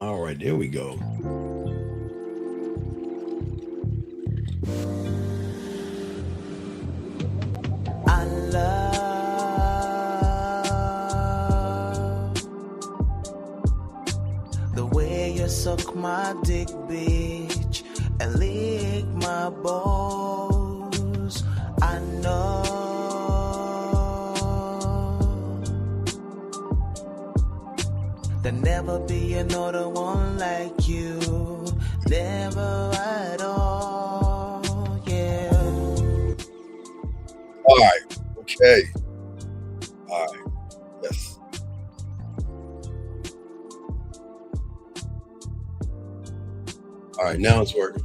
All right, there we go. I love the way you suck my dick, bitch, and lick my balls. I know there'll never be another one like you, never at all, yeah. All right. Okay. All right. Yes. All right. Now it's working.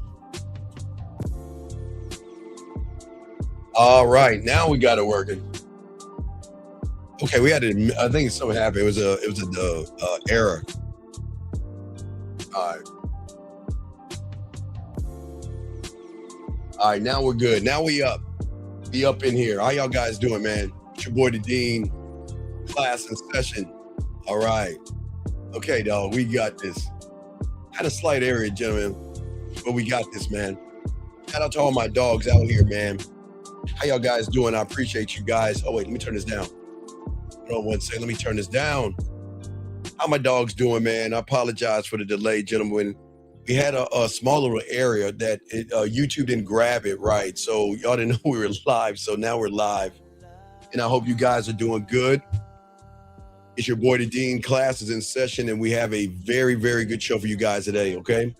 All right. Now we got it working. Okay. We had to, I think something happened. It was a error. All right. All right. Now we're good. Now we up. Be up in here. How y'all guys doing, man? It's your boy, the Dean. Class in session. All right. Okay, dog. We got this. Had a slight area, gentlemen, but we got this, man. Shout out to all my dogs out here, man. How y'all guys doing? I appreciate you guys. Oh, wait, let me turn this down. Hold on one second. Let me turn this down. How my dogs doing, man? I apologize for the delay, gentlemen. We had a small little area that YouTube didn't grab it right. So y'all didn't know we were live. So now we're live. And I hope you guys are doing good. It's your boy, the Dean. Class is in session, and we have a very, very good show for you guys today, okay?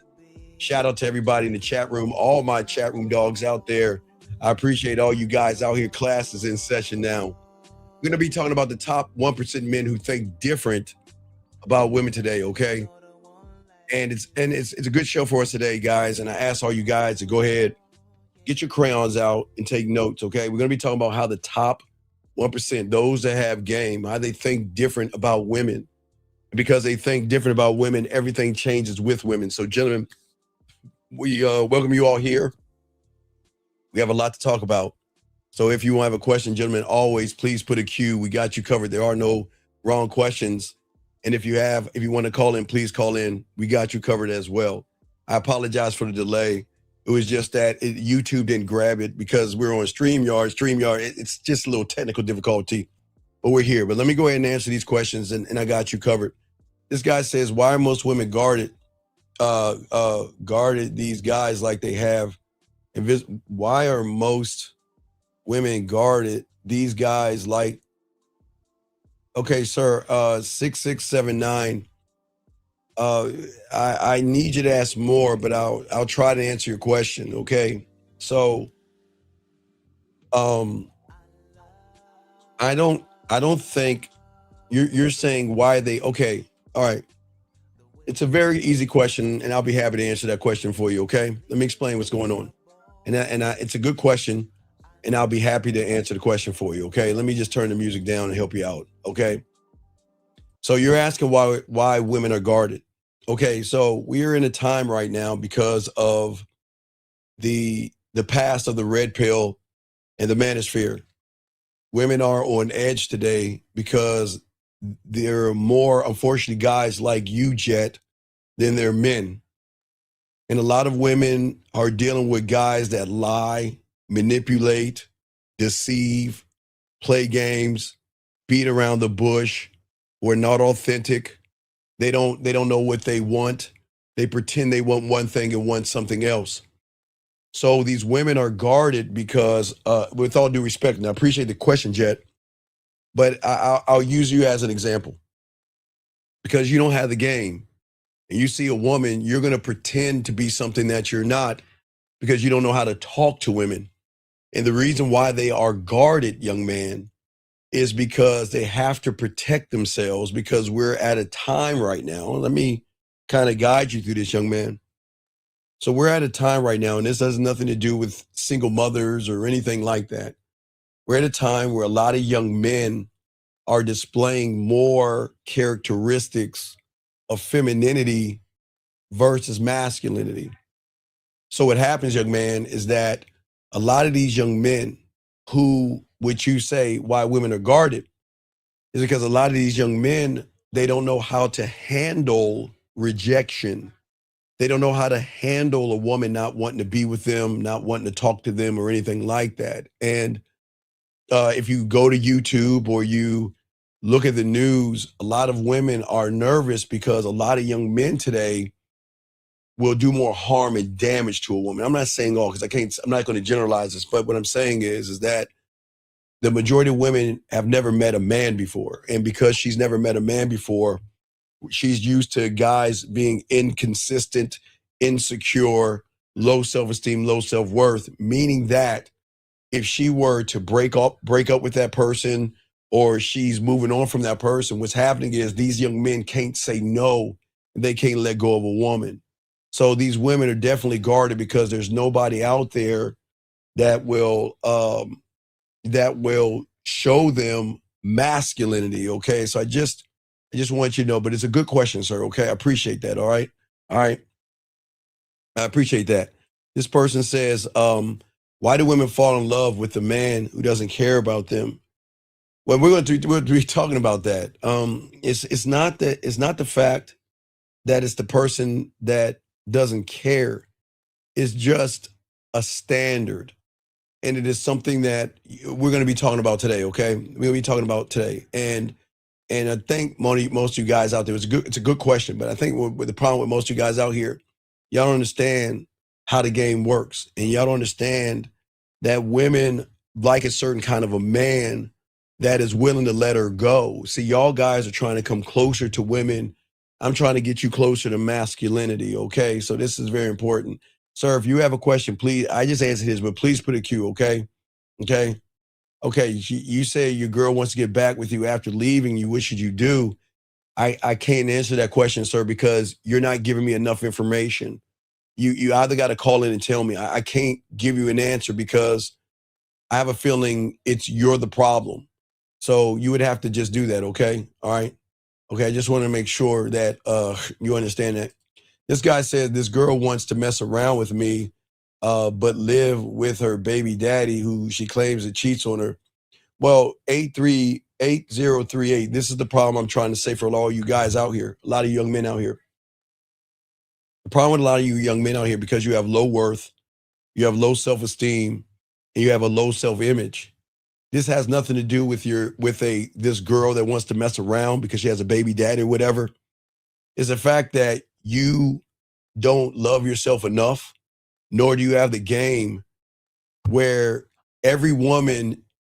Shout out to everybody in the chat room, all my chat room dogs out there. I appreciate all you guys out here. Class is in session now. We're going to be talking about the top 1% men who think different about women today, okay? And it's a good show for us today, guys. And I ask all you guys to go ahead, get your crayons out and take notes, okay? We're going to be talking about how the top 1%, those that have game, how they think different about women. Because they think different about women, everything changes with women. So, gentlemen, we welcome you all here. We have a lot to talk about. So if you want to have a question, gentlemen, always please put a Q. We got you covered. There are no wrong questions. And if you want to call in, please call in. We got you covered as well. I apologize for the delay. It was just that YouTube didn't grab it because we're on StreamYard. It's just a little technical difficulty, but we're here. But let me go ahead and answer these questions, and I got you covered. This guy says, why are most women guarded these guys like they have? Why are most women guarded these guys like? Okay, sir, 6679. I need you to ask more, but I'll try to answer your question. Okay, so I don't think you're saying why they. Okay, all right. It's a very easy question, and I'll be happy to answer that question for you. Okay, let me explain what's going on, and it's a good question, and I'll be happy to answer the question for you. Okay, let me just turn the music down and help you out. Okay, so you're asking why women are guarded. Okay, so we're in a time right now because of the past of the red pill and the manosphere. Women are on edge today because there are more, unfortunately, guys like you, Jet, than there are men. And a lot of women are dealing with guys that lie, manipulate, deceive, play games, beat around the bush, or not authentic. They don't know what they want. They pretend they want one thing and want something else. So these women are guarded because, with all due respect, and I appreciate the question, Jet, but I'll use you as an example. Because you don't have the game, and you see a woman, you're going to pretend to be something that you're not because you don't know how to talk to women. And the reason why they are guarded, young man, is because they have to protect themselves, because we're at a time right now. Let me kind of guide you through this, young man. So we're at a time right now, and this has nothing to do with single mothers or anything like that. We're at a time where a lot of young men are displaying more characteristics of femininity versus masculinity. So what happens, young man, is that a lot of these young men who, which you say why women are guarded, is because a lot of these young men, they don't know how to handle rejection. They don't know how to handle a woman not wanting to be with them, not wanting to talk to them or anything like that. And if you go to YouTube or you look at the news, a lot of women are nervous because a lot of young men today will do more harm and damage to a woman. I'm not saying all, because I'm not going to generalize this, but what I'm saying is that the majority of women have never met a man before. And because she's never met a man before, she's used to guys being inconsistent, insecure, low self-esteem, low self-worth, meaning that if she were to break up with that person, or she's moving on from that person, what's happening is these young men can't say no, and they can't let go of a woman. So these women are definitely guarded because there's nobody out there that will show them masculinity. Okay, so I just want you to know, but it's a good question, sir. Okay, I appreciate that. All right, I appreciate that. This person says, why do women fall in love with a man who doesn't care about them? Well, we'll be talking about that. It's not the fact that it's the person that doesn't care. It's just a standard. And it is something that we're going to be talking about today, okay? We're going to be talking about today. And I think most of you guys out there, it's a good question, but I think with the problem with most of you guys out here, y'all don't understand how the game works. And y'all don't understand that women like a certain kind of a man that is willing to let her go. See, y'all guys are trying to come closer to women. I'm trying to get you closer to masculinity, okay? So this is very important. Sir, if you have a question, please, I just answered his, but please put a Q, okay? Okay? Okay, you say your girl wants to get back with you after leaving you. What should you do? I can't answer that question, sir, because you're not giving me enough information. You either got to call in and tell me. I can't give you an answer because I have a feeling you're the problem. So you would have to just do that, okay? All right? Okay, I just want to make sure that you understand that. This guy said this girl wants to mess around with me, but live with her baby daddy, who she claims that cheats on her. Well, 838038, this is the problem I'm trying to say for all you guys out here, a lot of young men out here. The problem with a lot of you young men out here, because you have low worth, you have low self-esteem, and you have a low self-image. This has nothing to do with this girl that wants to mess around because she has a baby daddy or whatever. It's the fact that you don't love yourself enough, nor do you have the game where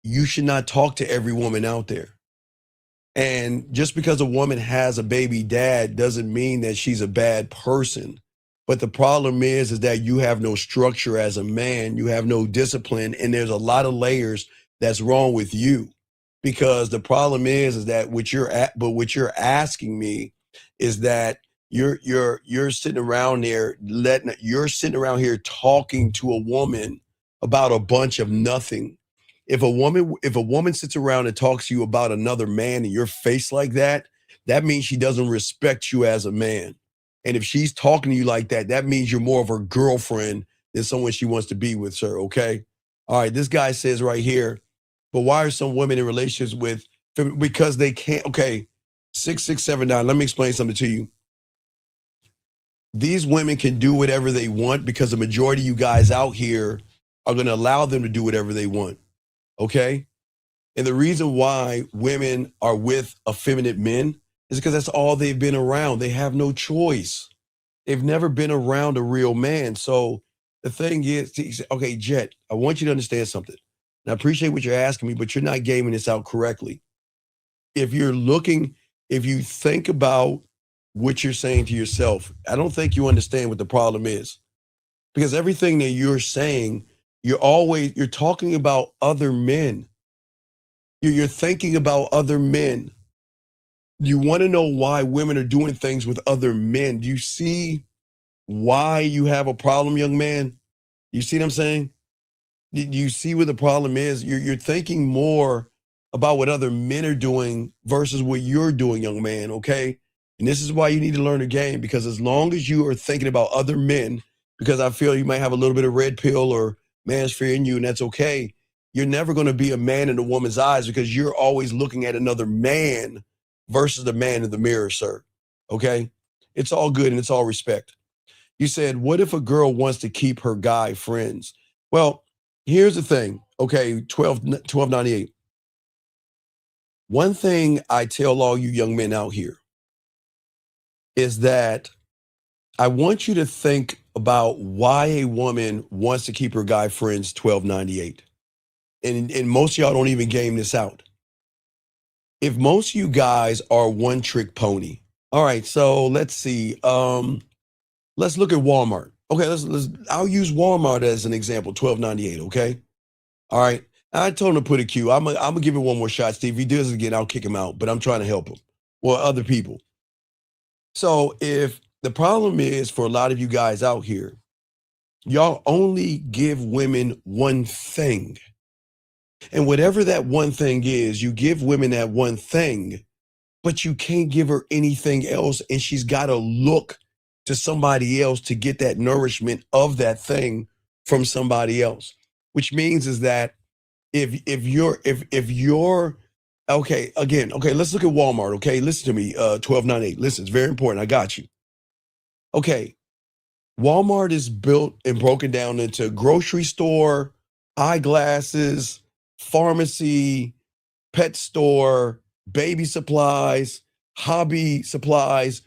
you should not talk to every woman out there. And just because a woman has a baby dad doesn't mean that she's a bad person. But the problem is that you have no structure as a man, you have no discipline, and there's a lot of layers that's wrong with you. Because the problem is that what you're asking me is that you're sitting around there here talking to a woman about a bunch of nothing. If a woman sits around and talks to you about another man in your face like that, that means she doesn't respect you as a man. And if she's talking to you like that, that means you're more of her girlfriend than someone she wants to be with, sir. Okay. All right. This guy says right here, but why are some women in relationships because they can't? Okay. 6679. Let me explain something to you. These women can do whatever they want because the majority of you guys out here are going to allow them to do whatever they want. Okay. And the reason why women are with effeminate men is because that's all they've been around. They have no choice. They've never been around a real man. So the thing is, okay, Jet, I want you to understand something. And I appreciate what you're asking me, but you're not gaming this out correctly. If you think about what you're saying to yourself, I don't think you understand what the problem is. Because everything that you're saying, you're talking about other men. You're thinking about other men. You want to know why women are doing things with other men. Do you see why you have a problem, young man? You see what I'm saying? Do you see what the problem is? You're thinking more about what other men are doing versus what you're doing, young man, okay? And this is why you need to learn the game, because as long as you are thinking about other men, because I feel you might have a little bit of red pill or man's fear in you, and that's okay, you're never going to be a man in a woman's eyes because you're always looking at another man versus the man in the mirror, sir, okay? It's all good and it's all respect. You said, what if a girl wants to keep her guy friends? Well, here's the thing. Okay, 1298. One thing I tell all you young men out here is that I want you to think about why a woman wants to keep her guy friends 1298. And most of y'all don't even game this out. If most of you guys are one trick pony, all right, so let's see. Let's look at Walmart. Okay, I'll use Walmart as an example, 1298, okay? All right. I told him to put a Q. I'm gonna give it one more shot, Steve. If he does it again, I'll kick him out, but I'm trying to help him or other people. So if the problem is for a lot of you guys out here, y'all only give women one thing. And whatever that one thing is, you give women that one thing, but you can't give her anything else. And she's got to look to somebody else to get that nourishment of that thing from somebody else, which means is that if you're okay, again, okay, let's look at Walmart. Okay, listen to me, 1298. Listen, it's very important. I got you. Okay, Walmart is built and broken down into grocery store, eyeglasses, pharmacy, pet store, baby supplies, hobby supplies,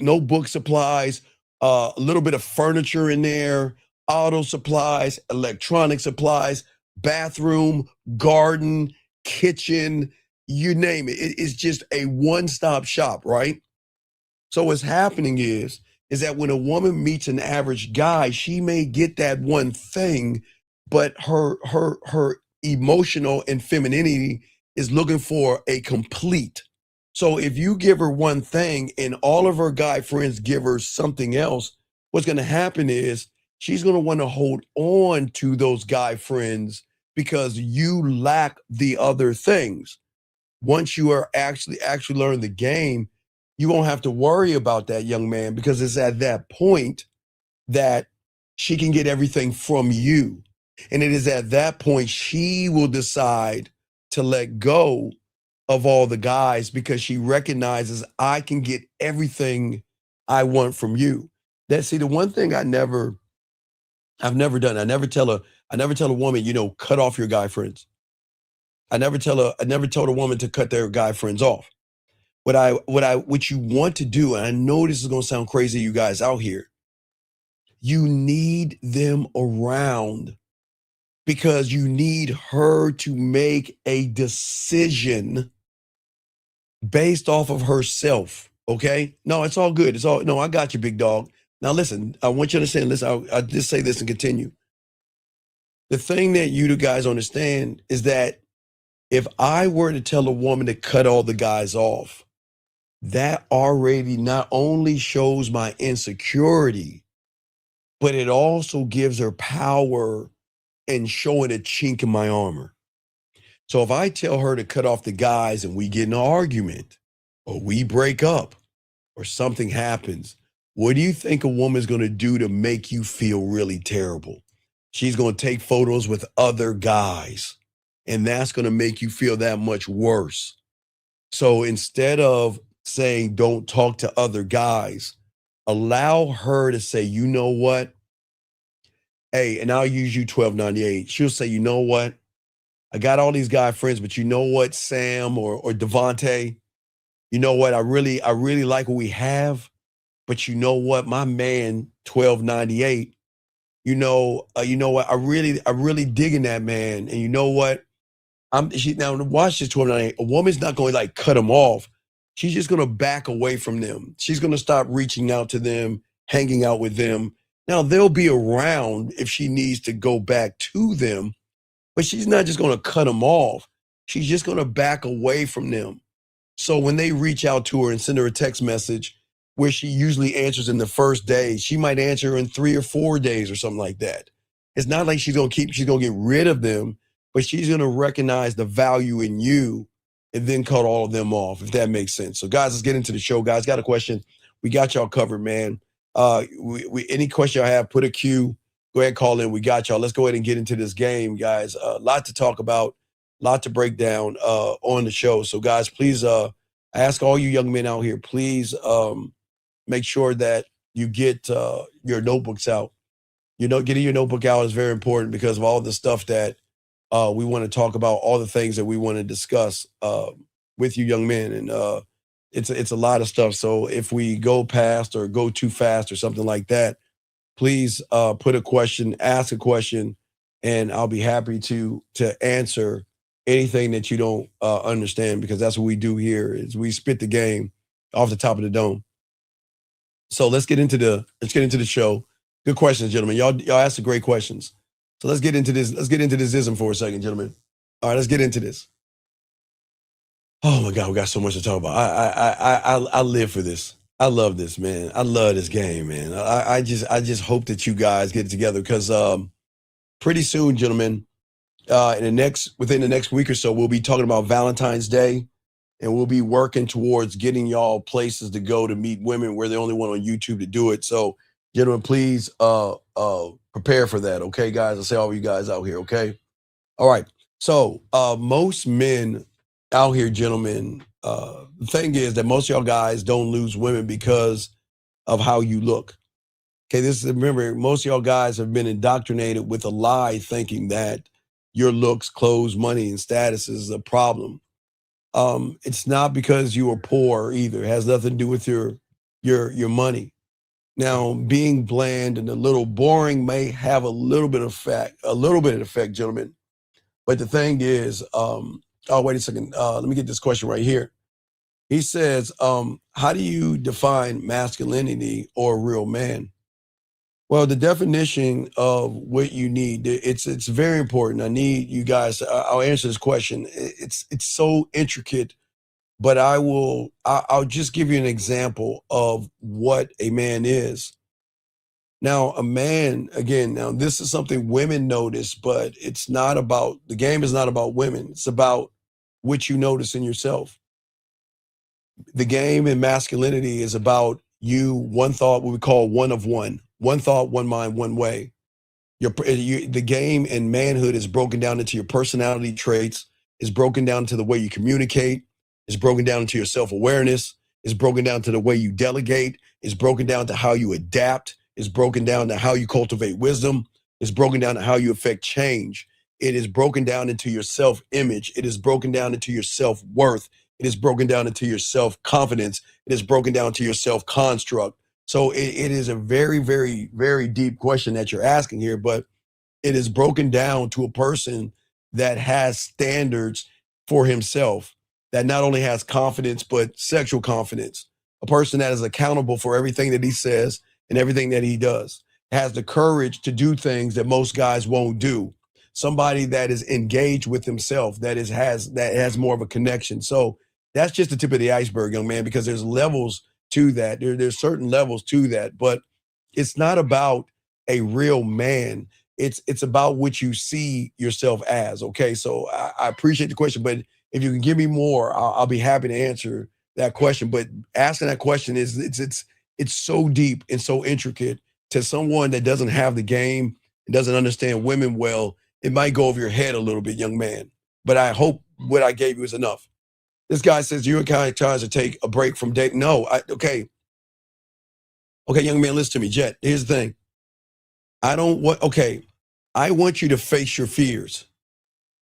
notebook supplies, a little bit of furniture in there, auto supplies, electronic supplies, bathroom, garden, kitchen, you name it. It's just a one-stop shop, right? So what's happening is that when a woman meets an average guy, she may get that one thing, but her emotional and femininity is looking for a complete. So if you give her one thing and all of her guy friends give her something else, what's going to happen is she's going to want to hold on to those guy friends because you lack the other things. Once you are actually learn the game, you won't have to worry about that, young man, because it's at that point that she can get everything from you. And it is at that point she will decide to let go of all the guys because she recognizes I can get everything I want from you. The one thing I've never done. I never tell a woman, cut off your guy friends. I never told a woman to cut their guy friends off. What you want to do, and I know this is going to sound crazy to you guys out here, you need them around because you need her to make a decision based off of herself. Okay? No, it's all good. No, I got you, big dog. Now listen, I want you to understand, listen, I'll just say this and continue. The thing that you guys understand is that if I were to tell a woman to cut all the guys off, that already not only shows my insecurity, but it also gives her power and showing a chink in my armor. So if I tell her to cut off the guys and we get in an argument or we break up or something happens, what do you think a woman's going to do to make you feel really terrible? She's going to take photos with other guys, and that's going to make you feel that much worse. So instead of saying don't talk to other guys, allow her to say, you know what? Hey, and I'll use you 1298. She'll say, you know what? I got all these guy friends, but you know what, Sam or Devontae? You know what? I really like what we have, but you know what? My man, 1298, you know what? I really digging that man. And you know what? Now watch this 1298. A woman's not going to like cut them off. She's just going to back away from them. She's going to stop reaching out to them, hanging out with them. Now they'll be around if she needs to go back to them, but she's not just going to cut them off. She's just going to back away from them. So when they reach out to her and send her a text message where she usually answers in the first day, she might answer in 3 or 4 days or something like that. It's not like she's going to get rid of them, but she's going to recognize the value in you and then cut all of them off, if that makes sense. So guys, let's get into the show. Guys, got a question. We got y'all covered, man. Any question y'all have, put a Q. Go ahead, call in. We got y'all. Let's go ahead and get into this game, guys. A lot to talk about, a lot to break down on the show. So guys, please, I ask all you young men out here, please make sure that you get your notebooks out. Getting your notebook out is very important because of all the stuff that we want to talk about, all the things that we want to discuss with you young men. And it's a lot of stuff. So if we go past or go too fast or something like that, please put a question, ask a question, and I'll be happy to answer anything that you don't understand, because that's what we do here is we spit the game off the top of the dome. So let's get into the show. Good questions, gentlemen. Y'all asked the great questions. So let's get into this. Let's get into this ism for a second, gentlemen. All right, let's get into this. Oh my God, we got so much to talk about. I live for this. I love this, man. I love this game, man. I just hope that you guys get it together because pretty soon, gentlemen, within the next week or so, we'll be talking about Valentine's Day, and we'll be working towards getting y'all places to go to meet women. We're the only one on YouTube to do it. So, gentlemen, please prepare for that, okay, guys? I'll say all you guys out here, okay? All right. So most men out here, gentlemen, the thing is that most of y'all guys don't lose women because of how you look. Okay, remember, most of y'all guys have been indoctrinated with a lie thinking that your looks, clothes, money, and status is a problem. It's not because you are poor either. It has nothing to do with your money. Now, being bland and a little boring may have a little bit of effect, gentlemen. But the thing is, oh, wait a second. Let me get this question right here. He says, how do you define masculinity or a real man? Well, the definition of what you need, it's very important. I need you guys, I'll answer this question. It's so intricate, but I'll just give you an example of what a man is. Now, a man, again, now this is something women notice, but the game is not about women. It's about what you notice in yourself. The game in masculinity is about you, one thought, what we call one of one thought, one mind, one way. The game in manhood is broken down into your personality traits, is broken down to the way you communicate, is broken down to your self-awareness, is broken down to the way you delegate, is broken down to how you adapt, is broken down to how you cultivate wisdom, is broken down to how you affect change. It is broken down into your self-image. It is broken down into your self-worth. It is broken down into your self-confidence. It is broken down to your self-construct. So it is a very, very, very deep question that you're asking here, but it is broken down to a person that has standards for himself, that not only has confidence, but sexual confidence. A person that is accountable for everything that he says and everything that he does, has the courage to do things that most guys won't do. Somebody that is engaged with himself, that has more of a connection. So that's just the tip of the iceberg, young man, because there's levels to that. There's certain levels to that, but it's not about a real man. It's about what you see yourself as. Okay, so I appreciate the question, but if you can give me more, I'll be happy to answer that question. But asking that question it's so deep and so intricate to someone that doesn't have the game and doesn't understand women well. It might go over your head a little bit, young man. But I hope what I gave you is enough. This guy says you're kind of trying to take a break from dating. No, okay, young man, listen to me, Jet. Here's the thing. I want you to face your fears.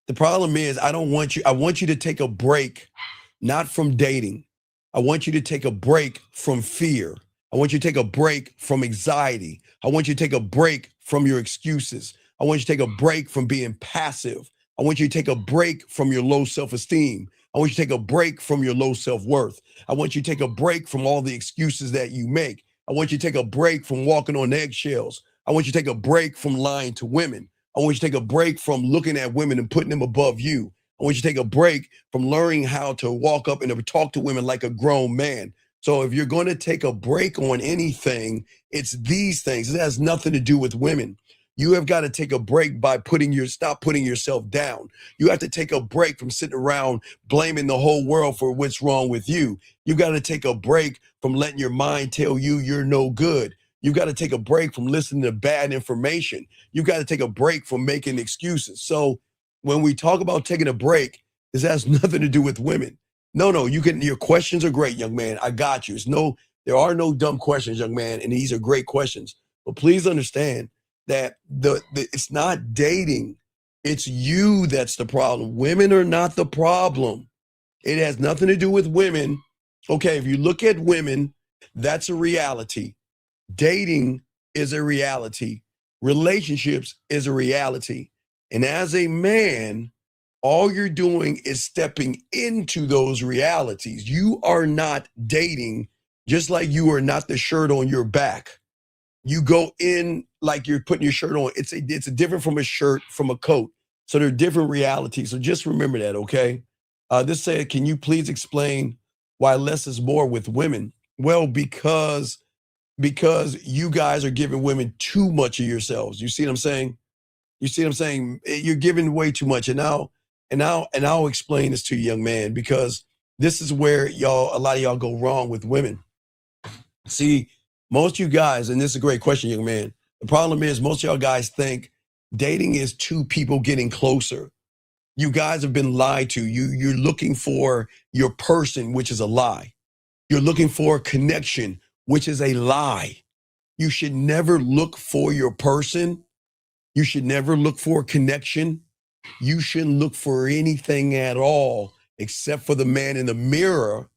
The problem is I want you to take a break, not from dating. I want you to take a break from fear. I want you to take a break from anxiety. I want you to take a break from your excuses. I want you to take a break from being passive. I want you to take a break from your low self-esteem. I want you to take a break from your low self-worth. I want you to take a break from all the excuses that you make. I want you to take a break from walking on eggshells. I want you to take a break from lying to women. I want you to take a break from looking at women and putting them above you. I want you to take a break from learning how to walk up and to talk to women like a grown man. So if you're going to take a break on anything, it's these things. It has nothing to do with women. You have got to take a break by stop putting yourself down. You have to take a break from sitting around blaming the whole world for what's wrong with you. You got to take a break from letting your mind tell you you're no good. You got to take a break from listening to bad information. You got to take a break from making excuses. So when we talk about taking a break, this has nothing to do with women. No, your questions are great, young man. I got you. There are no dumb questions, young man, and these are great questions. But please understand that it's not dating. It's you that's the problem. Women are not the problem. It has nothing to do with women. Okay, if you look at women, that's a reality. Dating is a reality. Relationships is a reality. And as a man, all you're doing is stepping into those realities. You are not dating, just like you are not the shirt on your back. You go in like you're putting your shirt on. It's a different from a shirt, from a coat. So they're different realities. So just remember that, okay? This said, can you please explain why less is more with women? Well, because you guys are giving women too much of yourselves. You see what I'm saying? You see what I'm saying? You're giving way too much. And I'll explain this to you, young man, because this is where a lot of y'all go wrong with women. See, most of you guys, and this is a great question, young man. The problem is most of y'all guys think dating is two people getting closer. You guys have been lied to. You're looking for your person, which is a lie. You're looking for a connection, which is a lie. You should never look for your person. You should never look for a connection. You shouldn't look for anything at all except for the man in the mirror,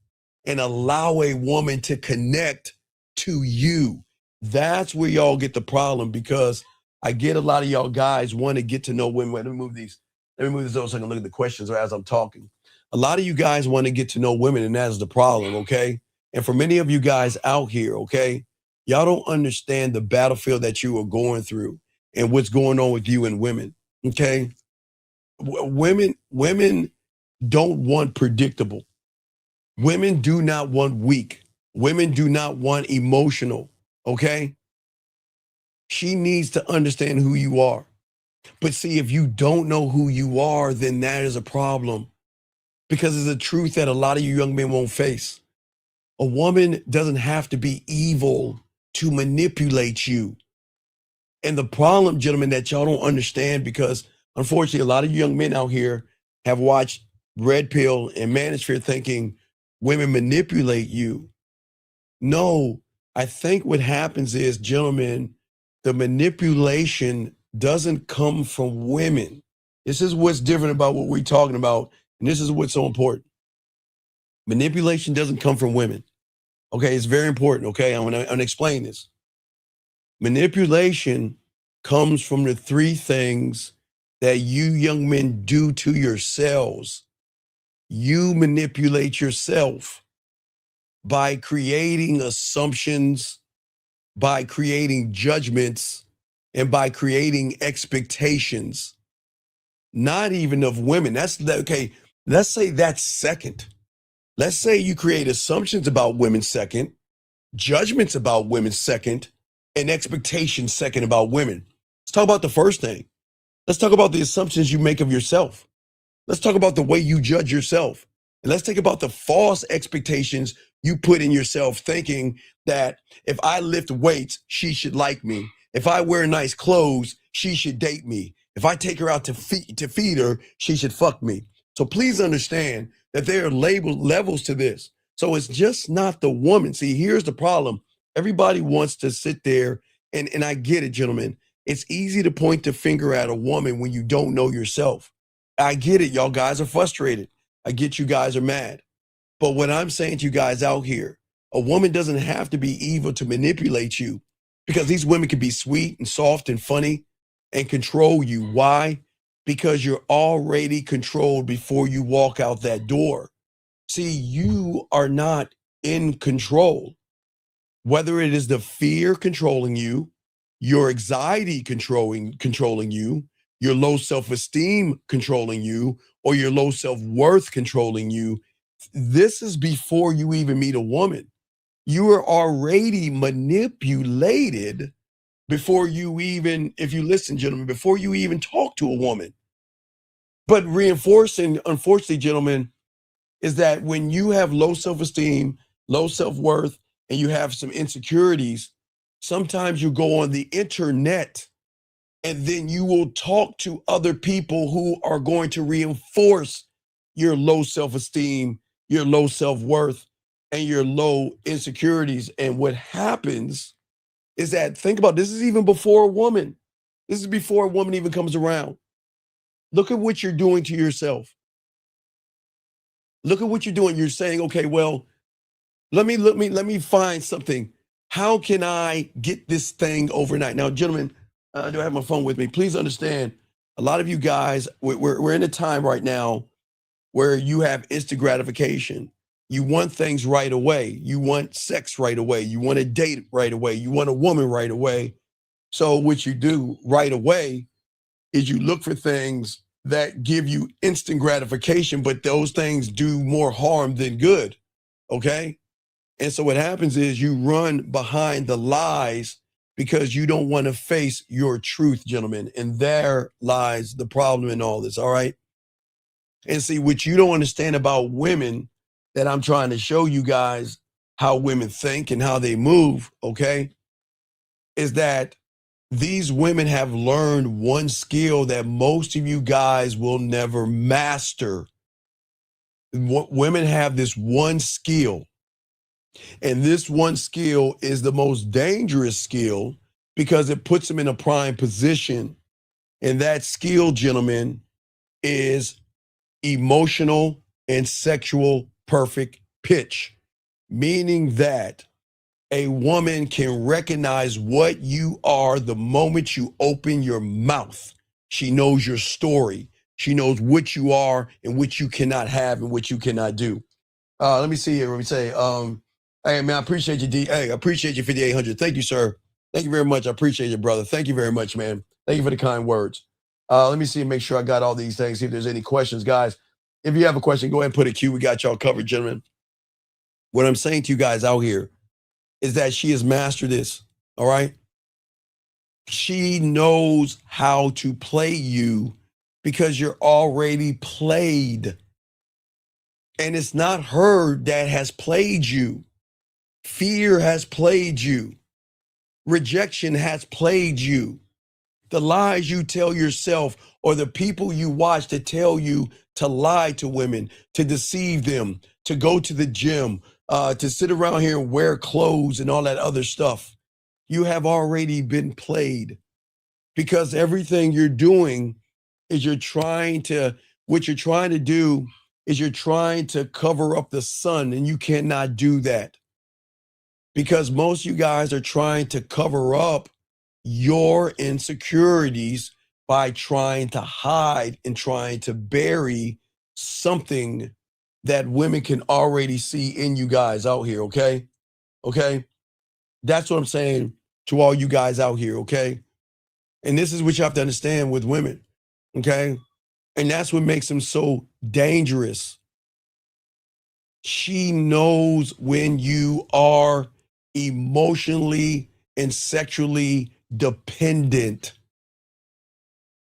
and allow a woman to connect to you. That's where y'all get the problem, because I get a lot of y'all guys want to get to know women. Wait, let me move these over so I can look at the questions as I'm talking. A lot of you guys want to get to know women, and that is the problem, okay? And for many of you guys out here, okay, y'all don't understand the battlefield that you are going through and what's going on with you and women, okay? Women don't want predictable. Women do not want weak. Women do not want emotional, okay? She needs to understand who you are. But see, if you don't know who you are, then that is a problem, because it's a truth that a lot of you young men won't face. A woman doesn't have to be evil to manipulate you. And the problem, gentlemen, that y'all don't understand, because unfortunately, a lot of young men out here have watched Red Pill and Manosphere thinking women manipulate you. No, I think what happens is, gentlemen, the manipulation doesn't come from women. This is what's different about what we're talking about, and this is what's so important. Manipulation doesn't come from women. Okay, it's very important, okay? I'm gonna explain this. Manipulation comes from the three things that you young men do to yourselves. You manipulate yourself by creating assumptions, by creating judgments, and by creating expectations, not even of women. Okay, let's say that's second. Let's say you create assumptions about women second, judgments about women second, and expectations second about women. Let's talk about the first thing. Let's talk about the assumptions you make of yourself. Let's talk about the way you judge yourself. And let's think about the false expectations you put in yourself, thinking that if I lift weights, she should like me. If I wear nice clothes, she should date me. If I take her out to feed her, she should fuck me. So please understand that there are levels to this. So it's just not the woman. See, here's the problem. Everybody wants to sit there, and I get it, gentlemen. It's easy to point the finger at a woman when you don't know yourself. I get it. Y'all guys are frustrated. I get you guys are mad. But what I'm saying to you guys out here, a woman doesn't have to be evil to manipulate you, because these women can be sweet and soft and funny and control you. Why? Because you're already controlled before you walk out that door. See, you are not in control. Whether it is the fear controlling you, your anxiety controlling you, your low self-esteem controlling you, or your low self-worth controlling you, this is before you even meet a woman. You are already manipulated before you even, if you listen, gentlemen, before you even talk to a woman. But reinforcing, unfortunately, gentlemen, is that when you have low self-esteem, low self-worth, and you have some insecurities, sometimes you go on the internet and then you will talk to other people who are going to reinforce your low self-esteem, your low self-worth, and your low insecurities. And what happens is that, think about this, is even before a woman. This is before a woman even comes around. Look at what you're doing to yourself. Look at what you're doing. You're saying, okay, well, let me find something. How can I get this thing overnight? Now, gentlemen, I do have my phone with me. Please understand, a lot of you guys, we're in a time right now where you have instant gratification. You want things right away. You want sex right away. You want a date right away. You want a woman right away. So what you do right away is you look for things that give you instant gratification, but those things do more harm than good. Okay. And so what happens is you run behind the lies because you don't want to face your truth, gentlemen. And there lies the problem in all this. All right. And see, what you don't understand about women, that I'm trying to show you guys how women think and how they move, okay, is that these women have learned one skill that most of you guys will never master. Women have this one skill, and this one skill is the most dangerous skill because it puts them in a prime position. And that skill, gentlemen, is emotional and sexual perfect pitch, meaning that a woman can recognize what you are the moment you open your mouth. She knows your story. She knows what you are and what you cannot have and what you cannot do. Let me see here. Let me say, hey, man, I appreciate you, D. Hey, I appreciate you, 5,800. Thank you, sir. Thank you very much. I appreciate you, brother. Thank you very much, man. Thank you for the kind words. Let me see and make sure I got all these things. See if there's any questions, guys. If you have a question, go ahead and put a Q. We got y'all covered, gentlemen. What I'm saying to you guys out here is that she has mastered this, all right? She knows how to play you because you're already played. And it's not her that has played you. Fear has played you. Rejection has played you. The lies you tell yourself or the people you watch that tell you to lie to women, to deceive them, to go to the gym, to sit around here and wear clothes and all that other stuff. You have already been played because everything you're doing is what you're trying to do is you're trying to cover up the sun, and you cannot do that because most of you guys are trying to cover up your insecurities by trying to hide and trying to bury something that women can already see in you guys out here, okay? Okay? That's what I'm saying to all you guys out here, okay? And this is what you have to understand with women, okay? And that's what makes them so dangerous. She knows when you are emotionally and sexually dependent.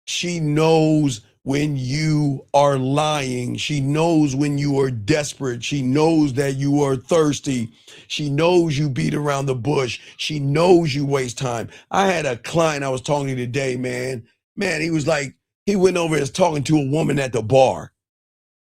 She knows when you are lying. She knows when you are desperate. She knows that you are thirsty. She knows you beat around the bush. She knows you waste time. I had a client I was talking to today, man. Man, he was like, he went over and was talking to a woman at the bar.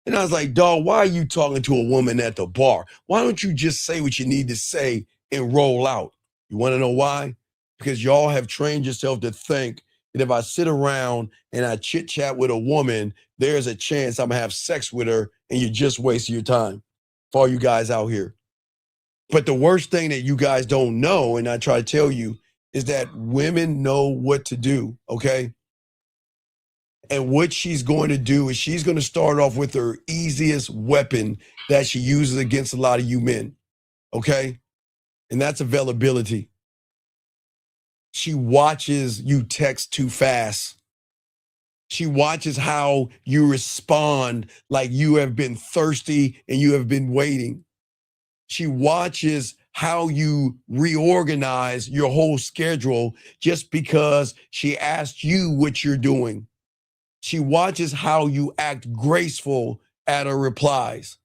And I was like, dog, why are you talking to a woman at the bar? Why don't you just say what you need to say and roll out? You want to know why? Because y'all have trained yourself to think that if I sit around and I chit chat with a woman, there's a chance I'm gonna have sex with her, and you're just wasting your time for all you guys out here. But the worst thing that you guys don't know, and I try to tell you, is that women know what to do, okay? And what she's going to do is she's going to start off with her easiest weapon that she uses against a lot of you men, okay? And that's availability. She watches you text too fast. She watches how you respond like you have been thirsty and you have been waiting. She watches how you reorganize your whole schedule just because she asked you what you're doing. She watches how you act graceful at her replies.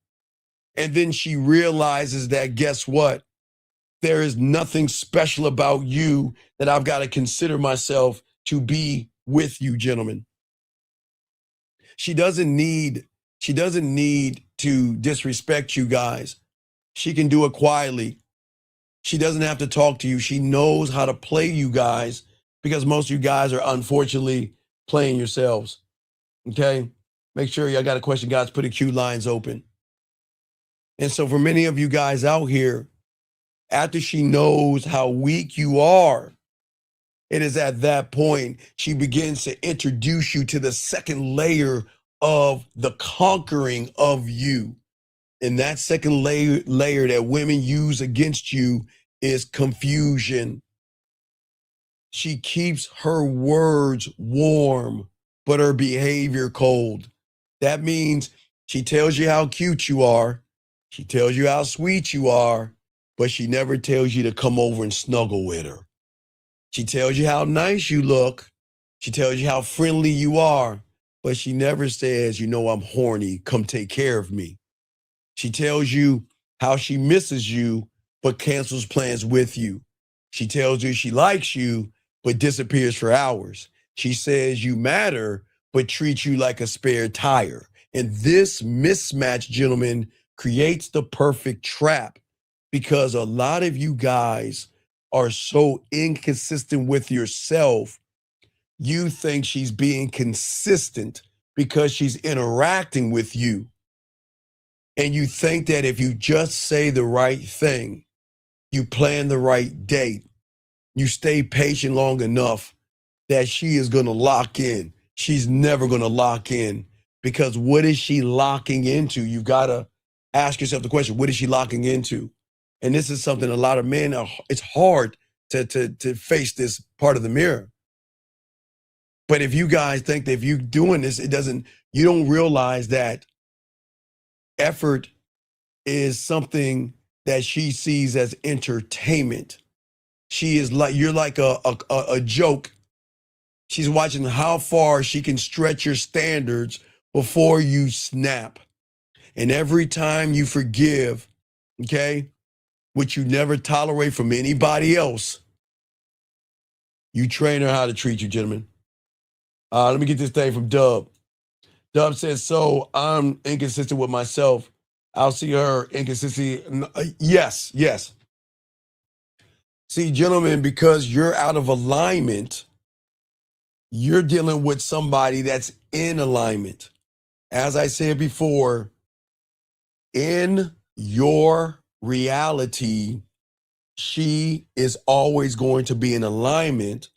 And then she realizes that, guess what? There is nothing special about you that I've got to consider myself to be with you, gentlemen. She doesn't need to disrespect you guys. She can do it quietly. She doesn't have to talk to you. She knows how to play you guys because most of you guys are unfortunately playing yourselves. Okay? Make sure y'all got a question, guys. Put the queue lines open. And so for many of you guys out here, after she knows how weak you are, it is at that point she begins to introduce you to the second layer of the conquering of you. And that second layer that women use against you is confusion. She keeps her words warm, but her behavior cold. That means she tells you how cute you are. She tells you how sweet you are, but she never tells you to come over and snuggle with her. She tells you how nice you look. She tells you how friendly you are, but she never says, you know, I'm horny. Come take care of me. She tells you how she misses you, but cancels plans with you. She tells you she likes you, but disappears for hours. She says you matter, but treats you like a spare tire. And this mismatch, gentlemen, creates the perfect trap because a lot of you guys are so inconsistent with yourself. You think she's being consistent because she's interacting with you. And you think that if you just say the right thing, you plan the right date, you stay patient long enough that she is going to lock in. She's never going to lock in because what is she locking into? You've got to ask yourself the question, what is she locking into? And this is something a lot of men it's hard to face this part of the mirror. But if you guys think that if you're doing this, you don't realize that effort is something that she sees as entertainment. She is like, you're like a joke. She's watching how far she can stretch your standards before you snap. And every time you forgive, okay, which you never tolerate from anybody else, you train her how to treat you, gentlemen. Let me get this thing from Dub. Dub says, so I'm inconsistent with myself. I'll see her inconsistency. Yes. See, gentlemen, because you're out of alignment, you're dealing with somebody that's in alignment. As I said before, in your reality, she is always going to be in alignment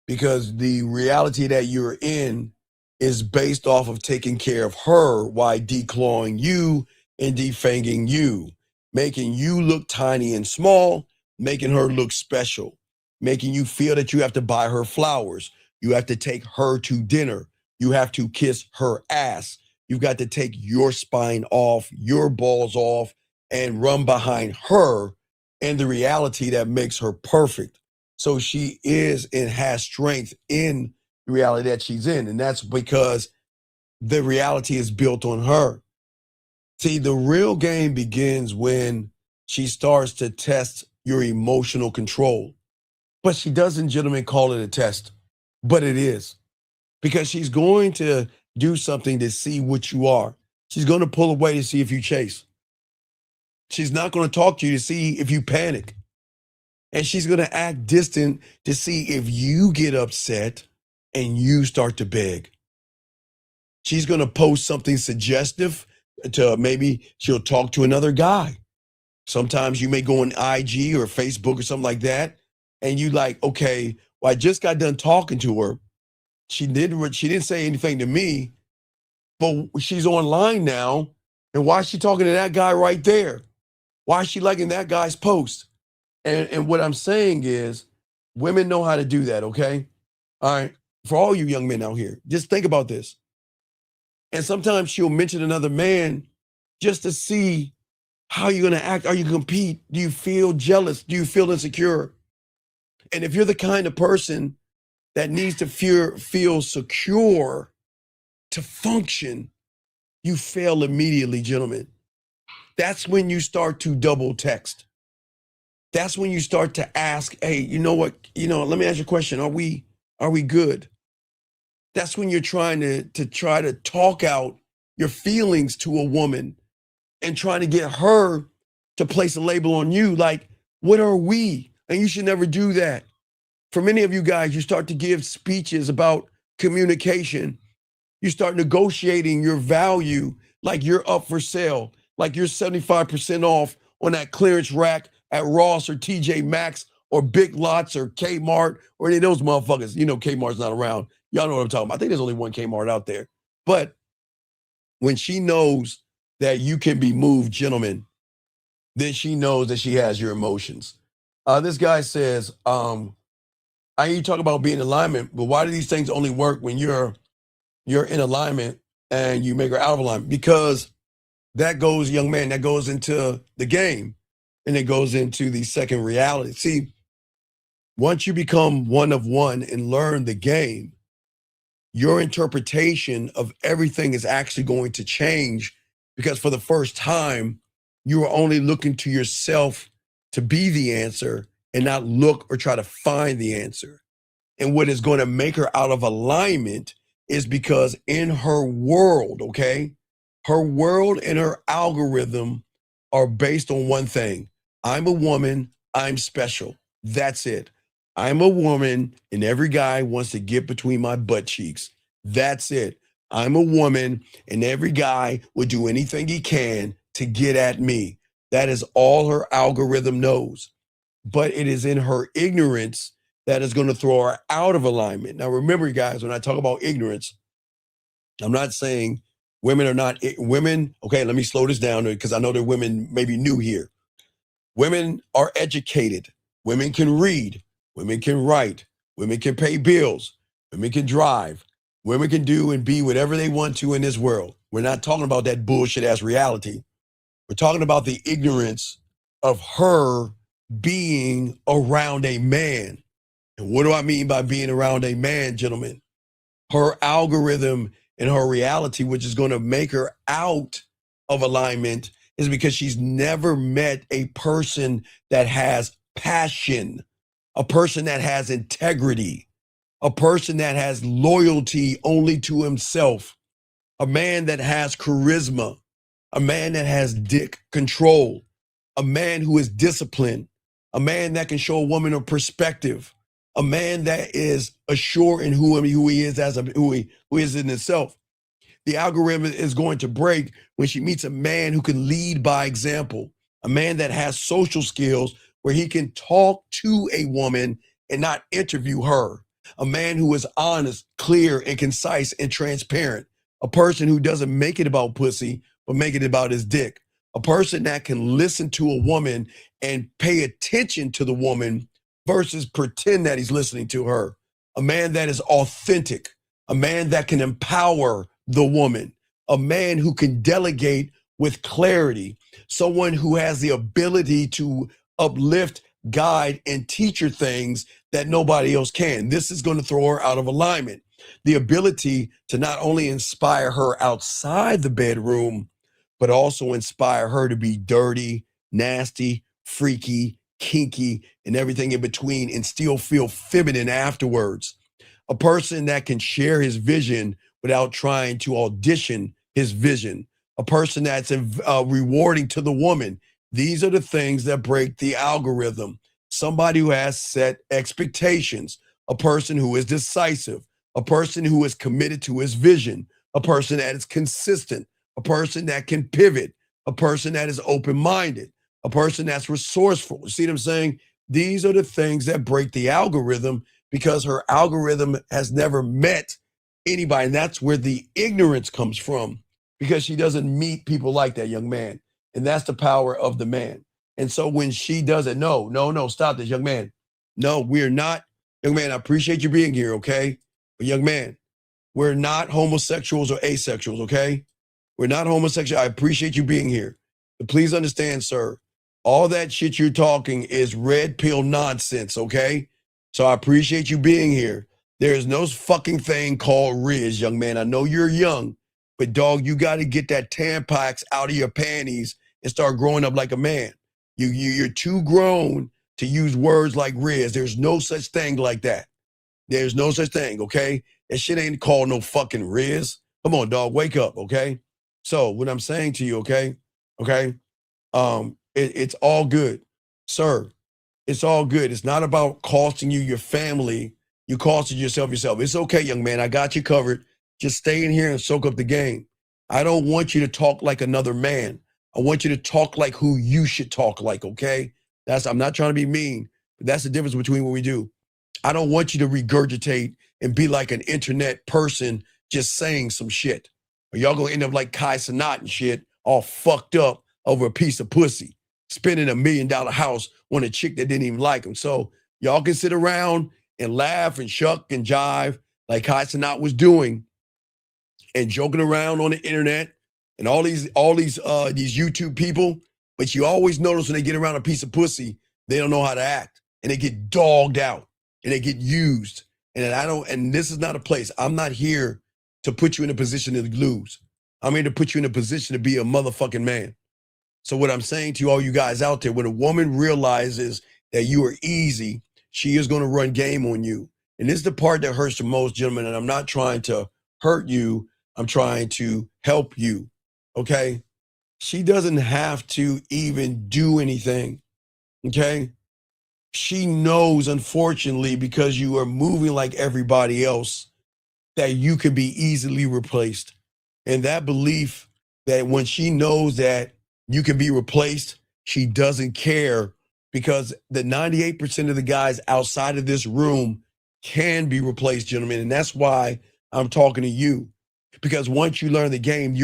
because the reality that you're in is based off of taking care of her while declawing you and defanging you, making you look tiny and small, making her look special, making you feel that you have to buy her flowers. You have to take her to dinner. You have to kiss her ass. You've got to take your spine off, your balls off, and run behind her and the reality that makes her perfect. So she is and has strength in the reality that she's in. And that's because the reality is built on her. See, the real game begins when she starts to test your emotional control. But she doesn't, gentlemen, call it a test, but it is. Because she's going to do something to see what you are. She's going to pull away to see if you chase. She's not going to talk to you to see if you panic. And she's going to act distant to see if you get upset and you start to beg. She's going to post something suggestive to maybe she'll talk to another guy. Sometimes you may go on IG or Facebook or something like that. And you like, okay, well, I just got done talking to her. She didn't say anything to me, but she's online now. And why is she talking to that guy right there? Why is she liking that guy's post? And what I'm saying is women know how to do that, okay? All right. For all you young men out here, just think about this. And sometimes she'll mention another man just to see how you're going to act. Are you compete? Do you feel jealous? Do you feel insecure? And if you're the kind of person that needs to feel secure to function, you fail immediately, gentlemen. That's when you start to double text. That's when you start to ask, hey, you know what? Let me ask you a question. Are we good? That's when you're trying to talk out your feelings to a woman and trying to get her to place a label on you. Like, what are we? And you should never do that. For many of you guys, you start to give speeches about communication. You start negotiating your value like you're up for sale, like you're 75% off on that clearance rack at Ross or TJ Maxx or Big Lots or Kmart or any of those motherfuckers. You know, Kmart's not around. Y'all know what I'm talking about. I think there's only one Kmart out there. But when she knows that you can be moved, gentlemen, then she knows that she has your emotions. This guy says, I hear you talk about being in alignment, but why do these things only work when you're in alignment and you make her out of alignment? Because that goes, young man, that goes into the game and it goes into the second reality. See, once you become one of one and learn the game, your interpretation of everything is actually going to change, because for the first time, you are only looking to yourself to be the answer and not look or try to find the answer. And what is going to make her out of alignment is because in her world, okay, her world and her algorithm are based on one thing. I'm a woman, I'm special. That's it. I'm a woman and every guy wants to get between my butt cheeks. That's it. I'm a woman and every guy will do anything he can to get at me. That is all her algorithm knows. But it is in her ignorance that is going to throw her out of alignment. Now, remember, guys, when I talk about ignorance, I'm not saying women are not women. Okay, let me slow this down because I know that women may be new here. Women are educated. Women can read. Women can write. Women can pay bills. Women can drive. Women can do and be whatever they want to in this world. We're not talking about that bullshit ass reality. We're talking about the ignorance of her being around a man. And what do I mean by being around a man, gentlemen? Her algorithm and her reality, which is going to make her out of alignment, is because she's never met a person that has passion, a person that has integrity, a person that has loyalty only to himself, a man that has charisma, a man that has dick control, a man who is disciplined, a man that can show a woman a perspective, a man that is assured in who he is who he is in himself. The algorithm is going to break when she meets a man who can lead by example, a man that has social skills where he can talk to a woman and not interview her, a man who is honest, clear, and concise and transparent, a person who doesn't make it about pussy, but make it about his dick, a person that can listen to a woman and pay attention to the woman versus pretend that he's listening to her, a man that is authentic, a man that can empower the woman, a man who can delegate with clarity, someone who has the ability to uplift, guide, and teach her things that nobody else can. This is going to throw her out of alignment. The ability to not only inspire her outside the bedroom, but also inspire her to be dirty, nasty, freaky, kinky, and everything in between, and still feel feminine afterwards. A person that can share his vision without trying to audition his vision. A person that's rewarding to the woman. These are the things that break the algorithm. Somebody who has set expectations. A person who is decisive. A person who is committed to his vision. A person that is consistent. A person that can pivot. A person that is open-minded. A person that's resourceful. You see what I'm saying? These are the things that break the algorithm, because her algorithm has never met anybody. And that's where the ignorance comes from, because she doesn't meet people like that, young man. And that's the power of the man. And so when she doesn't, no, stop this, young man. No, we're not, young man, I appreciate you being here, okay? But young man, we're not homosexuals or asexuals, okay? We're not homosexual. I appreciate you being here. But please understand, sir, all that shit you're talking is red pill nonsense, okay? So I appreciate you being here. There is no fucking thing called Riz, young man. I know you're young, but dog, you got to get that Tampax out of your panties and start growing up like a man. You're too grown to use words like Riz. There's no such thing like that. There's no such thing, okay? That shit ain't called no fucking Riz. Come on, dog, wake up, okay? So what I'm saying to you, okay? It's all good, sir. It's all good. It's not about costing you your family. You costed yourself. It's okay, young man. I got you covered. Just stay in here and soak up the game. I don't want you to talk like another man. I want you to talk like who you should talk like, okay? I'm not trying to be mean, but that's the difference between what we do. I don't want you to regurgitate and be like an internet person just saying some shit. Or y'all gonna end up like Kai Cenat and shit, all fucked up over a piece of pussy, spending $1 million house on a chick that didn't even like him. So y'all can sit around and laugh and shuck and jive like Kai Cenat was doing and joking around on the internet and all these YouTube people, but you always notice when they get around a piece of pussy, they don't know how to act and they get dogged out and they get used. And this is not a place. I'm not here to put you in a position to lose. I'm here to put you in a position to be a motherfucking man. So what I'm saying to all you guys out there, when a woman realizes that you are easy, she is going to run game on you. And this is the part that hurts the most, gentlemen. And I'm not trying to hurt you. I'm trying to help you. Okay? She doesn't have to even do anything. Okay? She knows, unfortunately, because you are moving like everybody else, that you can be easily replaced. And that belief that when she knows that you can be replaced, she doesn't care, because the 98% of the guys outside of this room can be replaced, gentlemen. And that's why I'm talking to you. Because once you learn the game,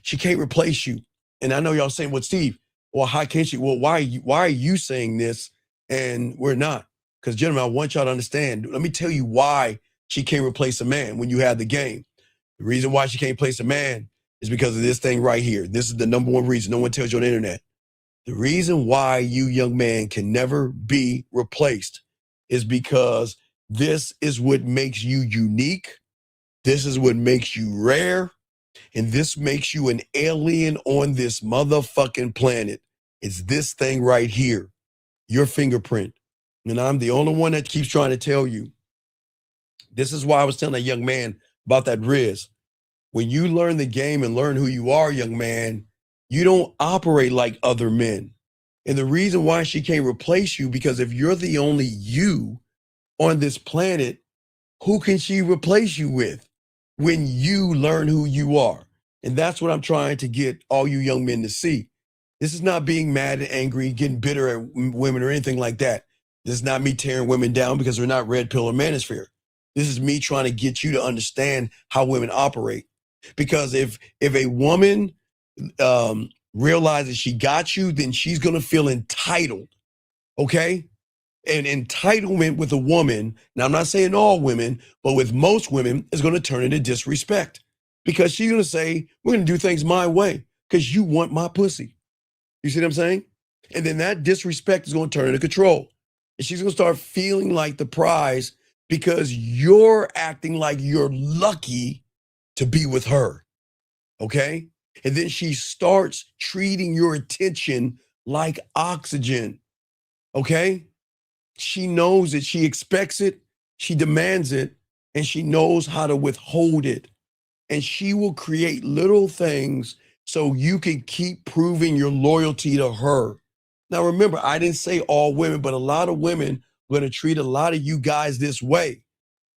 she can't replace you. And I know y'all saying, well, Steve, well, how can she? Well, why are you saying this and we're not? Because, gentlemen, I want y'all to understand. Let me tell you why she can't replace a man when you have the game. The reason why she can't replace a man is because of this thing right here. This is the number one reason. No one tells you on the internet. The reason why you young man can never be replaced is because this is what makes you unique. This is what makes you rare. And this makes you an alien on this motherfucking planet. It's this thing right here, your fingerprint. And I'm the only one that keeps trying to tell you. This is why I was telling that young man about that Riz. When you learn the game and learn who you are, young man, you don't operate like other men. And the reason why she can't replace you, because if you're the only you on this planet, who can she replace you with when you learn who you are? And that's what I'm trying to get all you young men to see. This is not being mad and angry, getting bitter at women or anything like that. This is not me tearing women down because they're not red pill or manosphere. This is me trying to get you to understand how women operate. Because if a woman realizes she got you, then she's going to feel entitled, okay? And entitlement with a woman, now I'm not saying all women, but with most women, is going to turn into disrespect. Because she's going to say, we're going to do things my way because you want my pussy. You see what I'm saying? And then that disrespect is going to turn into control. And she's going to start feeling like the prize because you're acting like you're lucky to be with her. Okay? And then she starts treating your attention like oxygen. Okay? She knows it. She expects it. She demands it. And she knows how to withhold it. And she will create little things so you can keep proving your loyalty to her. Now, remember, I didn't say all women, but a lot of women are going to treat a lot of you guys this way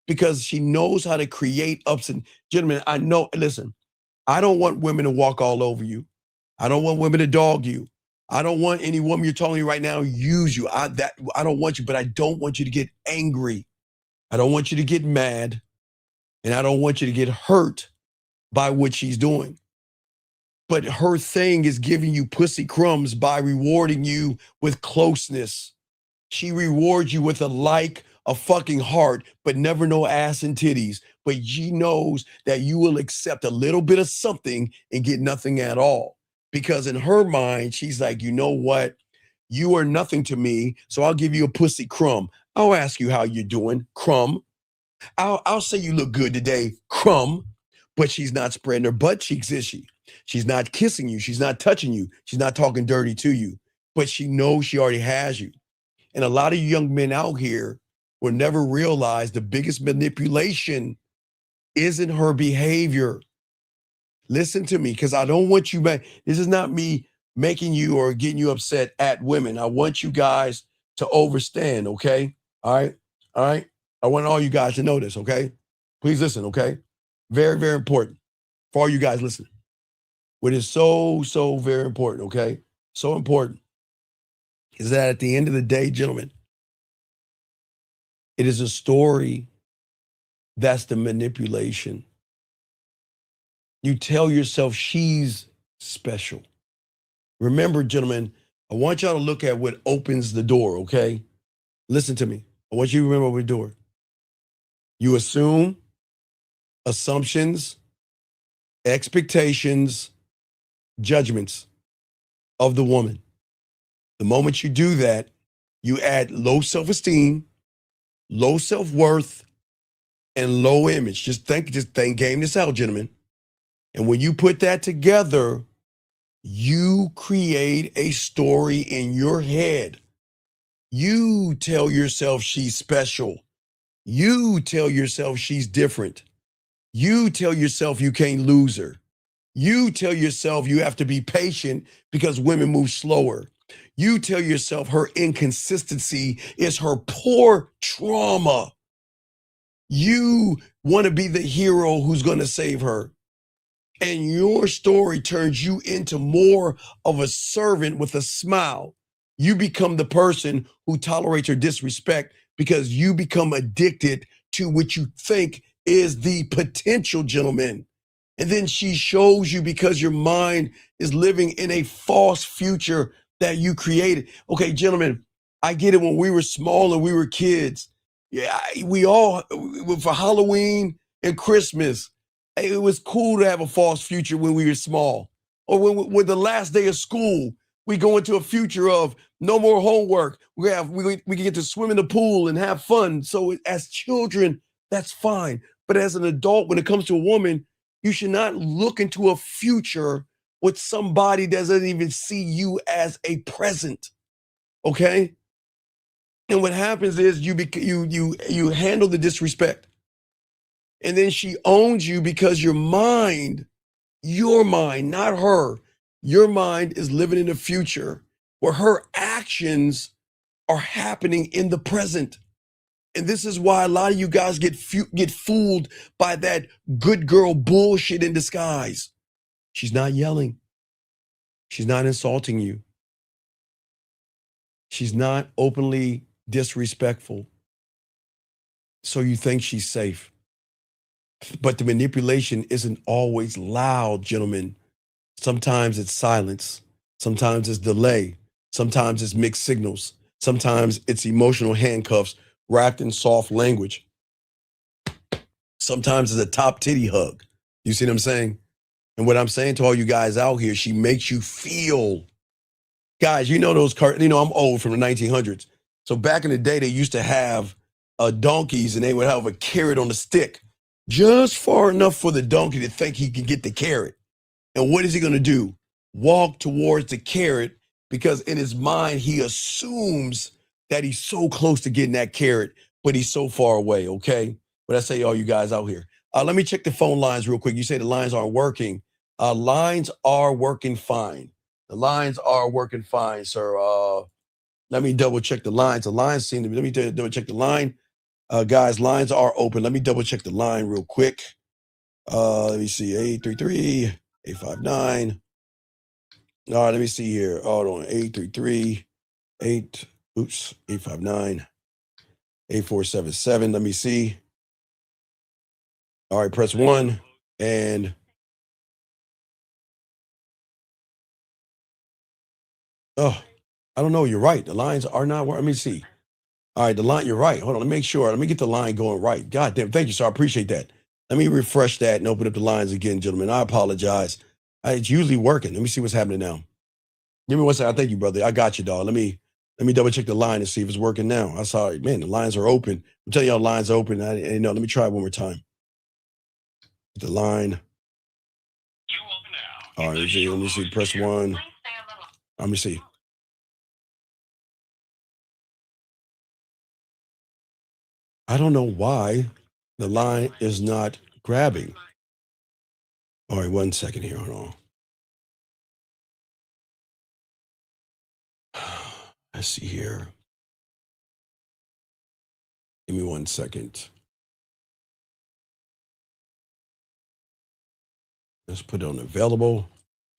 because she knows how to create ups and gentlemen. I know, listen, I don't want women to walk all over you. I don't want women to dog you. I don't want any woman you're telling me right now use you. I don't want you, but I don't want you to get angry. I don't want you to get mad. And I don't want you to get hurt by what she's doing. But her thing is giving you pussy crumbs by rewarding you with closeness. She rewards you with a fucking heart, but never no ass and titties. But she knows that you will accept a little bit of something and get nothing at all. Because in her mind, she's like, you know what? You are nothing to me, so I'll give you a pussy crumb. I'll ask you how you're doing, crumb. I'll say you look good today, crumb. But she's not spreading her butt cheeks, is she? She's not kissing you. She's not touching you. She's not talking dirty to you. But she knows she already has you. And a lot of you young men out here will never realize the biggest manipulation isn't her behavior. Listen to me, because I don't want you back. This is not me making you or getting you upset at women. I want you guys to overstand, okay? All right. All right. I want all you guys to know this, okay? Please listen, okay? Very, very important for all you guys listening. What is so, so very important, okay? So important is that at the end of the day, gentlemen, it is a story that's the manipulation. You tell yourself she's special. Remember, gentlemen, I want y'all to look at what opens the door, okay? Listen to me. I want you to remember what we're doing. You assume assumptions, expectations, judgments of the woman. The moment you do that, you add low self-esteem, low self-worth, and low image. Just game this out, gentlemen. And when you put that together, you create a story in your head. You tell yourself she's special. You tell yourself she's different. You tell yourself you can't lose her. You tell yourself you have to be patient because women move slower. You tell yourself her inconsistency is her poor trauma. You want to be the hero who's going to save her. And your story turns you into more of a servant with a smile. You become the person who tolerates her disrespect because you become addicted to what you think is the potential, gentleman. And then she shows you because your mind is living in a false future that you created. Okay, gentlemen, I get it when we were small and we were kids. Yeah, we all, for Halloween and Christmas, it was cool to have a false future when we were small. Or when the last day of school, we go into a future of no more homework. We can get to swim in the pool and have fun. So as children, that's fine. But as an adult, when it comes to a woman, you should not look into a future with somebody that doesn't even see you as a present. Okay? And what happens is you handle the disrespect. And then she owns you because your mind, not her, your mind is living in the future where her actions are happening in the present. And this is why a lot of you guys get fooled by that good girl bullshit in disguise. She's not yelling. She's not insulting you. She's not openly disrespectful. So you think she's safe. But the manipulation isn't always loud, gentlemen. Sometimes it's silence. Sometimes it's delay. Sometimes it's mixed signals. Sometimes it's emotional handcuffs wrapped in soft language. Sometimes it's a top titty hug. You see what I'm saying? And what I'm saying to all you guys out here, she makes you feel. Guys, you know those I'm old from the 1900s. So back in the day, they used to have donkeys and they would have a carrot on a stick, just far enough for the donkey to think he can get the carrot. And what is he going to do? Walk towards the carrot because in his mind, he assumes that he's so close to getting that carrot, but he's so far away, okay? But I say all you guys out here. Let me check the phone lines real quick. You say the lines aren't working. Lines are working fine. The lines are working fine, sir. Let me double check the lines. The lines seem to be, let me double check the line. Guys, lines are open. Let me double check the line real quick. Let me see, 833-859. All right, let me see here. Hold on, 859-8477. Let me see. All right, press 1 and oh, I don't know. You're right. The lines are not working. Let me see. All right, the line, you're right. Hold on, let me make sure. Let me get the line going right. God damn, thank you, sir. I appreciate that. Let me refresh that and open up the lines again, gentlemen. I apologize. It's usually working. Let me see what's happening now. Give me one second. Thank you, brother. I got you, dog. Let me double check the line and see if it's working now. I'm sorry, man. The lines are open. I'm telling y'all, lines are open. I didn't know. Let me try it one more time. The line. All right, let me see. Press 1. Let me see. I don't know why the line is not grabbing. All right, 1 second here. Hold on. Let's see here. Give me 1 second. Let's put it on available.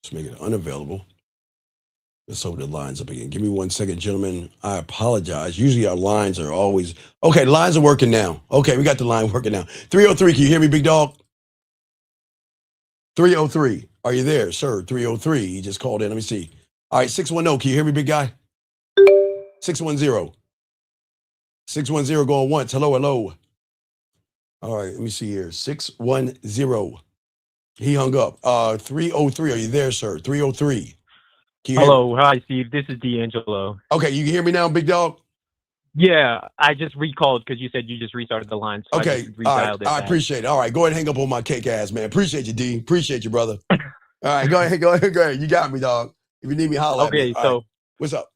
Let's make it unavailable. Let's open the lines up again. Give me 1 second, gentlemen. I apologize. Usually our lines are always okay. Lines are working now. Okay, we got the line working now. 303. Can you hear me, big dog? 303. Are you there, sir? 303. He just called in. Let me see. All right, 610. Can you hear me, big guy? 610. 610 going once. Hello, hello. All right, let me see here. 610. He hung up. 303. Are you there, sir? 303. Can you hear me? Hello, hi Steve. This is D'Angelo. Okay, you can hear me now, big dog? Yeah, I just recalled because you said you just restarted the line, so I Okay, just all right. redialed it I back. appreciate it. All right, go ahead and hang up on my cake ass, man. Appreciate you, D. Appreciate you, brother. All right, go ahead. You got me, dog. If you need me, holler at me. Okay, All so right. What's up?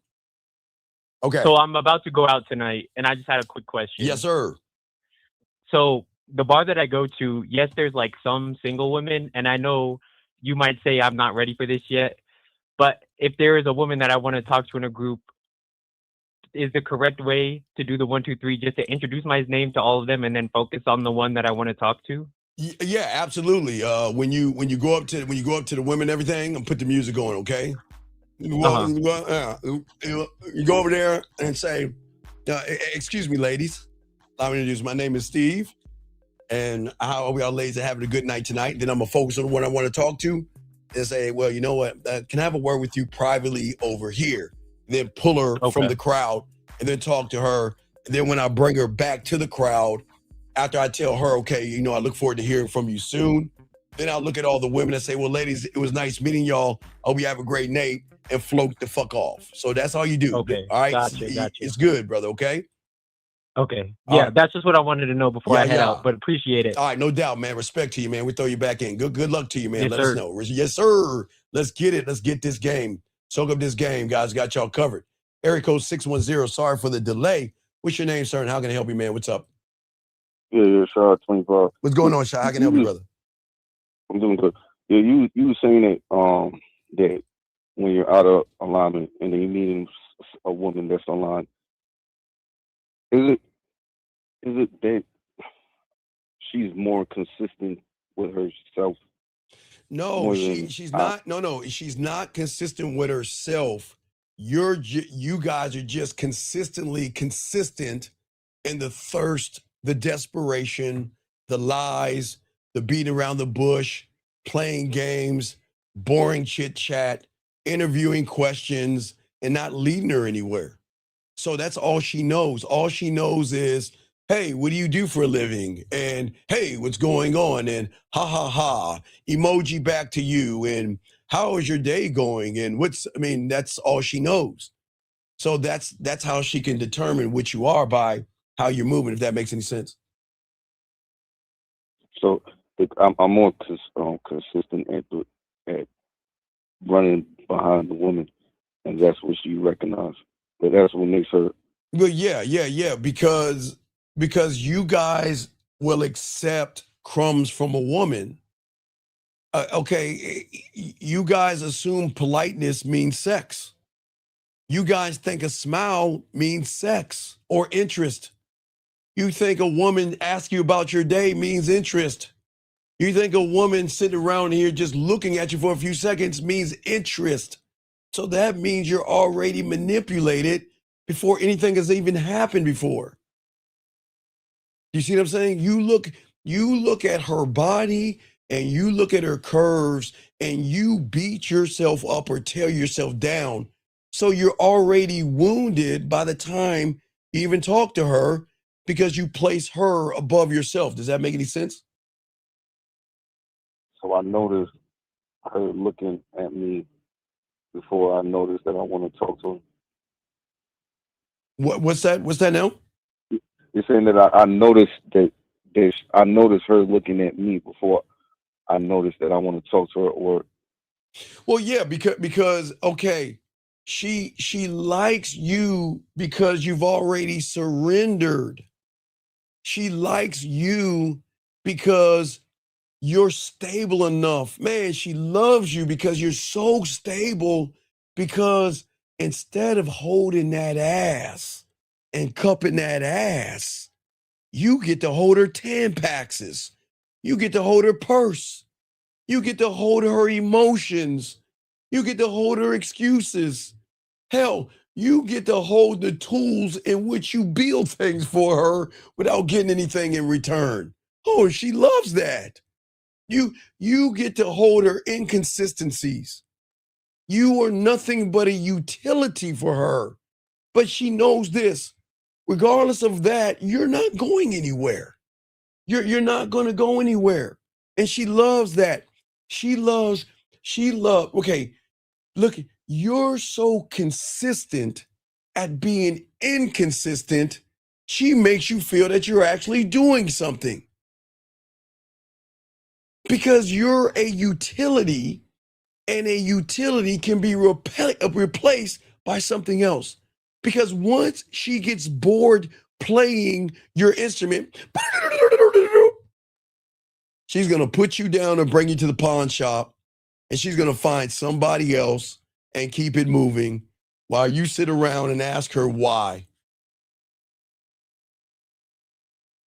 Okay. so I'm about to go out tonight, and I just had a quick question. Yes, sir. So the bar that I go to, yes, there's like some single women, and I know you might say I'm not ready for this yet, but if there is a woman that I want to talk to in a group, is the correct way to do the 1, 2, 3 just to introduce my name to all of them and then focus on the one that I want to talk to? Yeah, absolutely. When you go up to the women and everything, and put the music on, okay? You go over there and say, excuse me, ladies. I'm gonna introduce. My name is Steve. And how are we all ladies are having a good night tonight? Then I'm gonna focus on the one I want to talk to and say, well, you know what? Can I have a word with you privately over here? And then pull her from the crowd and then talk to her. And then when I bring her back to the crowd, after I tell her, okay, I look forward to hearing from you soon. Then I'll look at all the women and say, well, ladies, it was nice meeting y'all. Hope you have a great night, and float the fuck off. So that's all you do. Okay, All right. gotcha. It's good, brother. Okay. Okay. All Yeah, right. that's just what I wanted to know before I head Yeah. out, but appreciate it. All right, no doubt, man. Respect to you, man. We throw you back in. Good luck to you, man. Yes, Let us sir. know. Yes, sir. Let's get it. Let's get this game. Soak up this game, guys. Got y'all covered. Area code 610. Sorry for the delay. What's your name, sir? And how can I help you, man? What's up? Yeah, Shaw 25. What's going on, Shy? How can I help you, brother? I'm doing good. Yeah, you were saying that that when you're out of alignment and then you're meeting a woman that's aligned, is it that she's more consistent with herself? No, she's not. No, she's not consistent with herself. You guys are just consistently consistent in the thirst, the desperation, the lies, the beating around the bush, playing games, boring chit chat, interviewing questions, and not leading her anywhere. So that's all she knows. All she knows is, hey, what do you do for a living? And hey, what's going on? And ha ha ha, emoji back to you. And how is your day going? And that's all she knows. So that's how she can determine what you are by how you're moving, if that makes any sense. So I'm more consistent at running behind the woman, and that's what she recognizes. But that's what makes her. Well, yeah. Because you guys will accept crumbs from a woman. Okay, you guys assume politeness means sex. You guys think a smile means sex or interest. You think a woman asks you about your day means interest. You think a woman sitting around here just looking at you for a few seconds means interest. So that means you're already manipulated before anything has even happened before. You see what I'm saying? You look at her body and you look at her curves and you beat yourself up or tear yourself down. So you're already wounded by the time you even talk to her because you place her above yourself. Does that make any sense? So I noticed her looking at me before I noticed that I want to talk to her. What's that? What's that now? You're saying that I noticed that I noticed her looking at me before I noticed that I want to talk to her, or well, yeah, because okay, she likes you because you've already surrendered. She likes you because you're stable enough. Man, she loves you because you're so stable, because instead of holding that ass and cupping that ass, you get to hold her Tampaxes. You get to hold her purse. You get to hold her emotions. You get to hold her excuses. Hell, you get to hold the tools in which you build things for her without getting anything in return. Oh, she loves that. You get to hold her inconsistencies. You are nothing but a utility for her. But she knows this. Regardless of that, you're not going anywhere. You're not going to go anywhere. And she loves that. Okay, look, you're so consistent at being inconsistent, she makes you feel that you're actually doing something. Because you're a utility, and a utility can be replaced by something else. Because once she gets bored playing your instrument, she's going to put you down and bring you to the pawn shop, and she's going to find somebody else and keep it moving while you sit around and ask her why.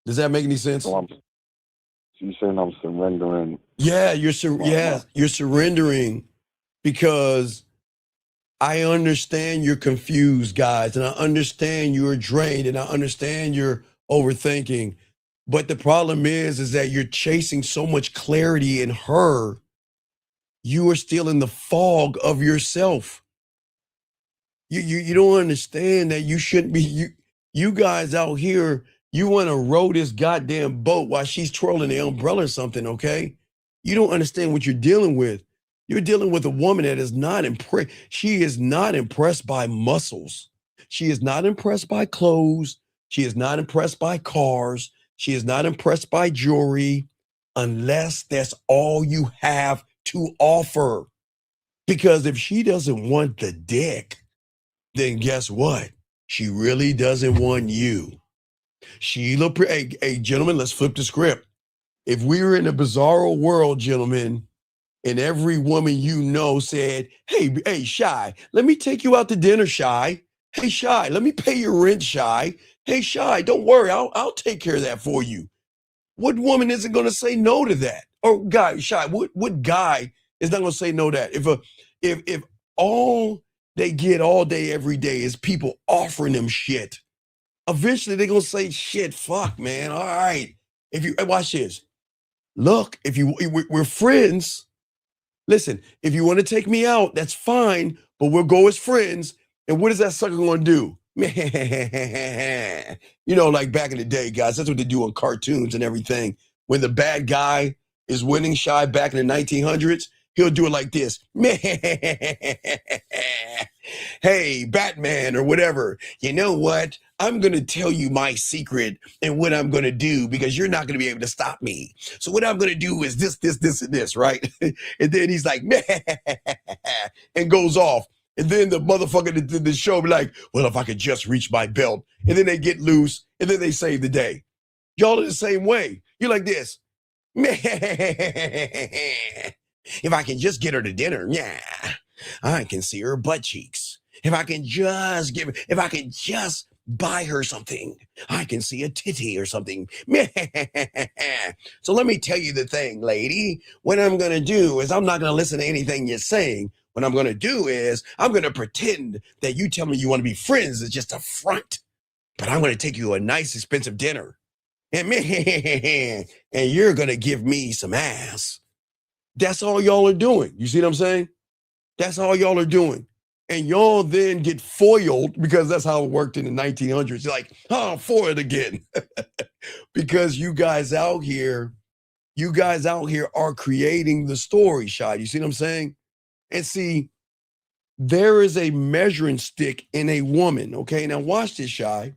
Does that make any sense? So you're saying I'm surrendering? Yeah, you're surrendering, because I understand you're confused, guys, and I understand you're drained, and I understand you're overthinking. But the problem is that you're chasing so much clarity in her, you are still in the fog of yourself. You don't understand that you shouldn't be, you guys out here, you want to row this goddamn boat while she's twirling the umbrella or something, okay? You don't understand what you're dealing with. You're dealing with a woman that is not impressed. She is not impressed by muscles. She is not impressed by clothes. She is not impressed by cars. She is not impressed by jewelry, unless that's all you have to offer. Because if she doesn't want the dick, then guess what? She really doesn't want you. Hey, gentlemen, let's flip the script. If we were in a bizarro world, gentlemen, and every woman you know said, hey, Shy, let me take you out to dinner, Shy. Hey, Shy, let me pay your rent, Shy. Hey, Shy, don't worry, I'll take care of that for you. What woman isn't going to say no to that? Or guy, Shy, what guy is not going to say no to that? If all they get all day, every day is people offering them shit, eventually they're going to say, shit, fuck, man, all right. If you, watch this. Look, we're friends. Listen, if you want to take me out, that's fine, but we'll go as friends. And what is that sucker going to do? You know, like back in the day, guys, that's what they do on cartoons and everything. When the bad guy is winning, Shy, back in the 1900s, he'll do it like this. Hey, Batman or whatever, you know what? I'm going to tell you my secret and what I'm going to do, because you're not going to be able to stop me. So what I'm going to do is this, and this, right? And then he's like, and goes off. And then the motherfucker, the show be like, well, if I could just reach my belt. And then they get loose, and then they save the day. Y'all are the same way. You're like this. If I can just get her to dinner, yeah, I can see her butt cheeks. If I can just buy her something, I can see a titty or something. So let me tell you the thing, lady. What I'm going to do is I'm not going to listen to anything you're saying. What I'm going to do is I'm going to pretend that you tell me you want to be friends is just a front. But I'm going to take you to a nice, expensive dinner. And you're going to give me some ass. That's all y'all are doing. You see what I'm saying? That's all y'all are doing. And y'all then get foiled, because that's how it worked in the 1900s. You're like, oh, I'm foiled again. Because you guys out here are creating the story, Shy. You see what I'm saying? And see, there is a measuring stick in a woman. Okay, now watch this, Shy.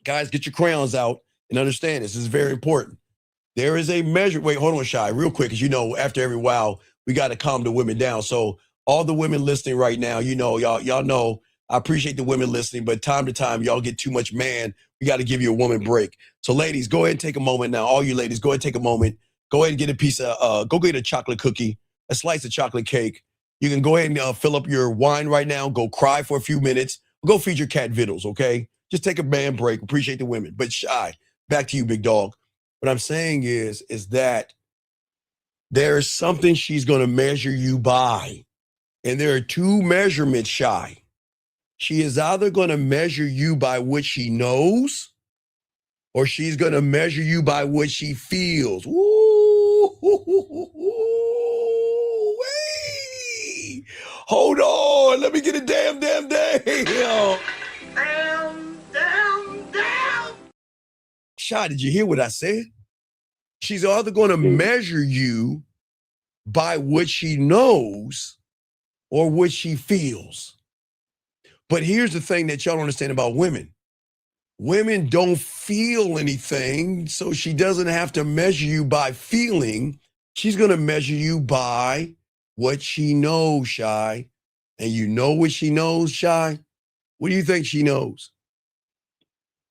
Guys, get your crayons out and understand this. This is very important. There is a measure. Wait, hold on, Shy, real quick, because you know, after every while, we got to calm the women down. So all the women listening right now, you know, y'all know, I appreciate the women listening, but time to time, y'all get too much man. We got to give you a woman break. So ladies, go ahead and take a moment now. All you ladies, go ahead and take a moment. Go ahead and get a piece of, go get a chocolate cookie, a slice of chocolate cake. You can go ahead and fill up your wine right now, go cry for a few minutes, go feed your cat vittles, okay? Just take a man break, appreciate the women. But Shy, back to you, big dog. What I'm saying is that there is something she's going to measure you by. And there are two measurements, Shy. She is either going to measure you by what she knows, or she's going to measure you by what she feels. Ooh, hold on. Let me get a damn. Shy, did you hear what I said? She's either going to measure you by what she knows or what she feels. But here's the thing that y'all don't understand about women. Women don't feel anything, so she doesn't have to measure you by feeling. She's going to measure you by what she knows, Shy. And you know what she knows, Shy? What do you think she knows?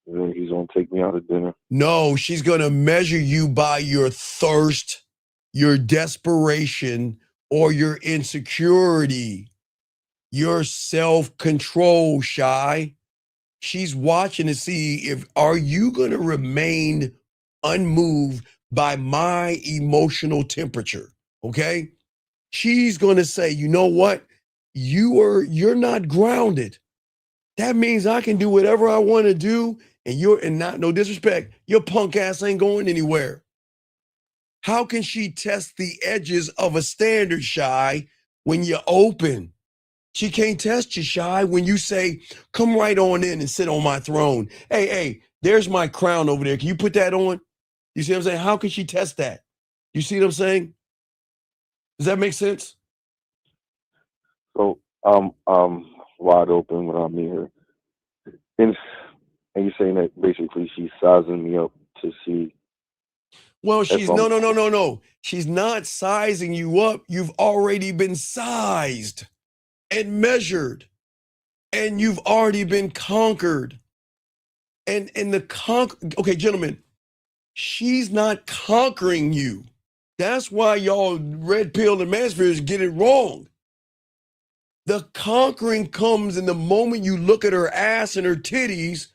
He's going to take me out to dinner. No, she's going to measure you by your thirst, your desperation, or your insecurity, your self-control, Shy. She's watching to see if are you going to remain unmoved by my emotional temperature, okay? She's going to say, you know what? You're not grounded. That means I can do whatever I want to do, and not no disrespect, your punk ass ain't going anywhere. How can she test the edges of a standard, Shy, when you're open? She can't test you, Shy, when you say, come right on in and sit on my throne. Hey, there's my crown over there. Can you put that on? You see what I'm saying? How can she test that? You see what I'm saying? Does that make sense? So I'm wide open when I'm here. And you're saying that basically she's sizing me up to see. Well, she's no. She's not sizing you up. You've already been sized and measured, and you've already been conquered. And okay, gentlemen, she's not conquering you. That's why y'all red pill and Mansfields get it wrong. The conquering comes in the moment you look at her ass and her titties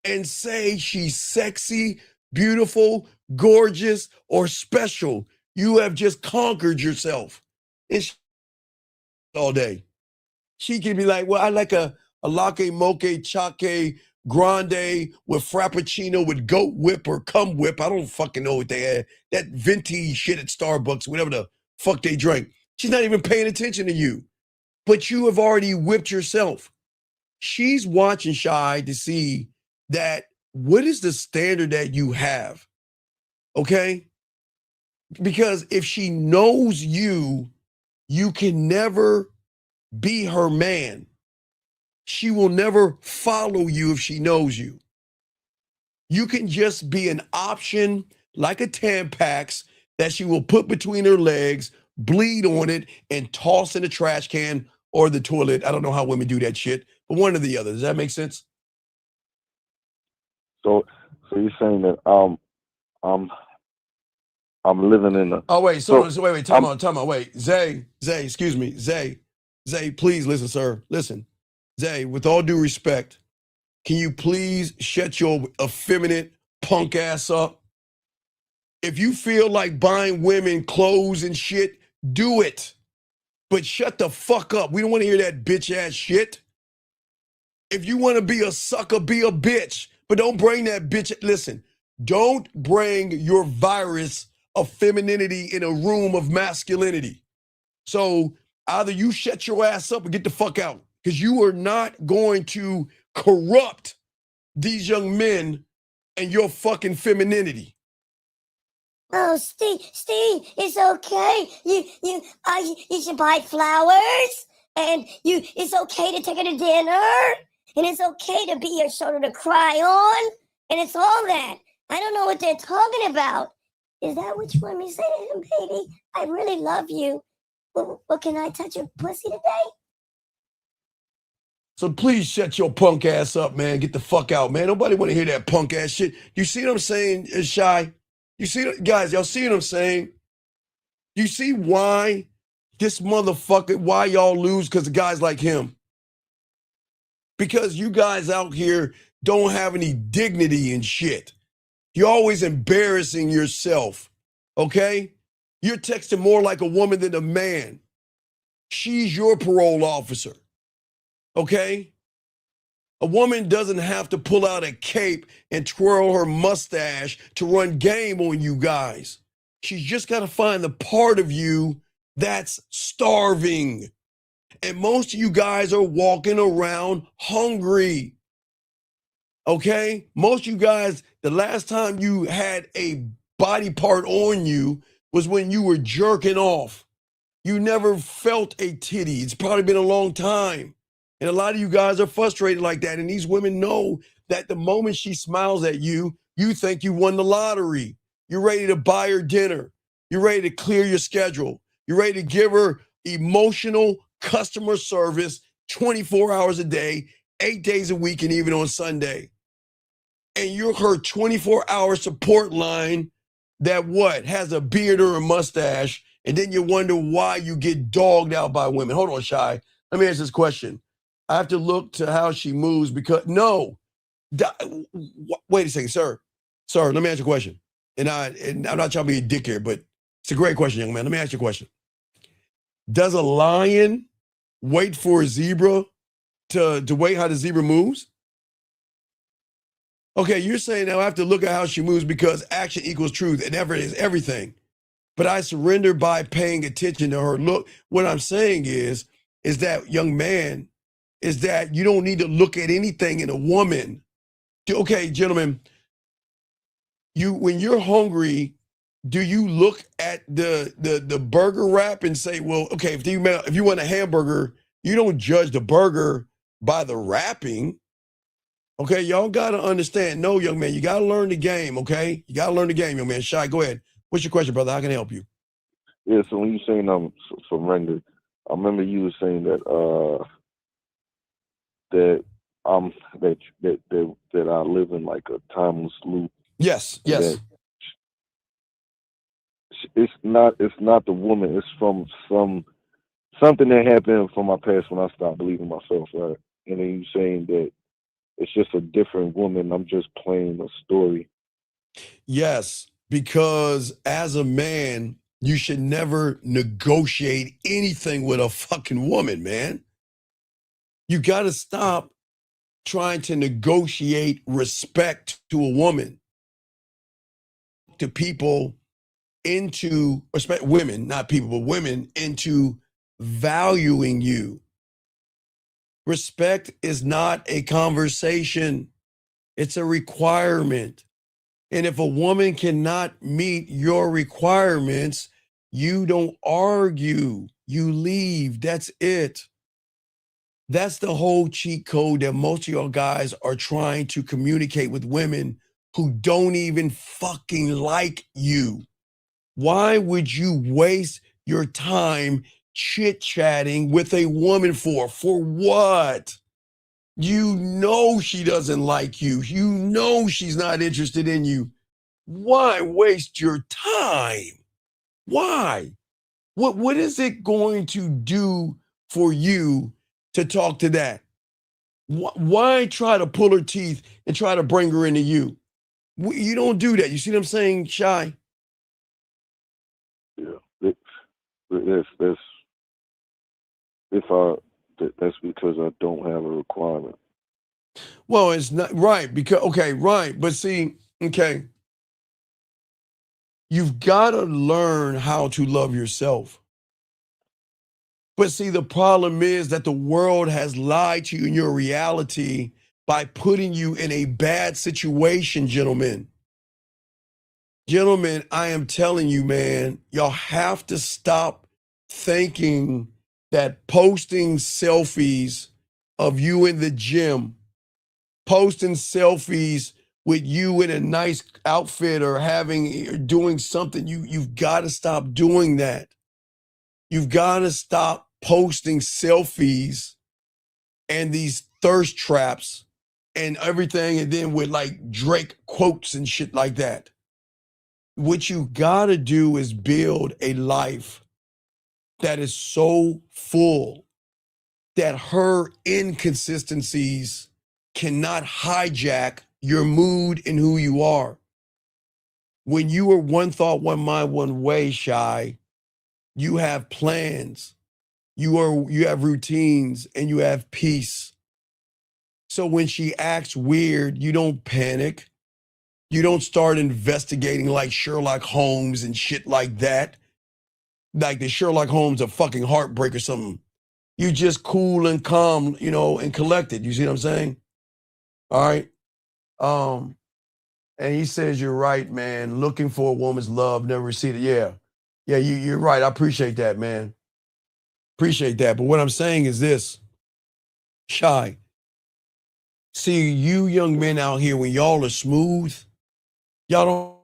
and say she's sexy, beautiful, gorgeous, or special. You have just conquered yourself. It's all day. She can be like, well, I like a latte mocha chaque grande with frappuccino with goat whip or cum whip. I don't fucking know what they had. That venti shit at Starbucks, whatever the fuck they drink. She's not even paying attention to you. But you have already whipped yourself. She's watching, Shy, to see that what is the standard that you have, okay? Because if she knows you, you can never be her man. She will never follow you if she knows you. You can just be an option like a Tampax that she will put between her legs, bleed on it, and toss in the trash can or the toilet. I don't know how women do that shit, but one or the other. Does that make sense? So you're saying that I'm living in a. Oh wait, so wait, time out. Wait, Zay, excuse me, Zay, please listen, sir. Listen, Zay, with all due respect, can you please shut your effeminate punk ass up? If you feel like buying women clothes and shit, do it. But shut the fuck up. We don't want to hear that bitch ass shit. If you want to be a sucker, be a bitch. But don't bring that bitch. Listen, don't bring your virus of femininity in a room of masculinity. So either you shut your ass up or get the fuck out, because you are not going to corrupt these young men and your fucking femininity. Oh, Steve, it's okay. You should buy flowers, and it's okay to take her to dinner, and it's okay to be your shoulder to cry on, and it's all that. I don't know what they're talking about. Is that what you want me to say to him, baby? I really love you. Well, can I touch your pussy today? So please shut your punk ass up, man. Get the fuck out, man. Nobody want to hear that punk ass shit. You see what I'm saying, Shy? You see, guys, y'all see what I'm saying? You see why This motherfucker, why y'all lose? Because of guys like him. Because you guys out here don't have any dignity and shit. You're always embarrassing yourself, okay? You're texting more like a woman than a man. She's your parole officer, okay? A woman doesn't have to pull out a cape and twirl her mustache to run game on you guys. She's just got to find the part of you that's starving. And most of you guys are walking around hungry. Okay? Most of you guys, the last time you had a body part on you was when you were jerking off. You never felt a titty. It's probably been a long time. And a lot of you guys are frustrated like that. And these women know that the moment she smiles at you, you think you won the lottery. You're ready to buy her dinner. You're ready to clear your schedule. You're ready to give her emotional customer service 24 hours a day, 8 days a week, and even on Sunday. And you're her 24-hour support line that what? Has a beard or a mustache, and then you wonder why you get dogged out by women. Hold on, Shy. Let me answer this question. I have to look to how she moves because, no. Wait a second, sir. Sir, let me ask you a question. And I'm not trying to be a dick here, but it's a great question, young man. Let me ask you a question. Does a lion wait for a zebra to wait how the zebra moves? Okay, you're saying now I have to look at how she moves because action equals truth and ever is everything. But I surrender by paying attention to her look. What I'm saying is that, young man, is that you don't need to look at anything in a woman. Okay, gentlemen, when you're hungry, do you look at the burger wrap and say, well, okay, if you want a hamburger, you don't judge the burger by the wrapping. Okay, y'all got to understand. No, young man, you got to learn the game, okay? You got to learn the game, young man. Shy, go ahead. What's your question, brother? How can I help you? Yeah, so when you're saying surrender, I remember you were saying that that I live in like a timeless loop. Yes. That it's not the woman. It's from something that happened from my past when I stopped believing myself, right? And then you saying that it's just a different woman. I'm just playing a story. Yes, because as a man, you should never negotiate anything with a fucking woman, man. You got to stop trying to negotiate respect to a woman. To people into respect, women, not people, but women into valuing you. Respect is not a conversation. It's a requirement. And if a woman cannot meet your requirements, you don't argue, you leave. That's it. That's the whole cheat code that most of y'all guys are trying to communicate with women who don't even fucking like you. Why would you waste your time chit-chatting with a woman for? For what? You know she doesn't like you. You know she's not interested in you. Why waste your time? Why? What is it going to do for you to talk to that? Why try to pull her teeth and try to bring her into you? You don't do that. You see what I'm saying, Shy? Yeah, that's because I don't have a requirement. Well, it's not right because right, but see, okay, you've got to learn how to love yourself. But see, the problem is that the world has lied to you in your reality by putting you in a bad situation, gentlemen. Gentlemen, I am telling you, man, y'all have to stop thinking that posting selfies of you in the gym, posting selfies with you in a nice outfit or doing something, you've got to stop doing that. You've got to stop posting selfies and these thirst traps and everything, and then with like Drake quotes and shit like that. What you got to do is build a life that is so full that her inconsistencies cannot hijack your mood and who you are. When you are one thought, one mind, one way, Shy, you have plans, you have routines, and you have peace. So when she acts weird, you don't panic. You don't start investigating like Sherlock Holmes and shit like that. Like the Sherlock Holmes of fucking Heartbreak or something. You just cool and calm, and collected. You see what I'm saying? All right. And he says, you're right, man. Looking for a woman's love, never received it. Yeah. Yeah, you're right. I appreciate that, man. Appreciate that. But what I'm saying is this, Shy. See, you young men out here, when y'all are smooth, y'all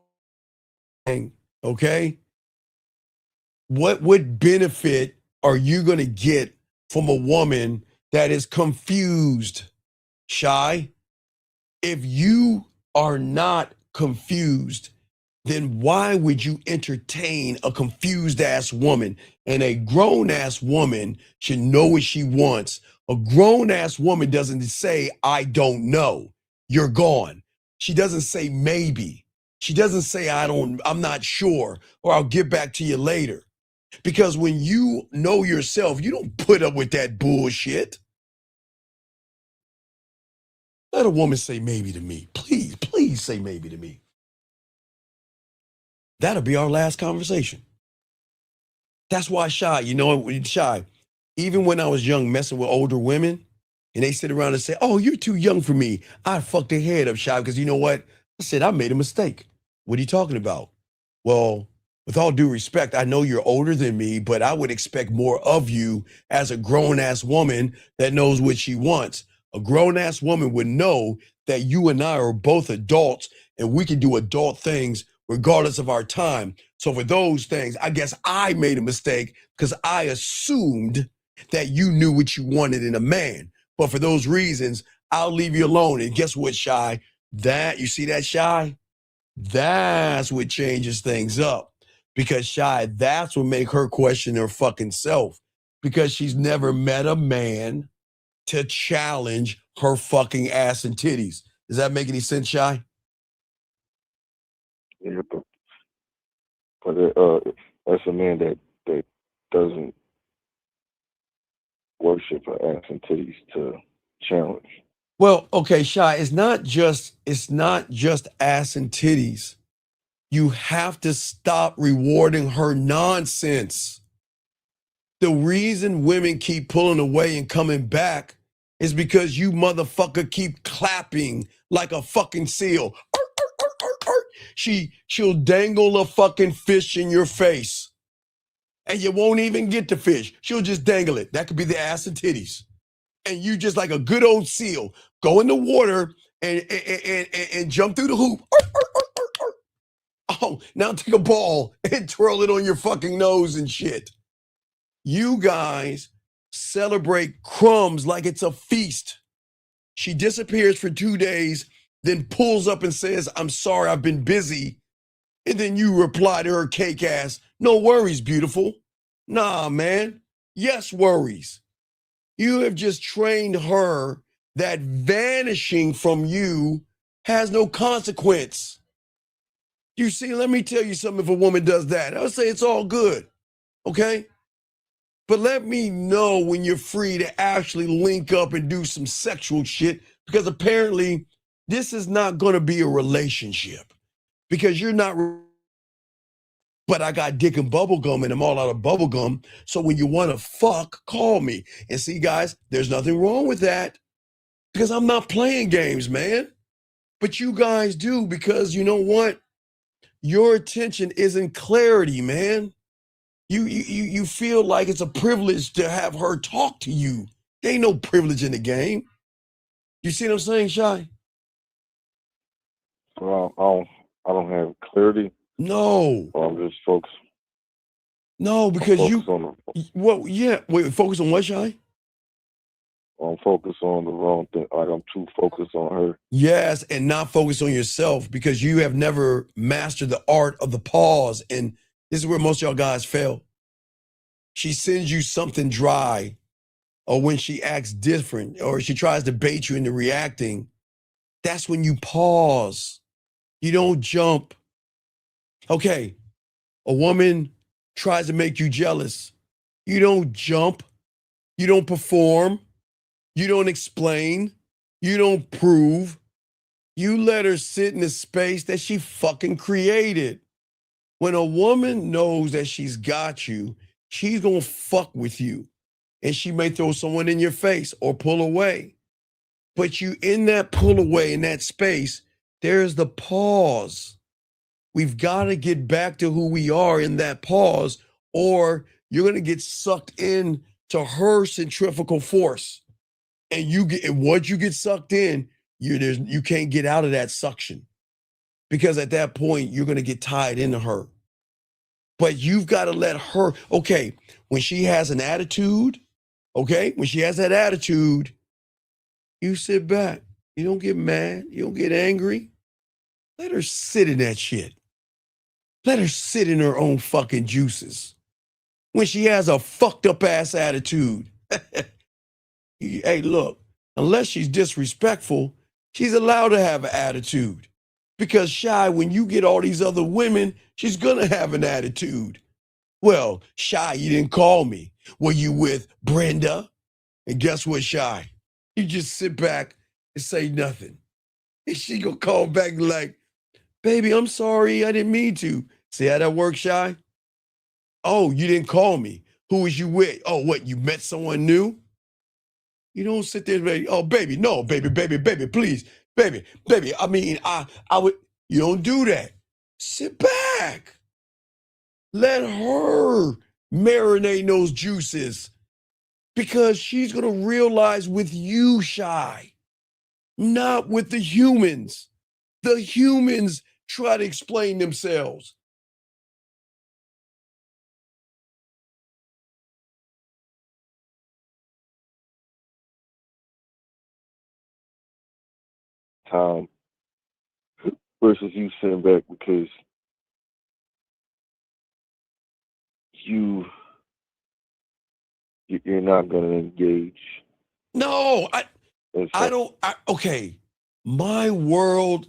don't, okay? What benefit are you going to get from a woman that is confused, Shy? If you are not confused, then why would you entertain a confused ass woman? And a grown ass woman should know what she wants. A grown ass woman doesn't say, I don't know. You're gone. She doesn't say maybe. She doesn't say, I'm not sure, or I'll get back to you later. Because when you know yourself, you don't put up with that bullshit. Let a woman say maybe to me. Please say maybe to me. That'll be our last conversation. That's why, Shy, Shy, even when I was young, messing with older women, and they sit around and say, oh, you're too young for me, I'd fuck their head up, Shy, because you know what? I said, I made a mistake. What are you talking about? Well, with all due respect, I know you're older than me, but I would expect more of you as a grown-ass woman that knows what she wants. A grown-ass woman would know that you and I are both adults, and we can do adult things regardless of our time. So for those things, I guess I made a mistake because I assumed that you knew what you wanted in a man. But for those reasons, I'll leave you alone. And guess what, Shy? You see that, Shy? That's what changes things up. Because, Shy, that's what make her question her fucking self. Because she's never met a man to challenge her fucking ass and titties. Does that make any sense, Shy? Yeah, but that's a man that doesn't worship her ass and titties to challenge. Well, okay, Shy, it's not just ass and titties. You have to stop rewarding her nonsense. The reason women keep pulling away and coming back is because you motherfucker keep clapping like a fucking seal. She'll dangle a fucking fish in your face and you won't even get the fish. She'll just dangle it. That could be the ass and titties. And you just like a good old seal, go in the water and jump through the hoop. Oh, now take a ball and twirl it on your fucking nose and shit. You guys celebrate crumbs like it's a feast. She disappears for 2 days, then pulls up and says, I'm sorry, I've been busy. And then you reply to her cake ass, no worries, beautiful. Nah, man. Yes, worries. You have just trained her that vanishing from you has no consequence. You see, let me tell you something. If a woman does that, I'll say it's all good, okay? But let me know when you're free to actually link up and do some sexual shit, because apparently this is not going to be a relationship because you're not. But I got dick and bubble gum and I'm all out of bubble gum. So when you want to fuck, call me. And see, guys, there's nothing wrong with that because I'm not playing games, man. But you guys do, because you know what? Your attention isn't clarity, man. You feel like it's a privilege to have her talk to you. There ain't no privilege in the game. You see what I'm saying, Shy? So I don't have clarity. No. Or I'm just focused. No, because focus focus on what, Shy? I'm focused on the wrong thing. Like I'm too focused on her. Yes, and not focus on yourself because you have never mastered the art of the pause. And this is where most of y'all guys fail. she sends you something dry, or when she acts different, or she tries to bait you into reacting, that's when you pause. You don't jump. Okay, a woman tries to make you jealous. You don't jump. You don't perform. You don't explain. You don't prove. You let her sit in the space that she fucking created. When a woman knows that she's got you, she's gonna fuck with you. And she may throw someone in your face or pull away. But you in that pull away, in that space, there's the pause. We've got to get back to who we are in that pause, or you're going to get sucked in to her centrifugal force. And once you get sucked in, you can't get out of that suction. Because at that point, you're going to get tied into her. But you've got to let her, okay, when she has an attitude, okay, when she has that attitude, you sit back. You don't get mad. You don't get angry. Let her sit in that shit. Let her sit in her own fucking juices. When she has a fucked up ass attitude. Hey, look, unless she's disrespectful, she's allowed to have an attitude. Because Shy, when you get all these other women, she's gonna have an attitude. Well, Shy, you didn't call me. Were you with Brenda? And guess what, Shy? You just sit back and say nothing. And she gonna call back like, baby, I'm sorry, I didn't mean to. See how that works, Shy? Oh, you didn't call me. Who was you with? Oh, what, you met someone new? You don't sit there and say, oh, baby, no, baby, please, baby, I mean, I would, you don't do that. Sit back. Let her marinate in those juices because she's going to realize with you, Shy, not with the humans. The humans try to explain themselves. Time versus you sitting back because you're not going to engage. No, I don't. Okay, my world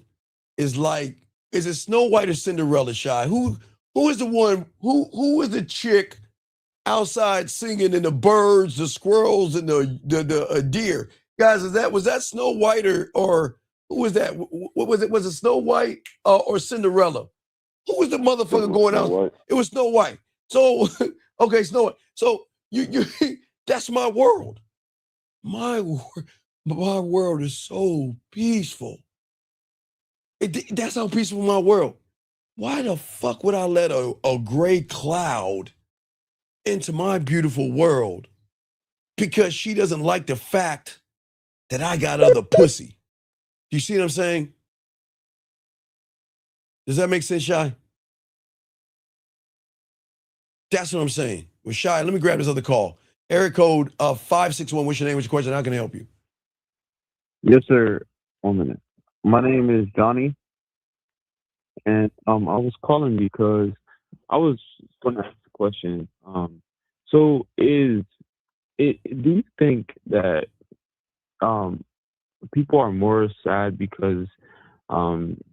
is like, is it Snow White or Cinderella, Shy? Who is the one? Who is the chick outside singing, and the birds, the squirrels, and the deer? Guys, was that Snow White or who was that? What was it? Was it Snow White or Cinderella? Who was the motherfucker going out? White. It was Snow White. So okay, Snow White. So you that's my world. My world is so peaceful. That's how peaceful my world. Why the fuck would I let a gray cloud into my beautiful world? Because she doesn't like the fact that I got other pussy. You see what I'm saying? Does that make sense, Shy? That's what I'm saying. Well, Shy, let me grab this other call. Area code 561. What's your name? What's your question? How can I help you? Yes, sir. 1 minute. My name is Donnie, and I was calling because I was going to ask a question. So do you think that people are more sad because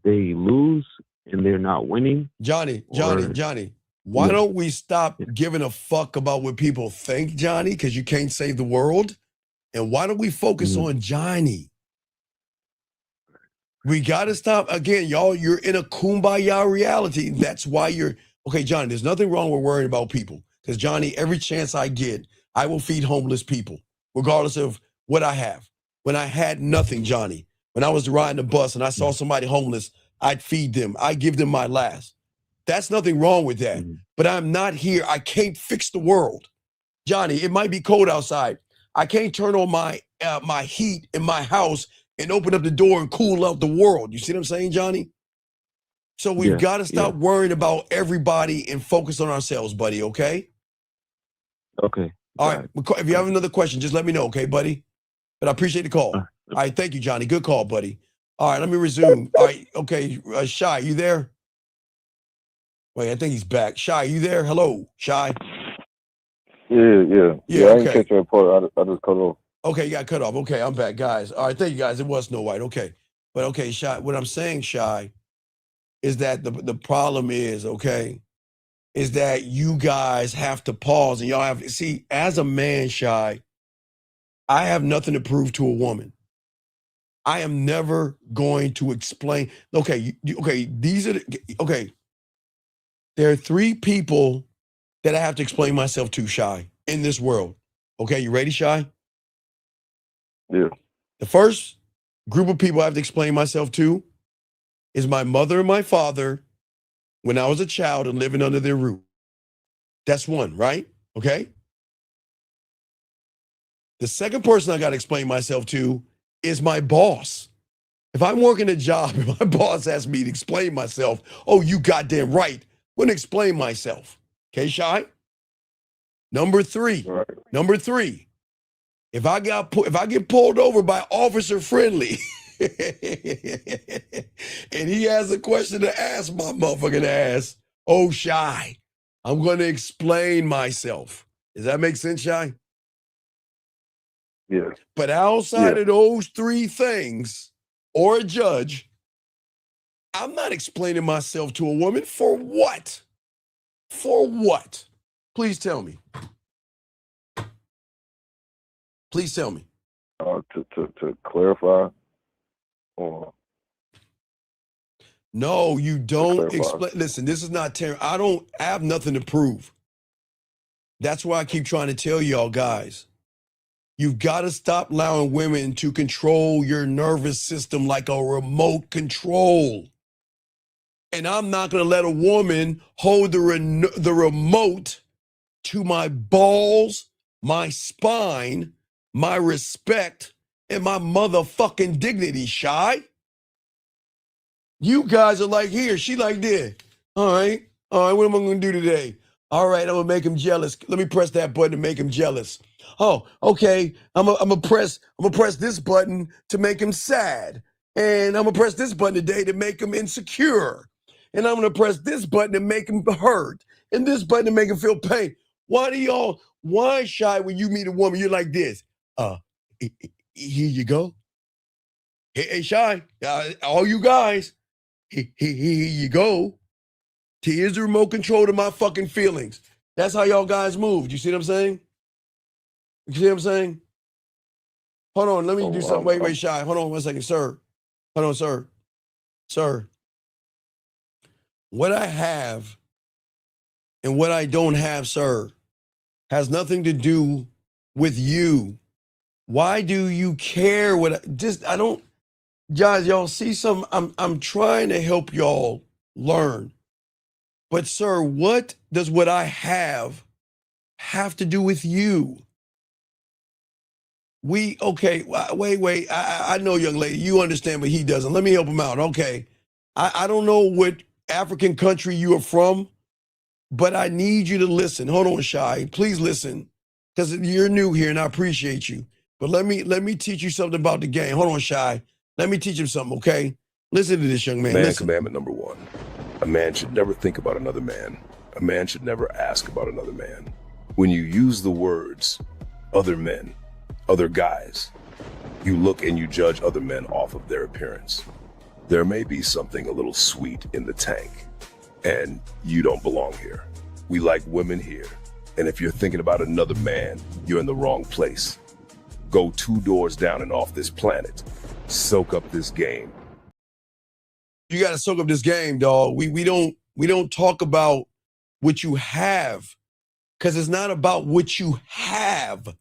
they lose and they're not winning? Johnny, why don't we stop giving a fuck about what people think, Johnny, because you can't save the world? And why don't we focus on Johnny? We got to stop. Again, y'all, you're in a kumbaya reality. That's why okay, Johnny, there's nothing wrong with worrying about people. Because, Johnny, every chance I get, I will feed homeless people, regardless of what I have. When I had nothing, Johnny, when I was riding the bus and I saw somebody homeless, I'd feed them. I'd give them my last. That's nothing wrong with that. But I'm not here. I can't fix the world. Johnny, it might be cold outside. I can't turn on my heat in my house and open up the door and cool out the world. You see what I'm saying, Johnny? So we've got to stop worrying about everybody and focus on ourselves, buddy, okay? Okay. All right. If you have another question, just let me know, okay, buddy? But I appreciate the call. All right. Thank you, Johnny. Good call, buddy. All right. Let me resume. All right. Okay. Shy, you there? Wait, I think he's back. Shy, you there? Hello, Shy. Yeah. Yeah, I didn't okay. catch that part. I just cut off. Okay, you got cut off. Okay, I'm back, guys. All right, thank you, guys. It was Snow White. Okay. But okay, Shy, what I'm saying, Shy, is that the problem is, okay, is that you guys have to pause and y'all have to see, as a man, Shy, I have nothing to prove to a woman. I am never going to explain. Okay, okay, these are okay. There are three people that I have to explain myself to, Shy, in this world. Okay, you ready, Shy? Yeah. The first group of people I have to explain myself to is my mother and my father when I was a child and living under their roof. That's one, right? Okay. The second person I got to explain myself to is my boss. If I'm working a job and my boss asks me to explain myself, oh, you goddamn right, I'm going to explain myself. Okay, Shy? Number three, Right. if I get pulled over by Officer Friendly and he has a question to ask my motherfucking ass, oh, Shy, I'm going to explain myself. Does that make sense, Shy? Yeah. But outside of those three things, or a judge, I'm not explaining myself to a woman for what? For what? Please tell me. Please tell me. To clarify, or No, you don't clarify. explain. Listen, this is not terrible. I have nothing to prove. That's why I keep trying to tell y'all guys. You've got to stop allowing women to control your nervous system like a remote control. And I'm not going to let a woman hold the remote to my balls, my spine, my respect, and my motherfucking dignity, Shy. You guys are like here, she like there. All right, what am I gonna do today? All right, I'm gonna make him jealous. Let me press that button to make him jealous. Oh, okay, I'm gonna press this button to make him sad. And I'm gonna press this button today to make him insecure. And I'm gonna press this button to make him hurt. And this button to make him feel pain. Why, Shy, when you meet a woman, you're like this? Here you go. Hey, Shy, all you guys, here you go. Here's the remote control to my fucking feelings. That's how y'all guys move. You see what I'm saying? You see what I'm saying? Hold on, let me do something. Wait, Shy. Hold on 1 second, sir. Hold on, sir. Sir. What I have and what I don't have, sir, has nothing to do with you. Why do you care I don't, guys, y'all see something? I'm trying to help y'all learn. But sir, what does what I have to do with you? Wait. I know, young lady, you understand, but he doesn't. Let me help him out. Okay. I don't know what African country you are from, but I need you to listen. Hold on, Shy. Please listen, because you're new here and I appreciate you. But let me teach you something about the game. Hold on, Shy. Let me teach him something, okay? Listen to this, young man. Listen. Commandment number 1. A man should never think about another man. A man should never ask about another man. When you use the words other men, other guys, you look and you judge other men off of their appearance. There may be something a little sweet in the tank, and you don't belong here. We like women here, and if you're thinking about another man, you're in the wrong place. Go 2 doors down and off this planet. Soak up this game. You got to soak up this game, dog. We don't talk about what you have, because it's not about what you have.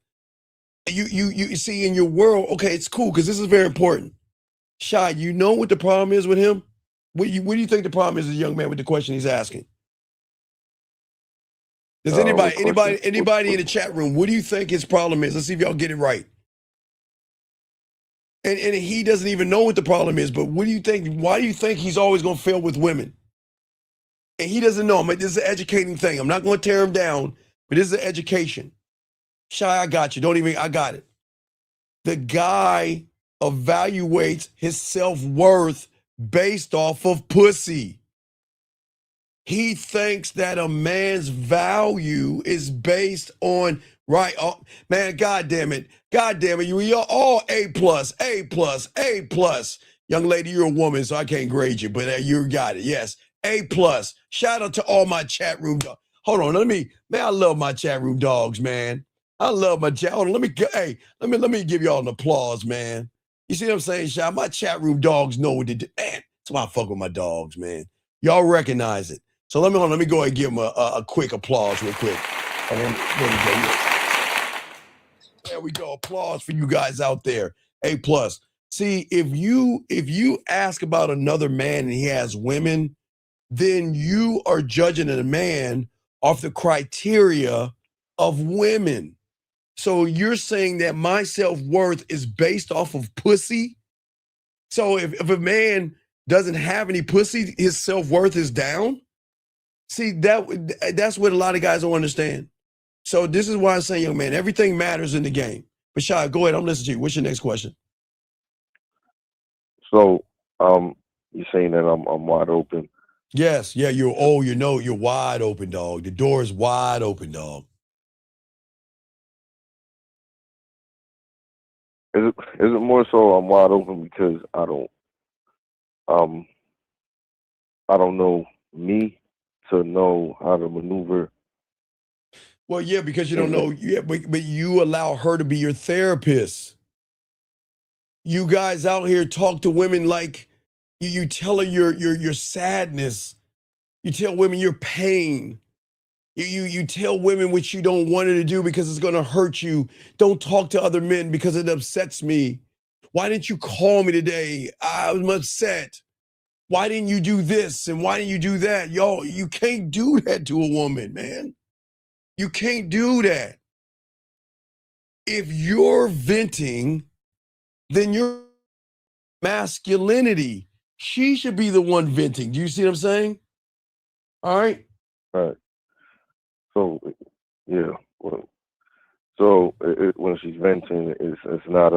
You see, in your world, okay, it's cool, because this is very important. Shy, you know what the problem is with him? What do you think the problem is, as a young man, with the question he's asking? Does anybody in the chat room, what do you think his problem is? Let's see if y'all get it right. And he doesn't even know what the problem is, but what do you think? Why do you think he's always going to fail with women? And he doesn't know. This is an educating thing. I'm not going to tear him down, but this is an education. Shy, I got you. I got it. The guy evaluates his self-worth based off of pussy. He thinks that a man's value is based on right. Oh, man, God damn it. You're all A plus, A plus, A plus. Young lady, you're a woman, so I can't grade you, but you got it. Yes. A plus. Shout out to all my chat room dogs. Hold on, I love my chat room dogs, man. I love my chat. Hold on, let me give y'all an applause, man. You see what I'm saying, Shy? My chat room dogs know what to do. Man, that's why I fuck with my dogs, man. Y'all recognize it. So let me go ahead and give him a quick applause real quick. There we go. There we go. Applause for you guys out there. A plus. See, if you ask about another man and he has women, then you are judging a man off the criteria of women. So you're saying that my self-worth is based off of pussy? So if a man doesn't have any pussy, his self-worth is down? See, that's what a lot of guys don't understand. So this is why I'm saying, young man, everything matters in the game. But Shai, go ahead. I'm listening to you. What's your next question? So, you're saying that I'm wide open. Yes. Yeah, you're wide open, dog. The door is wide open, dog. Is it more so I'm wide open because I don't know me to know how to maneuver? Well, yeah, because you don't know. Yeah, but you allow her to be your therapist. You guys out here talk to women like you tell her your sadness. You tell women your pain. You tell women what you don't want her to do because it's going to hurt you. Don't talk to other men because it upsets me. Why didn't you call me today? I was upset. Why didn't you do this and why didn't you do that? Y'all, you can't do that to a woman, man. You can't do that. If you're venting, then your masculinity. She should be the one venting. Do you see what I'm saying? All right. Right. So, yeah. Well, so when she's venting, it's not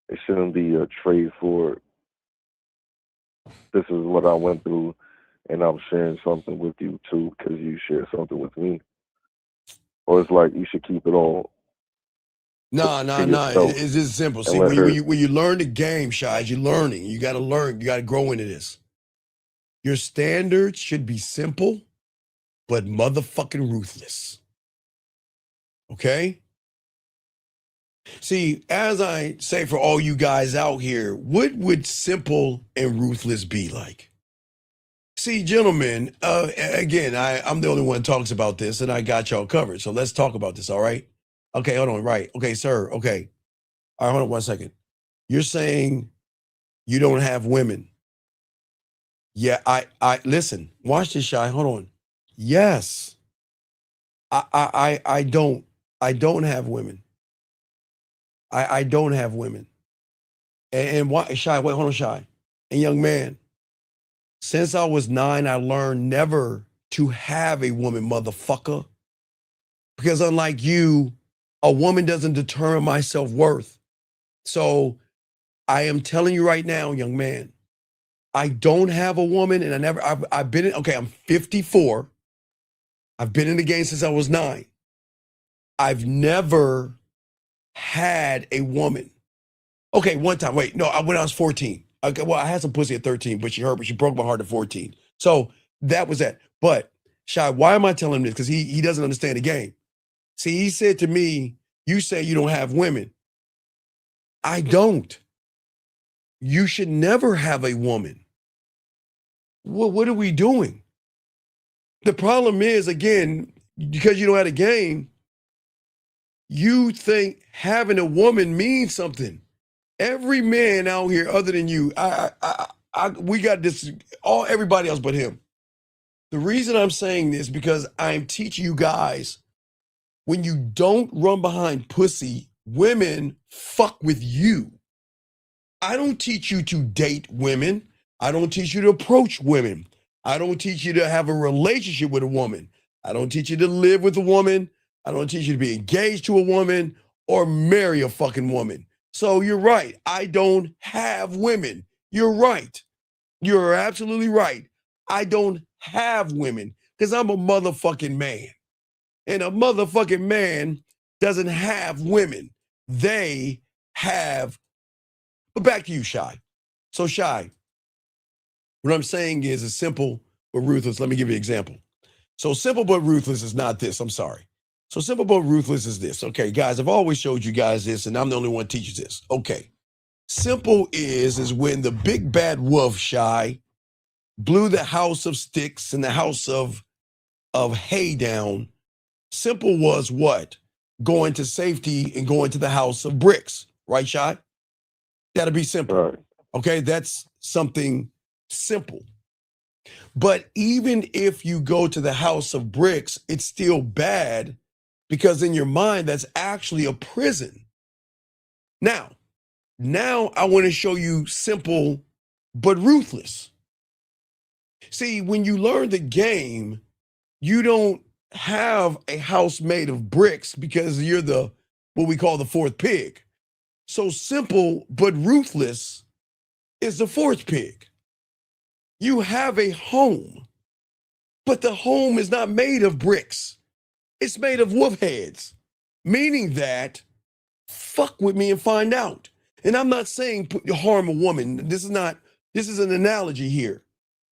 it shouldn't be a trade for. This is what I went through, and I'm sharing something with you too because you share something with me. Or it's like you should keep it all. No. It's just simple. See, when you learn the game, Shy, you're learning. You got to learn. You got to grow into this. Your standards should be simple, but motherfucking ruthless. Okay? See, as I say for all you guys out here, what would simple and ruthless be like? See, gentlemen, again, I'm the only one that talks about this, and I got y'all covered. So let's talk about this, all right? Okay, hold on. Right. Okay, sir. Okay. All right, hold on 1 second. You're saying you don't have women. Yeah, I listen, watch this, Shy. Hold on. Yes. I don't have women. I don't have women. And why, Shy, wait, hold on, Shy. And young man, since I was 9, I learned never to have a woman, motherfucker. Because unlike you, a woman doesn't determine my self-worth. So I am telling you right now, young man, I don't have a woman, and I've been in, okay, I'm 54. I've been in the game since I was 9. I've never had a woman. Okay, one time, wait, no, when I was 14. Okay, well, I had some pussy at 13, but she broke my heart at 14. So that was that. But Shy, why am I telling him this? Because he doesn't understand the game. See, he said to me, you say you don't have women. I don't. You should never have a woman. Well, what are we doing? The problem is, again, because you don't have a game, you think having a woman means something. Every man out here, other than you, we got this, everybody else but him. The reason I'm saying this because I'm teaching you guys, when you don't run behind pussy, women fuck with you. I don't teach you to date women. I don't teach you to approach women. I don't teach you to have a relationship with a woman. I don't teach you to live with a woman. I don't teach you to be engaged to a woman or marry a fucking woman. So you're right. I don't have women. You're right. You're absolutely right. I don't have women because I'm a motherfucking man. And a motherfucking man doesn't have women. They have. But back to you, Shy. So, Shy, what I'm saying is it's simple but ruthless. Let me give you an example. So, simple but ruthless is not this. I'm sorry. So, simple but ruthless is this. Okay, guys, I've always showed you guys this, and I'm the only one who teaches this. Okay. Simple is when the big bad wolf, Shy, blew the house of sticks and the house of hay down. Simple was what? Going to safety and going to the house of bricks. Right, Shy? That'll be simple. Right. Okay, that's something simple. But even if you go to the house of bricks, it's still bad because in your mind, that's actually a prison. Now I want to show you simple but ruthless. See, when you learn the game, you don't have a house made of bricks because you're the what we call the fourth pig. So simple but ruthless is the fourth pig. You have a home, but the home is not made of bricks. It's made of wolf heads, meaning that fuck with me and find out. And I'm not saying harm a woman. This is an analogy here.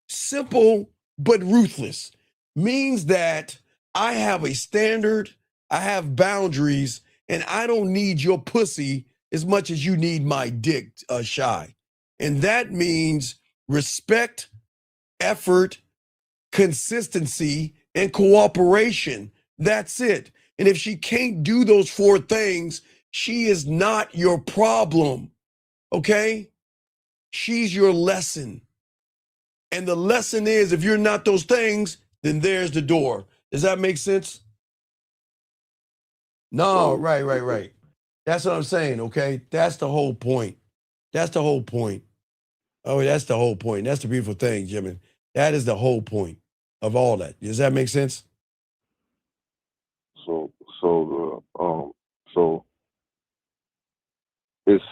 Simple but ruthless means that I have a standard, I have boundaries, and I don't need your pussy as much as you need my dick, Shy. And that means respect, effort, consistency, and cooperation. That's it. And if she can't do those four things, she is not your problem. Okay? She's your lesson. And the lesson is if you're not those things, then there's the door. Does that make sense? No, right. That's what I'm saying, okay? That's the whole point. That's the whole point. Oh, that's the whole point. That's the beautiful thing, Jimmy. That is the whole point of all that. Does that make sense? So it's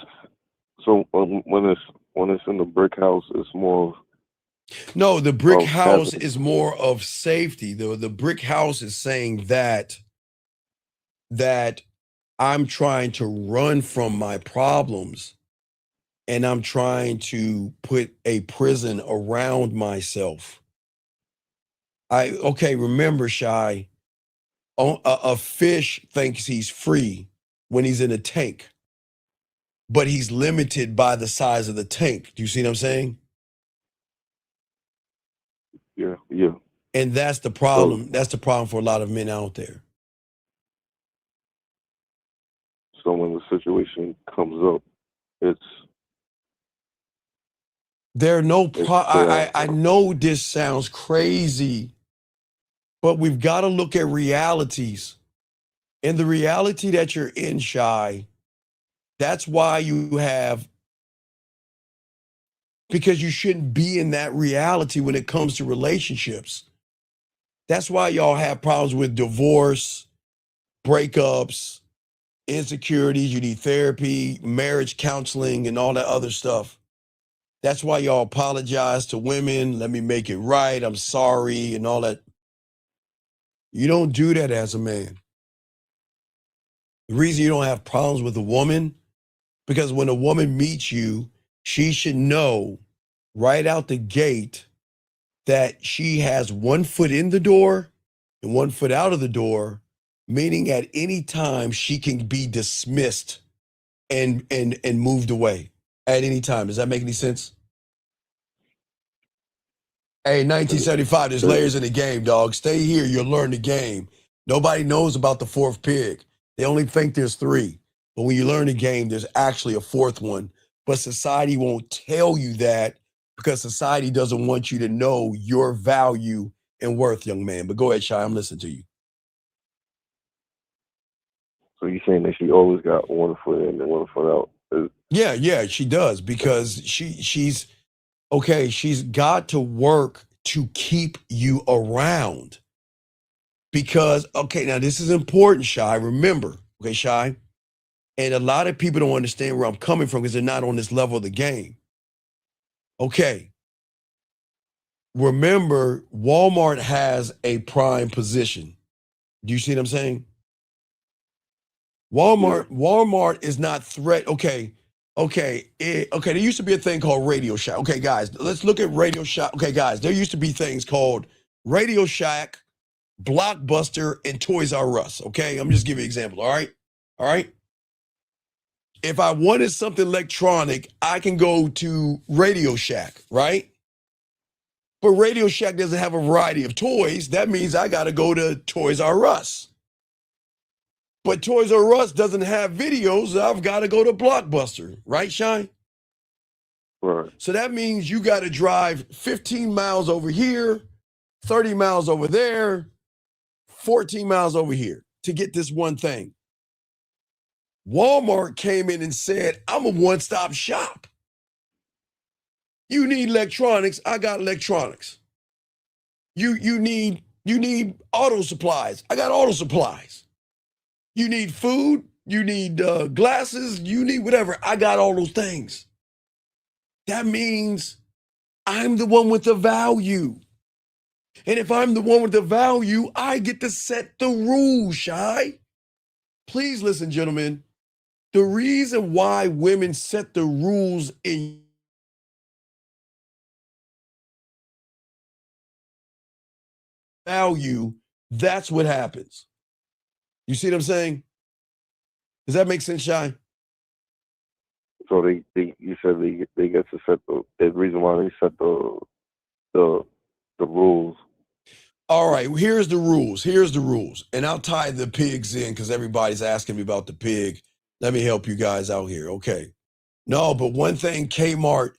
when it's in the brick house, it's more No, the brick of house having. is more of safety. The brick house is saying that I'm trying to run from my problems and I'm trying to put a prison around myself. Remember, Shy, a fish thinks he's free when he's in a tank, but he's limited by the size of the tank. Do you see what I'm saying? Yeah. And that's the So problem. That's the problem for a lot of men out there. so when the situation comes up, it's There are no it's I know this sounds crazy, but we've got to look at realities. And the reality that you're in, Shy, that's why because you shouldn't be in that reality when it comes to relationships. That's why y'all have problems with divorce, breakups, insecurities. You need therapy, marriage counseling, and all that other stuff. That's why y'all apologize to women. Let me make it right. I'm sorry, and all that. You don't do that as a man. The reason you don't have problems with a woman, because when a woman meets you, she should know right out the gate that she has one foot in the door and one foot out of the door, meaning at any time she can be dismissed and moved away at any time. Does that make any sense? Hey, 1975, there's layers in the game, dog. Stay here, you'll learn the game. Nobody knows about the fourth pig. They only think there's three. But when you learn the game, there's actually a fourth one. But society won't tell you that because society doesn't want you to know your value and worth, young man. But go ahead, Shy, I'm listening to you. So you're saying that she always got one foot in and one foot out? Yeah, she does because she's got to work to keep you around. Because, now this is important, Shy. Remember, okay, Shy? And a lot of people don't understand where I'm coming from because they're not on this level of the game. Okay. remember, Walmart has a prime position. Do you see what I'm saying? Walmart is not threat. Okay. There used to be a thing called Radio Shack. Okay, guys, let's look at Radio Shack. Okay, guys, there used to be things called Radio Shack, Blockbuster, and Toys R Us. Okay, I'm just giving you an example. All right. If I wanted something electronic, I can go to Radio Shack, right? But Radio Shack doesn't have a variety of toys. That means I got to go to Toys R Us. But Toys R Us doesn't have videos. I've got to go to Blockbuster, right, Shine? Right. So that means you got to drive 15 miles over here, 30 miles over there, 14 miles over here to get this one thing. Walmart came in and said, I'm a one-stop shop. You need electronics, I got electronics. You need auto supplies, I got auto supplies. You need food, you need glasses, you need whatever, I got all those things. That means I'm the one with the value. And if I'm the one with the value, I get to set the rules, Shy. Please listen, gentlemen. The reason why women set the rules in value, that's what happens. You see what I'm saying? Does that make sense, Shy? So you said they get to set the reason why they set the rules. All right, here's the rules. And I'll tie the pigs in because everybody's asking me about the pig. Let me help you guys out here. Okay. No, but one thing Kmart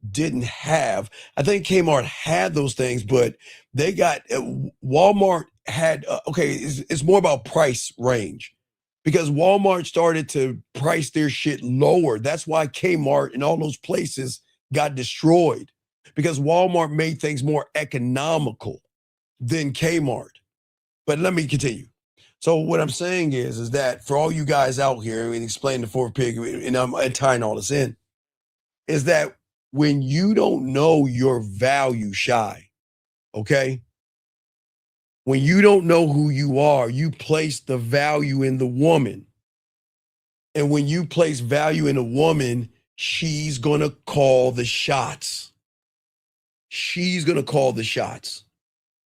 didn't have. I think Kmart had those things, but they got Walmart had it's more about price range. Because Walmart started to price their shit lower. That's why Kmart and all those places got destroyed. Because Walmart made things more economical than Kmart. But let me continue. So what I'm saying is that for all you guys out here, and explain the fourth pig, and I'm tying all this in, is that when you don't know your value, Shy, okay? When you don't know who you are, you place the value in the woman. And when you place value in a woman, she's going to call the shots. She's going to call the shots.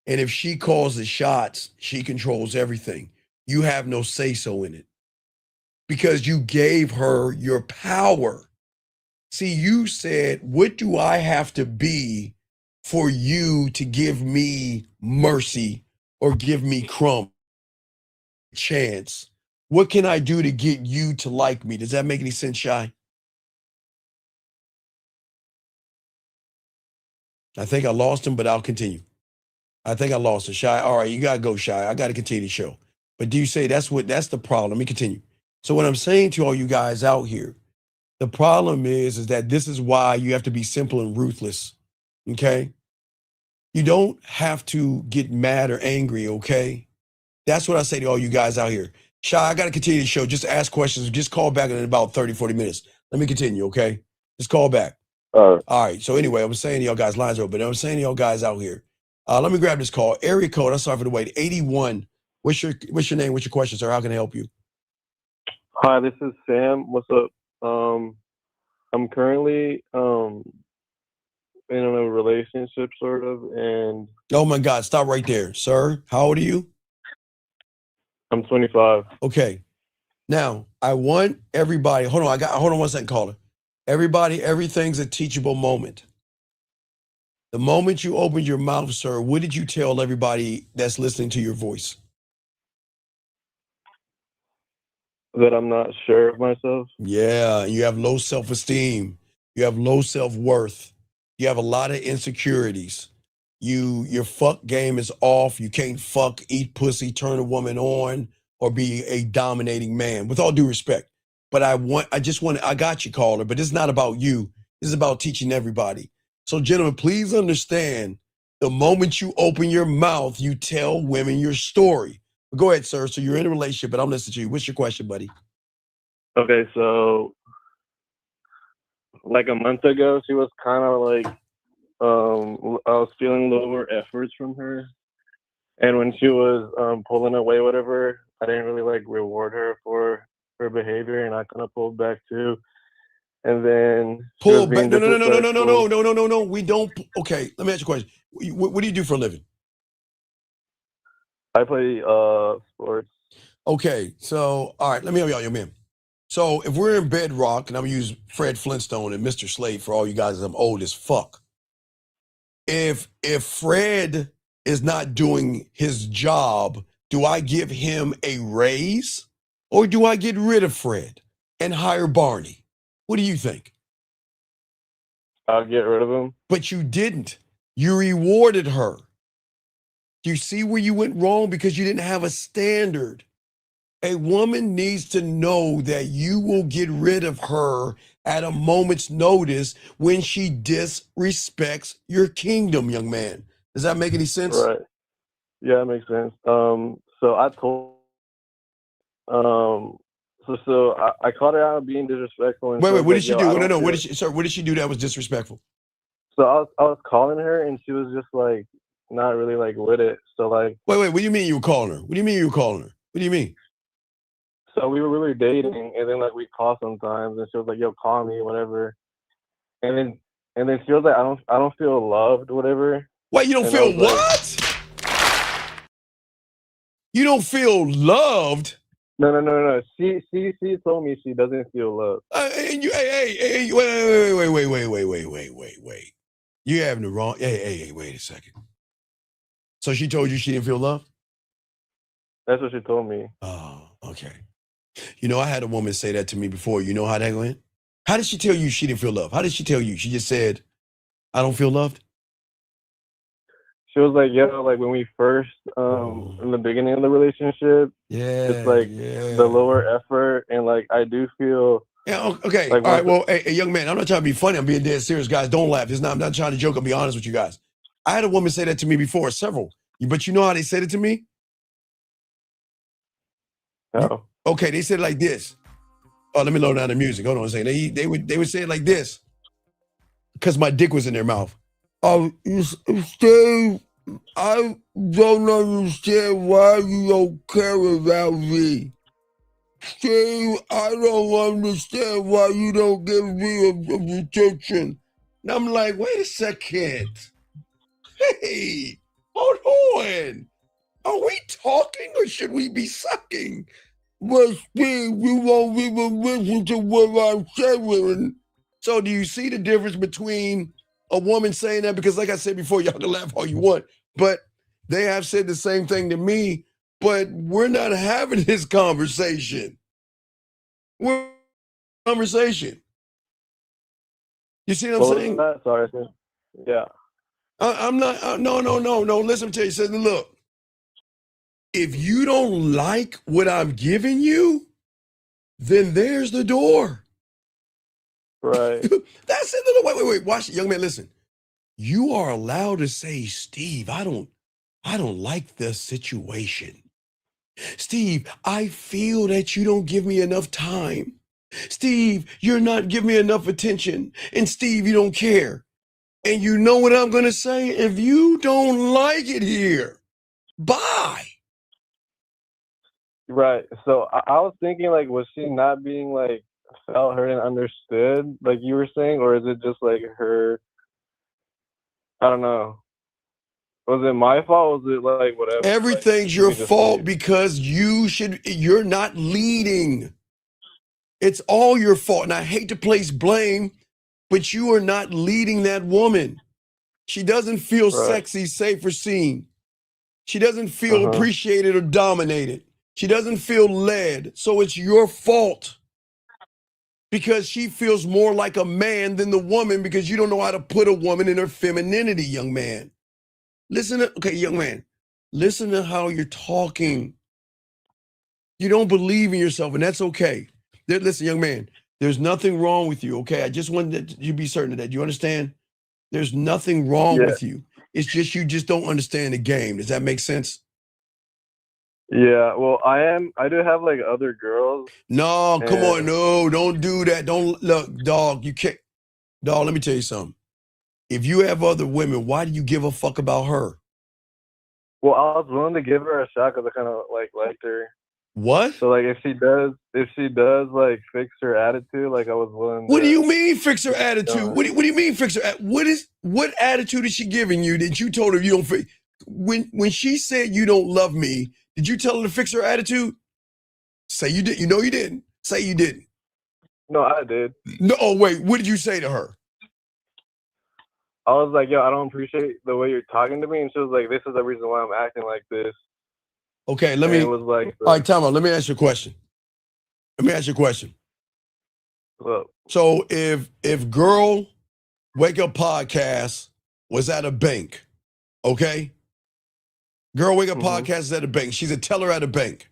And if she calls the shots, she controls everything. You have no say-so in it because you gave her your power. See, you said, what do I have to be for you to give me mercy or give me crumb chance? What can I do to get you to like me? Does that make any sense, Shy? I think I lost him, but I'll continue. I think I lost it, Shy. All right, you gotta go, Shy. I gotta continue the show. But do you say that's the problem? Let me continue. So what I'm saying to all you guys out here, the problem is that this is why you have to be simple and ruthless. Okay? You don't have to get mad or angry, okay? That's what I say to all you guys out here. Shy, I gotta continue the show. Just ask questions. Just call back in about 30, 40 minutes. Let me continue, okay? Just call back. All right. So anyway, I was saying to y'all guys, lines are open. I was saying to y'all guys out here. Let me grab this call. Area code, I'm sorry for the wait. 81. What's your name? What's your question, sir? How can I help you? Hi, this is Sam. What's up? I'm currently in a relationship, sort of, and Oh my God, stop right there. Sir, how old are you? I'm 25. Okay. Now, I want everybody, hold on one second, caller. Everybody, everything's a teachable moment. The moment you opened your mouth, sir, what did you tell everybody that's listening to your voice? That I'm not sure of myself. Yeah, you have low self-esteem. You have low self-worth. You have a lot of insecurities. Your fuck game is off. You can't fuck, eat pussy, turn a woman on, or be a dominating man. With all due respect. But I got you, caller, but it's not about you. This is about teaching everybody. So, gentlemen, please understand the moment you open your mouth, you tell women your story. Go ahead, sir. So you're in a relationship, but I'm listening to you. What's your question, buddy? Okay, so like a month ago, she was kind of like I was feeling lower efforts from her, and when she was pulling away, whatever, I didn't really like reward her for her behavior, and I kind of pulled back too. And then she was Pull back. being No, no, no, no, no, no, no, disrespectful. no, no, no, no, no. We don't. Okay, let me ask you a question. What do you do for a living? I play sports. Okay, so all right, let me help you out, young man. So if we're in Bedrock, and I'm gonna use Fred Flintstone and Mr. Slade for all you guys, I'm old as fuck. If Fred is not doing his job, do I give him a raise or do I get rid of Fred and hire Barney? What do you think? I'll get rid of him. But you didn't. You rewarded her. Do you see where you went wrong? Because you didn't have a standard. A woman needs to know that you will get rid of her at a moment's notice when she disrespects your kingdom, young man. Does that make any sense? Right. Yeah, that makes sense. So I told I caught her out being disrespectful. And Wait, she what was did she like, do? "Yo, I No, don't no, feel-" what did she do that was disrespectful? So I was calling her, and she was just like not really like with it. So like, Wait, what do you mean you were calling her? What do you mean you were calling her? What do you mean? so we were really dating, and then like we call sometimes, and she was like, "Yo, call me, whatever." And then she was like, I don't feel loved, whatever." Wait, you don't And I feel was like, what? You don't feel loved? No. She told me she doesn't feel loved. And you, hey, wait. You having the wrong, hey, wait a second. So she told you she didn't feel loved? That's what she told me. Oh, okay. You know, I had a woman say that to me before. You know how that went? How did she tell you she didn't feel loved? How did she tell you? She just said, I don't feel loved? She was like, "Yeah, like when we first in the beginning of the relationship, Yeah, it's like the lower effort, and like I do feel." Yeah, okay. Like, all right. Well, hey, young man, I'm not trying to be funny. I'm being dead serious, guys. Don't laugh. I'm not trying to joke. I'll be honest with you guys. I had a woman say that to me before, several. But you know how they said it to me? No. Okay, they said it like this. Oh, let me load down the music. Hold on a second. They would say it like this. Because my dick was in their mouth. Oh, Steve, I don't understand why you don't care about me. Steve, I don't understand why you don't give me a rejection. And I'm like, wait a second. Hey, hold on. Are we talking or should we be sucking? But Steve, you won't even listen to what I'm saying. So do you see the difference between a woman saying that? Because like I said before, y'all can laugh all you want, but they have said the same thing to me, but we're not having this conversation. We're conversation. You see what I'm saying? That? Sorry. Yeah. I'm not, no. Listen to you. Said, look, if you don't like what I'm giving you, then there's the door. Right. That's it. Wait. Watch it, young man. Listen, you are allowed to say, Steve, I don't like the situation. Steve, I feel that you don't give me enough time. Steve, you're not giving me enough attention. And Steve, you don't care. And you know what I'm going to say? If you don't like it here, bye. Right. So I was thinking, like, was she not being like felt, heard, and understood, like you were saying, or is it just like her? I don't know. Was it my fault? Was it like whatever? Everything's your fault because you're not leading. It's all your fault. And I hate to place blame, but you are not leading that woman. She doesn't feel sexy, safe, or seen. She doesn't feel appreciated or dominated. She doesn't feel led. So it's your fault because she feels more like a man than the woman because you don't know how to put a woman in her femininity, young man. Young man, listen to how you're talking. You don't believe in yourself, and that's okay. Listen, young man, there's nothing wrong with you, okay? I just wanted you to be certain of that. You understand? There's nothing wrong with you. It's just you just don't understand the game. Does that make sense? Yeah, well, I do have like other girls. No, come on, no, don't do that. Don't look, dog, you can't. Dog, let me tell you something. If you have other women, why do you give a fuck about her? Well, I was willing to give her a shot because I kind of liked her. What? So like, if she does like fix her attitude, like I was willing. What to, do you mean fix her attitude? What do you mean fix her? What attitude is she giving you that you told her you don't fix? When she said you don't love me, did you tell her to fix her attitude? Say you did. You know you didn't. Say you didn't. No, I did. No. Oh wait. What did you say to her? I was like, yo, I don't appreciate the way you're talking to me, and she was like, this is the reason why I'm acting like this. Okay. Let me. It was like, all right, time out. Let me ask you a question. Well, So if Girl Wake Up Podcast was at a bank, okay? Girl Wake Up Podcast is at a bank. She's a teller at a bank.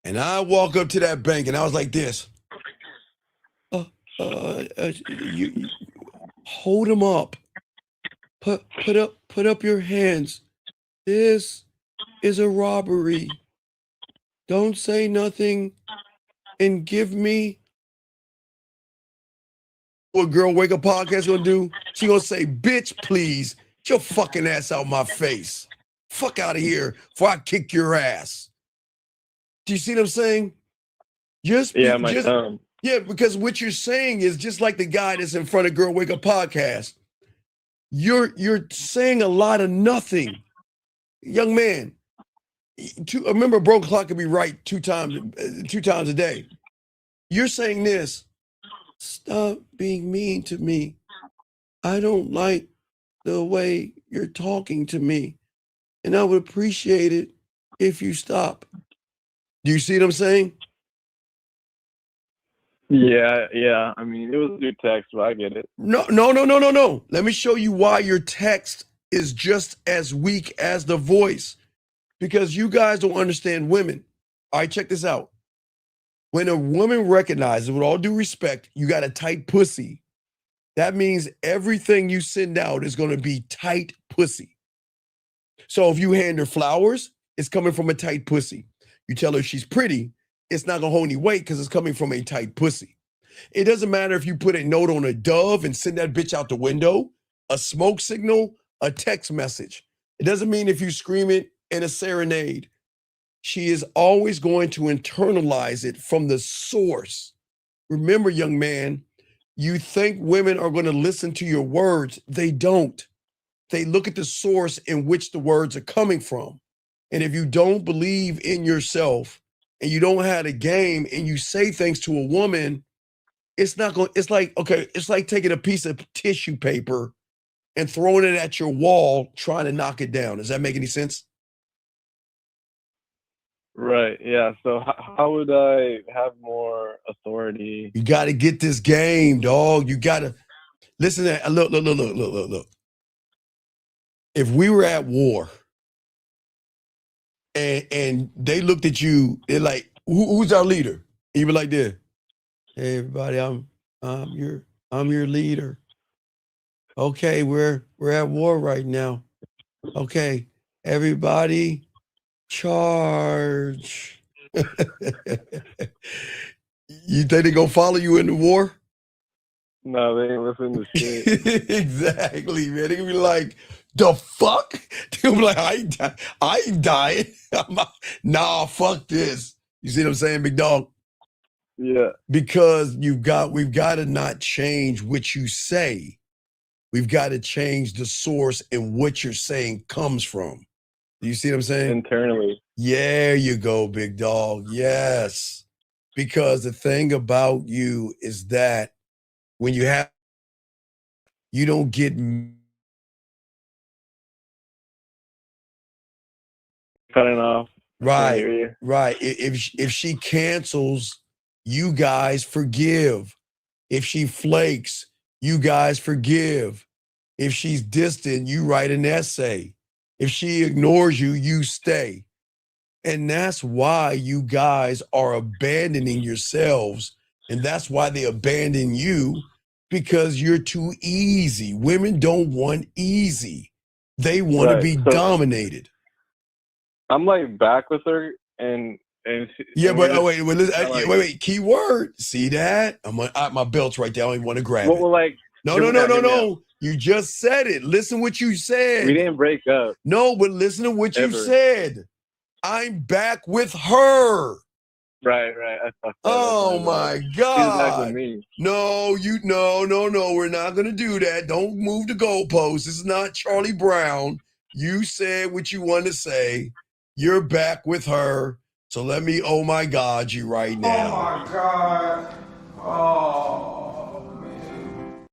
And I walk up to that bank and I was like this. You hold them up. Put up your hands. This is a robbery. Don't say nothing and give me what Girl Wake Up Podcast gonna do? She gonna say, bitch, please, get your fucking ass out my face. Fuck out of here before I kick your ass. Do you see what I'm saying? Yeah, because what you're saying is just like the guy that's in front of Girl Wake Up Podcast. You're saying a lot of nothing. Young man, remember a broke clock can be right two times a day. You're saying this. Stop being mean to me. I don't like the way you're talking to me. And I would appreciate it if you stop. Do you see what I'm saying? Yeah. I mean, it was your text, but I get it. No. Let me show you why your text is just as weak as the voice. Because you guys don't understand women. All right, check this out. When a woman recognizes, with all due respect, you got a tight pussy, that means everything you send out is going to be tight pussy. So if you hand her flowers, it's coming from a tight pussy. You tell her she's pretty, it's not going to hold any weight because it's coming from a tight pussy. It doesn't matter if you put a note on a dove and send that bitch out the window, a smoke signal, a text message. It doesn't mean if you scream it in a serenade. She is always going to internalize it from the source. Remember, young man, you think women are going to listen to your words. They don't. They look at the source in which the words are coming from. And if you don't believe in yourself and you don't have a game and you say things to a woman, it's like taking a piece of tissue paper and throwing it at your wall, trying to knock it down. Does that make any sense? Right. Yeah. So how would I have more authority? You got to get this game, dog. You got to listen to that. Look. If we were at war and they looked at you, they're like, who's our leader? You be like this. Hey, everybody, I'm your leader. Okay, we're at war right now. Okay, everybody, charge. You think they gonna follow you in the war? No, they ain't listening to shit. Exactly, man. They gonna be like, the fuck? They gonna be like, I ain't dying. Nah, fuck this. You see what I'm saying, big dog? Yeah. Because we've got to not change what you say. We've got to change the source in what you're saying comes from. Do you see what I'm saying? Internally. There you go, big dog. Yes. Because the thing about you is that when you don't get cutting off. Right. If she cancels, you guys forgive. If she flakes, you guys forgive. If she's distant, you write an essay. If she ignores you, you stay. And that's why you guys are abandoning yourselves. And that's why they abandon you, because you're too easy. Women don't want easy. They want to be dominated. I'm like back with her and yeah, but wait. Key word. See that? My belt's right there. I don't even want to grab it. Well, like no. You just said it. Listen what you said. We didn't break up. No, but listen to what you Ever. said. I'm back with her. Right. I thought that. Oh my She's back with God. me. No. We're not gonna do that. Don't move the goalposts. This is not Charlie Brown. You said what you want to say. You're back with her. So let me, oh my God, you right now. Oh my God. Oh man.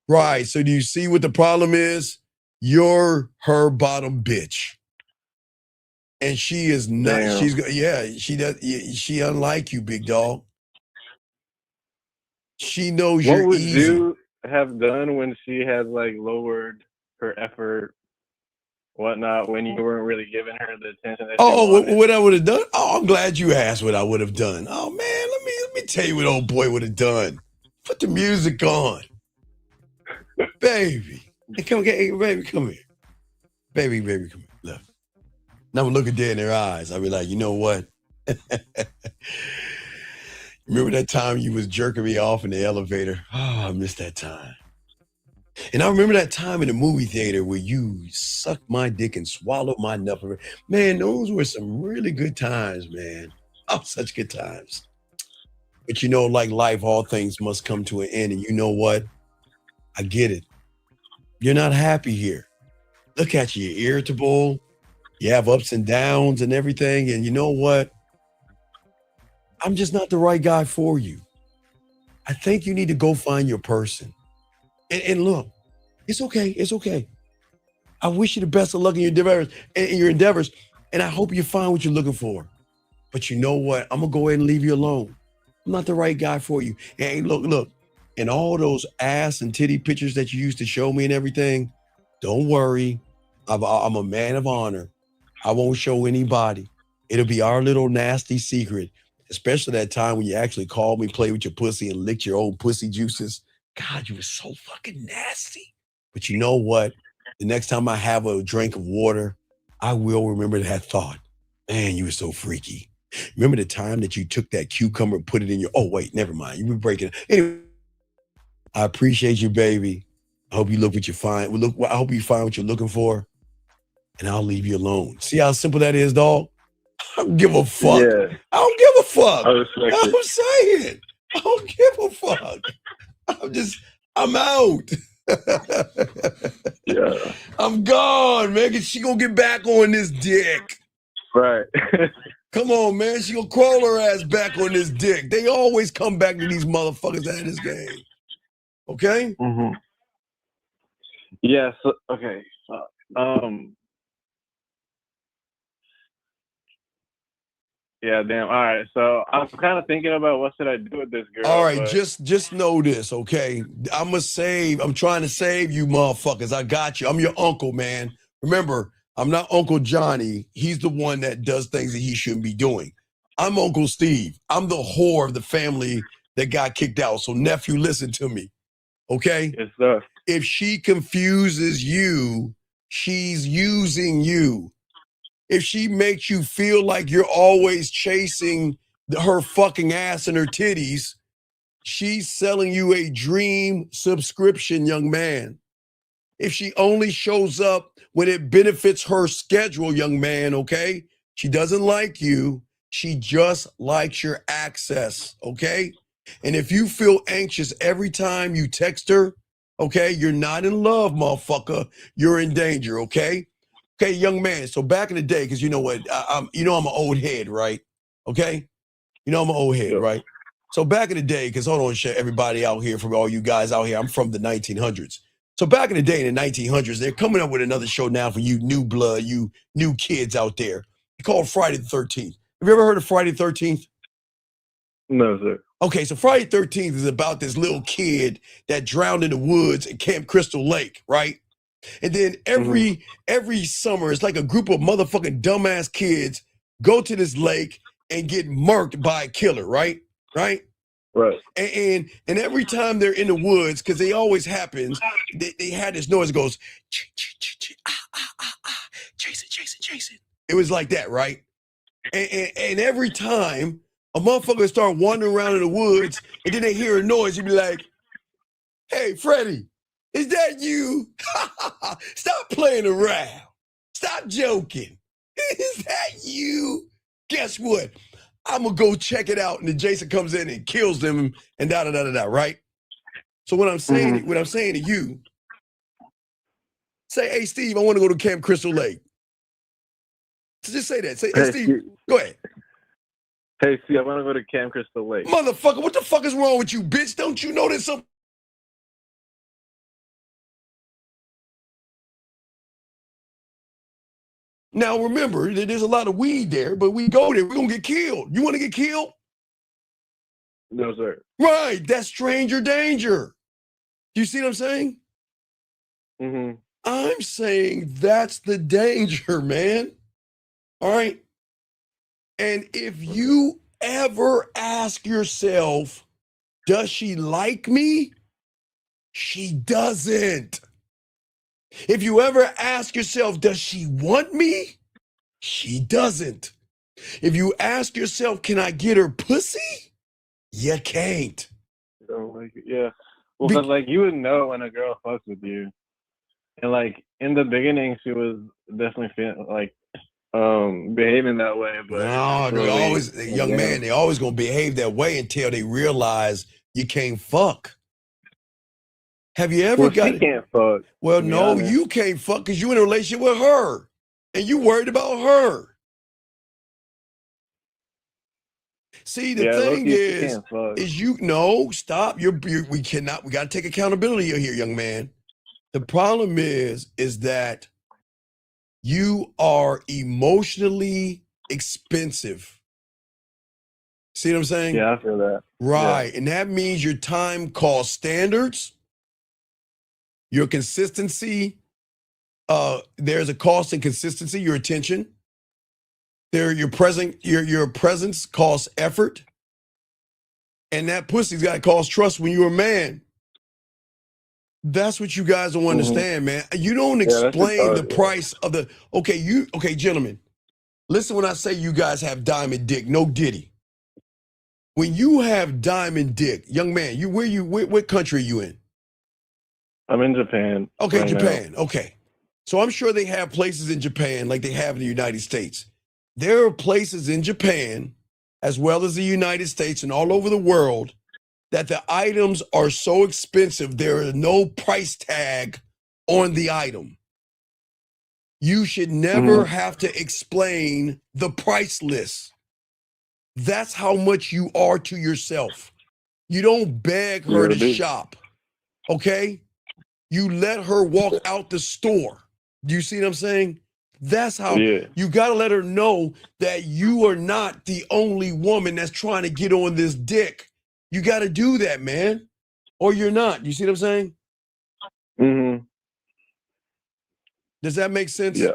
Right. So do you see what the problem is? You're her bottom bitch. And she is not, Damn. she unlike you, big dog. She knows What you're would easy. you have done when she had like lowered her effort, whatnot, when you weren't really giving her the attention that she wanted? What I would have done? Oh, I'm glad you asked what I would have done. Oh man, let me tell you what old boy would have done. Put the music on. Baby. Hey, baby, come here. Baby, come here. Look. Now I'm looking dead in their eyes. I'll be like, you know what? Remember that time you was jerking me off in the elevator? Oh, I missed that time. And I remember that time in the movie theater where you sucked my dick and swallowed my nipple. Man, those were some really good times, man. Oh, such good times. But you know, like life, all things must come to an end. And you know what? I get it. You're not happy here. Look at you. You're irritable. You have ups and downs and everything. And you know what? I'm just not the right guy for you. I think you need to go find your person. And look, it's okay. It's okay. I wish you the best of luck in your endeavors. And I hope you find what you're looking for. But you know what? I'm going to go ahead and leave you alone. I'm not the right guy for you. And look, and all those ass and titty pictures that you used to show me and everything, don't worry. I'm a man of honor. I won't show anybody. It'll be our little nasty secret, especially that time when you actually called me, played with your pussy, and licked your own pussy juices. God, you were so fucking nasty. But you know what? The next time I have a drink of water, I will remember that thought. Man, you were so freaky. Remember the time that you took that cucumber and put it in your, oh, wait, never mind. You were breaking it. Anyway, I appreciate you, baby. I hope you look what you find. I hope you find what you're looking for, and I'll leave you alone. See how simple that is, dog? I don't give a fuck. Yeah. I don't give a fuck. I respect I'm saying. I don't give a fuck. I'm out. Yeah. I'm gone, man. She gonna get back on this dick. Right. Come on, man. She gonna crawl her ass back on this dick. They always come back to these motherfuckers out of this game. Okay? Mm-hmm. Yeah, so, okay. Yeah, damn. All right. So I'm kind of thinking about what should I do with this girl. All right, but... just know this, okay? I'm trying to save you motherfuckers. I got you. I'm your uncle, man. Remember, I'm not Uncle Johnny. He's the one that does things that he shouldn't be doing. I'm Uncle Steve. I'm the whore of the family that got kicked out. So nephew, listen to me, okay? Yes, sir. If she confuses you, she's using you. If she makes you feel like you're always chasing her fucking ass and her titties, she's selling you a dream subscription, young man. If she only shows up when it benefits her schedule, young man, okay? She doesn't like you. She just likes your access, okay? And if you feel anxious every time you text her, okay, you're not in love, motherfucker. You're in danger, okay? Okay, young man. So back in the day, because you know what, I'm an old head, right? Okay, I'm an old head, right? So back in the day, because hold on, everybody out here, from all you guys out here, I'm from the 1900s. So back in the day, in the 1900s, they're coming up with another show now for you new blood, you new kids out there. It's called Friday the 13th. Have you ever heard of Friday the 13th? No, sir. Okay, so Friday the 13th is about this little kid that drowned in the woods at Camp Crystal Lake, right? And then every summer, it's like a group of motherfucking dumbass kids go to this lake and get murked by a killer, right? Right. And every time they're in the woods, because it always happens, they had this noise that goes, Jason. It was like that, right? And every time a motherfucker start wandering around in the woods, and then they hear a noise, you'd be like, hey, Freddie, Is that you? Stop playing around. Stop joking. Is that you? Guess what? I'm gonna go check it out, and then Jason comes in and kills them, and da da da da da. Right? So what I'm saying to you, say, hey Steve, I want to go to Camp Crystal Lake. So just say that. Say, hey Steve, go ahead. Hey, Steve, I want to go to Camp Crystal Lake. Motherfucker, what the fuck is wrong with you, bitch? Don't you know there's some? Now remember, there's a lot of weed there, but we go there, we're gonna get killed. You want to get killed? No, sir. Right, that's stranger danger. You see what I'm saying? Mm-hmm. I'm saying that's the danger, man. All right. And if you ever ask yourself, does she like me? She doesn't. If you ever ask yourself, does she want me? She doesn't. If you ask yourself, can I get her pussy? You can't. Don't like it. Yeah. Well, because like you would know when a girl fucks with you, and like in the beginning, she was definitely feeling like behaving that way. But no, they always, young man, they always gonna behave that way until they realize you can't fuck. Have you ever got? She can't fuck. Well, no, you can't fuck because you in a relationship with her, and you worried about her. See, the thing is you no stop. We cannot. We got to take accountability here, young man. The problem is that you are emotionally expensive. See what I'm saying? Yeah, I feel that. Right, and that means your time cost standards, your consistency. There's a cost in consistency. Your attention. Your presence costs effort. And that pussy's got to cost trust when you're a man. That's what you guys don't understand, man. You don't explain the price of the, okay, gentlemen, listen when I say you guys have diamond dick, no diddy. When you have diamond dick, young man, what country are you in? I'm in Japan. Okay, right Japan. now. Okay. So I'm sure they have places in Japan like they have in the United States. There are places in Japan, as well as the United States and all over the world, that the items are so expensive, there is no price tag on the item. You should never have to explain the price list. That's how much you are to yourself. You don't beg her to shop, okay? You let her walk out the store. Do you see what I'm saying? That's how you got to let her know that you are not the only woman that's trying to get on this dick. You got to do that, man, or you're not. You see what I'm saying? Mm-hmm. Does that make sense? Yeah.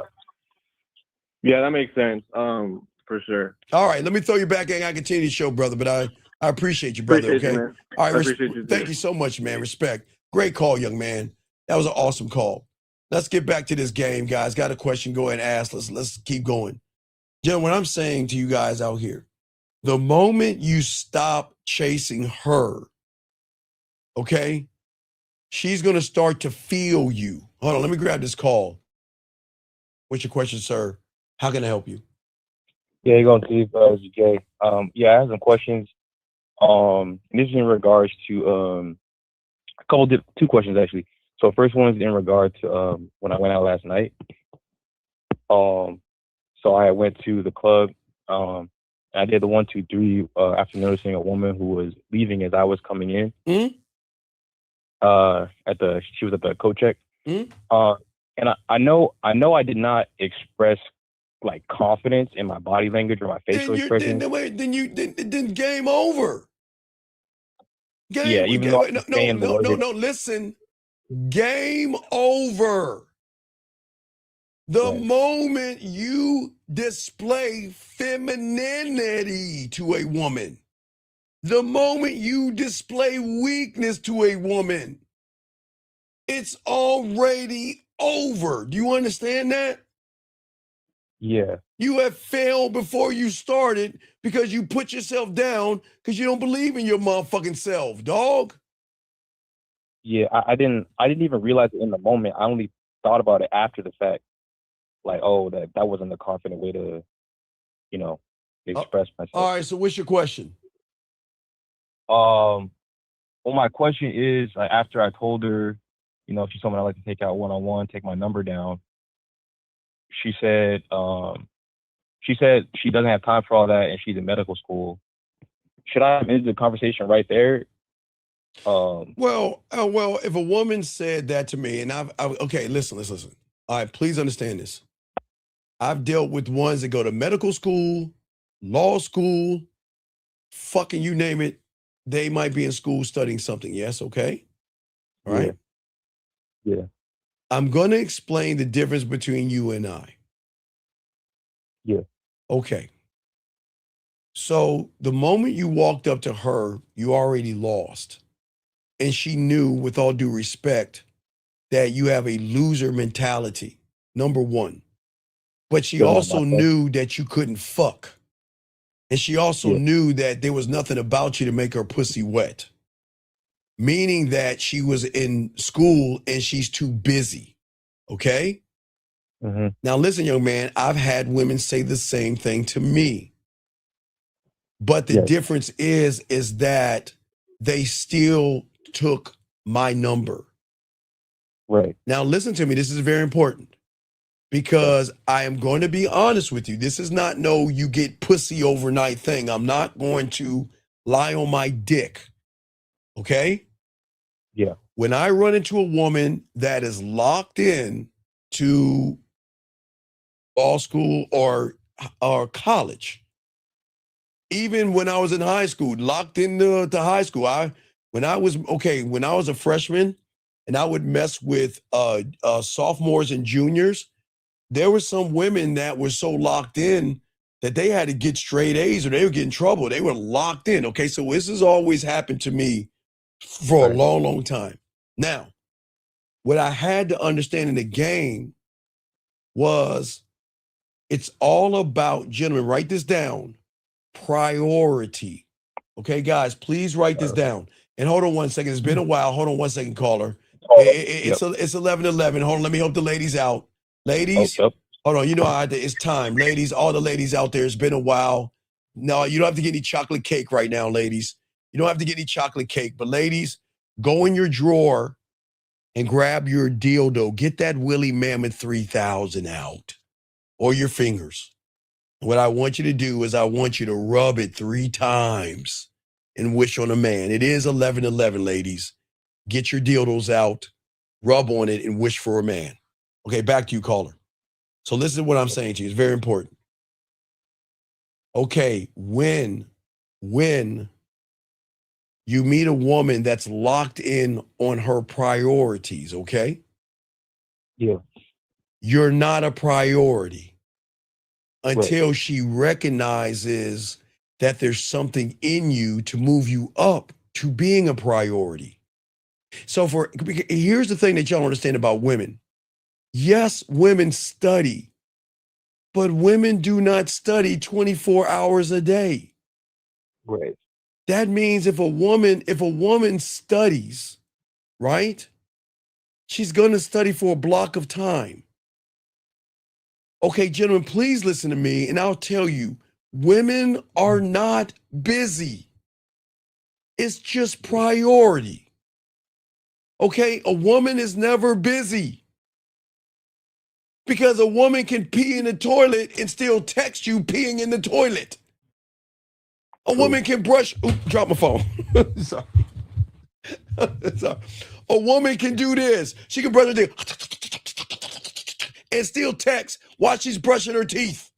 Yeah, that makes sense. For sure. All right, let me throw you back and I continue the show, brother. But I appreciate you, brother. Appreciate okay. You, man. All right. Appreciate you, thank you so much, man. Respect. Great call, young man. That was an awesome call. Let's get back to this game, guys. Got a question? Go ahead and ask. Let's keep going. Gentlemen, what I'm saying to you guys out here, the moment you stop chasing her, okay, she's going to start to feel you. Hold on, let me grab this call. What's your question, sir? How can I help you? Yeah, you're going to Steve, Jay. I have some questions. This is in regards to two questions actually. So first one is in regard to when I went out last night. So I went to the club. I did the 1, 2, 3 after noticing a woman who was leaving as I was coming in. Mm-hmm. She was at the coat check. Mm-hmm. And I know I did not express like confidence in my body language or my facial expression. Then game over. No, listen. Game over. The moment you display femininity to a woman, the moment you display weakness to a woman, it's already over. Do you understand that? Yeah. You have failed before you started because you put yourself down because you don't believe in your motherfucking self, dog. Yeah, I didn't even realize it in the moment. I only thought about it after the fact. Like, oh, that wasn't a confident way to, you know, Uh, express all myself. right. So what's your question? Well, my question is, like, after I told her, she's someone I like to take out one on one, take my number down. She said, she doesn't have time for all that, and she's in medical school. Should I have ended the conversation right there? Well, if a woman said that to me, and okay, listen. All right, please understand this. I've dealt with ones that go to medical school, law school, fucking you name it. They might be in school studying something. Yes, okay. All right. Yeah. I'm going to explain the difference between you and I. Yeah. Okay. So the moment you walked up to her, you already lost. And she knew, with all due respect, that you have a loser mentality, number one. But she Feeling like also myself. knew that you couldn't fuck. And she also Yeah. knew that there was nothing about you to make her pussy wet. Meaning that she was in school and she's too busy. Okay? Mm-hmm. Now listen, young man, I've had women say the same thing to me. But the Yes. difference is that they still took my number. Right. Now listen to me, this is very important. Because I am going to be honest with you. This is not no you get pussy overnight thing. I'm not going to lie on my dick. Okay? Yeah. When I run into a woman that is locked in to law school or college, even when I was in high school, locked into to high school, when I was a freshman and I would mess with sophomores and juniors, there were some women that were so locked in that they had to get straight A's or they would get in trouble. They were locked in. Okay, so this has always happened to me for a long, long time. Now, what I had to understand in the game was it's all about, gentlemen, write this down, priority. Okay, guys, please write this down. And hold on one second. It's been a while. Hold on one second, caller. It's 11:11. Hold on. Let me help the ladies out. Ladies, Yep. hold on. You know how it's time. Ladies, all the ladies out there, it's been a while. No, you don't have to get any chocolate cake right now, ladies. You don't have to get any chocolate cake. But ladies, go in your drawer and grab your dildo. Get that Willie Mammoth 3000 out or your fingers. What I want you to do is I want you to rub it 3 times and wish on a man. It is 11:11, ladies. Get your dildos out, rub on it, and wish for a man. Okay, back to you, caller. So listen to what I'm saying to you. It's very important. Okay, when you meet a woman that's locked in on her priorities, okay? Yeah. You're not a priority until she recognizes that there's something in you to move you up to being a priority. So here's the thing that y'all don't understand about women. Yes, women study, but women do not study 24 hours a day. Right. That means if a woman studies, right? She's going to study for a block of time. Okay, gentlemen, please listen to me and I'll tell you, women are not busy. It's just priority. Okay, a woman is never busy because a woman can pee in the toilet and still text you peeing in the toilet. A woman can brush, drop my phone. Sorry. Sorry. A woman can do this. She can brush her teeth and still text while she's brushing her teeth.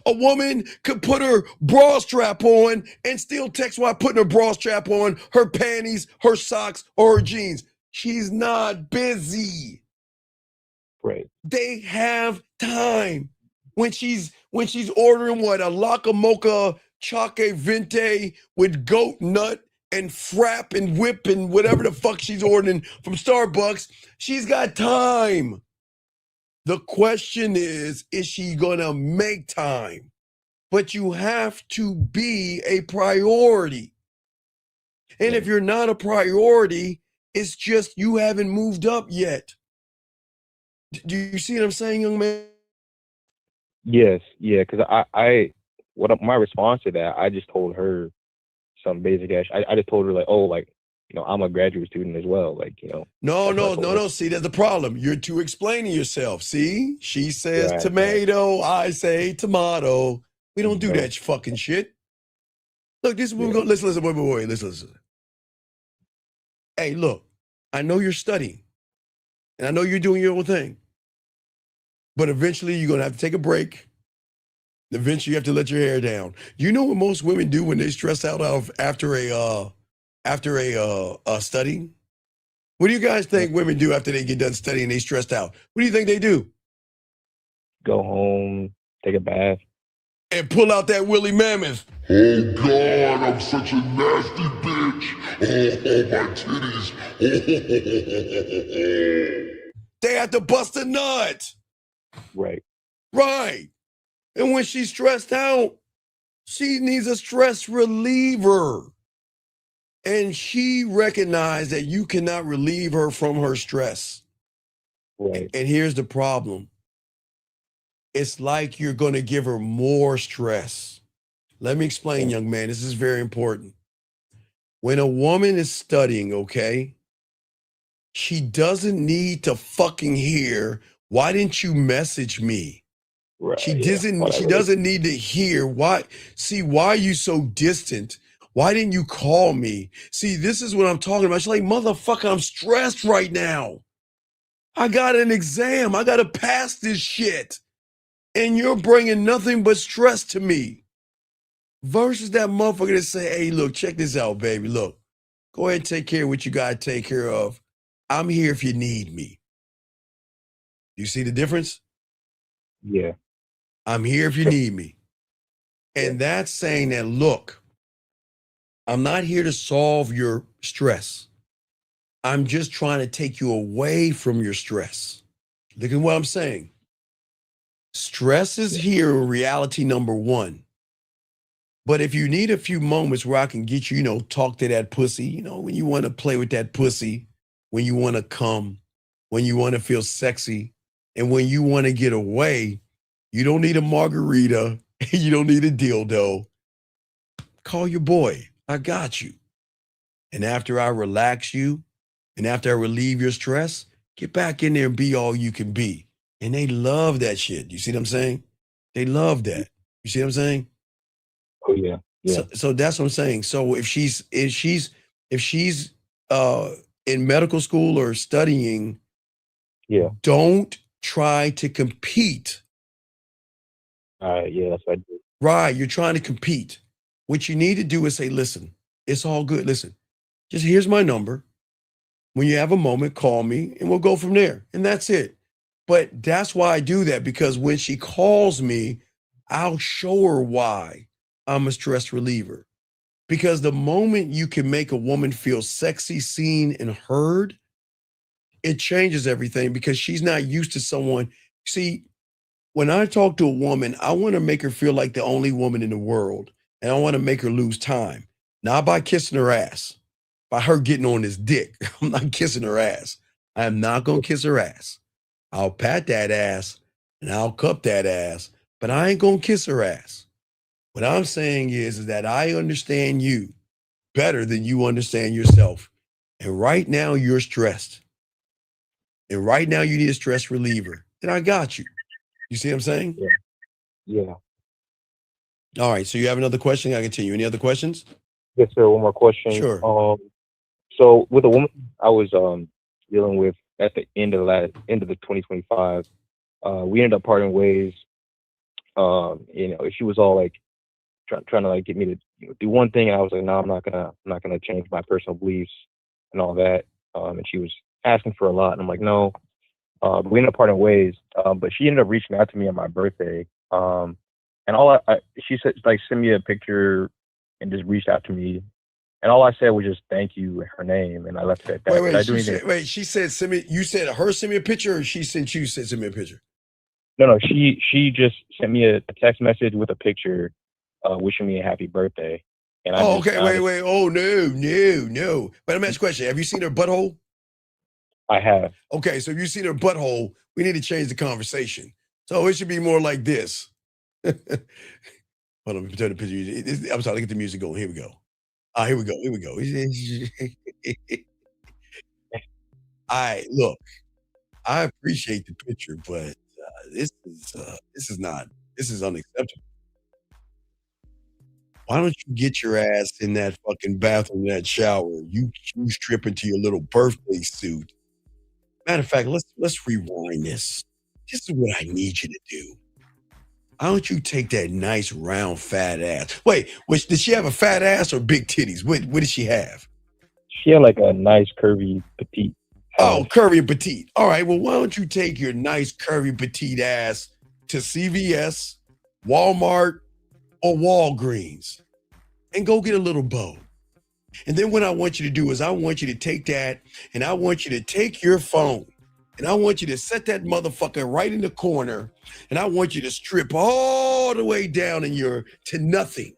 A woman could put her bra strap on and still text while putting her bra strap on, her panties, her socks, or her jeans. She's not busy. Right. They have time. When she's ordering what, a Laca Mocha Choque Vente with goat nut and frap and whip and whatever the fuck she's ordering from Starbucks, she's got time. The question is she gonna make time? But you have to be a priority. And if you're not a priority, It's just you haven't moved up yet. Do you see what I'm saying, young man? Yes, yeah, because my response to that, I just told her some basic ass. I just told her like, oh, like, I'm a graduate student as well, like, No, that's what I no, told no, her. no. See, that's the problem. You're too explaining yourself. See, she says Right, tomato, I say tomato. We don't do right. that fucking shit. Look, this is what Yeah. we're going. Listen, wait, listen. Hey, look, I know you're studying, and I know you're doing your own thing, but eventually you're gonna have to take a break. Eventually, you have to let your hair down. You know what most women do when they stress out after a study? What do you guys think women do after they get done studying? They stressed out. What do you think they do? Go home, take a bath. And pull out that Willie Mammoth. Oh God, I'm such a nasty bitch. Oh, my titties. They have to bust a nut. Right. Right. And when she's stressed out, she needs a stress reliever. And she recognized that you cannot relieve her from her stress. Right. And here's the problem. It's like you're going to give her more stress. Let me explain, young man. This is very important. When a woman is studying, okay, she doesn't need to fucking hear, why didn't you message me? Right. She Yeah. doesn't need to hear why are you so distant? Why didn't you call me? See, this is what I'm talking about. She's like, motherfucker, I'm stressed right now. I got an exam. I got to pass this shit. And you're bringing nothing but stress to me. Versus that motherfucker that say, hey, look, check this out, baby. Look, go ahead and take care of what you got to take care of. I'm here if you need me. You see the difference? Yeah. I'm here if you need me. And that's saying that, look, I'm not here to solve your stress. I'm just trying to take you away from your stress. Look at what I'm saying. Stress is here in reality number one. But if you need a few moments where I can get you, talk to that pussy, when you want to play with that pussy, when you want to come, when you want to feel sexy, and when you want to get away, you don't need a margarita, you don't need a dildo. Call your boy. I got you. And after I relax you, and after I relieve your stress, get back in there and be all you can be. And they love that shit. You see what I'm saying? They love that. You see what I'm saying? Oh yeah. Yeah. So that's what I'm saying. So if she's in medical school or studying, Yeah. don't try to compete. Yeah, that's what I do. Right. You're trying to compete. What you need to do is say, listen, it's all good. Listen, just here's my number. When you have a moment, call me and we'll go from there. And that's it. But that's why I do that, because when she calls me, I'll show her why I'm a stress reliever. Because the moment you can make a woman feel sexy, seen, and heard, it changes everything, because she's not used to someone. See, when I talk to a woman, I want to make her feel like the only woman in the world. And I want to make her lose time. Not by kissing her ass, by her getting on his dick. I'm not kissing her ass. I am not going to kiss her ass. I'll pat that ass and I'll cup that ass, but I ain't going to kiss her ass. What I'm saying is that I understand you better than you understand yourself. And right now you're stressed. And right now you need a stress reliever. And I got you. You see what I'm saying? Yeah. Yeah. All right. So you have another question? I continue. Any other questions? Yes, sir. One more question. Sure. So with a woman I was dealing with at the end of the 2025, we ended up parting ways. She was all like trying to like get me to do one thing, and I was like, no, I'm not gonna change my personal beliefs and all that. And she was asking for a lot, and I'm like, no. But we ended up parting ways. But she ended up reaching out to me on my birthday. And she said, like, send me a picture and just reached out to me. And all I said was just thank you and her name, and I left it at that. She said, send me, you said her send me a picture, or she sent you said send me a picture? No, she just sent me a text message with a picture wishing me a happy birthday. And okay, wait. Oh, no. But let me ask you a question. Have you seen her butthole? I have. Okay, so if you see her butthole, we need to change the conversation. So it should be more like this. Hold on, let me turn the picture. I'm sorry, get the music going. Here we go. Here we go. Here we go. All right, look, I appreciate the picture, but this is unacceptable. Why don't you get your ass in that fucking bathroom, that shower? You strip into your little birthday suit. Matter of fact, let's rewind this. This is what I need you to do. Why don't you take that nice round fat ass? Wait, did she have a fat ass or big titties? What did she have? She had like a nice curvy petite. Oh, curvy and petite. All right. Well, why don't you take your nice curvy petite ass to CVS, Walmart, or Walgreens and go get a little bow. And then what I want you to do is I want you to take that and I want you to take your phone and I want you to set that motherfucker right in the corner and I want you to strip all the way down to nothing.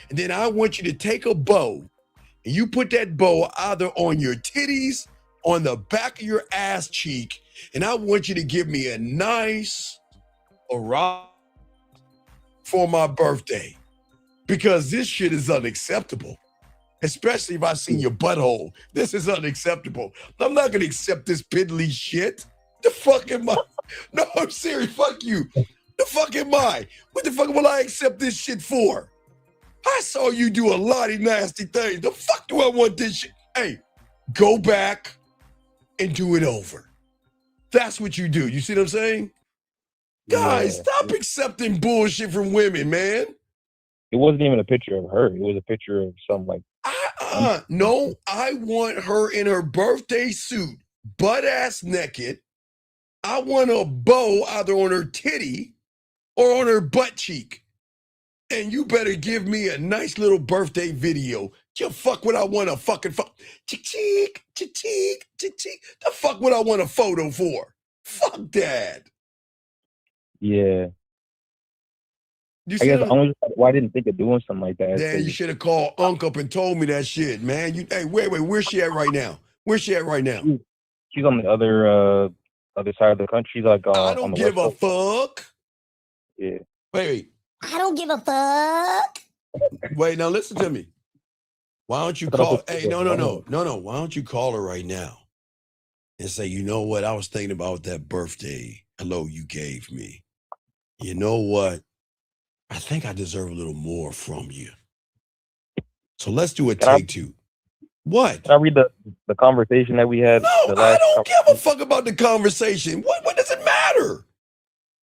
And then I want you to take a bow and you put that bow either on your titties, on the back of your ass cheek, and I want you to give me a nice hurrah for my birthday because this shit is unacceptable. Especially if I seen your butthole. This is unacceptable. I'm not gonna accept this piddly shit. The fuck am I? No, I'm serious. Fuck you. The fuck am I? What the fuck will I accept this shit for? I saw you do a lot of nasty things. The fuck do I want this shit? Hey, go back and do it over. That's what you do. You see what I'm saying? Guys, stop accepting bullshit from women, man. It wasn't even a picture of her. It was a picture of some like. No, I want her in her birthday suit, butt ass naked. I want a bow either on her titty or on her butt cheek. And you better give me a nice little birthday video. You fuck what I want to fucking cheek. The fuck what I want a photo for? Fuck that. Yeah. You I guess why I didn't think of doing something like that. Yeah, you should have called Unc up and told me that shit, man. Hey, wait, where's she at right now? Where's she at right now? She's on the other side of the country. She's like I don't give a fuck. Yeah. Wait. I don't give a fuck. Wait, now listen to me. Why don't you call? Hey, no. Why don't you call her right now and say, you know what? I was thinking about that birthday hello you gave me. You know what? I think I deserve a little more from you. So let's do a take two. What? Can I read the conversation that we had? No, I don't give a fuck about the conversation. What does it matter?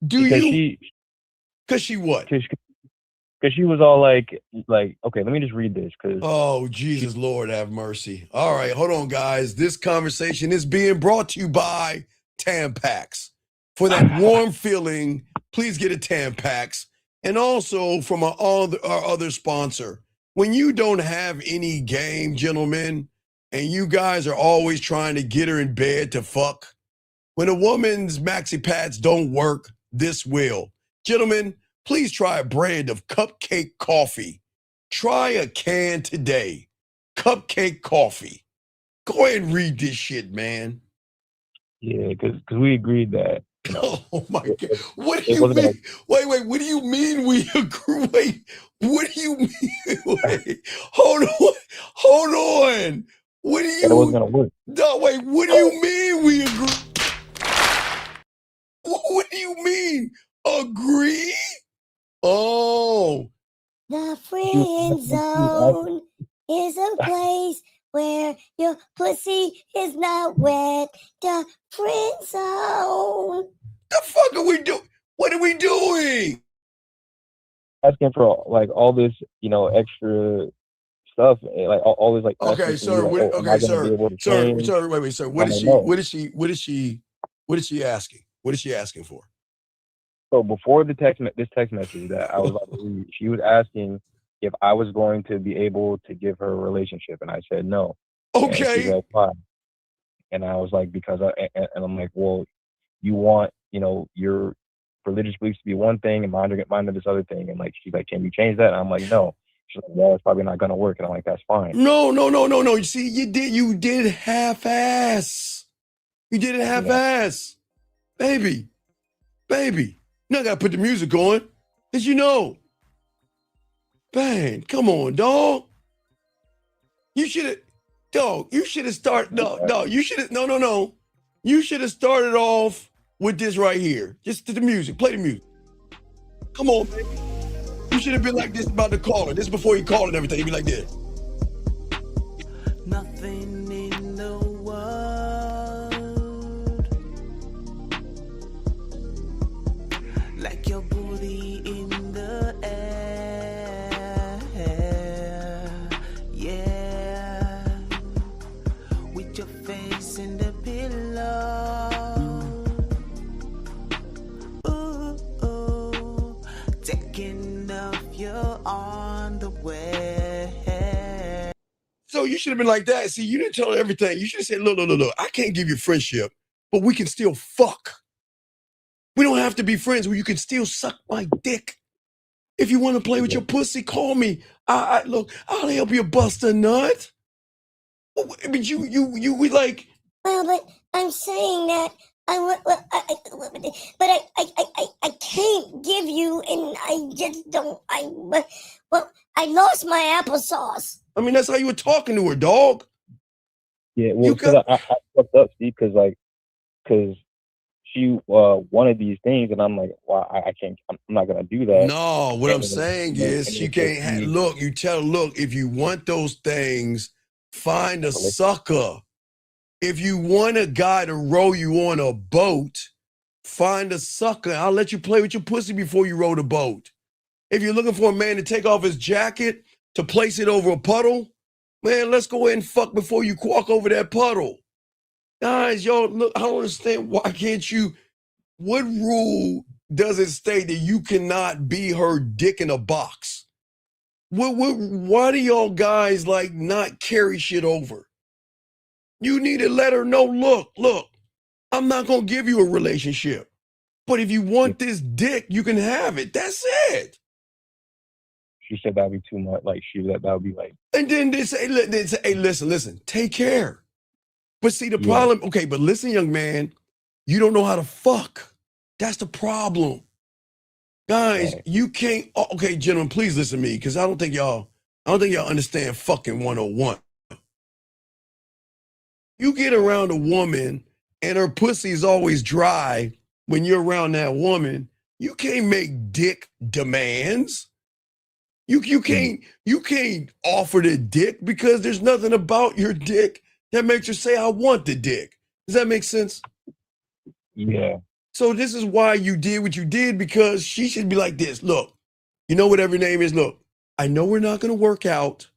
Because she what? Because she was all like, okay, let me just read this. Oh, Jesus, Lord have mercy. All right, hold on, guys. This conversation is being brought to you by Tampax. For that warm feeling, please get a Tampax. And also from our other sponsor. When you don't have any game, gentlemen, and you guys are always trying to get her in bed to fuck, when a woman's maxi pads don't work, this will. Gentlemen, please try a brand of Cupcake Coffee. Try a can today. Cupcake Coffee. Go ahead and read this shit, man. Yeah, because we agreed that. Oh my God. What do you mean? Wait, what do you mean we agree? Wait, what do you mean? Wait, hold on. What do you? It wasn't gonna work. No, wait, what do you mean we agree? What do you mean? Agree? Oh. The friend zone is a place where your pussy is not wet. The friend zone. The fuck are we doing? What are we doing? Asking for like all this, extra stuff, like all this, like. Okay, sir. Sir. Wait, sir. What is she asking? What is she asking for? So before this text message that I was about to read, she was asking if I was going to be able to give her a relationship, and I said no. Okay. And she's like, why? And I was like, because and I'm like, well, you want, your religious beliefs to be one thing and mine are this other thing. And like, she's like, can you change that? And I'm like, no. She's like, well, it's probably not gonna work. And I'm like, that's fine. No. You see, you did half-ass. You did it half-ass. Baby. Now I gotta put the music on. Cause you know. Bang, come on, dog. You should have started. No, you should have, no. You should have started off with this right here. Just the music, play the music. Come on, baby. You should have been like this about the caller. This before you called and everything. You'd be like this. Nothing in the world like your booty in the air, yeah. With your face in the pillow, ooh, taking off your underwear. So you should have been like that. See, you didn't tell her everything. You should have said, look, I can't give you friendship, but we can still fuck. We don't have to be friends where you can still suck my dick. If you want to play with your pussy, call me. Look, I'll help you bust a nut. But we like. Well, but I'm saying that I can't give you, and I just don't. I lost my applesauce. I mean, that's how you were talking to her, dog. Yeah, well, because I fucked up, Steve, because she wanted these things, and I'm like, well, I can't. I'm not gonna do that. No, what I'm saying is she can't. Look, you tell her, look, if you want those things, find a sucker. If you want a guy to row you on a boat, find a sucker. I'll let you play with your pussy before you row the boat. If you're looking for a man to take off his jacket to place it over a puddle, man, let's go ahead and fuck before you walk over that puddle. Guys, y'all, look, I don't understand. Why can't you? What rule does it state that you cannot be her dick in a box? Why do y'all guys like not carry shit over? You need to let her know, look, I'm not going to give you a relationship. But if you want this dick, you can have it. That's it. She said that would be too much. Like, that would be like. And then they say, hey, listen, take care. But see, the problem, okay, but listen, young man, you don't know how to fuck. That's the problem. Guys, you can't, okay, gentlemen, please listen to me, because I don't think y'all understand fucking 101. You get around a woman and her pussy is always dry when you're around that woman, you can't make dick demands. You can't offer the dick because there's nothing about your dick that makes her say, I want the dick. Does that make sense? Yeah. So this is why you did what you did, because she should be like this. Look, you know whatever your name is, look, I know we're not going to work out.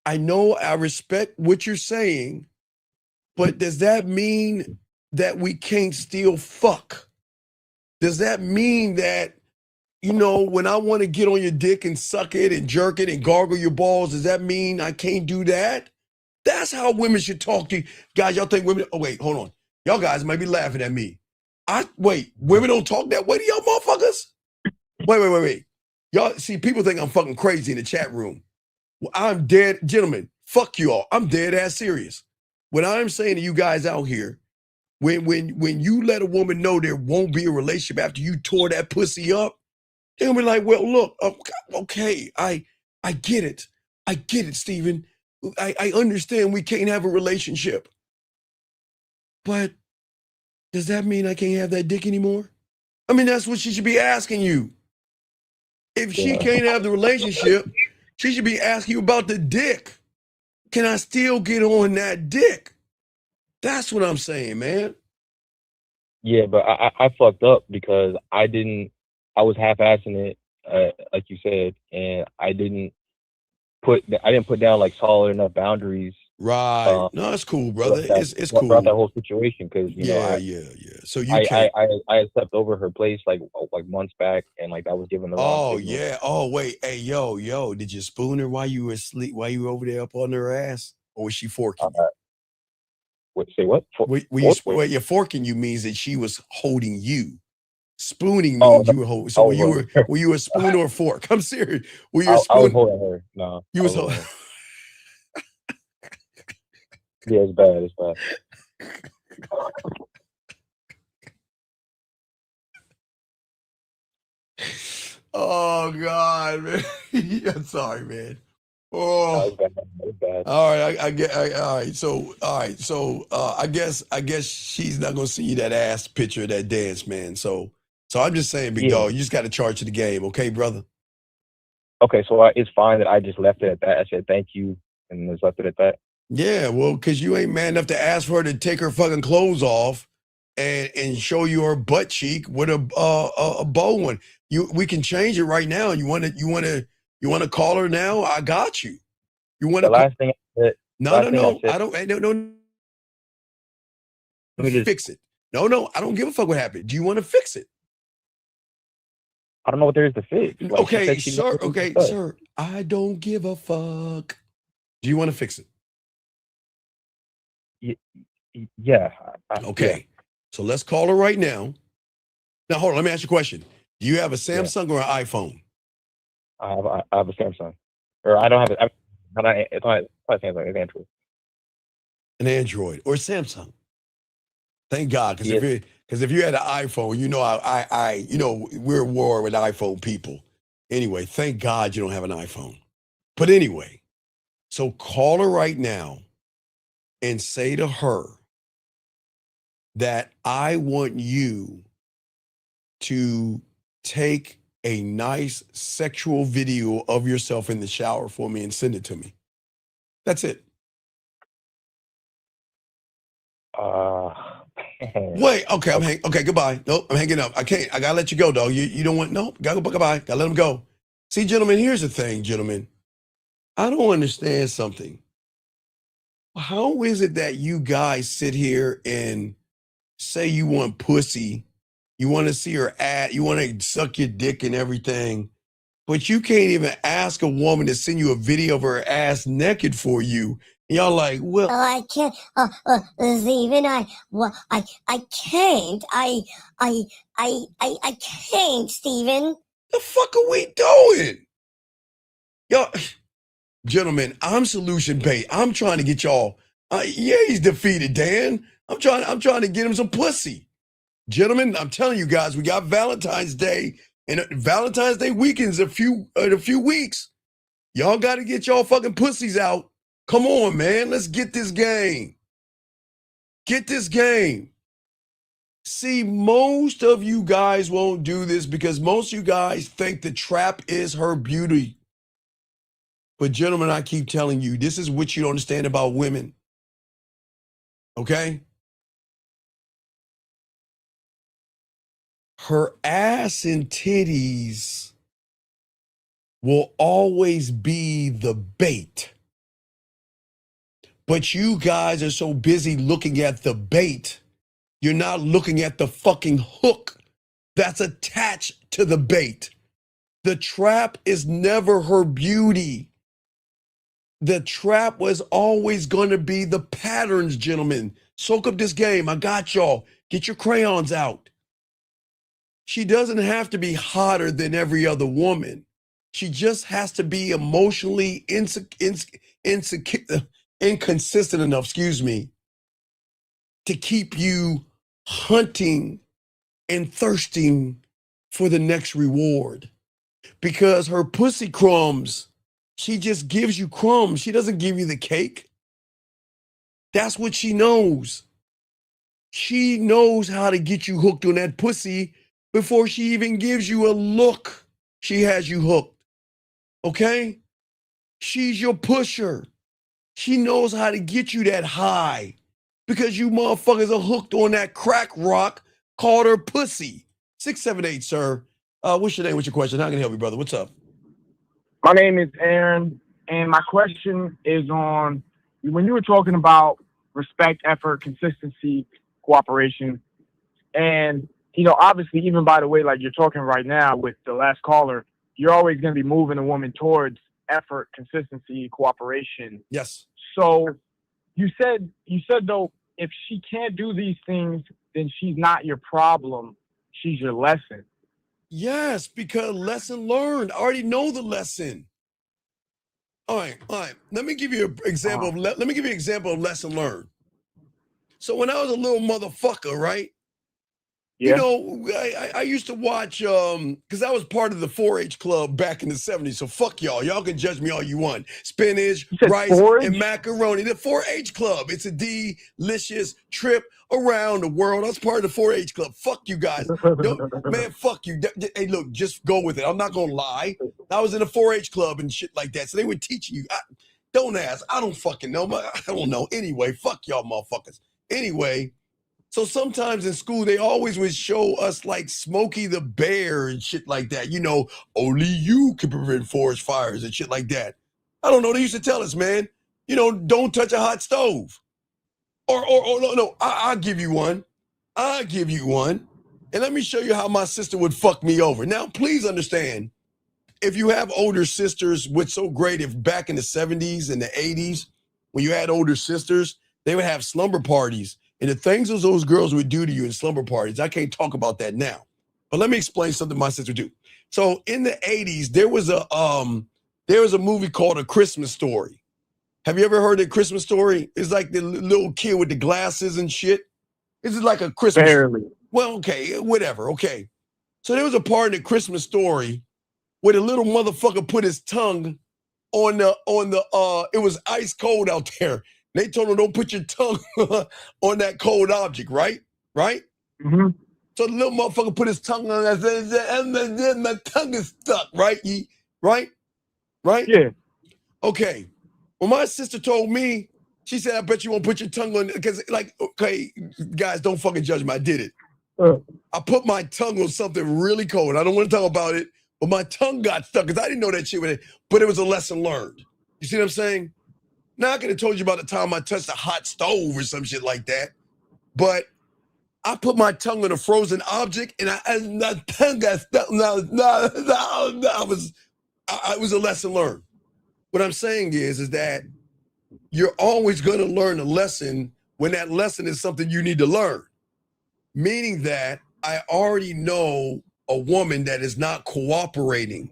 I know I respect what you're saying, but does that mean that we can't still fuck? Does that mean that, you know, when I want to get on your dick and suck it and jerk it and gargle your balls, does that mean I can't do that? That's how women should talk to you. Guys, y'all think women, oh wait, hold on. Y'all guys might be laughing at me. Women don't talk that way to y'all motherfuckers? Wait. Y'all, see, people think I'm fucking crazy in the chat room. Well, I'm dead, gentlemen, fuck you all. I'm dead ass serious. What I'm saying to you guys out here, when you let a woman know there won't be a relationship after you tore that pussy up, they'll be like, well, look, okay, I get it. I get it, Stephen. I understand we can't have a relationship. But does that mean I can't have that dick anymore? I mean, that's what she should be asking you. If she can't have the relationship, she should be asking you about the dick. Can I still get on that dick? That's what I'm saying, man. Yeah, but I fucked up because I was half-assing it, like you said, and I didn't put down like solid enough boundaries. Right. No, it's cool, brother. It's cool. About that whole situation, because yeah. So you I slept over her place like months back, and like I was given the wrong signal. Yeah. Oh wait. Hey, yo. Did you spoon her while you were asleep? While you were over there up on her ass, or was she forking you? Wait, say what? You're forking you means that she was holding you. Spooning means you were holding. So were you a spoon or a fork? I'm serious. Were you a spoon? I was holding her. No. You was holding her. Yeah, it's bad. Oh God, man. Yeah, sorry, man. Oh, It's bad. It's bad. all right. I get. All right. So, I guess she's not gonna see you that ass picture of that dance, man. So I'm just saying, big Yeah. dog, you just got to charge to the game, okay, brother? Okay, so it's fine that I just left it at that. I said thank you and just left it at that. Yeah, well, because you ain't man enough to ask for her to take her fucking clothes off and show you her butt cheek with a bow on. We can change it right now. You want to call her now? I got you. You want The to call? last thing I said. No, Last thing I said. I don't. No, Let me just. fix it. No, I don't give a fuck what happened. Do you want to fix it? I don't know what there is to fix. Like, she Okay, said she sir. never did Okay, stuff. sir. I don't give a fuck. Do you want to fix it? Yeah. Okay. So let's call her right now. Now, hold on. Let me ask you a question. Do you have a Samsung or an iPhone? I have a Samsung, or I don't have it. It's not Samsung. It's Android. An Android or Samsung? Thank God, because Yes. if you had an iPhone, you know I we're at war with iPhone people. Anyway, thank God you don't have an iPhone. But anyway, so call her right now and say to her that I want you to take a nice sexual video of yourself in the shower for me and send it to me. That's it. Wait, okay, okay, goodbye. Nope, I'm hanging up. I can't. I gotta let you go, dog. You don't want gotta go, goodbye. Gotta let him go. See, gentlemen, here's the thing, gentlemen. I don't understand something. How is it that you guys sit here and say you want pussy, you want to see her ass, you want to suck your dick and everything, but you can't even ask a woman to send you a video of her ass naked for you? And y'all like, well, I can't, Steven, I can't. I can't, Steven. the fuck are we doing? Y'all, gentlemen, I'm solution based. I'm trying to get y'all. Yeah, he's defeated, Dan. I'm trying to get him some pussy. Gentlemen, I'm telling you guys, we got Valentine's Day and Valentine's Day weekends in a few weeks. Y'all got to get y'all fucking pussies out. Come on, man. Let's get this game. Get this game. See, most of you guys won't do this because most of you guys think the trap is her beauty. But gentlemen, I keep telling you, this is what you don't understand about women. Okay? Her ass and titties will always be the bait. But you guys are so busy looking at the bait, you're not looking at the fucking hook that's attached to the bait. The trap is never her beauty. The trap was always going to be the patterns, gentlemen. Soak up this game. I got y'all. Get your crayons out. She doesn't have to be hotter than every other woman. She just has to be emotionally inconsistent enough, to keep you hunting and thirsting for the next reward. Because her pussy crumbs, she just gives you crumbs. She doesn't give you the cake. That's what she knows. She knows how to get you hooked on that pussy before she even gives you a look. She has you hooked. Okay? She's your pusher. She knows how to get you that high because you motherfuckers are hooked on that crack rock called her pussy. 678, sir. What's your name? What's your question? How can I help you, brother? What's up? My name is Aaron, and my question is on when you were talking about respect, effort, consistency, cooperation, and obviously, even by the way, like you're talking right now with the last caller, you're always going to be moving a woman towards effort, consistency, cooperation. Yes. So you said though, if she can't do these things, then she's not your problem. She's your lesson. Yes, because lesson learned. I already know the lesson. All right. Let me give you an example. Let me give you an example of lesson learned. So when I was a little motherfucker, right? You Yeah. know, I used to watch because I was part of the 4-H club back in the 70s. So fuck y'all. Y'all can judge me all you want. Spinach, You said rice, forage? and macaroni. The 4-H club. It's a delicious trip around the world. I was part of the 4-H club. Fuck you guys. Man, fuck you. Hey, look, just go with it. I'm not gonna lie. I was in a 4-H club and shit like that. So they were teaching you. Don't ask. I don't fucking know. I don't know. Anyway, fuck y'all motherfuckers. Anyway. So sometimes in school, they always would show us like Smokey the Bear and shit like that. You know, only you can prevent forest fires and shit like that. I don't know. They used to tell us, man, you know, don't touch a hot stove. Or no, I'll give you one. I'll give you one. And let me show you how my sister would fuck me over. Now, please understand, if you have older sisters, what's so great if back in the 70s and the 80s, when you had older sisters, they would have slumber parties. And the things those girls would do to you in slumber parties, I can't talk about that now. But let me explain something my sister do. So in the 80s, there was a movie called A Christmas Story. Have you ever heard of Christmas Story? It's like the little kid with the glasses and shit. This is like a Christmas. Barely. Well, okay, whatever. Okay. So there was a part in the Christmas Story where the little motherfucker put his tongue on the it was ice cold out there. They told him don't put your tongue on that cold object, right? Right? Mm-hmm. So the little motherfucker put his tongue on that, and then my tongue is stuck, right? Right? Right? Yeah. Okay. Well, my sister told me, she said, I bet you won't put your tongue on, because like, okay, guys, don't fucking judge me. I did it. I put my tongue on something really cold. I don't want to talk about it, but my tongue got stuck because I didn't know that shit with it, but it was a lesson learned. You see what I'm saying? Now, I could have told you about the time I touched a hot stove or some shit like that, but I put my tongue on a frozen object and my tongue got stuck. It was a lesson learned. What I'm saying is that you're always going to learn a lesson when that lesson is something you need to learn. Meaning that I already know a woman that is not cooperating.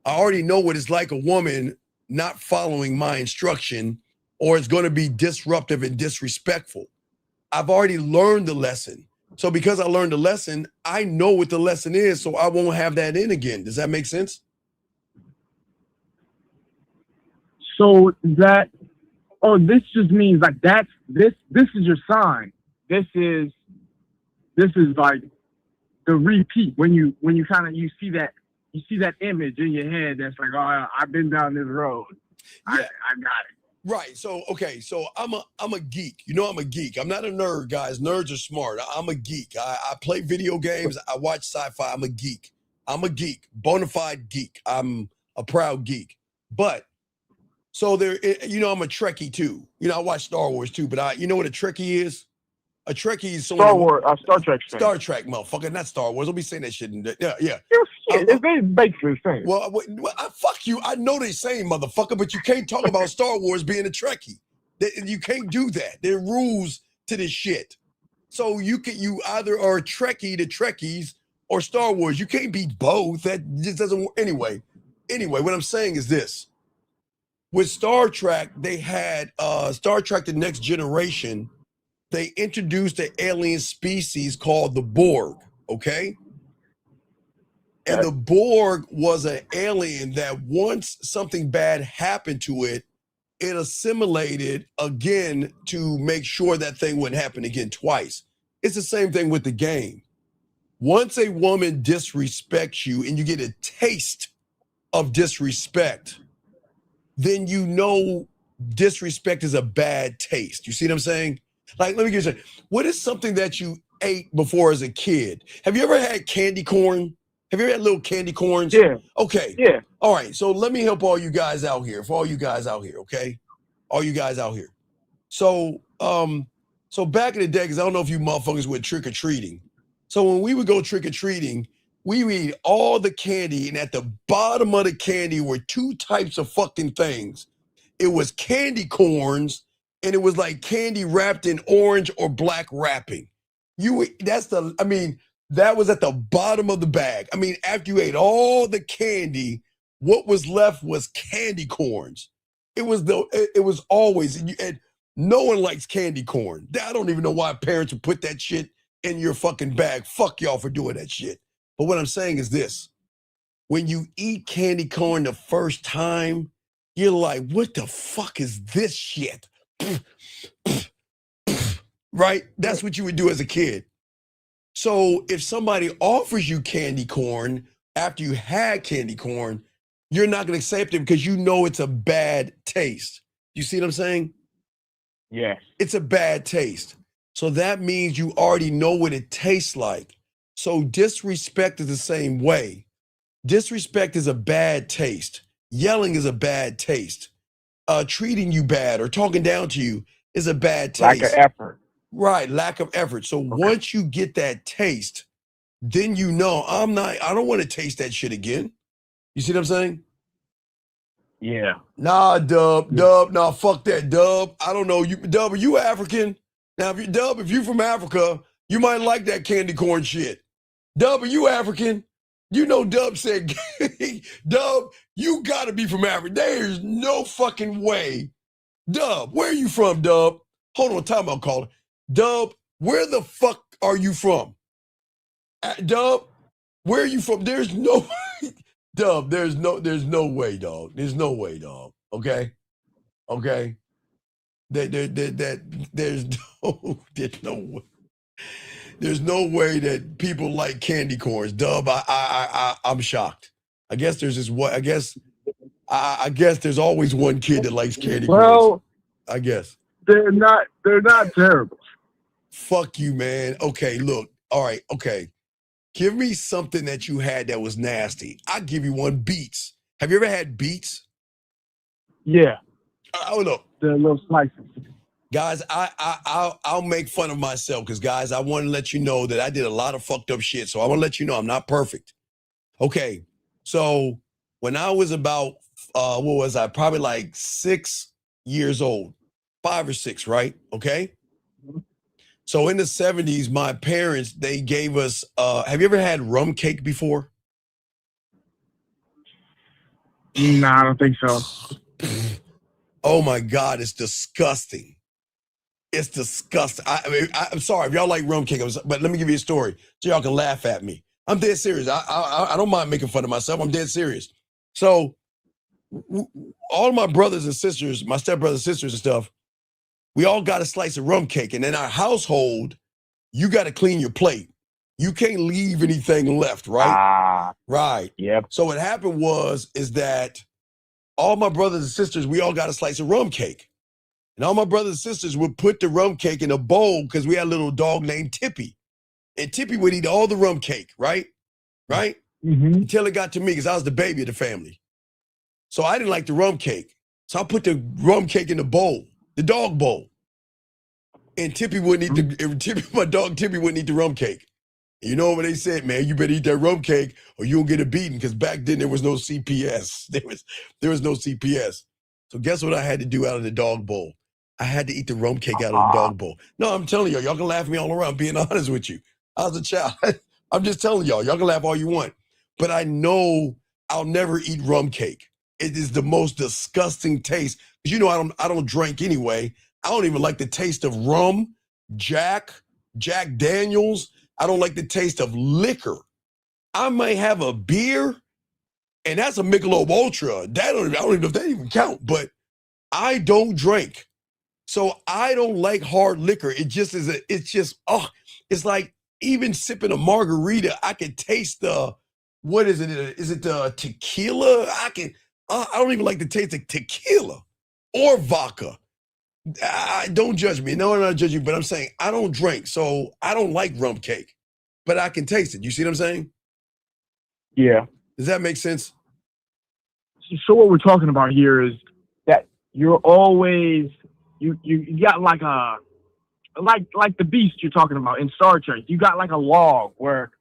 I already know what it's like a woman not following my instruction, or it's going to be disruptive and disrespectful. I've already learned the lesson. So because I learned the lesson, I know what the lesson is, so I won't have that in again. Does that make sense? So this just means like this is your sign. This is like the repeat when you kind of you see that image in your head that's like, oh, I've been down this road. Yeah. I got it. Right. So, okay. So I'm a geek. You know, I'm a geek. I'm not a nerd, guys. Nerds are smart. I'm a geek. I play video games. I watch sci-fi. I'm a geek. I'm a geek. Bona fide geek. I'm a proud geek. But so there, you know, I'm a Trekkie too. You know, I watch Star Wars too, but you know what a Trekkie is? A Trekkie is someone Star Trek fan. Star Trek, motherfucker, not Star Wars. Don't be saying that shit. Yeah. They basically the same. Well, fuck you. I know they same, motherfucker, but you can't talk about Star Wars being a Trekkie. You can't do that. There are rules to this shit. So you either are a Trekkie to Trekkies or Star Wars. You can't be both. That just doesn't work. Anyway, what I'm saying is this. With Star Trek, they had Star Trek The Next Generation. They introduced an alien species called the Borg, okay? And the Borg was an alien that once something bad happened to it, it assimilated again to make sure that thing wouldn't happen again twice. It's the same thing with the game. Once a woman disrespects you and you get a taste of disrespect, then you know disrespect is a bad taste. You see what I'm saying? Like, let me give you something. What is something that you ate before as a kid? Have you ever had candy corn? Have you ever had little candy corns? Yeah. Okay. Yeah. All right. So let me help all you guys out here. For all you guys out here, okay? All you guys out here. So, so back in the day, because I don't know if you motherfuckers went trick-or-treating. So when we would go trick-or-treating, we would eat all the candy, and at the bottom of the candy were two types of fucking things. It was candy corns, and it was like candy wrapped in orange or black wrapping. That was at the bottom of the bag. I mean, after you ate all the candy, what was left was candy corns. It was always, and no one likes candy corn. I don't even know why parents would put that shit in your fucking bag. Fuck y'all for doing that shit. But what I'm saying is this. When you eat candy corn the first time, you're like, what the fuck is this shit? Right? That's what you would do as a kid. So if somebody offers you candy corn after you had candy corn, you're not going to accept it because you know it's a bad taste. You see what I'm saying? Yes. It's a bad taste. So that means you already know what it tastes like. So disrespect is the same way. Disrespect is a bad taste. Yelling is a bad taste. Treating you bad or talking down to you is a bad taste. Lack of effort. Right, lack of effort. So once you get that taste, then you know I don't want to taste that shit again. You see what I'm saying? Yeah. Nah, Dub, nah, fuck that, Dub. I don't know. Dub, are you African? Now, if you from Africa, you might like that candy corn shit. Dub, are you African? You know Dub said, Dub, you gotta be from Africa. There's no fucking way. Dub, where are you from, Dub? Hold on, time out, caller. Dub, where the fuck are you from? Dub, where are you from? There's no Dub, there's no way, dog. There's no way, dog. Okay? Okay? There's no way. There's no way that people like candy corns. Dub, I'm shocked. I guess there's this one. I guess there's always one kid that likes candy corns. I guess. They're not terrible. Fuck you, man. Okay, look. All right, okay. Give me something that you had that was nasty. I'll give you one. Beets. Have you ever had beets? Yeah. Oh, look. The little slices. Guys, I'll make fun of myself because, guys, I want to let you know that I did a lot of fucked up shit. So I want to let you know I'm not perfect. Okay, so when I was about, what was I? Probably like 6 years old, 5 or 6, right? Okay. So in the 70s, my parents, they gave us, have you ever had rum cake before? No, I don't think so. Oh my God, it's disgusting. It's disgusting. I'm sorry if y'all like rum cake, but let me give you a story so y'all can laugh at me. I'm dead serious. I don't mind making fun of myself. I'm dead serious. So all of my brothers and sisters, my stepbrothers and sisters and stuff, we all got a slice of rum cake. And in our household, you got to clean your plate. You can't leave anything left, right? Right. Yep. So what happened is that all my brothers and sisters, we all got a slice of rum cake. And all my brothers and sisters would put the rum cake in a bowl because we had a little dog named Tippy. And Tippy would eat all the rum cake, right? Right? Mm-hmm. Until it got to me because I was the baby of the family. So I didn't like the rum cake. So I put the rum cake in the bowl, the dog bowl. And Tippy wouldn't eat my dog Tippy wouldn't eat the rum cake. And you know what they said, man, you better eat that rum cake or you'll get a beating because back then there was no CPS. There was no CPS. So guess what I had to do out of the dog bowl? I had to eat the rum cake out of the dog bowl. No, I'm telling y'all can laugh at me all around, being honest with you. I was a child. I'm just telling y'all can laugh all you want. But I know I'll never eat rum cake. It is the most disgusting taste. Because you know I don't drink anyway. I don't even like the taste of rum, Jack Daniels. I don't like the taste of liquor. I might have a beer, and that's a Michelob Ultra. I don't even know if that even count, but I don't drink. So I don't like hard liquor. It's like even sipping a margarita, I can taste what is it? Is it the tequila? I don't even like the taste of tequila or vodka. Don't judge me. No, I'm not judging you, but I'm saying I don't drink, so I don't like rum cake, but I can taste it. You see what I'm saying? Yeah. Does that make sense? So what we're talking about here is that you're always you got like the beast you're talking about in Star Trek. You got like a log where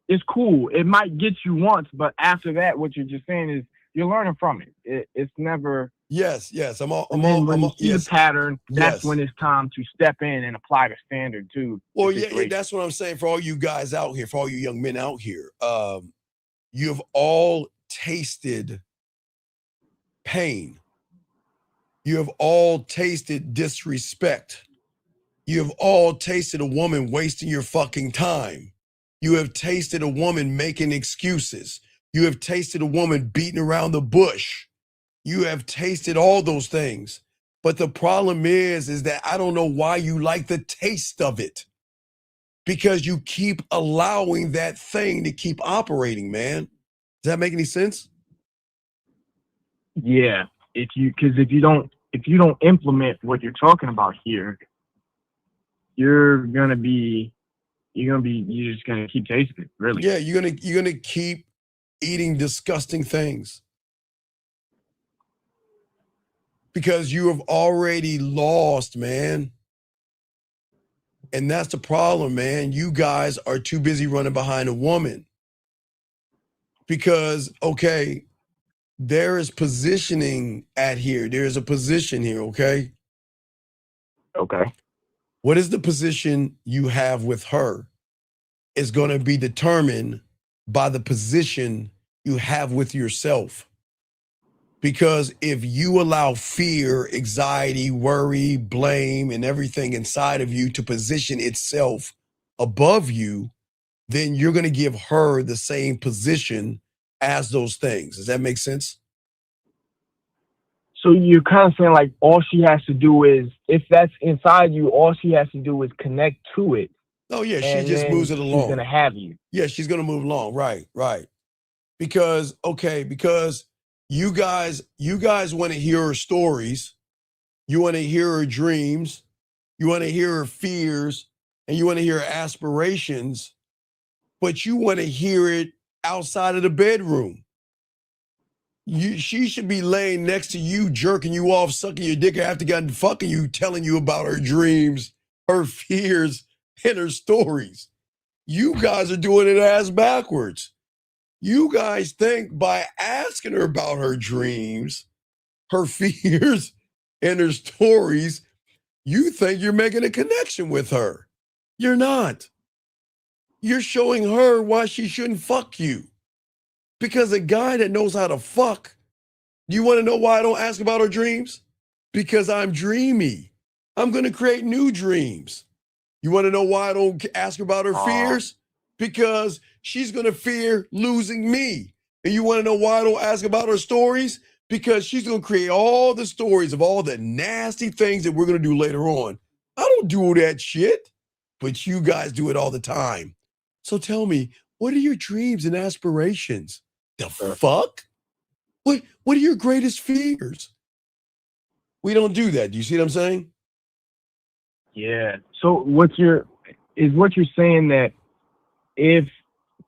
it's cool. It might get you once, but after that, what you're just saying is you're learning from it. It's never. Yes. When you see the pattern, that's when it's time to step in and apply the standard to. Well, yeah, that's what I'm saying for all you guys out here, for all you young men out here. You've all tasted pain. You have all tasted disrespect. You have all tasted a woman wasting your fucking time. You have tasted a woman making excuses. You have tasted a woman beating around the bush. You have tasted all those things. But the problem is that I don't know why you like the taste of it. Because you keep allowing that thing to keep operating, man. Does that make any sense? Yeah. If you don't implement what you're talking about here, you're just gonna keep tasting it, really. Yeah, you're gonna keep eating disgusting things. Because you have already lost, man. And that's the problem, man. You guys are too busy running behind a woman. Because, okay, there is positioning at here. There is a position here, okay? Okay. What is the position you have with her is going to be determined by the position you have with yourself. Because if you allow fear, anxiety, worry, blame, and everything inside of you to position itself above you, then you're going to give her the same position as those things. Does that make sense? So you're kind of saying like all she has to do is, if that's inside you, all she has to do is connect to it. Oh yeah, she just moves it along. She's gonna have you. Yeah, she's gonna move along. Right. Because you guys want to hear her stories, you want to hear her dreams, you want to hear her fears, and you want to hear her aspirations, but you want to hear it outside of the bedroom. She should be laying next to you, jerking you off, sucking your dick after gotten fucking you, telling you about her dreams, her fears, and her stories. You guys are doing it ass backwards. You guys think by asking her about her dreams, her fears, and her stories, you think you're making a connection with her. You're not. You're showing her why she shouldn't fuck you. Because a guy that knows how to fuck, you want to know why I don't ask about her dreams? Because I'm dreamy. I'm going to create new dreams. You want to know why I don't ask her about her fears? Because she's going to fear losing me. And you want to know why I don't ask about her stories? Because she's going to create all the stories of all the nasty things that we're going to do later on. I don't do that shit, but you guys do it all the time. So tell me, what are your dreams and aspirations? The fuck? What are your greatest fears? We don't do that. Do you see what I'm saying? Yeah. So what you're saying that if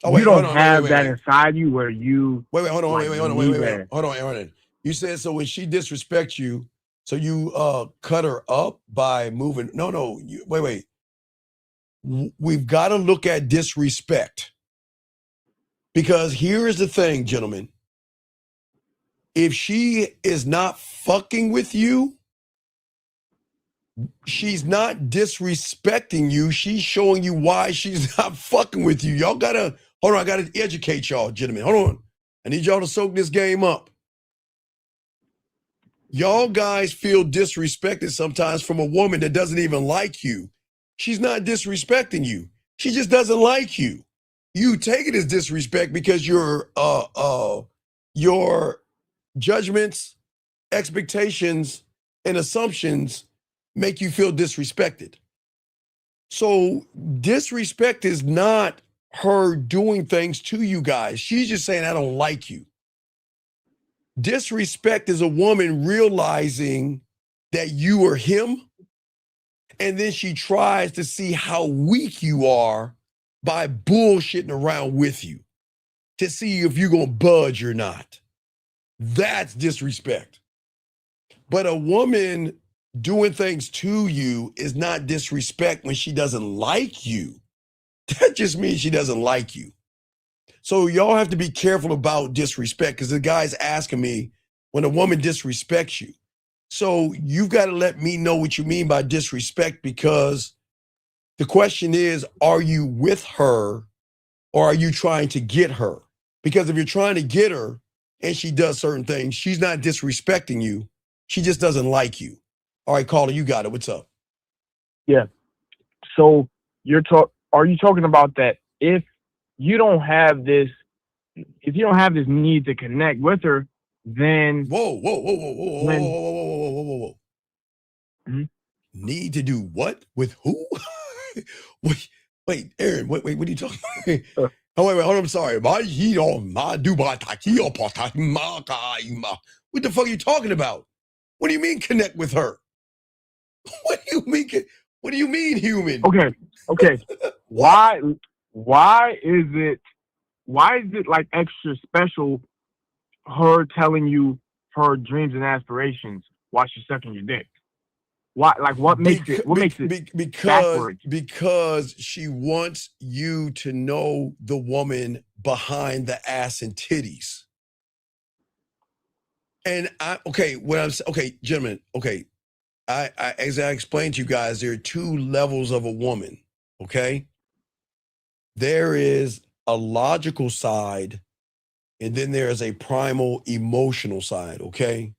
you don't have that inside you where you hold on. You said so when she disrespects you, so you cut her up by moving. No. Wait. We've got to look at disrespect. Because here is the thing, gentlemen. If she is not fucking with you, she's not disrespecting you. She's showing you why she's not fucking with you. Y'all gotta, hold on, I gotta educate y'all, gentlemen. Hold on. I need y'all to soak this game up. Y'all guys feel disrespected sometimes from a woman that doesn't even like you. She's not disrespecting you. She just doesn't like you. You take it as disrespect because your judgments, expectations, and assumptions make you feel disrespected. So disrespect is not her doing things to you guys. She's just saying, I don't like you. Disrespect is a woman realizing that you are him, and then she tries to see how weak you are by bullshitting around with you to see if you're going to budge or not. That's disrespect. But a woman doing things to you is not disrespect when she doesn't like you. That just means she doesn't like you. So y'all have to be careful about disrespect, because the guy's asking me when a woman disrespects you. So you've got to let me know what you mean by disrespect, because the question is, are you with her or are you trying to get her? Because if you're trying to get her and she does certain things, she's not disrespecting you. She just doesn't like you. All right, caller, you got it. What's up? Yeah. So are you talking about that if you don't have this need to connect with her, then Whoa, whoa, whoa, whoa, whoa, whoa, when whoa, whoa, whoa, whoa, whoa, whoa, whoa. Mhm. Need to do what? With who? wait, Aaron, wait, what are you talking about? Oh, wait, hold on, I'm sorry. What the fuck are you talking about? What do you mean connect with her? What do you mean? What do you mean human? Okay. Why is it like extra special her telling you her dreams and aspirations while she's sucking your dick? Why? Like, what makes it backwards? Because she wants you to know the woman behind the ass and titties. And gentlemen, as I explained to you guys, there are two levels of a woman. Okay, there is a logical side, and then there is a primal emotional side. Okay.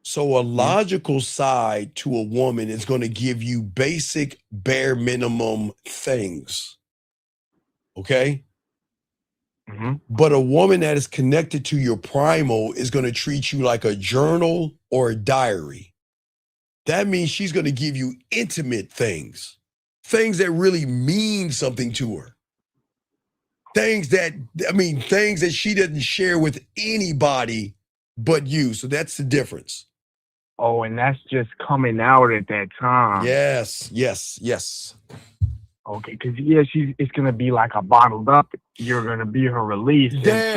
So a logical side to a woman is going to give you basic bare minimum things. Okay. But a woman that is connected to your primal is going to treat you like a journal or a diary. That means she's going to give you intimate things that really mean something to her. Things that she doesn't share with anybody but you. So that's the difference. Oh, and that's just coming out at that time. Yes. Okay, because it's gonna be like a bottled up. You're gonna be her release, there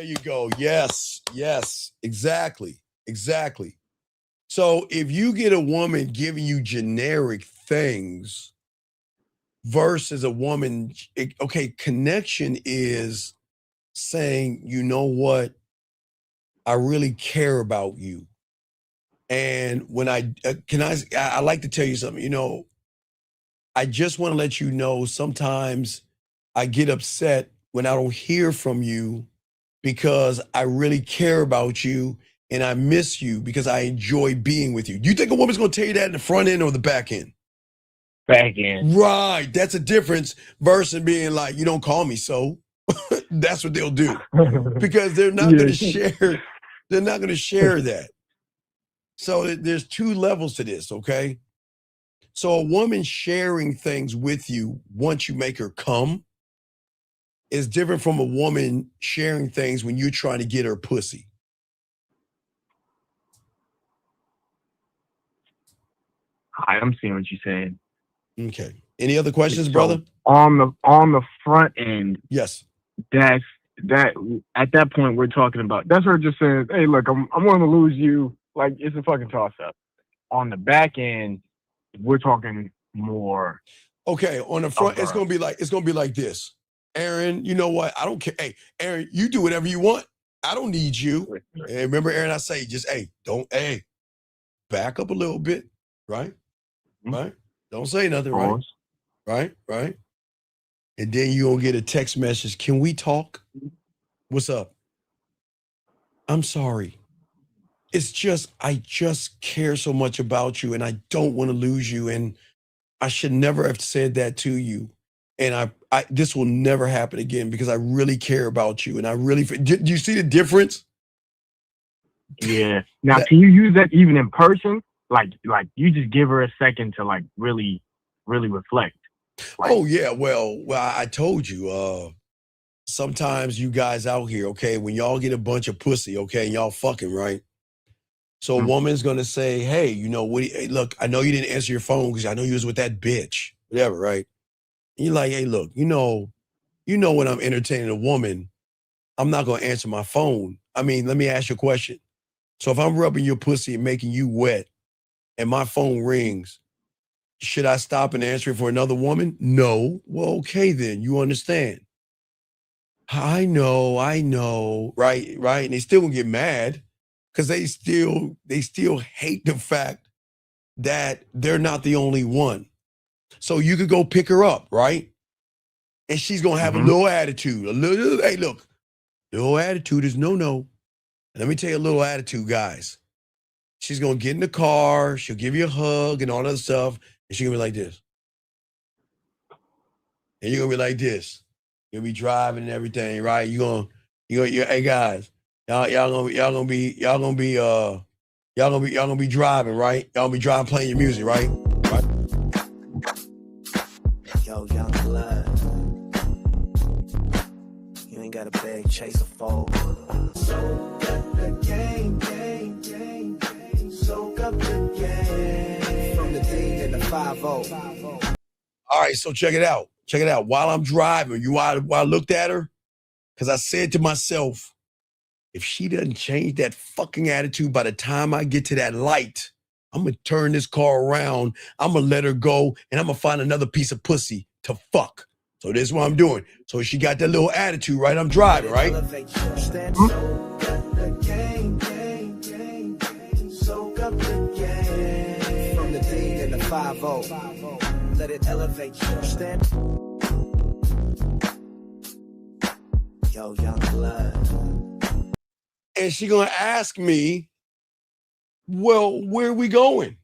you go. Yes, exactly. So if you get a woman giving you generic things versus a woman, connection is saying, you know what, I really care about you. And when I like to tell you something, I just want to let you know sometimes I get upset when I don't hear from you because I really care about you and I miss you because I enjoy being with you. Do you think a woman's going to tell you that in the front end or the back end? Back end. Right. That's a difference versus being like, you don't call me so. That's what they'll do because they're not going to share. They're not going to share that. So there's two levels to this, okay? So a woman sharing things with you once you make her come is different from a woman sharing things when you're trying to get her pussy. I'm seeing what you're saying. Okay. Any other questions, brother? On the front end, yes. At that point we're talking about. That's where it just says, hey, look, I'm going to lose you. Like, it's a fucking toss up. On the back end, we're talking more. Okay, on the front, it's gonna be like this. Aaron, you know what? I don't care. Hey, Aaron, you do whatever you want. I don't need you. And remember, Aaron, I say, just back up a little bit, right? Right? Don't say nothing, right? Right? And then you're gonna get a text message. Can we talk? What's up? I'm sorry. It's just, I just care so much about you and I don't want to lose you. And I should never have said that to you. And this will never happen again because I really care about you. And I really, do you see the difference? Yeah. Now, can you use that even in person? Like you just give her a second to like really, really reflect. Like, oh yeah. Well, I told you, sometimes you guys out here, okay, when y'all get a bunch of pussy, okay, and y'all fucking, right? So a woman's gonna say, hey, hey, look, I know you didn't answer your phone because I know you was with that bitch, whatever, right? And you're like, hey, look, when I'm entertaining a woman, I'm not gonna answer my phone. I mean, let me ask you a question. So if I'm rubbing your pussy and making you wet and my phone rings, should I stop and answer it for another woman? No. Well, okay then, you understand. I know, right? And they still gonna get mad because they still hate the fact that they're not the only one. So you could go pick her up, right? And she's gonna have a little attitude. Hey, look, little attitude is no. Let me tell you a little attitude, guys. She's gonna get in the car, she'll give you a hug and all that stuff, and she's gonna be like this. and you're gonna be like this. You'll be driving and everything, right? Hey guys, y'all gonna be driving, right? Y'all be driving, playing your music, right? Right. Yo, young blood. You ain't gotta beg, chase a fold. Soak up the game. Soak up the game. From the D and the 5-0. All right, so check it out. Check it out. While I'm driving, while I looked at her, because I said to myself, if she doesn't change that fucking attitude by the time I get to that light, I'm going to turn this car around, I'm going to let her go, and I'm going to find another piece of pussy to fuck. So this is what I'm doing. So she got that little attitude, right? I'm driving, right? Soak up the game. From the D and the 5-0. Let it elevate you. Stand. Yo, young blood. And she gonna ask me, well, where are we going?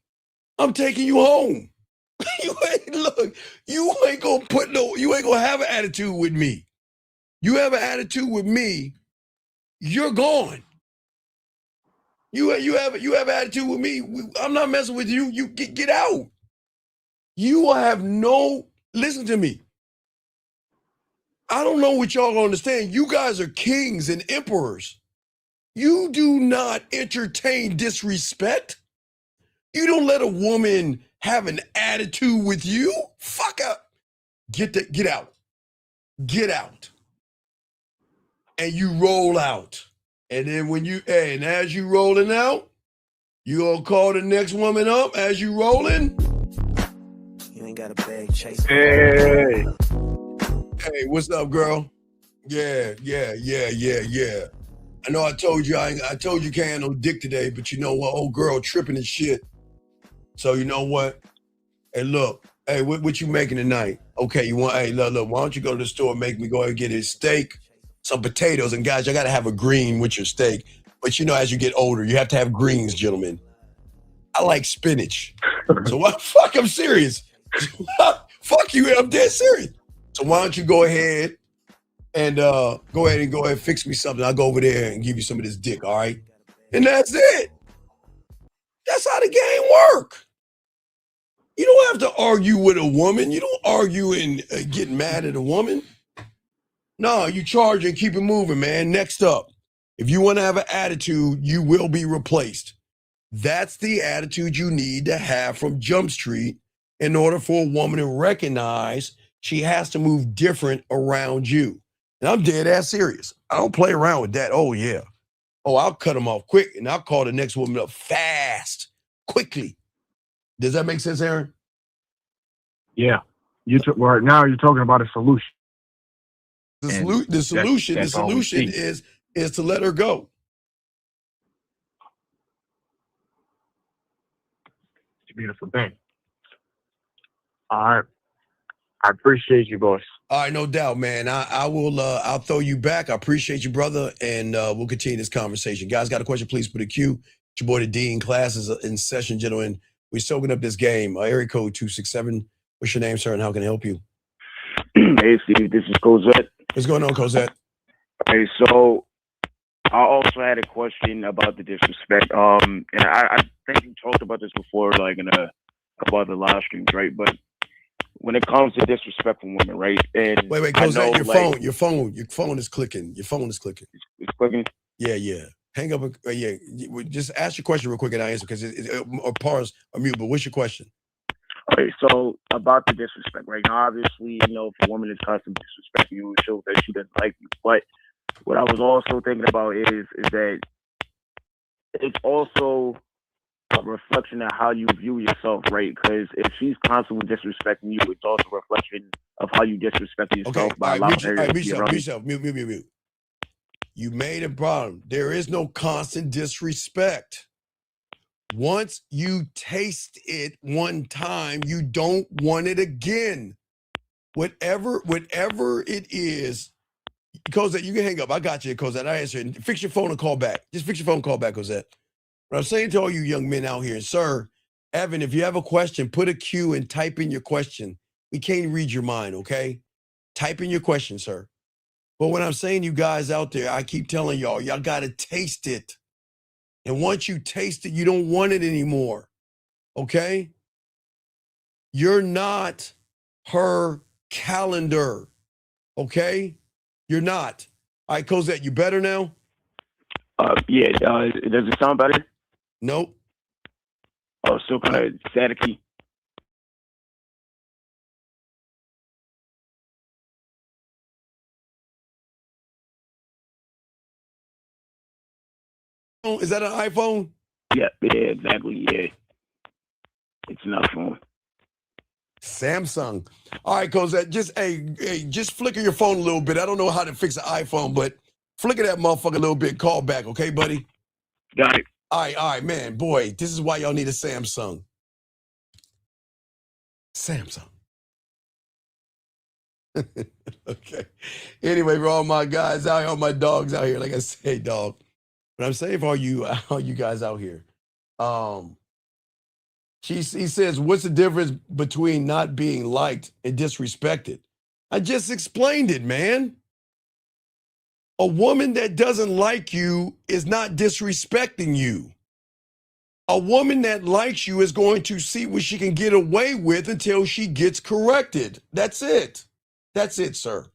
I'm taking you home. You ain't gonna have an attitude with me. You have an attitude with me, you're gone. You have an attitude with me. I'm not messing with you. You get out. You will have listen to me. I don't know what y'all understand. You guys are kings and emperors. You do not entertain disrespect. You don't let a woman have an attitude with you. Fuck up. Get out. Get out. And you roll out. And then and as you rolling out, you gonna call the next woman up as you rolling. You ain't gotta beg, chase. Hey, what's up, girl? Yeah. I know I told you you can't have no dick today, but you know what? Old girl tripping and shit. So you know what? Hey, look. Hey, what you making tonight? Okay, look, why don't you go to the store and make me go ahead and get a steak, some potatoes, and guys, you gotta have a green with your steak. But you know, as you get older, you have to have greens, gentlemen. I like spinach. So what? Fuck, I'm serious. Fuck you, I'm dead serious. So why don't you go ahead and fix me something. I'll go over there and give you some of this dick, all right? And that's it. That's how the game work. You don't have to argue with a woman. You don't argue and get mad at a woman. No, you charge and keep it moving, man. Next up, if you want to have an attitude, you will be replaced. That's the attitude you need to have from Jump Street in order for a woman to recognize she has to move different around you. And I'm dead ass serious. I don't play around with that. Oh, yeah. Oh, I'll cut them off quick and I'll call the next woman up fast, quickly. Does that make sense, Aaron? Yeah. Right now you're talking about a solution. The solution is to let her go. It's a beautiful thing. All right. I appreciate you, boys. All right, no doubt, man. I'll throw you back. I appreciate you, brother, and we'll continue this conversation. Guys, got a question? Please put a Q. It's your boy the Dean. Class is in session, gentlemen. We're soaking up this game. Area code 267. What's your name, sir, and how can I help you? Hey, Steve. This is Cosette. What's going on, Cosette? Hey, so I also had a question about the disrespect. And I think you talked about this before, like in a couple other live streams, right? But when it comes to disrespect from women, right? And wait, Cosette, your phone is clicking. Your phone is clicking. It's clicking? Yeah. Hang up. Just ask your question real quick and I'll answer because or pause or mute. But what's your question? Okay, so about the disrespect, right? Now, obviously, if a woman is constantly disrespecting you, it shows that she doesn't like you. But what I was also thinking about is that it's also a reflection of how you view yourself, right? Because if she's constantly disrespecting you, it's also a reflection of how you disrespect yourself by allowing her to be around you. Mute. You made a problem. There is no constant disrespect. Once you taste it one time, you don't want it again. Whatever it is, Cosette, you can hang up. I got you, Cosette. I answer it. Fix your phone and call back. Just fix your phone and call back, Cosette. But I'm saying to all you young men out here, sir, Evan, if you have a question, put a Q and type in your question. We can't read your mind, okay? Type in your question, sir. But when I'm saying you guys out there, I keep telling y'all got to taste it. And once you taste it, you don't want it anymore. Okay? You're not her calendar. Okay? You're not. All right, Cosette, you better now? Yeah. Does it sound better? Nope. Oh, still kind of staticky. Is that an iPhone? Yeah, exactly. Yeah. It's an iPhone. Samsung. All right, Cosette, just flicker your phone a little bit. I don't know how to fix an iPhone, but flicker that motherfucker a little bit. Call back, okay, buddy? Got it. All right, man. Boy, this is why y'all need a Samsung. Samsung. Okay. Anyway, for all my guys out here, all my dogs out here, like I say, dog. But I'm saying for all you guys out here, he says, what's the difference between not being liked and disrespected? I just explained it, man. A woman that doesn't like you is not disrespecting you. A woman that likes you is going to see what she can get away with until she gets corrected. That's it. That's it, sir.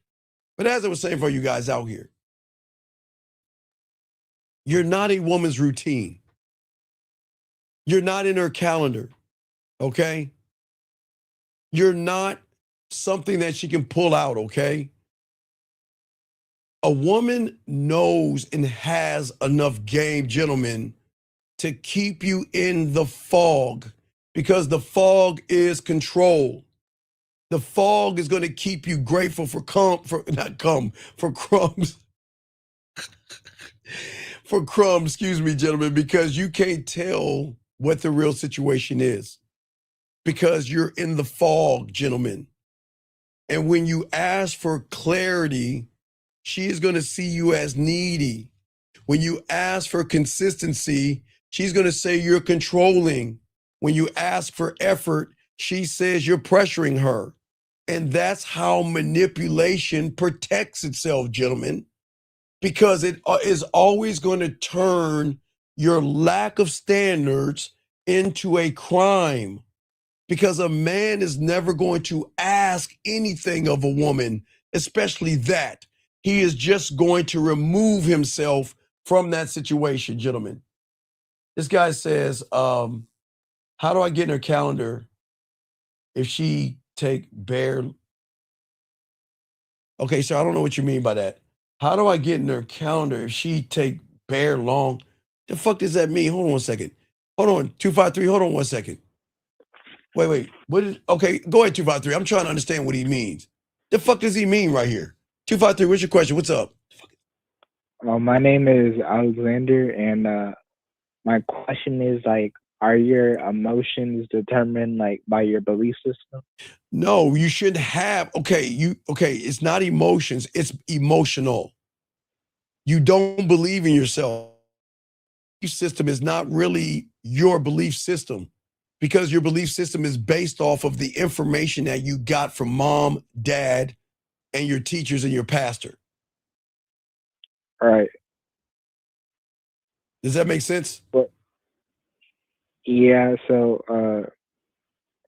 But as I was saying for you guys out here, you're not a woman's routine. You're not in her calendar, okay? You're not something that she can pull out, okay? A woman knows and has enough game, gentlemen, to keep you in the fog, because the fog is control. The fog is going to keep you grateful for crumbs. For crumbs, excuse me, gentlemen, because you can't tell what the real situation is, because you're in the fog, gentlemen. And when you ask for clarity, she is going to see you as needy. When you ask for consistency, she's going to say you're controlling. When you ask for effort, she says you're pressuring her. And that's how manipulation protects itself, gentlemen, because it is always going to turn your lack of standards into a crime, because a man is never going to ask anything of a woman, especially that. He is just going to remove himself from that situation, gentlemen. This guy says, how do I get in her calendar if she take bare? Okay, sir, I don't know what you mean by that. How do I get in her calendar if she take bare long? The fuck does that mean? Hold on 1 second. Hold on, 253, hold on 1 second. Wait. Okay, go ahead, 253. I'm trying to understand what he means. The fuck does he mean right here? 253, what's your question? What's up? My name is Alexander, and my question is, like, are your emotions determined, like, by your belief system? No, you shouldn't have. Okay, it's not emotions, it's emotional. You don't believe in yourself. Belief system is not really your belief system, because your belief system is based off of the information that you got from mom, dad, and your teachers and your pastor. All right. Does that make sense? Yeah, so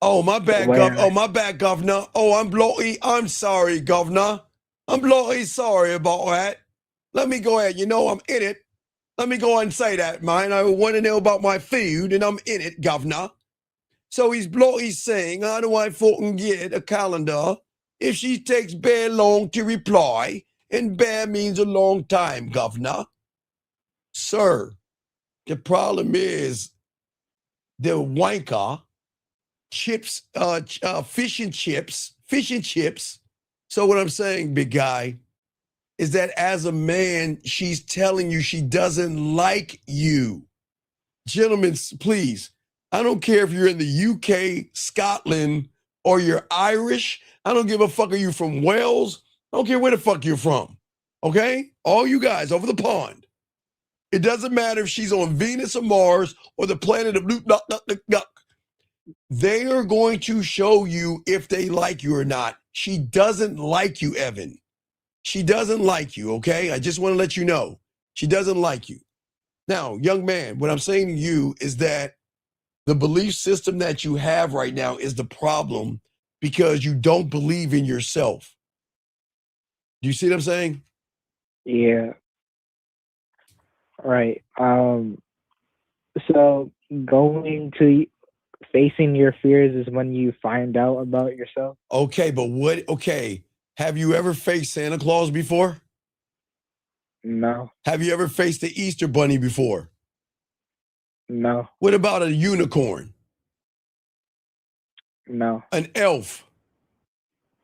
Oh, my bad, when my bad, Governor. Oh, I'm bloody. I'm sorry, Governor. I'm bloody sorry about that. Let me go ahead. You know, I'm in it. Let me go ahead and say that, man. I want to know about my food, and I'm in it, Governor. So he's bloody saying, how do I fucking get a calendar if she takes bare long to reply, and bare means a long time, Governor? Sir, the problem is the wanker chips, fish and chips. So what I'm saying, big guy, is that as a man, she's telling you she doesn't like you. Gentlemen, please, I don't care if you're in the UK, Scotland, or you're Irish. I don't give a fuck. Are you from Wales? I don't care where the fuck you're from. Okay? All you guys over the pond. It doesn't matter if she's on Venus or Mars or the planet of Luke. They are going to show you if they like you or not. She doesn't like you, Evan. She doesn't like you, okay? I just want to let you know. She doesn't like you. Now, young man, what I'm saying to you is that the belief system that you have right now is the problem because you don't believe in yourself. Do you see what I'm saying? Yeah. Right. So going to facing your fears is when you find out about yourself? Okay, but okay, have you ever faced Santa Claus before? No. Have you ever faced the Easter Bunny before? No. What about a unicorn? No. An elf?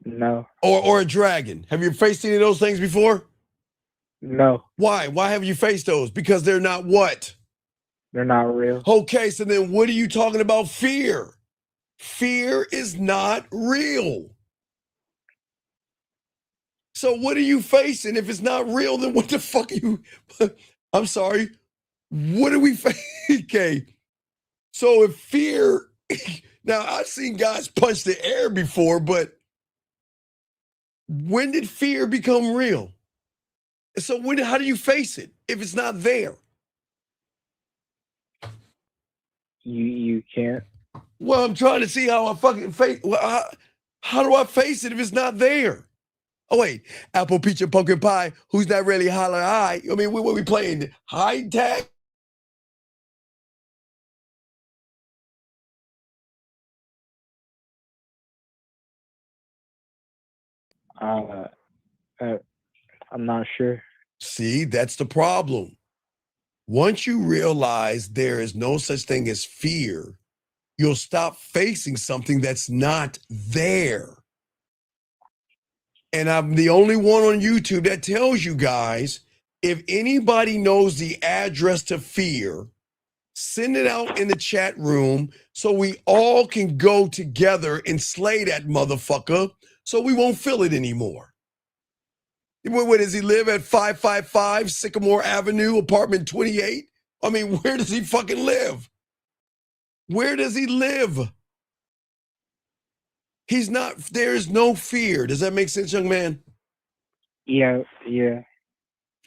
No. Or a dragon? Have you faced any of those things before? No. Why? Why have you faced those? Because they're not what? They're not real. Okay, so then what are you talking about fear? Fear is not real. So what are you facing? If it's not real, then what the fuck are you? I'm sorry. What are we facing? Okay. So if fear, now I've seen guys punch the air before, but when did fear become real? So how do you face it if it's not there? You can't. Well, I'm trying to see how I fucking face. Well, how do I face it if it's not there? Oh wait, apple, peach, and pumpkin pie. Who's not really holler high? I mean, what we playing? Hide tag? I'm not sure. See, that's the problem. Once you realize there is no such thing as fear, you'll stop facing something that's not there. And I'm the only one on YouTube that tells you guys, if anybody knows the address to fear, send it out in the chat room so we all can go together and slay that motherfucker so we won't feel it anymore. Where does he live? At 555 Sycamore Avenue, apartment 28? I mean, where does he fucking live? Where does he live? He's not, there is no fear. Does that make sense, young man? Yeah.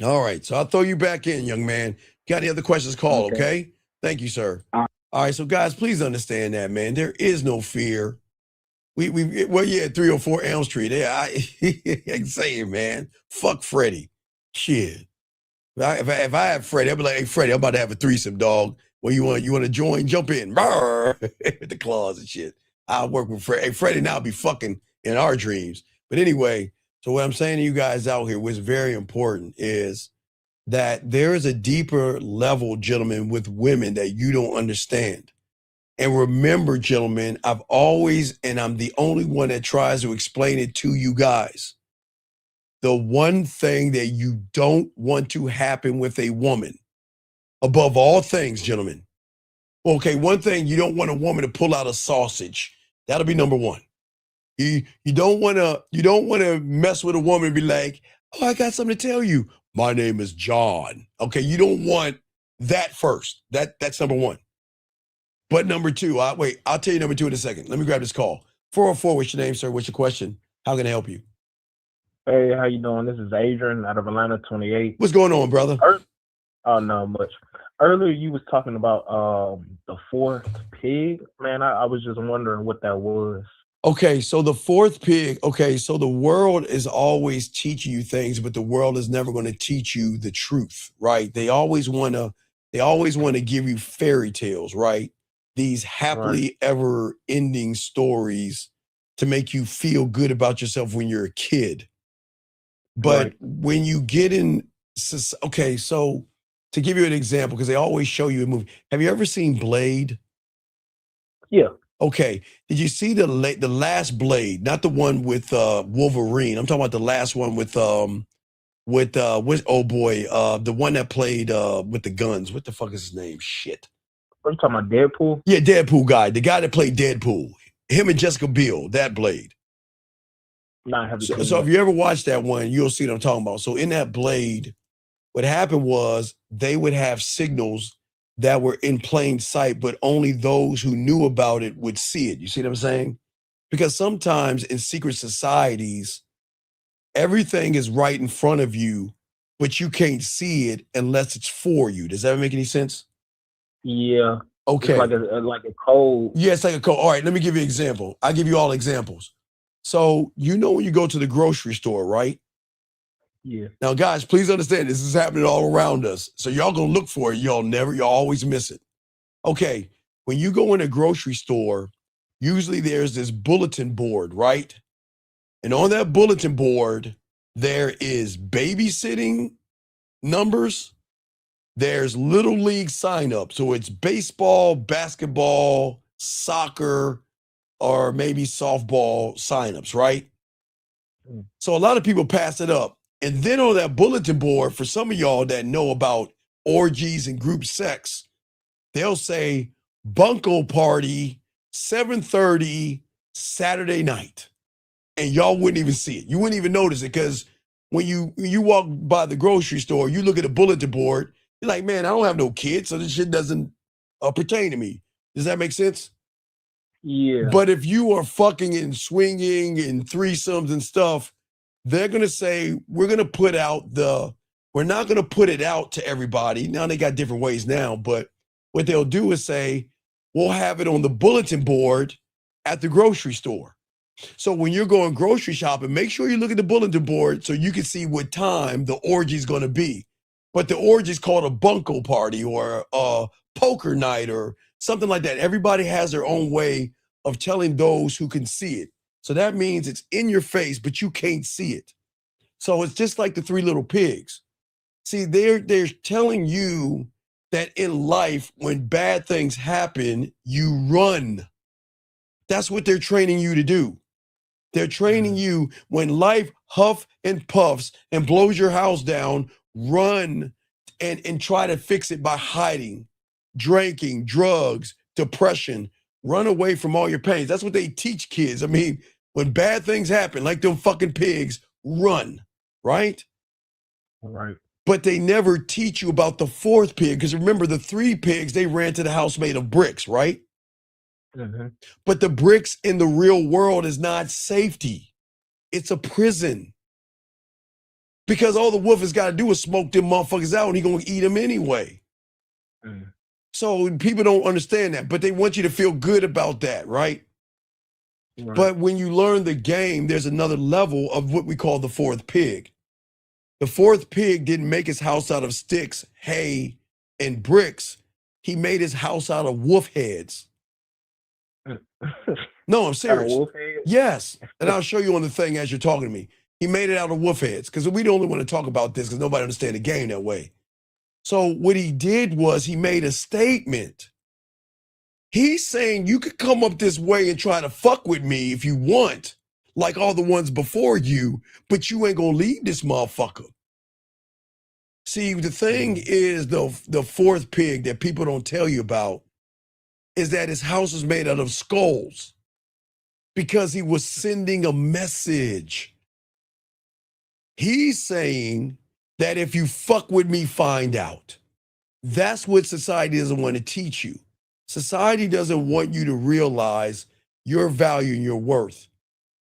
All right, so I'll throw you back in, young man. Got any other questions, call, okay? Thank you, sir. All right, so guys, please understand that, man. There is no fear. Well, yeah, 304 Elm Street. Yeah, I can say it, man. Fuck Freddie. Shit. If I have Freddie, I'll be like, hey, Freddie, I'm about to have a threesome, dog. Well, you want to join? Jump in. With the claws and shit. I'll work with Freddie. Hey, Freddie now be fucking in our dreams. But anyway, so what I'm saying to you guys out here, what's very important is that there is a deeper level, gentlemen, with women that you don't understand. And remember, gentlemen, I've always, and I'm the only one that tries to explain it to you guys. The one thing that you don't want to happen with a woman, above all things, gentlemen. Okay, one thing, you don't want a woman to pull out a sausage. That'll be number one. You don't want to mess with a woman and be like, oh, I got something to tell you. My name is John. Okay, you don't want that first. That's number one. But number two, I'll tell you number two in a second. Let me grab this call. 404, what's your name, sir? What's your question? How can I help you? Hey, how you doing? This is Adrian out of Atlanta, 28. What's going on, brother? Oh, not much. Earlier, you was talking about the fourth pig. Man, I was just wondering what that was. Okay, so the fourth pig, okay, so the world is always teaching you things, but the world is never going to teach you the truth, right? They always want to give you fairy tales, right? These happily ever ending stories to make you feel good about yourself when you're a kid. But when you get in, okay, so to give you an example, because they always show you a movie. Have you ever seen Blade? Yeah. Okay. Did you see the last Blade? Not the one with Wolverine. I'm talking about the last one with oh boy, the one that played with the guns. What the fuck is his name? Shit. Are you talking about Deadpool? Yeah, Deadpool guy. The guy that played Deadpool. Him and Jessica Biel, that Blade. So if you ever watch that one, you'll see what I'm talking about. So in that Blade, what happened was they would have signals that were in plain sight, but only those who knew about it would see it. You see what I'm saying? Because sometimes in secret societies, everything is right in front of you, but you can't see it unless it's for you. Does that make any sense? Yeah. It's Okay. like a code. Yeah, it's like a code. All right, let me give you an example. I give you all examples. So you know when you go to the grocery store, right? Yeah. Now, guys, please understand this is happening all around us. So y'all gonna look for it. Y'all always miss it. Okay, when you go in a grocery store, usually there's this bulletin board, right? And on that bulletin board, there is babysitting numbers. There's little league sign up. So it's baseball, basketball, soccer, or maybe softball signups, right? So a lot of people pass it up. And then on that bulletin board, for some of y'all that know about orgies and group sex, they'll say bunko party 7:30 Saturday night. And y'all wouldn't even see it. You wouldn't even notice it because when you walk by the grocery store, you look at the bulletin board, you're like, man, I don't have no kids, so this shit doesn't pertain to me. Does that make sense? Yeah. But if you are fucking and swinging and threesomes and stuff, they're going to say, we're not going to put it out to everybody. Now they got different ways now, but what they'll do is say, we'll have it on the bulletin board at the grocery store. So when you're going grocery shopping, make sure you look at the bulletin board so you can see what time the orgy is going to be. But the orgy is called a bunko party or a poker night or something like that. Everybody has their own way of telling those who can see it. So that means it's in your face, but you can't see it. So it's just like the Three Little Pigs. See, they're telling you that in life, when bad things happen, you run. That's what they're training you to do. They're training you when life huff and puffs and blows your house down, run and try to fix it by hiding, drinking, drugs, depression, run away from all your pains. That's what they teach kids. I mean, when bad things happen, like them fucking pigs, run, right? Right. But they never teach you about the fourth pig, because remember the three pigs, they ran to the house made of bricks, right? Mm-hmm. But the bricks in the real world is not safety. It's a prison. Because all the wolf has got to do is smoke them motherfuckers out and he gonna eat them anyway. Mm. So people don't understand that, but they want you to feel good about that, right? Right. But when you learn the game, there's another level of what we call the fourth pig. The fourth pig didn't make his house out of sticks, hay, and bricks. He made his house out of wolf heads. No, I'm serious. wolf head? Yes. And I'll show you on the thing as you're talking to me. He made it out of wolf heads because we don't want to talk about this because nobody understands the game that way. So what he did was he made a statement. He's saying you could come up this way and try to fuck with me if you want, like all the ones before you, but you ain't gonna leave this motherfucker. See, the thing is the fourth pig that people don't tell you about is that his house is made out of skulls because he was sending a message. He's saying that if you fuck with me, find out. That's what society doesn't want to teach you. Society doesn't want you to realize your value and your worth.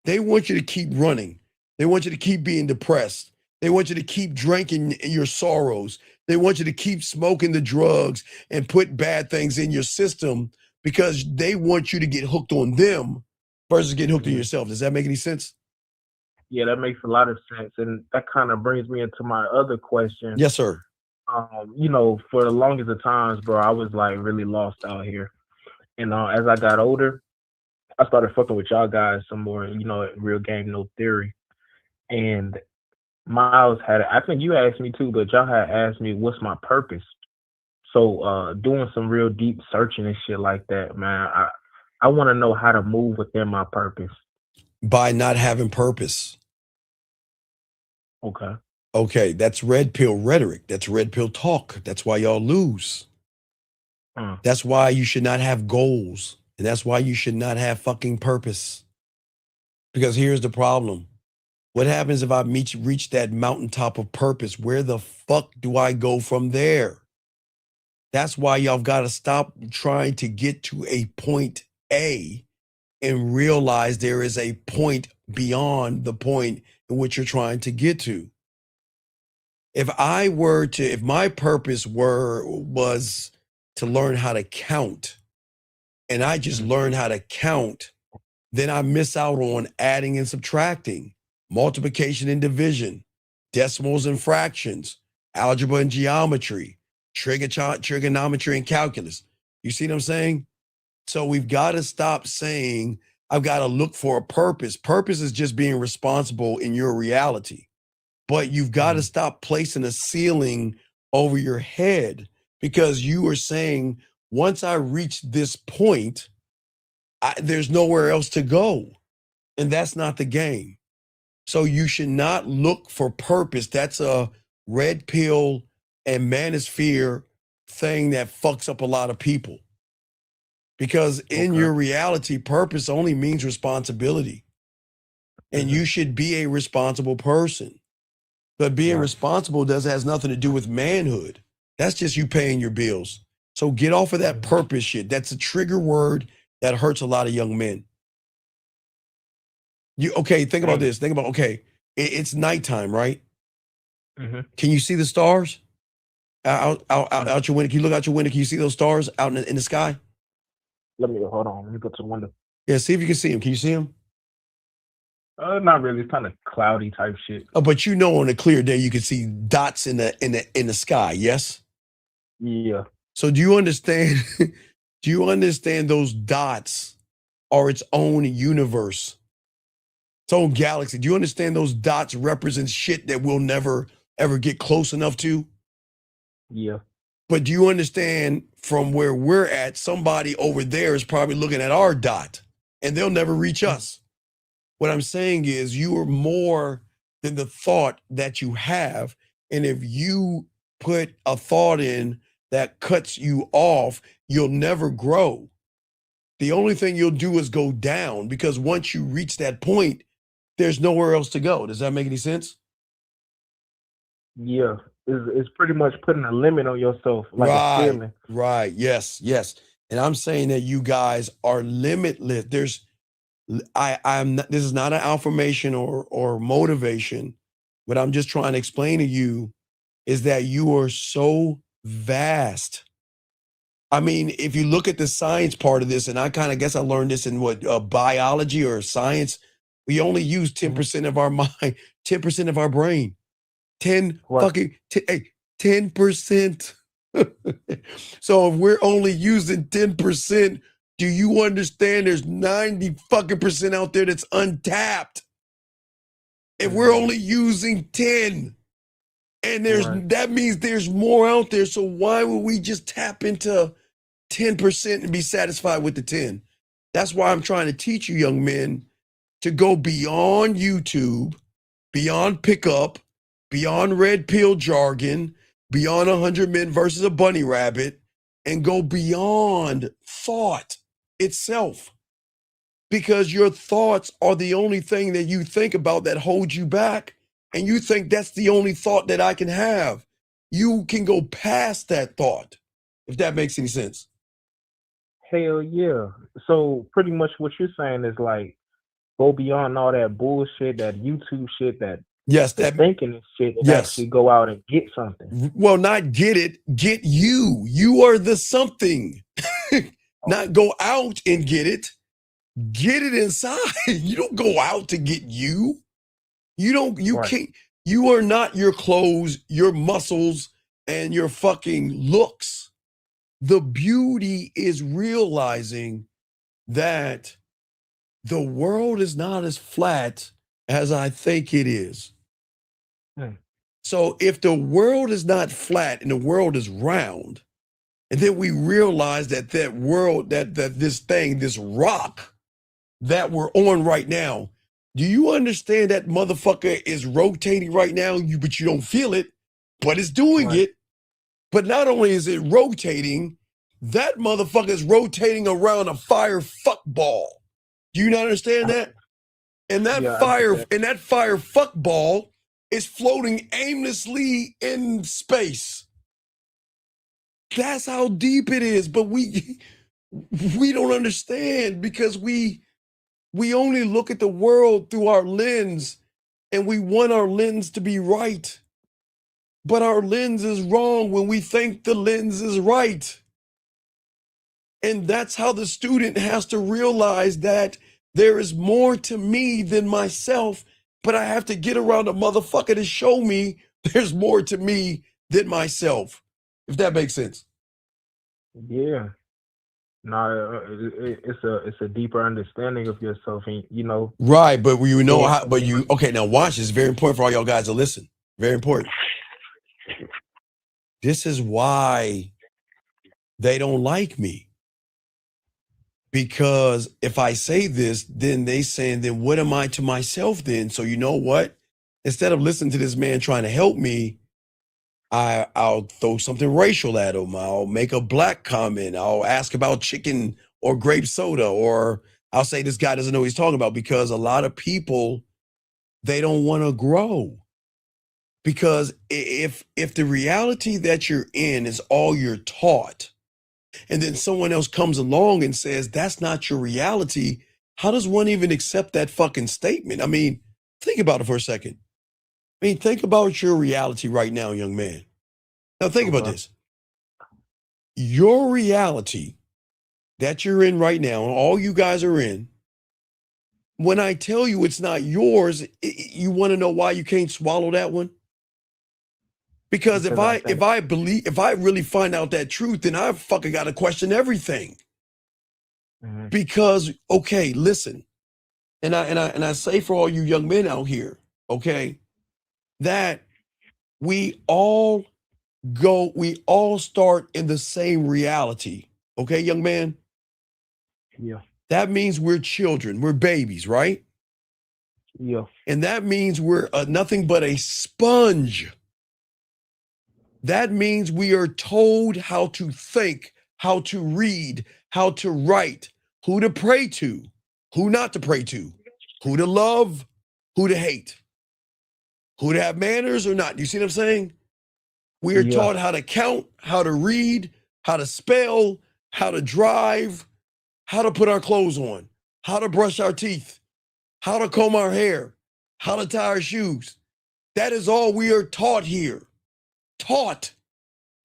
They want you to keep running. They want you to keep being depressed. They want you to keep drinking your sorrows. They want you to keep smoking the drugs and put bad things in your system because they want you to get hooked on them versus getting hooked on yourself. Does that make any sense? Yeah, that makes a lot of sense. And that kind of brings me into my other question. Yes, sir. For the longest of times, bro, I was like really lost out here. And as I got older, I started fucking with y'all guys some more, real game, no theory. And Miles I think you asked me too, but y'all had asked me what's my purpose. So doing some real deep searching and shit like that, man, I want to know how to move within my purpose. By not having purpose. Okay. Okay, that's red pill rhetoric. That's red pill talk. That's why y'all lose. That's why you should not have goals. And that's why you should not have fucking purpose. Because here's the problem. What happens if I reach that mountaintop of purpose? Where the fuck do I go from there? That's why y'all got to stop trying to get to a point A and realize there is a point beyond the point in which you're trying to get to. If my purpose was to learn how to count, and I just learn how to count, then I miss out on adding and subtracting, multiplication and division, decimals and fractions, algebra and geometry, trigonometry and calculus. You see what I'm saying? So we've got to stop saying, I've got to look for a purpose. Purpose is just being responsible in your reality. But you've got to stop placing a ceiling over your head, because you are saying, once I reach this point, there's nowhere else to go. And that's not the game. So you should not look for purpose. That's a red pill and manosphere thing that fucks up a lot of people. Because in your reality, purpose only means responsibility. And you should be a responsible person. But being responsible has nothing to do with manhood. That's just you paying your bills. So get off of that purpose shit. That's a trigger word that hurts a lot of young men. Think about this. It's nighttime, right? Can you see the stars out your window? Can you look out your window? Can you see those stars out in the sky? Hold on. Let me go to the window. Yeah, see if you can see them. Can you see them? Not really. It's kind of cloudy type shit. Oh, but on a clear day, you can see dots in the sky. Yes. Yeah. So do you understand? Do you understand those dots are its own universe, its own galaxy? Do you understand those dots represent shit that we'll never ever get close enough to? Yeah. But do you understand, from where we're at, somebody over there is probably looking at our dot and they'll never reach us. What I'm saying is, you are more than the thought that you have. And if you put a thought in that cuts you off, you'll never grow. The only thing you'll do is go down, because once you reach that point, there's nowhere else to go. Does that make any sense? Yeah. It's pretty much putting a limit on yourself, like a ceiling. Right. Yes. And I'm saying that you guys are limitless. This is not an affirmation or motivation. What I'm just trying to explain to you is that you are so vast. I mean, if you look at the science part of this, and I kind of guess I learned this in biology or science, we only use 10% of our mind, 10% of our brain. 10%. So if we're only using 10%, do you understand there's 90 fucking percent out there that's untapped? If we're only using 10, and that means there's more out there. So why would we just tap into 10% and be satisfied with the 10? That's why I'm trying to teach you young men to go beyond YouTube, beyond pickup, beyond red pill jargon, beyond 100 men versus a bunny rabbit, and go beyond thought itself. Because your thoughts are the only thing that you think about that holds you back. And you think that's the only thought that I can have. You can go past that thought, if that makes any sense. Hell yeah. So pretty much what you're saying is, like, go beyond all that bullshit, that YouTube shit, that thinking and shit, and actually go out and get something. Well, not get it, get you. You are the something. Not go out and get it inside. You don't go out to get you. Can't, you are not your clothes, your muscles, and your fucking looks. The beauty is realizing that the world is not as flat as I think it is. So if the world is not flat and the world is round, and then we realize that world, that this rock that we're on right now, do you understand that motherfucker is rotating right now? But you don't feel it, but it's doing it. But not only is it rotating, that motherfucker is rotating around a fire fuck ball. Do you not understand that? And that fire fuck ball is floating aimlessly in space. That's how deep it is. But we don't understand, because we We only look at the world through our lens, and we want our lens to be right. But our lens is wrong when we think the lens is right. And that's how the student has to realize that there is more to me than myself, but I have to get around a motherfucker to show me there's more to me than myself. If that makes sense. Yeah. No, it's a deeper understanding of yourself, and Right, but you know being how, but you, okay, now watch this. Very important for all y'all guys to listen. Very important. This is why they don't like me. Because if I say this, then they saying, then what am I to myself then? So you know what? Instead of listening to this man trying to help me, I'll throw something racial at him. I'll make a black comment. I'll ask about chicken or grape soda, or I'll say this guy doesn't know what he's talking about, because a lot of people, they don't want to grow. Because if the reality that you're in is all you're taught, and then someone else comes along and says that's not your reality, how does one even accept that fucking statement? I mean, think about it for a second. I mean, think about your reality right now, young man. Now think about this. Your reality that you're in right now, and all you guys are in, when I tell you it's not yours, you want to know why you can't swallow that one? Because if I really find out that truth, then I fucking got to question everything. Because, okay, listen, and I say for all you young men out here, okay, that we all start in the same reality. Okay, young man? Yeah. That means we're children, we're babies, right? Yeah. And that means we're nothing but a sponge. That means we are told how to think, how to read, how to write, who to pray to, who not to pray to, who to love, who to hate, who to have manners or not. You see what I'm saying? We are taught how to count, how to read, how to spell, how to drive, how to put our clothes on, how to brush our teeth, how to comb our hair, how to tie our shoes. That is all we are taught here. Taught.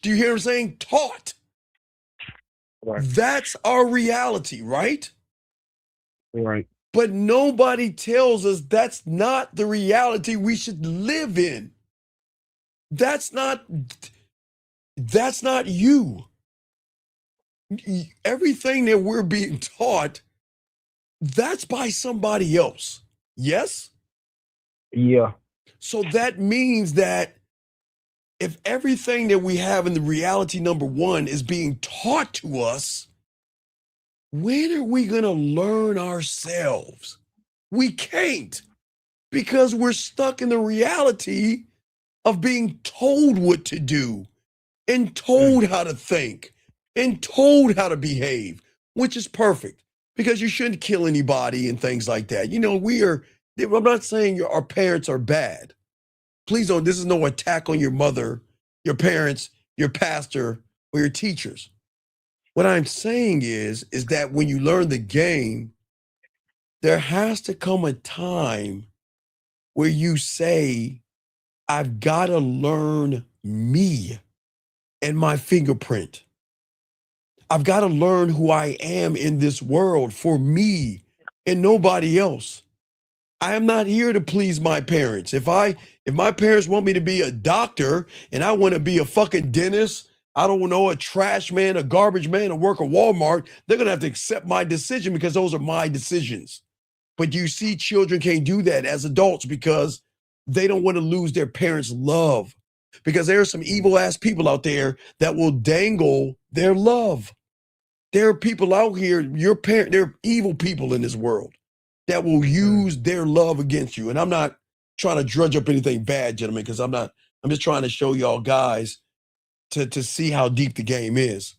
Do you hear what I'm saying? Taught. Right. That's our reality, right? Right. But nobody tells us that's not the reality we should live in. That's not you. Everything that we're being taught, that's by somebody else. Yes? Yeah. So that means that if everything that we have in the reality number one is being taught to us, when are we going to learn ourselves? We can't, because we're stuck in the reality of being told what to do and told how to think and told how to behave, which is perfect, because you shouldn't kill anybody and things like that. You know, I'm not saying our parents are bad. Please don't, this is no attack on your mother, your parents, your pastor, or your teachers. What I'm saying is that when you learn the game, there has to come a time where you say, I've got to learn me and my fingerprint. I've got to learn who I am in this world for me and nobody else. I am not here to please my parents. If my parents want me to be a doctor and I want to be a fucking dentist, I don't know, a trash man, a garbage man, or work at Walmart, they're going to have to accept my decision because those are my decisions. But you see, children can't do that as adults because they don't want to lose their parents' love, because there are some evil ass people out there that will dangle their love. There are people out here, there are evil people in this world that will use their love against you. And I'm not trying to drudge up anything bad, gentlemen, because I'm just trying to show y'all guys to see how deep the game is.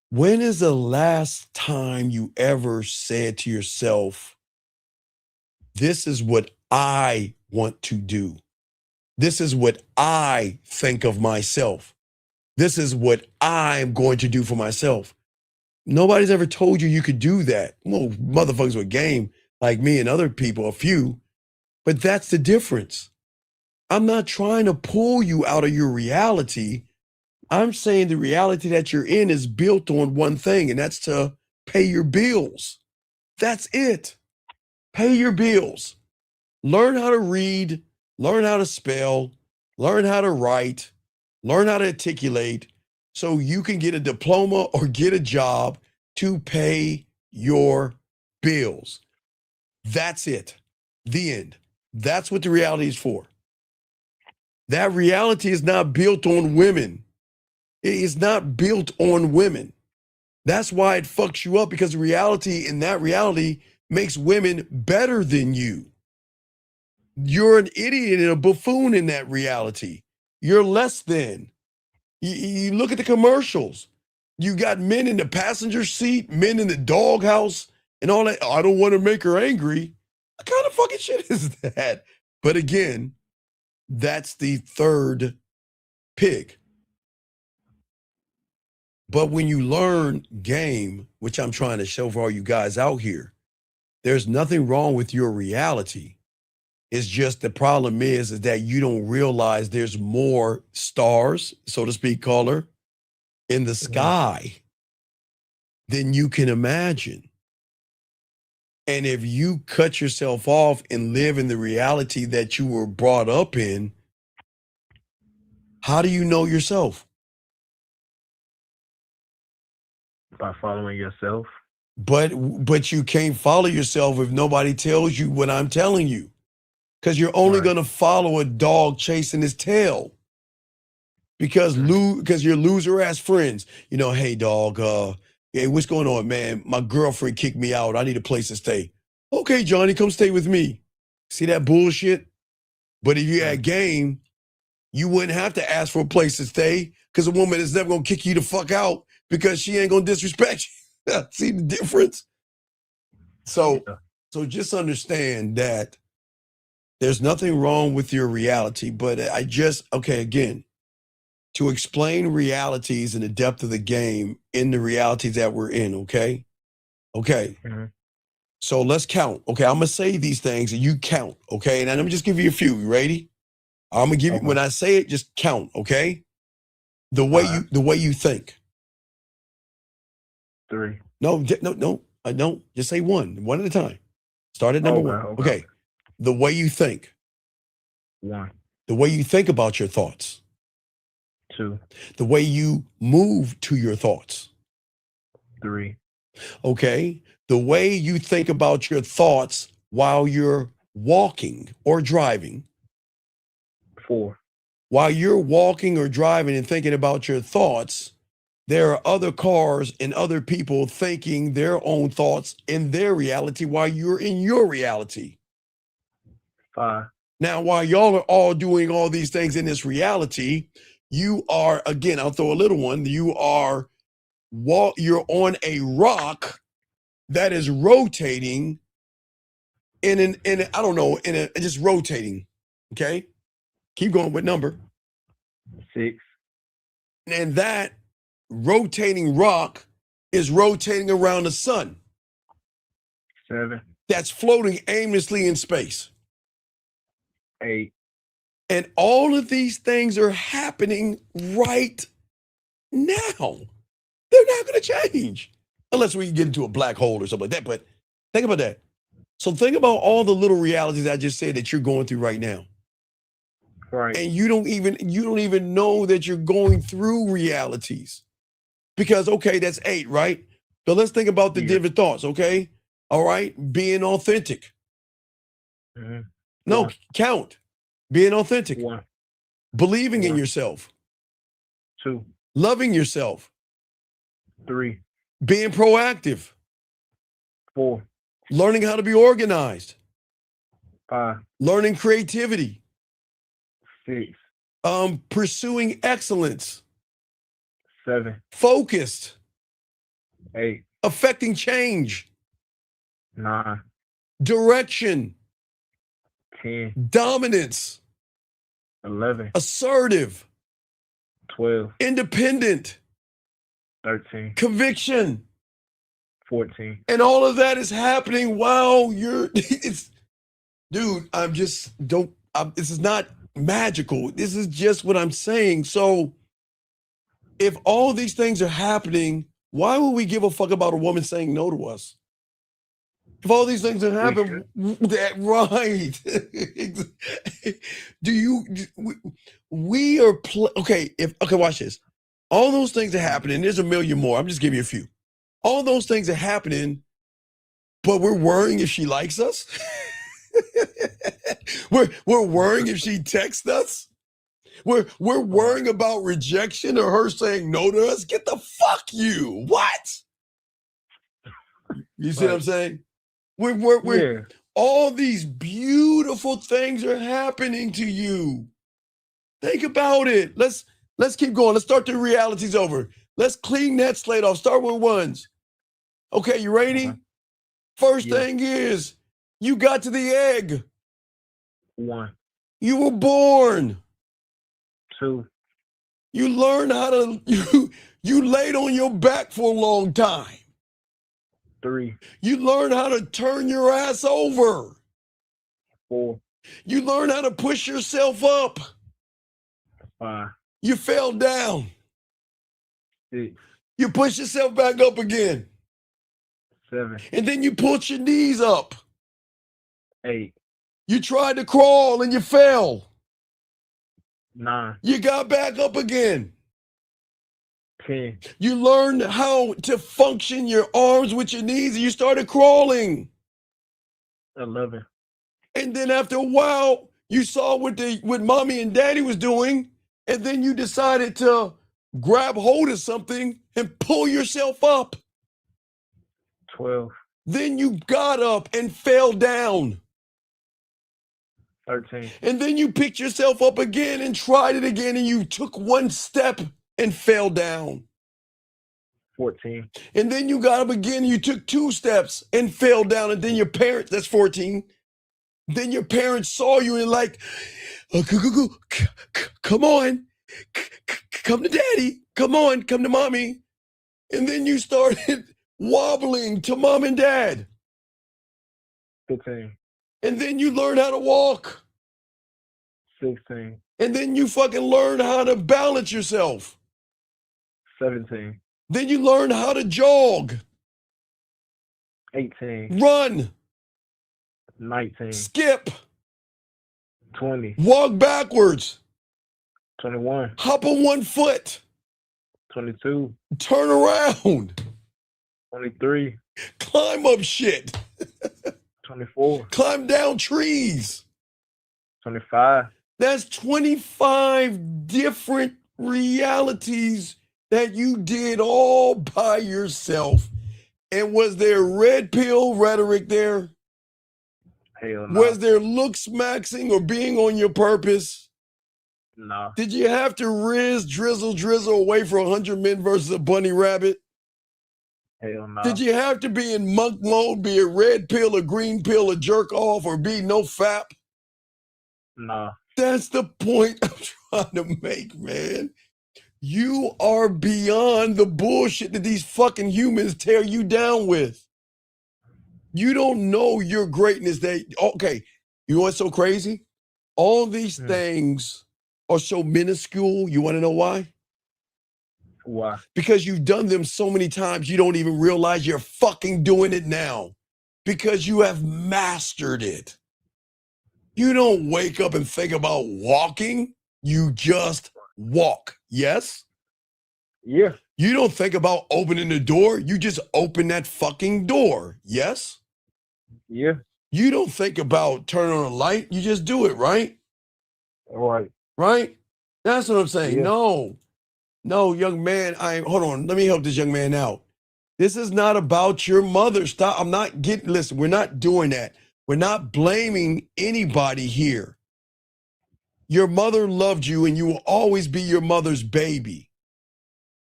When is the last time you ever said to yourself, this is what I want to do? This is what I think of myself. This is what I'm going to do for myself. Nobody's ever told you could do that. Well, motherfuckers with game like me and other people, a few, but that's the difference. I'm not trying to pull you out of your reality. I'm saying the reality that you're in is built on one thing, and that's to pay your bills. That's it. Pay your bills. Learn how to read, learn how to spell, learn how to write, learn how to articulate so you can get a diploma or get a job to pay your bills. That's it. The end. That's what the reality is for. That reality is not built on women. It is not built on women. That's why it fucks you up, because reality in that reality makes women better than you. You're an idiot and a buffoon in that reality. You're less than. You look at the commercials. You got men in the passenger seat, men in the doghouse, and all that. Oh, I don't want to make her angry. What kind of fucking shit is that? But again, that's the third pig. But when you learn game, which I'm trying to show for all you guys out here, there's nothing wrong with your reality. It's just the problem is that you don't realize there's more stars, so to speak, caller, in the sky than you can imagine. And if you cut yourself off and live in the reality that you were brought up in, how do you know yourself? By following yourself. But you can't follow yourself if nobody tells you what I'm telling you. Because you're only going to follow a dog chasing his tail. Because your loser ass friends, hey dog, hey, what's going on, man? My girlfriend kicked me out. I need a place to stay. Okay, Johnny, come stay with me. See that bullshit? But if you had game, you wouldn't have to ask for a place to stay, because a woman is never going to kick you the fuck out because she ain't going to disrespect you. See the difference? So just understand that there's nothing wrong with your reality, but again, to explain realities and the depth of the game in the realities that we're in, okay? Okay. Mm-hmm. So let's count. Okay, I'm going to say these things and you count, okay? And I'm going to just give you a few. You ready? I'm going to give you, when I say it, just count, okay? The way you think. 3. No, I don't. Just say one at a time. Start at number 1. Okay. The way you think. 1. The way you think about your thoughts. 2. The way you move to your thoughts. 3. Okay. The way you think about your thoughts while you're walking or driving. 4. While you're walking or driving and thinking about your thoughts, there are other cars and other people thinking their own thoughts in their reality while you're in your reality. 5. Now, while y'all are all doing all these things in this reality, you are, again, I'll throw a little one, you're on a rock that is rotating just rotating. Okay? Keep going with number. 6. And that rotating rock is rotating around the sun. 7. That's floating aimlessly in space. 8. And all of these things are happening right now. They're not going to change unless we get into a black hole or something like that. But think about that. So think about all the little realities I just said that you're going through right now. Right. And you don't even know that you're going through realities. Because, okay, that's 8, right? So let's think about the different thoughts, okay? All right, being authentic. Mm-hmm. No, count. Being authentic. 1. Believing in yourself. 2. Loving yourself. 3. Being proactive. 4. Learning how to be organized. 5. Learning creativity. 6. Pursuing excellence. 7. Focused. 8. Affecting change. 9. Direction. 10. Dominance. 11. Assertive. 12. Independent. 13. Conviction. 14. And all of that is happening while you're, dude, this is not magical. This is just what I'm saying. So if all these things are happening, why would we give a fuck about a woman saying no to us? If all these things are happening, that right? We are okay? Okay, watch this. All those things are happening. There's a million more. I'm just giving you a few. All those things are happening, but we're worrying if she likes us. we're worrying if she texts us. We're worrying about rejection or her saying no to us. Get the fuck you. What? You see what I'm saying? We're all these beautiful things are happening to you. Think about it. Let's keep going. Let's start the realities over. Let's clean that slate off. Start with ones. Okay, you ready? First thing is, you got to the egg. 1. You were born. 2. You learned how to, you laid on your back for a long time. 3. You learn how to turn your ass over. 4. You learn how to push yourself up. 5. You fell down. 6. You push yourself back up again. 7. And then you put your knees up. 8. You tried to crawl and you fell. 9. You got back up again. 10. You learned how to function your arms with your knees and you started crawling. 11. And then after a while, you saw what mommy and daddy was doing, and then you decided to grab hold of something and pull yourself up. 12. Then you got up and fell down. 13. And then you picked yourself up again and tried it again, and you took one step and fell down. 14. And then you got up again, and you took 2 steps and fell down, and then your parents, that's 14. Then your parents saw you and like, come on, come to daddy, come on, come to mommy. And then you started wobbling to mom and dad. 15. And then you learned how to walk. 16. And then you fucking learned how to balance yourself. 17. Then you learned how to jog. 18. Run. 19. Skip. 20. Walk backwards. 21. Hop on one foot. 22. Turn around. 23. Climb up shit. 24. Climb down trees. 25. That's 25 different realities that you did all by yourself. And was there red pill rhetoric there? Hell no. Was there looks maxing or being on your purpose? No. Did you have to drizzle away for 100 men versus a bunny rabbit? Hell no. Did you have to be in monk mode, be a red pill, a green pill, a jerk off, or be no fap? No. That's the point I'm trying to make, man. You are beyond the bullshit that these fucking humans tear you down with. You don't know your greatness. Okay, you know what's so crazy? All these things are so minuscule. You want to know why? Why? Because you've done them so many times, you don't even realize you're fucking doing it now. Because you have mastered it. You don't wake up and think about walking. You just walk. Yes? Yeah. You don't think about opening the door. You just open that fucking door. Yes? Yeah. You don't think about turning on a light. You just do it, right? All right. Right? That's what I'm saying. Yeah. No, young man. Hold on. Let me help this young man out. This is not about your mother. Stop. Listen, we're not doing that. We're not blaming anybody here. Your mother loved you and you will always be your mother's baby.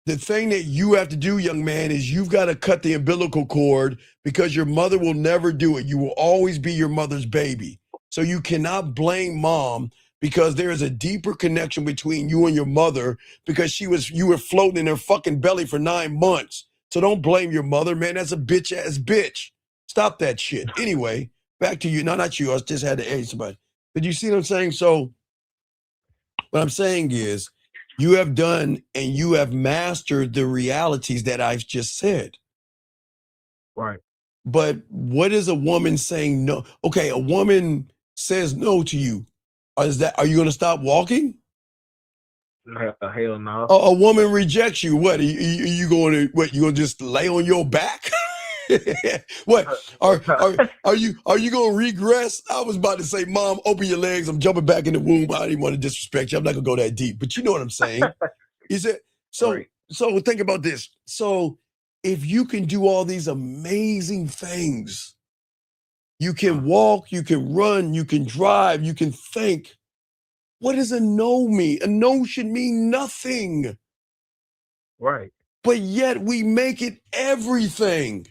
The thing that you have to do, young man, is you've got to cut the umbilical cord because your mother will never do it. You will always be your mother's baby. So you cannot blame mom because there is a deeper connection between you and your mother because you were floating in her fucking belly for 9 months. So don't blame your mother, man. That's a bitch ass bitch. Stop that shit. Anyway, back to you. No, not you. I just had to ask somebody. Did you see what I'm saying? So what I'm saying is you have done and you have mastered the realities that I've just said. Right. But what is a woman saying no? Okay, a woman says no to you. Are you going to stop walking? Hell no. A woman rejects you. What? Are you going to what? You going to just lay on your back? What? Are you going to regress? I was about to say, Mom, open your legs. I'm jumping back in the womb. I didn't want to disrespect you. I'm not going to go that deep, but you know what I'm saying. Is it so? Right. So think about this. So if you can do all these amazing things, you can walk, you can run, you can drive, you can think. What does a no mean? A no should mean nothing. Right. But yet we make it everything.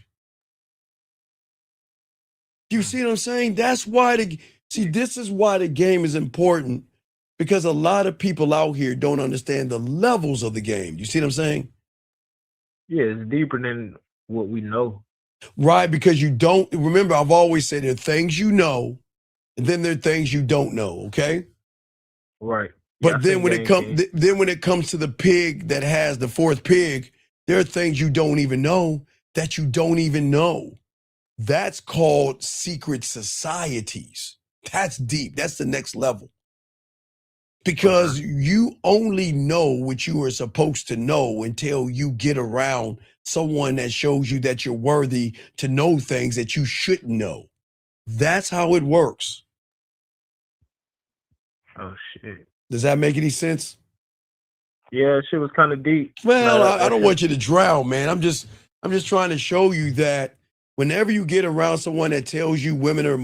You see what I'm saying? That's why this is why the game is important, because a lot of people out here don't understand the levels of the game. You see what I'm saying? Yeah, it's deeper than what we know. Right, because you don't remember, I've always said there are things you know, and then there are things you don't know, okay? Right. But then when it comes to the pig that has the fourth pig, there are things you don't even know that you don't even know. That's called secret societies. That's deep. That's the next level. Because you only know what you are supposed to know until you get around someone that shows you that you're worthy to know things that you shouldn't know. That's how it works. Oh shit. Does that make any sense? Yeah, shit was kind of deep. Well, No, I don't want you to drown, man. I'm just trying to show you that whenever you get around someone that tells you women are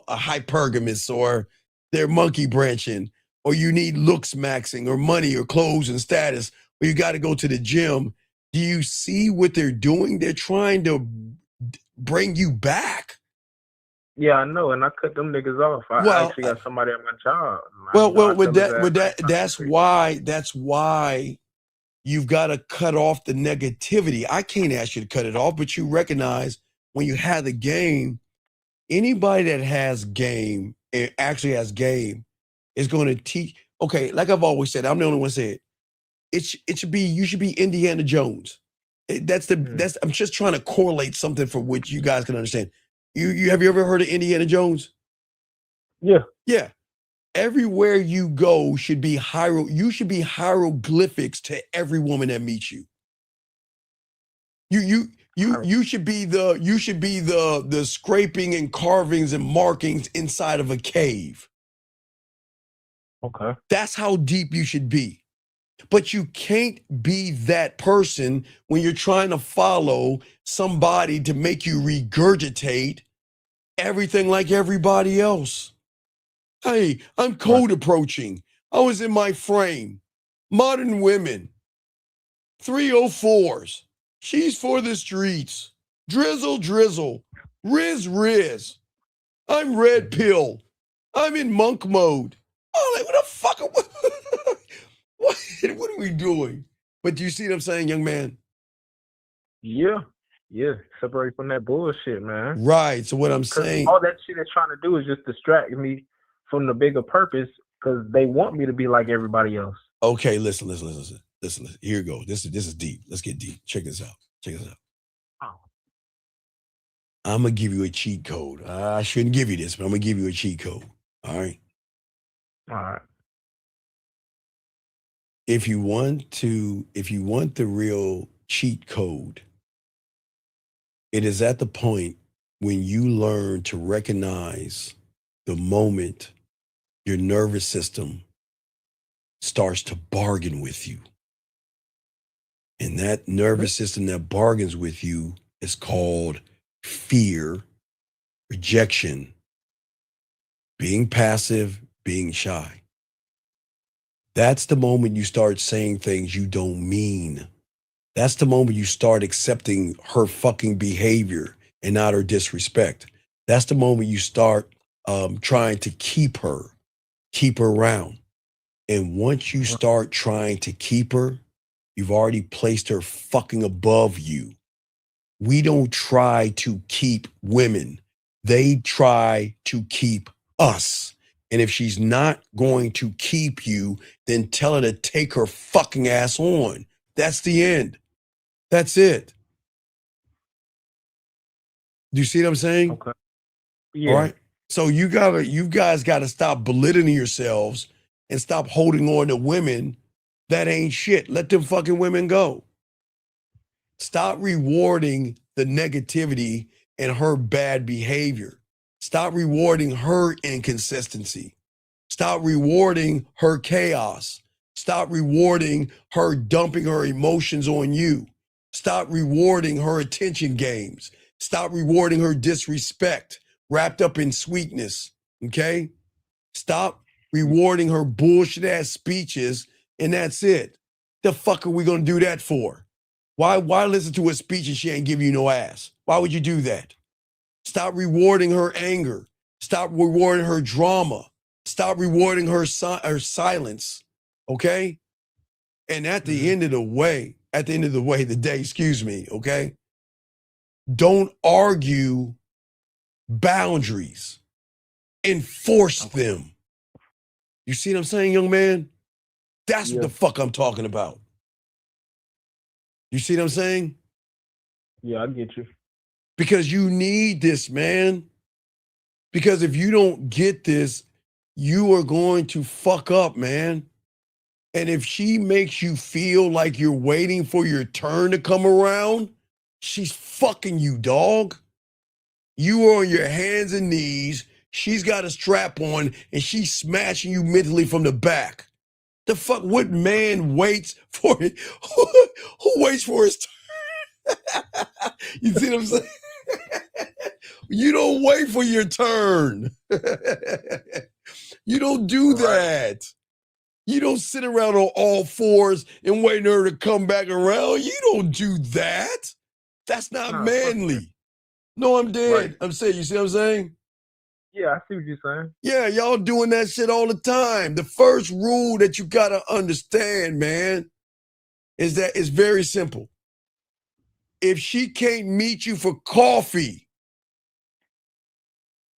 hypergamous or they're monkey branching or you need looks maxing or money or clothes and status or you got to go to the gym, do you see what they're doing? They're trying to bring you back. Yeah, I know, and I cut them niggas off. I actually got somebody at my job. That's why you've got to cut off the negativity. I can't ask you to cut it off, but you recognize when you have the game, anybody that has game, actually has game, is going to teach. Okay, like I've always said, I'm the only one said it should be, you should be Indiana Jones. I'm just trying to correlate something for which you guys can understand. You have you ever heard of Indiana Jones? Yeah. Yeah. Everywhere you go should be you should be hieroglyphics to every woman that meets you. You should be the scraping and carvings and markings inside of a cave. Okay. That's how deep you should be. But you can't be that person when you're trying to follow somebody to make you regurgitate everything like everybody else. Hey, I'm code approaching. I was in my frame. Modern women. 304s. She's for the streets. Drizzle, drizzle. Riz, riz. I'm red pill. I'm in monk mode. Oh, like, what the fuck? What are we doing? But do you see what I'm saying, young man? Yeah. Yeah. Separate from that bullshit, man. Right. So what I'm saying, all that shit they're trying to do is just distract me from the bigger purpose because they want me to be like everybody else. Okay, listen. Here you go. This is deep. Let's get deep. Check this out. Oh. I'm gonna give you a cheat code. I shouldn't give you this, but I'm gonna give you a cheat code. All right. All right. If you want the real cheat code, it is at the point when you learn to recognize the moment your nervous system starts to bargain with you. And that nervous system that bargains with you is called fear, rejection, being passive, being shy. That's the moment you start saying things you don't mean. That's the moment you start accepting her fucking behavior and not her disrespect. That's the moment you start trying to keep her around. And once you start trying to keep her, You've already placed her fucking above you. We don't try to keep women. They try to keep us. And if she's not going to keep you, then tell her to take her fucking ass on. That's the end. That's it. Do you see what I'm saying? Okay. Yeah. All right. So you guys gotta stop belittling yourselves and stop holding on to women that ain't shit. Let them fucking women go. Stop rewarding the negativity and her bad behavior. Stop rewarding her inconsistency. Stop rewarding her chaos. Stop rewarding her dumping her emotions on you. Stop rewarding her attention games. Stop rewarding her disrespect wrapped up in sweetness. Okay? Stop rewarding her bullshit ass speeches, and that's it. The fuck are we gonna do that for? Why listen to a speech and she ain't give you no ass? Why would you do that? Stop rewarding her anger. Stop rewarding her drama. Stop rewarding her silence. Okay? And at the end of the day, excuse me, okay? Don't argue boundaries. Enforce them. You see what I'm saying, young man? That's what the fuck I'm talking about. You see what I'm saying? Yeah, I get you. Because you need this, man. Because if you don't get this, you are going to fuck up, man. And if she makes you feel like you're waiting for your turn to come around, she's fucking you, dog. You are on your hands and knees. She's got a strap on and she's smashing you mentally from the back. The fuck, what man waits for it? Who waits for his turn? You see what I'm saying? You don't wait for your turn. You don't do that. You don't sit around on all fours and wait for her to come back around. You don't do that. That's not manly. No, I'm dead. Right. I'm saying, you see what I'm saying? Yeah, I see what you're saying. Yeah, y'all doing that shit all the time. The first rule that you gotta understand, man, is that it's very simple. If she can't meet you for coffee,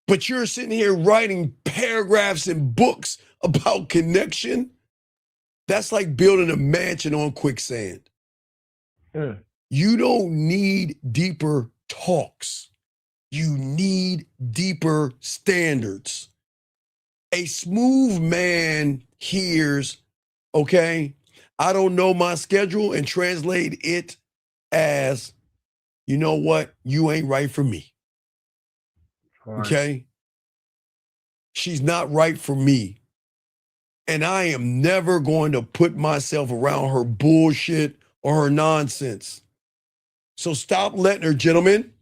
but you're sitting here writing paragraphs and books about connection, that's like building a mansion on quicksand. You don't need deeper talks. You need deeper standards. A smooth man hears, okay, I don't know my schedule, and translate it as, you know what, you ain't right for me. Okay? She's not right for me. And I am never going to put myself around her bullshit or her nonsense. So stop letting her, gentlemen.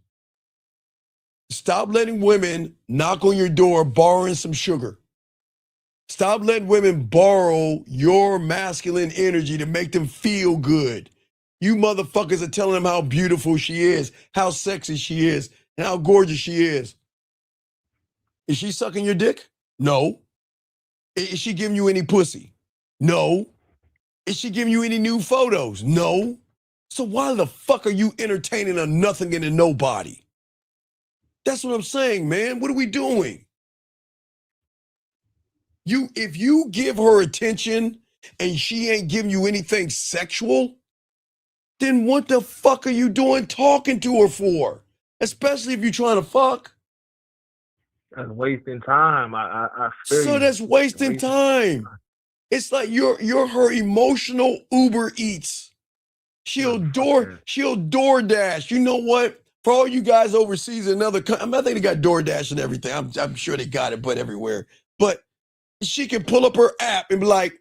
Stop letting women knock on your door borrowing some sugar. Stop letting women borrow your masculine energy to make them feel good. You motherfuckers are telling them how beautiful she is, how sexy she is, and how gorgeous she is. Is she sucking your dick? No. Is she giving you any pussy? No. Is she giving you any new photos? No. So why the fuck are you entertaining a nothing and a nobody? That's what I'm saying, man. What are we doing? If you give her attention and she ain't giving you anything sexual, then what the fuck are you doing talking to her for? Especially if you're trying to fuck. That's wasting time. I feel So you. that's wasting time. It's like you're her emotional Uber Eats. She'll DoorDash. You know what? For all you guys overseas in another country, I think they got DoorDash and everything. I'm sure they got it, but everywhere. But she can pull up her app and be like,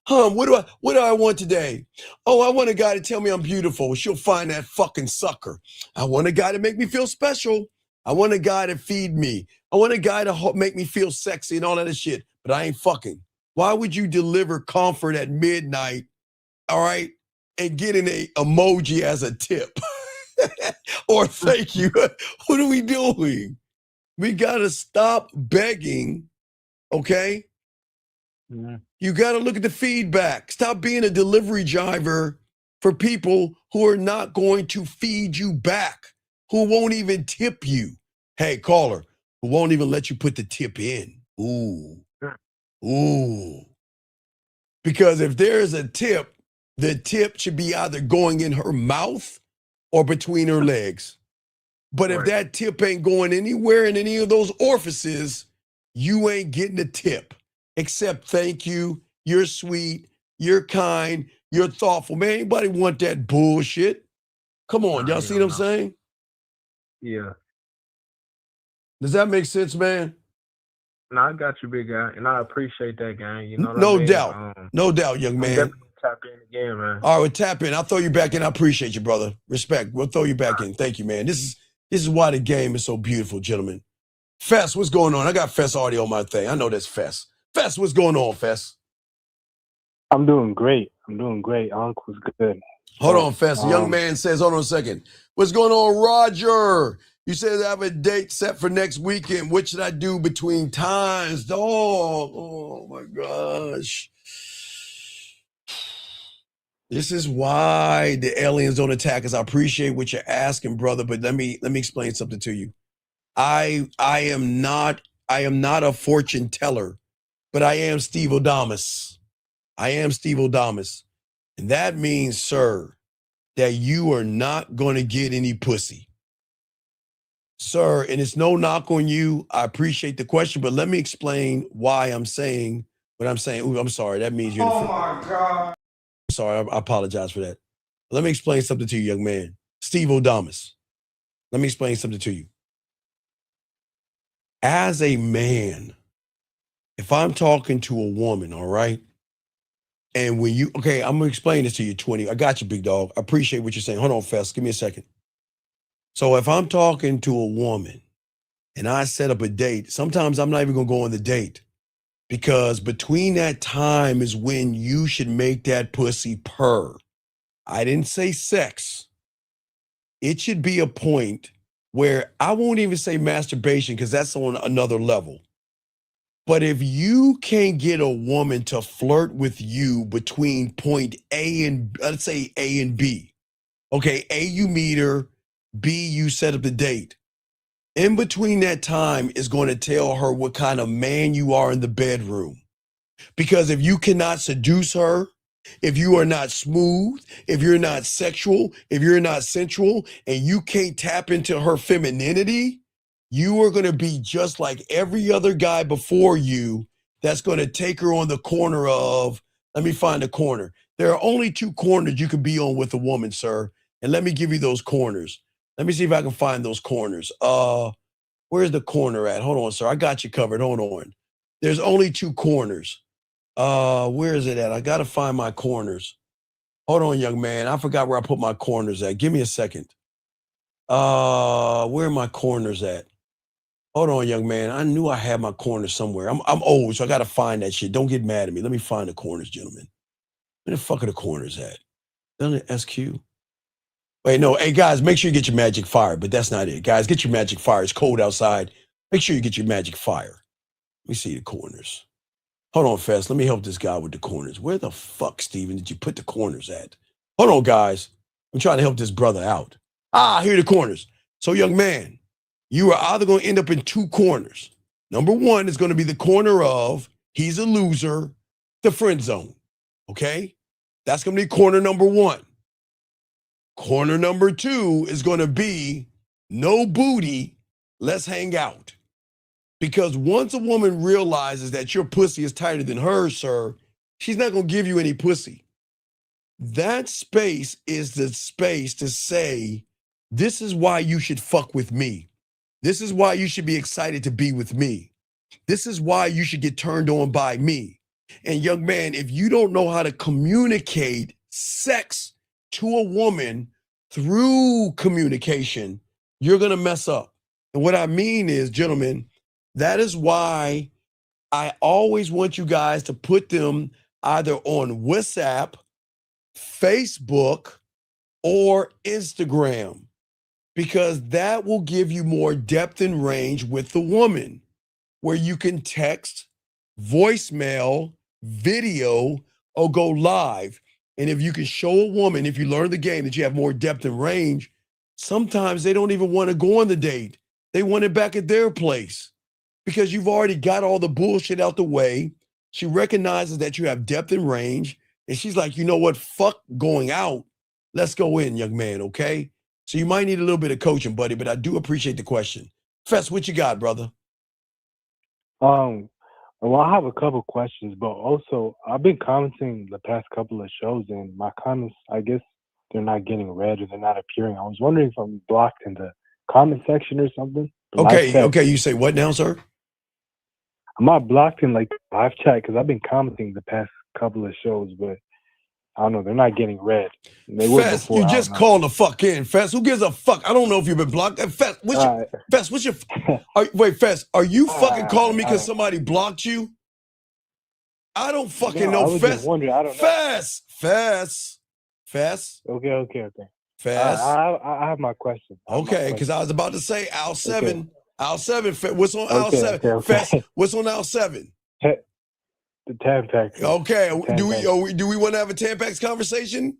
what do I want today? Oh, I want a guy to tell me I'm beautiful. She'll find that fucking sucker. I want a guy to make me feel special. I want a guy to feed me. I want a guy to make me feel sexy and all that shit. But I ain't fucking. Why would you deliver comfort at midnight, all right, and get an emoji as a tip? Or thank you. What are we doing? We got to stop begging, okay? You got to look at the feedback. Stop being a delivery driver for people who are not going to feed you back, who won't even tip you. Hey, caller, who won't even let you put the tip in. Ooh. Ooh. Because if there's a tip, the tip should be either going in her mouth or between her legs. But if that tip ain't going anywhere in any of those orifices, you ain't getting a tip. Except thank you, you're sweet, you're kind, you're thoughtful. Man, anybody want that bullshit? Come on, y'all see what I'm saying? Yeah. Does that make sense, man? No, I got you, big guy, and I appreciate that, gang. You know what I No mean? doubt. No doubt, young I'm man. definitely gonna tap in again, man. All right, well, tap in. I'll throw you back in. I appreciate you, brother. Respect. We'll throw you back in. Thank you, man. This is why the game is so beautiful, gentlemen. Fess, what's going on? I got Fess audio on my thing. I know that's Fess. Fess, what's going on, Fess? I'm doing great. Uncle's good. Hold on, Fess. A young man says, hold on a second. What's going on, Roger? You said I have a date set for next weekend. What should I do between times, dog? Oh, my gosh. This is why the aliens don't attack us. I appreciate what you're asking, brother, but let me explain something to you. I am not a fortune teller, but I am Steve Odamus. I am Steve Odamus. And that means, sir, that you are not going to get any pussy. Sir, and it's no knock on you. I appreciate the question, but let me explain why I'm saying what I'm saying. Ooh, I'm sorry. That means you're Oh my God. sorry. I apologize for that. Let me explain something to you, young man. Steve Odamus. Let me explain something to you. As a man, if I'm talking to a woman, all right, and when you, okay, I'm going to explain this to you, 20. I got you, big dog. I appreciate what you're saying. Hold on, Fess. Give me a second. So if I'm talking to a woman and I set up a date, sometimes I'm not even going to go on the date because between that time is when you should make that pussy purr. I didn't say sex. It should be a point where I won't even say masturbation because that's on another level. But if you can't get a woman to flirt with you between point A and, let's say A and B, okay, A, you meet her, B, you set up the date. In between that time is going to tell her what kind of man you are in the bedroom. Because if you cannot seduce her, if you are not smooth, if you're not sexual, if you're not sensual, and you can't tap into her femininity, you are going to be just like every other guy before you that's going to take her on the corner of, let me find a corner. There are only two corners you can be on with a woman, sir. And let me give you those corners. Let me see if I can find those corners. Where's the corner at? Hold on, sir. I got you covered. Hold on. There's only two corners. Where is it at? I got to find my corners. Hold on, young man. I forgot where I put my corners at. Give me a second. Where are my corners at? Hold on, young man. I knew I had my corners somewhere. I'm old, so I got to find that shit. Don't get mad at me. Let me find the corners, gentlemen. Where the fuck are the corners at? Doesn't it SQ? Wait, no. Hey, guys, make sure you get your magic fire, but that's not it. Guys, get your magic fire. It's cold outside. Make sure you get your magic fire. Let me see the corners. Hold on, Fess. Let me help this guy with the corners. Where the fuck, Steven, did you put the corners at? Hold on, guys. I'm trying to help this brother out. Here are the corners. So, young man, you are either going to end up in two corners. Number one is going to be the corner of he's a loser, the friend zone. Okay? That's going to be corner number one. Corner number two is going to be no booty, let's hang out. Because once a woman realizes that your pussy is tighter than hers, sir, she's not going to give you any pussy. That space is the space to say, this is why you should fuck with me. This is why you should be excited to be with me. This is why you should get turned on by me. And young man, if you don't know how to communicate sex to a woman through communication, you're going to mess up. And what I mean is, gentlemen, that is why I always want you guys to put them either on WhatsApp, Facebook, or Instagram, because that will give you more depth and range with the woman, where you can text, voicemail, video, or go live. And if you can show a woman, if you learn the game, that you have more depth and range, sometimes they don't even want to go on the date. They want it back at their place because you've already got all the bullshit out the way. She recognizes that you have depth and range. And she's like, you know what? Fuck going out. Let's go in, young man, okay? So you might need a little bit of coaching, buddy, but I do appreciate the question. Fess, what you got, brother? Well, I have a couple questions, but also I've been commenting the past couple of shows, and my comments, I guess, they're not getting read or they're not appearing. I was wondering if I'm blocked in the comment section or something. Okay, you say what now, sir? I'm not blocked in like live chat because I've been commenting the past couple of shows, but I don't know, they're not getting read. They were Fess, before. you just called the fuck in. Fess, who gives a fuck? I don't know if you've been blocked. Fess, what's your wait, Fess, are you fucking calling me because somebody blocked you? I don't fucking know. I was Fess, just wondering. I don't know. Fess. Okay. Fess. I have my question. Okay, because I was about to say Al 7. Okay. Al 7. What's on Al 7? Okay. Fess, what's on Al 7? The Tampax. Okay. Do we want to have a Tampax conversation?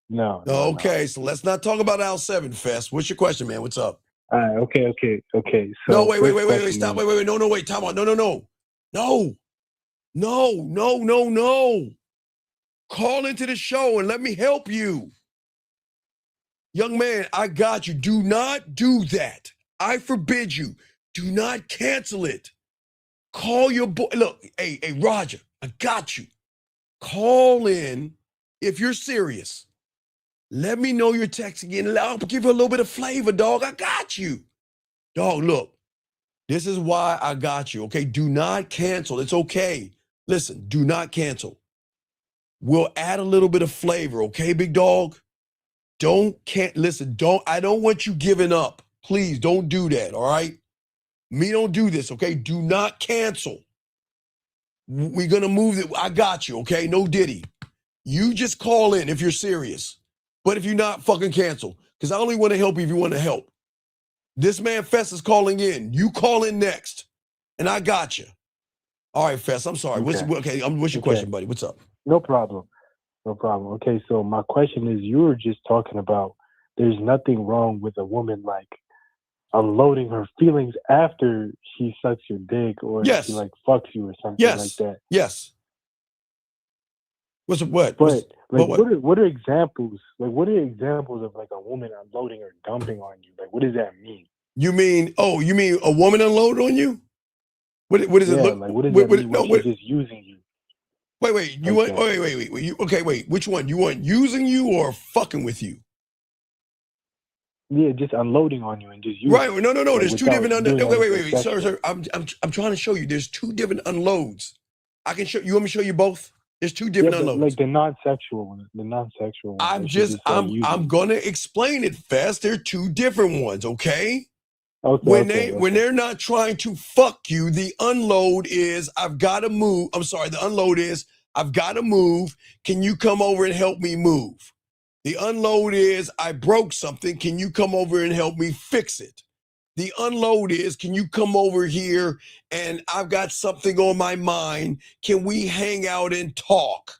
No. Okay, so let's not talk about Al 7, Fess. What's your question, man? What's up? Okay. So no, wait, stop. Wait. No, wait, time out. No. Call into the show and let me help you. Young man, I got you. Do not do that. I forbid you. Do not cancel it. Call your boy. Look, hey, Roger, I got you. Call in if you're serious. Let me know you're texting in. I'll give you a little bit of flavor, dog. I got you. Dog, look, this is why I got you, okay? Do not cancel. It's okay. Listen, do not cancel. We'll add a little bit of flavor, okay, big dog? I don't want you giving up. Please don't do that, all right? Me don't do this, okay? Do not cancel. We're gonna move it. I got you, okay? No diddy. You just call in if you're serious. But if you're not, fucking cancel. Because I only want to help you if you want to help. This man Fess is calling in. You call in next. And I got you. All right, Fess, I'm sorry. What's your question, buddy? What's up? No problem. Okay, so my question is, you were just talking about there's nothing wrong with a woman like unloading her feelings after she sucks your dick or she like fucks you or something like that. Yes. What? But what are examples? Like, what are examples of like a woman unloading or dumping on you? Like, what does that mean? You mean a woman unloaded on you? What does it look like? What does that mean when she's just using you? Wait. Wait. Which one? You want using you or fucking with you? Yeah, just unloading on you and just using. Right. No. There's two different wait. Sir. I'm trying to show you. There's two different unloads. I can show you. Want me to show you both? There's two different unloads. Like the non-sexual one. I'm gonna explain it fast. There are two different ones, okay? When they're not trying to fuck you, the unload is I've got to move. I'm sorry, the unload is I've got to move. Can you come over and help me move? The unload is I broke something. Can you come over and help me fix it? The unload is, can you come over here and I've got something on my mind. Can we hang out and talk?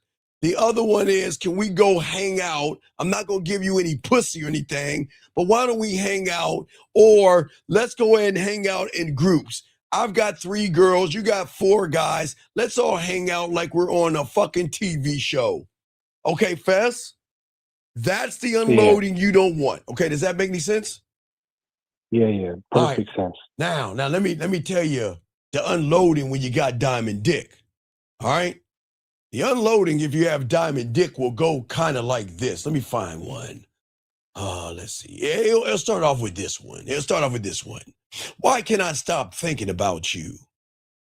The other one is, can we go hang out? I'm not going to give you any pussy or anything, but why don't we hang out? Or let's go ahead and hang out in groups. I've got 3 girls. You got 4 guys. Let's all hang out like we're on a fucking TV show. Okay, Fess? That's the unloading you don't want. Okay, does that make any sense? Yeah. Perfect sense. Now let me tell you the unloading when you got diamond dick. All right? The unloading, if you have diamond dick, will go kind of like this. Let me find one. Let's see. It'll start off with this one. Why can I stop thinking about you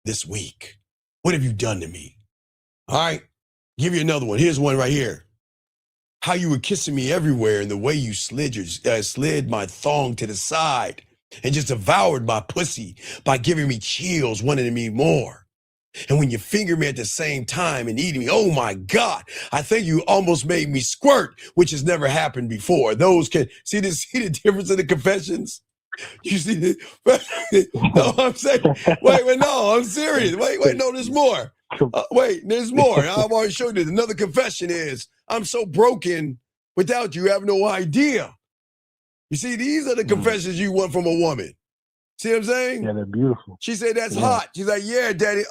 this week? What have you done to me? All right? Give you another one. Here's one right here. How you were kissing me everywhere and the way you slid my thong to the side and just devoured my pussy by giving me chills, wanting me more. And when you finger me at the same time and eating me, oh my God, I think you almost made me squirt, which has never happened before. Those can see the difference in the confessions. You see, no, I'm saying, wait, no, I'm serious. Wait, no, there's more. Wait, there's more. I've already showed you. Another confession is, I'm so broken without you, have no idea. You see, these are the confessions you want from a woman. See what I'm saying? Yeah, they're beautiful. She said, that's hot. She's like, yeah, daddy,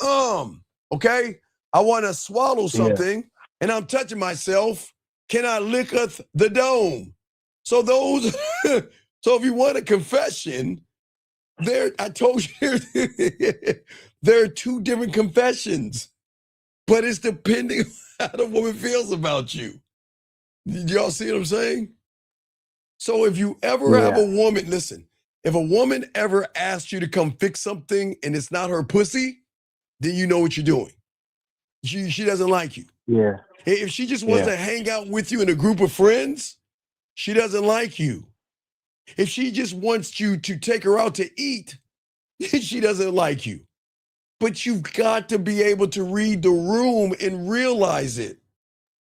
okay. I want to swallow something and I'm touching myself. Can I licketh the dome? So those, so if you want a confession, I told you, there are two different confessions, but it's depending on how the woman feels about you. Did y'all see what I'm saying? So if you ever have a woman, listen, if a woman ever asks you to come fix something and it's not her pussy, then you know what you're doing. She doesn't like you. Yeah. If she just wants to hang out with you in a group of friends, she doesn't like you. If she just wants you to take her out to eat, she doesn't like you. But you've got to be able to read the room and realize it.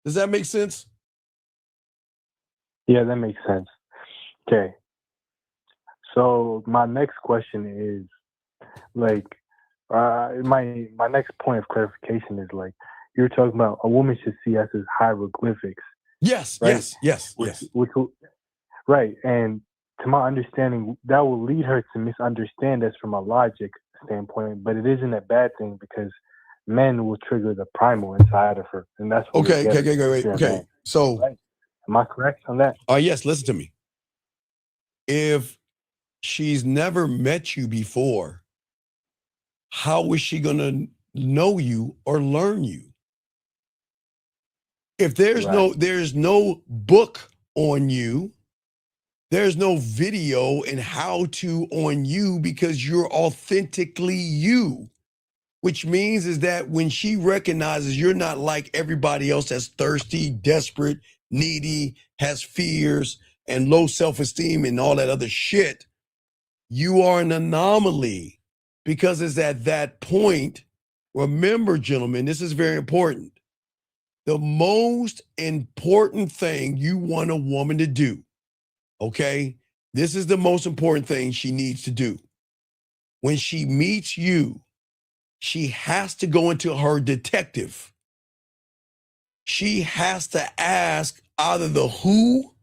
Does that make sense? Yeah, that makes sense. Okay. So my next question is, like, my next point of clarification is, like, you're talking about a woman should see us as hieroglyphics. Yes, right? yes. Right. And to my understanding, that will lead her to misunderstand us from a logic standpoint, but it isn't a bad thing because men will trigger the primal inside of her. And that's what Okay. So, right. Am I correct on that? Yes, listen to me. If she's never met you before, how is she going to know you or learn you? If there's no book on you, there's no video and how to on you because you're authentically you, which means is that when she recognizes you're not like everybody else that's thirsty, desperate, needy, has fears and low self-esteem and all that other shit, you are an anomaly because it's at that point. Remember, gentlemen, this is very important. The most important thing you want a woman to do, okay? This is the most important thing she needs to do. When she meets you, she has to go into her detective. She has to ask either the who,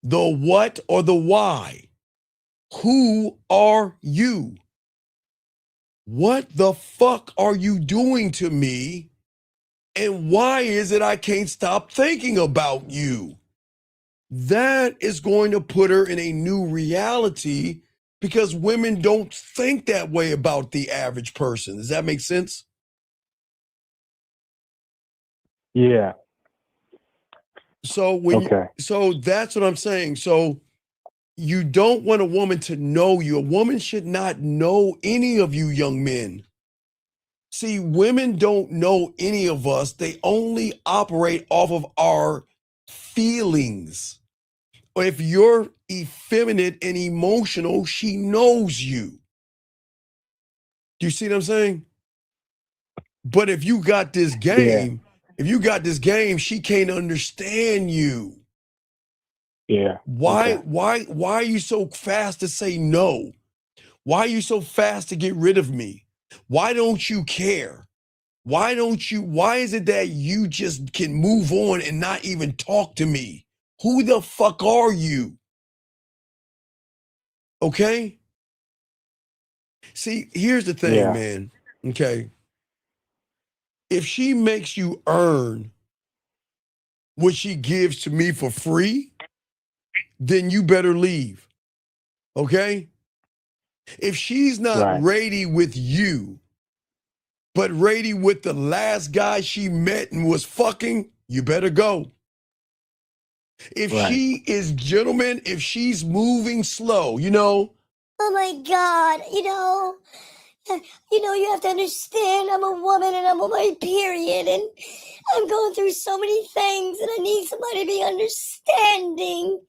the what, or the why. Who are you? What the fuck are you doing to me? And why is it I can't stop thinking about you? That is going to put her in a new reality because women don't think that way about the average person. Does that make sense? Yeah. So so that's what I'm saying. So you don't want a woman to know you. A woman should not know any of you young men. See, women don't know any of us. They only operate off of our feelings. Or if you're effeminate and emotional, she knows you. Do you see what I'm saying? But if you got this game, she can't understand you. Yeah. Why are you so fast to say no? Why are you so fast to get rid of me? Why don't you care? Why is it that you just can move on and not even talk to me? Who the fuck are you? Okay? See, here's the thing, man. Okay. If she makes you earn what she gives to me for free, then you better leave. Okay? If she's not ready with you, but ready with the last guy she met and was fucking, you better go. If she is, gentlemen, if she's moving slow, Oh my God, you have to understand I'm a woman and I'm on my period and I'm going through so many things and I need somebody to be understanding.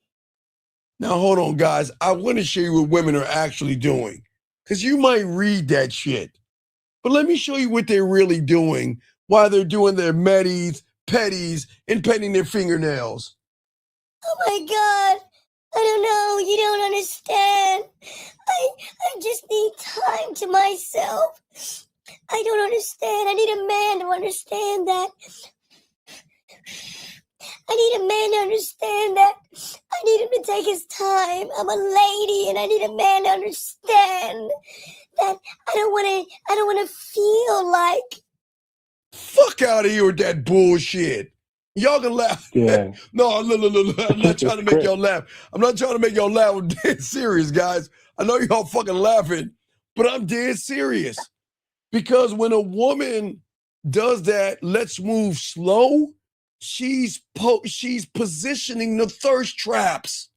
Now, hold on, guys. I want to show you what women are actually doing because you might read that shit. But let me show you what they're really doing while they're doing their medis, petties, and petting their fingernails. Oh my God, I don't know. You don't understand. I just need time to myself. I don't understand. I need a man to understand that. I need a man to understand that. I need him to take his time. I'm a lady and I need a man to understand that I don't want to feel like. Fuck out of here with that bullshit. Y'all can laugh. Yeah. No, look. I'm not trying to make Script. y'all laugh. I'm not trying to make y'all laugh. I'm dead serious, guys. I know y'all fucking laughing, but I'm dead serious. Because when a woman does that, let's move slow, she's positioning the thirst traps.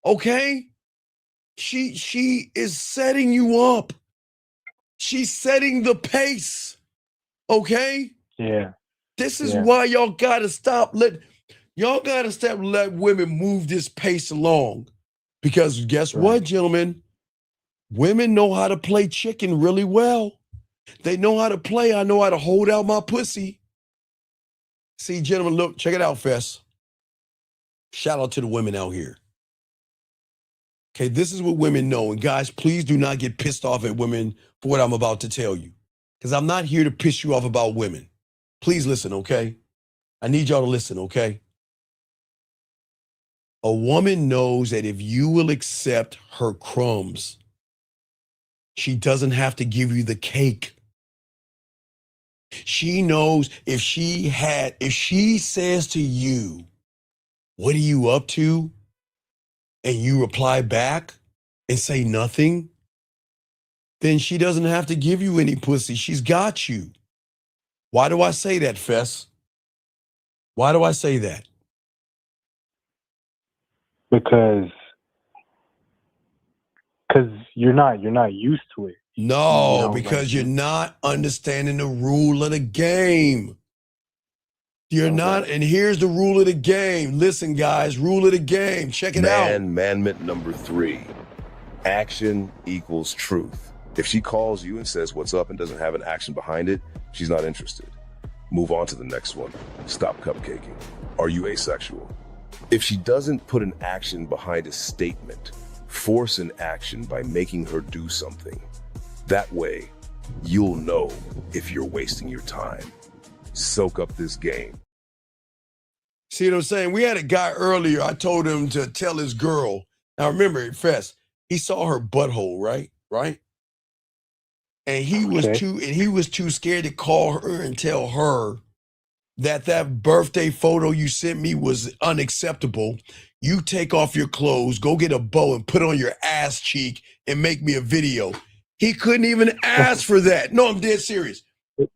Okay? She is setting you up. She's setting the pace. Okay? Yeah. This is Yeah. why y'all gotta stop. Y'all gotta stop let women move this pace along. Because guess what, gentlemen? Women know how to play chicken really well. They know how to play. I know how to hold out my pussy. See, gentlemen, look, check it out, Fess. Shout out to the women out here. Okay, this is what women know. And guys, please do not get pissed off at women for what I'm about to tell you. Because I'm not here to piss you off about women. Please listen, okay? I need y'all to listen, okay? A woman knows that if you will accept her crumbs, she doesn't have to give you the cake. She knows if she says to you, "What are you up to?" and you reply back and say nothing, then she doesn't have to give you any pussy. She's got you. Why do I say that, Fess? Why do I say that? Because you're not used to it. No, because you're not understanding the rule of the game. You're not, and here's the rule of the game. Listen, guys, rule of the game. Check it out. Mandment number 3. Action equals truth. If she calls you and says what's up and doesn't have an action behind it, she's not interested. Move on to the next one. Stop cupcaking. Are you asexual? If she doesn't put an action behind a statement, force an action by making her do something. That way, you'll know if you're wasting your time. Soak up this game. See what I'm saying? We had a guy earlier. I told him to tell his girl. Now remember, Fess, he saw her butthole, right? Right? And he was too scared to call her and tell her that birthday photo you sent me was unacceptable. You take off your clothes, go get a bow and put on your ass cheek and make me a video. He couldn't even ask for that. No, I'm dead serious.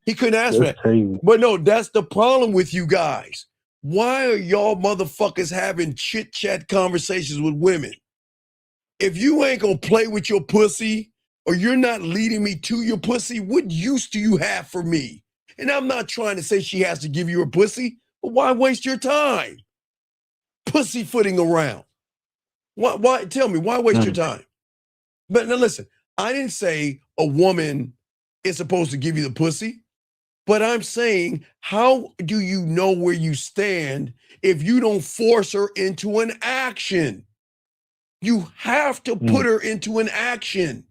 He couldn't ask for that. Crazy. But no, that's the problem with you guys. Why are y'all motherfuckers having chit-chat conversations with women? If you ain't gonna play with your pussy or you're not leading me to your pussy, what use do you have for me? And I'm not trying to say she has to give you her pussy, but why waste your time pussyfooting around? Why? Tell me, why waste your time? But now listen, I didn't say a woman is supposed to give you the pussy, but I'm saying, how do you know where you stand if you don't force her into an action? You have to put her into an action.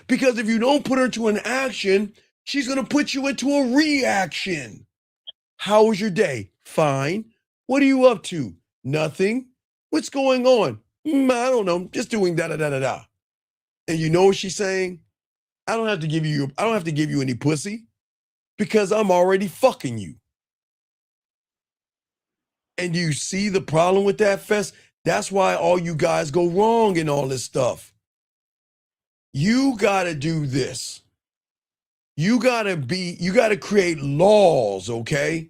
Because if you don't put her into an action, she's going to put you into a reaction. How was your day? Fine. What are you up to? Nothing. What's going on? I don't know. Just doing da-da-da-da-da. And you know what she's saying? I don't have to give you any pussy because I'm already fucking you. And you see the problem with that, Fest? That's why all you guys go wrong in all this stuff. You got to do this. You got to create laws, okay?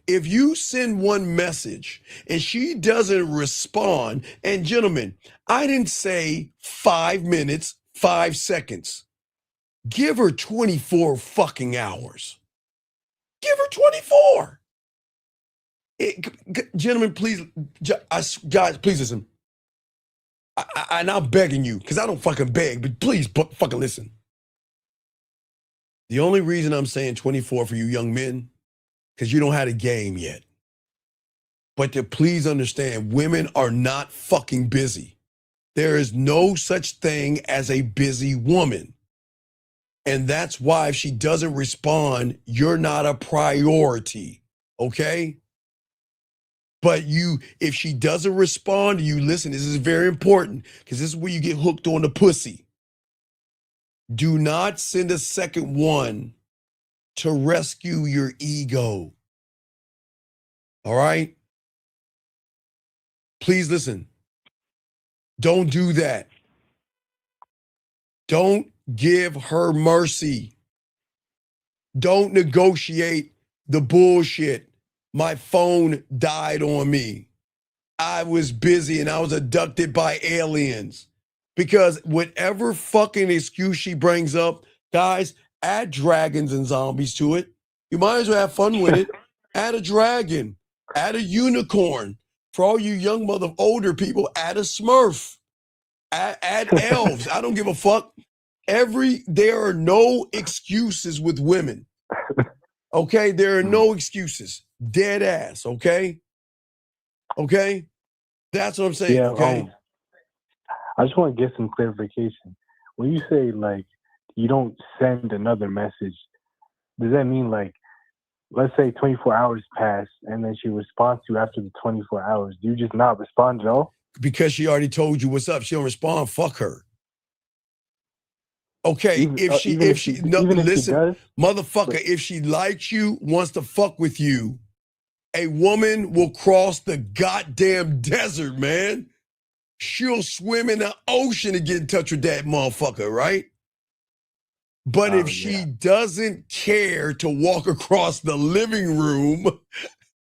If you send one message and she doesn't respond, and gentlemen, I didn't say 5 minutes, 5 seconds. Give her 24 fucking hours. Give her 24. Gentlemen, please, guys, please listen. And I'm begging you, because I don't fucking beg, but please fucking listen. The only reason I'm saying 24 for you young men, because you don't have a game yet. But to please understand, women are not fucking busy. There is no such thing as a busy woman. And that's why if she doesn't respond, you're not a priority, okay? But if she doesn't respond to you, listen, this is very important because this is where you get hooked on the pussy. Do not send a second one to rescue your ego. All right? Please listen. Don't do that. Don't give her mercy. Don't negotiate the bullshit. My phone died on me. I was busy and I was abducted by aliens. Because whatever fucking excuse she brings up, guys, add dragons and zombies to it. You might as well have fun with it. Add a dragon. Add a unicorn. For all you young older people, add a Smurf. Add elves. I don't give a fuck. There are no excuses with women. Okay? There are no excuses. Dead ass, okay? Okay? That's what I'm saying, Yeah, okay? I just want to get some clarification. When you say like you don't send another message, does that mean like, let's say 24 hours pass and then she responds to you after the 24 hours? Do you just not respond at all? Because she already told you what's up. She don't respond, fuck her. Okay, if she listen, motherfucker, if she likes you, wants to fuck with you, a woman will cross the goddamn desert, man. She'll swim in the ocean to get in touch with that motherfucker, right? But if she doesn't care to walk across the living room,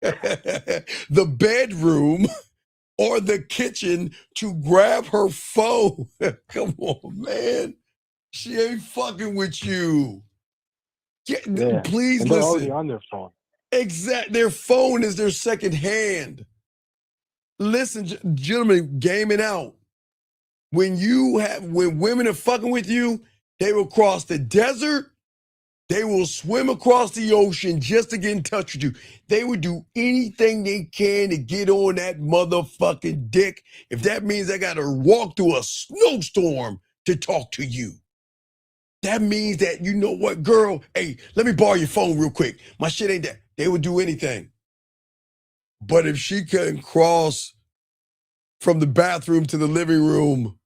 the bedroom, or the kitchen to grab her phone, come on, man. She ain't fucking with you. Please and they're listen. already on their phone. Exact. Their phone is their second hand. Listen, gentlemen, game it out. When women are fucking with you, they will cross the desert. They will swim across the ocean just to get in touch with you. They would do anything they can to get on that motherfucking dick. If that means they got to walk through a snowstorm to talk to you. That means that, you know what, girl, hey, let me borrow your phone real quick. My shit ain't that. They would do anything. But if she can cross from the bathroom to the living room,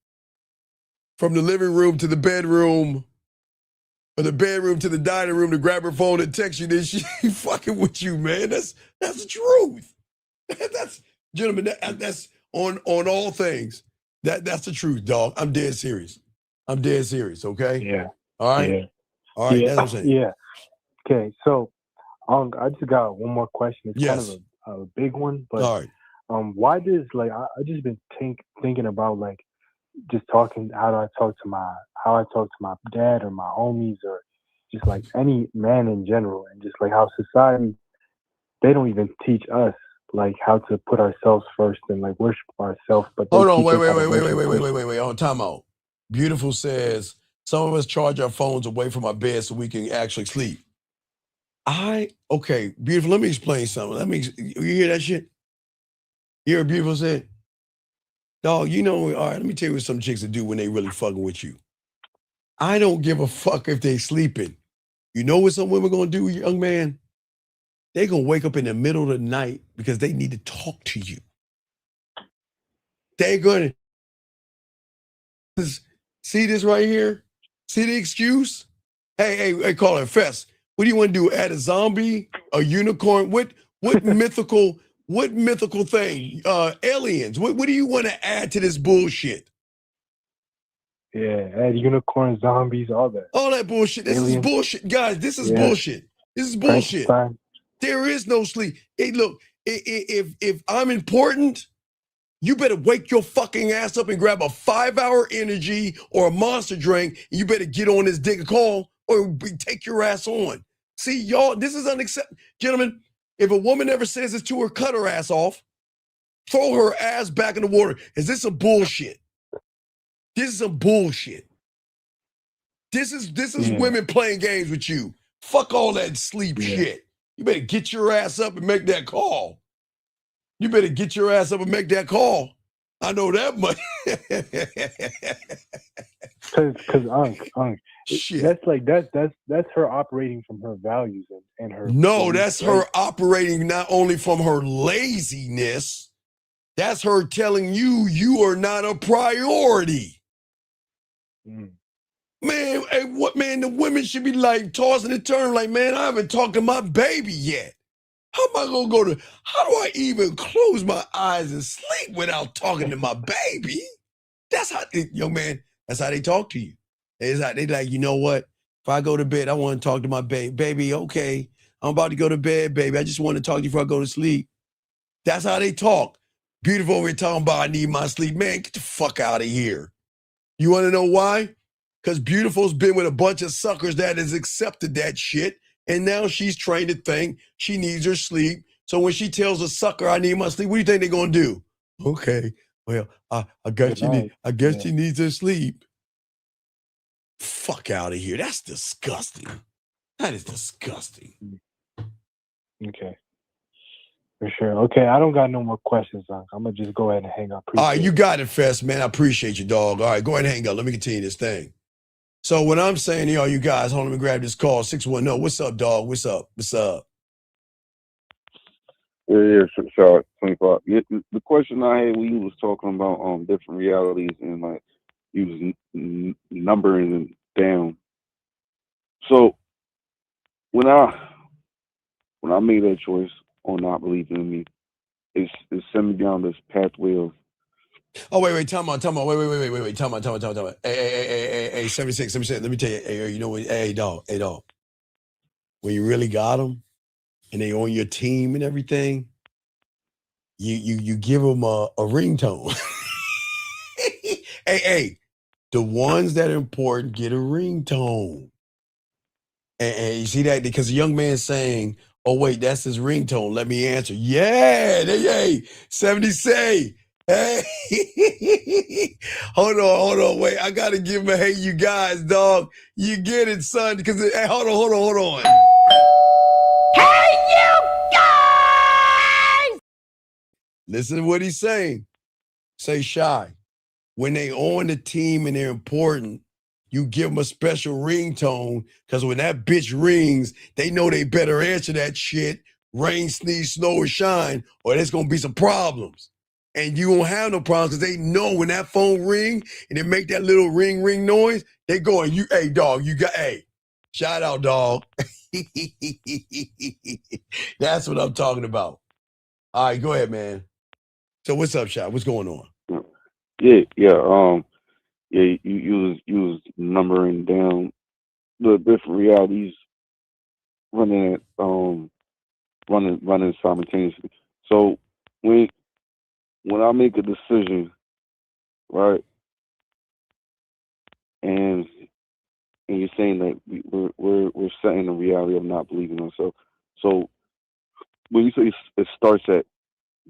from the living room to the bedroom, or the bedroom to the dining room to grab her phone and text you, then she ain't fucking with you, man. That's the truth. Gentlemen, that's on all things. That's the truth, dog. I'm dead serious. Okay? Yeah. All right? Yeah. All right, yeah. that's what I'm saying. Yeah. Okay, so I just got one more question. It's kind of a big one, but all right. Why does I just been thinking about like just talking how I talk to my dad or my homies or just like any man in general, and just like how society, they don't even teach us like how to put ourselves first and like worship ourselves. But Hold on, wait. On time out. Beautiful says some of us charge our phones away from our bed so we can actually sleep. Okay, beautiful. Let me explain something. You hear that shit? You hear what Beautiful said? Dog, all right, let me tell you what some chicks will do when they really fucking with you. I don't give a fuck if they sleeping. You know what some women gonna do, young man? They gonna wake up in the middle of the night because they need to talk to you. They're gonna see this right here? See the excuse? Hey, call it Fest. What do you want to do? Add a zombie, a unicorn? What mythical thing? Aliens. What do you want to add to this bullshit? Yeah, add unicorn, zombies, all that. All that bullshit. This is bullshit. Guys, this is bullshit. This is bullshit. There is no sleep. Hey, look, if I'm important, you better wake your fucking ass up and grab a 5-hour energy or a monster drink, and you better get on this dick call or take your ass on. See, y'all, this is unacceptable. Gentlemen, if a woman ever says this to her, cut her ass off. Throw her ass back in the water. Is this some bullshit? This is some bullshit. This is women playing games with you. Fuck all that sleep shit. You better get your ass up and make that call. I know that much. Because Shit. That's like that's her operating from her values and her No, beliefs, that's right? her operating not only from her laziness, that's her telling you you are not a priority. Man, hey, what man, the women should be like tossing and turning, like, man, I haven't talked to my baby yet. How am I gonna how do I even close my eyes and sleep without talking to my baby? That's how, young man, that's how they talk to you. It's how they like, you know what? If I go to bed, I want to talk to my baby. Baby, okay, I'm about to go to bed, baby. I just want to talk to you before I go to sleep. That's how they talk. Beautiful over here talking about I need my sleep. Man, get the fuck out of here. You want to know why? Because Beautiful's been with a bunch of suckers that has accepted that shit, and now she's trained to think she needs her sleep. So when she tells a sucker, I need my sleep, what do you think they're going to do? Okay, well, I guess she needs her sleep. Fuck out of here. That's disgusting. That is disgusting. Okay. For sure. Okay, I don't got no more questions, Unc. I'm gonna just go ahead and hang up. All right, you got it, Fest, man. I appreciate you, dog. All right, go ahead and hang up. Let me continue this thing. So what I'm saying to y'all, you guys, hold on, let me grab this call. 610. What's up, dog? What's up? What's up? Yeah, sure. 25. Yeah, the question I had when you was talking about different realities and like you was numbering them down. So when I made that choice on not believing in me, it's sent me down this pathway of Oh, wait, time out. Wait, time out. Hey, 76, let me tell you, hey, you know what, hey, dog. When you really got them and they on your team and everything, you give them a ringtone. hey, the ones that are important get a ringtone. And you see that? Because the young man saying, oh, wait, that's his ringtone. Let me answer. Yeah, hey, 70 say, hey, hold on, wait. I got to give him a hey, you guys, dog. You get it, son. Because, hey, hold on. Hey, you guys! Listen to what he's saying. Say shy. When they on the team and they're important, you give them a special ringtone, because when that bitch rings, they know they better answer that shit, rain, sneeze, snow, or shine, or there's going to be some problems. And you won't have no problems because they know when that phone ring and they make that little ring noise, they going, hey, dog, hey, shout out, dog. That's what I'm talking about. All right, go ahead, man. So what's up, Shot? What's going on? Yeah, you was numbering down the different realities running simultaneously. So when I make a decision, right, and you're saying that we're setting the reality of not believing in ourselves. So when you say it starts at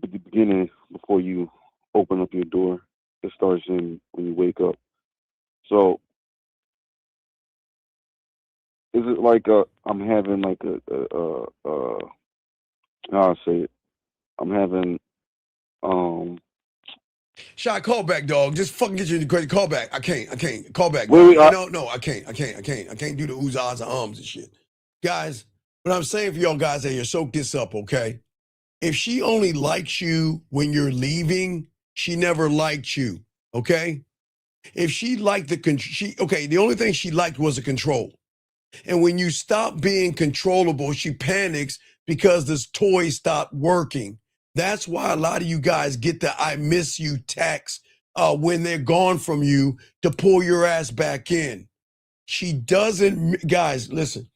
the beginning before you open up your door, it starts in when you wake up. So is it like I'm having like how I say it? I'm having Shot, call back, dog. Just fucking get you in the crazy. Call back. I can't. Call back. Wait, No, I can't. I can't do the oohs, ahs, and ums and shit. Guys, what I'm saying for y'all guys out here, soak this up, okay? If she only likes you when you're leaving, she never liked you, okay? If she liked the only thing she liked was the control. And when you stop being controllable, she panics because this toy stopped working. That's why a lot of you guys get the I miss you text when they're gone from you to pull your ass back in. She doesn't, guys, listen.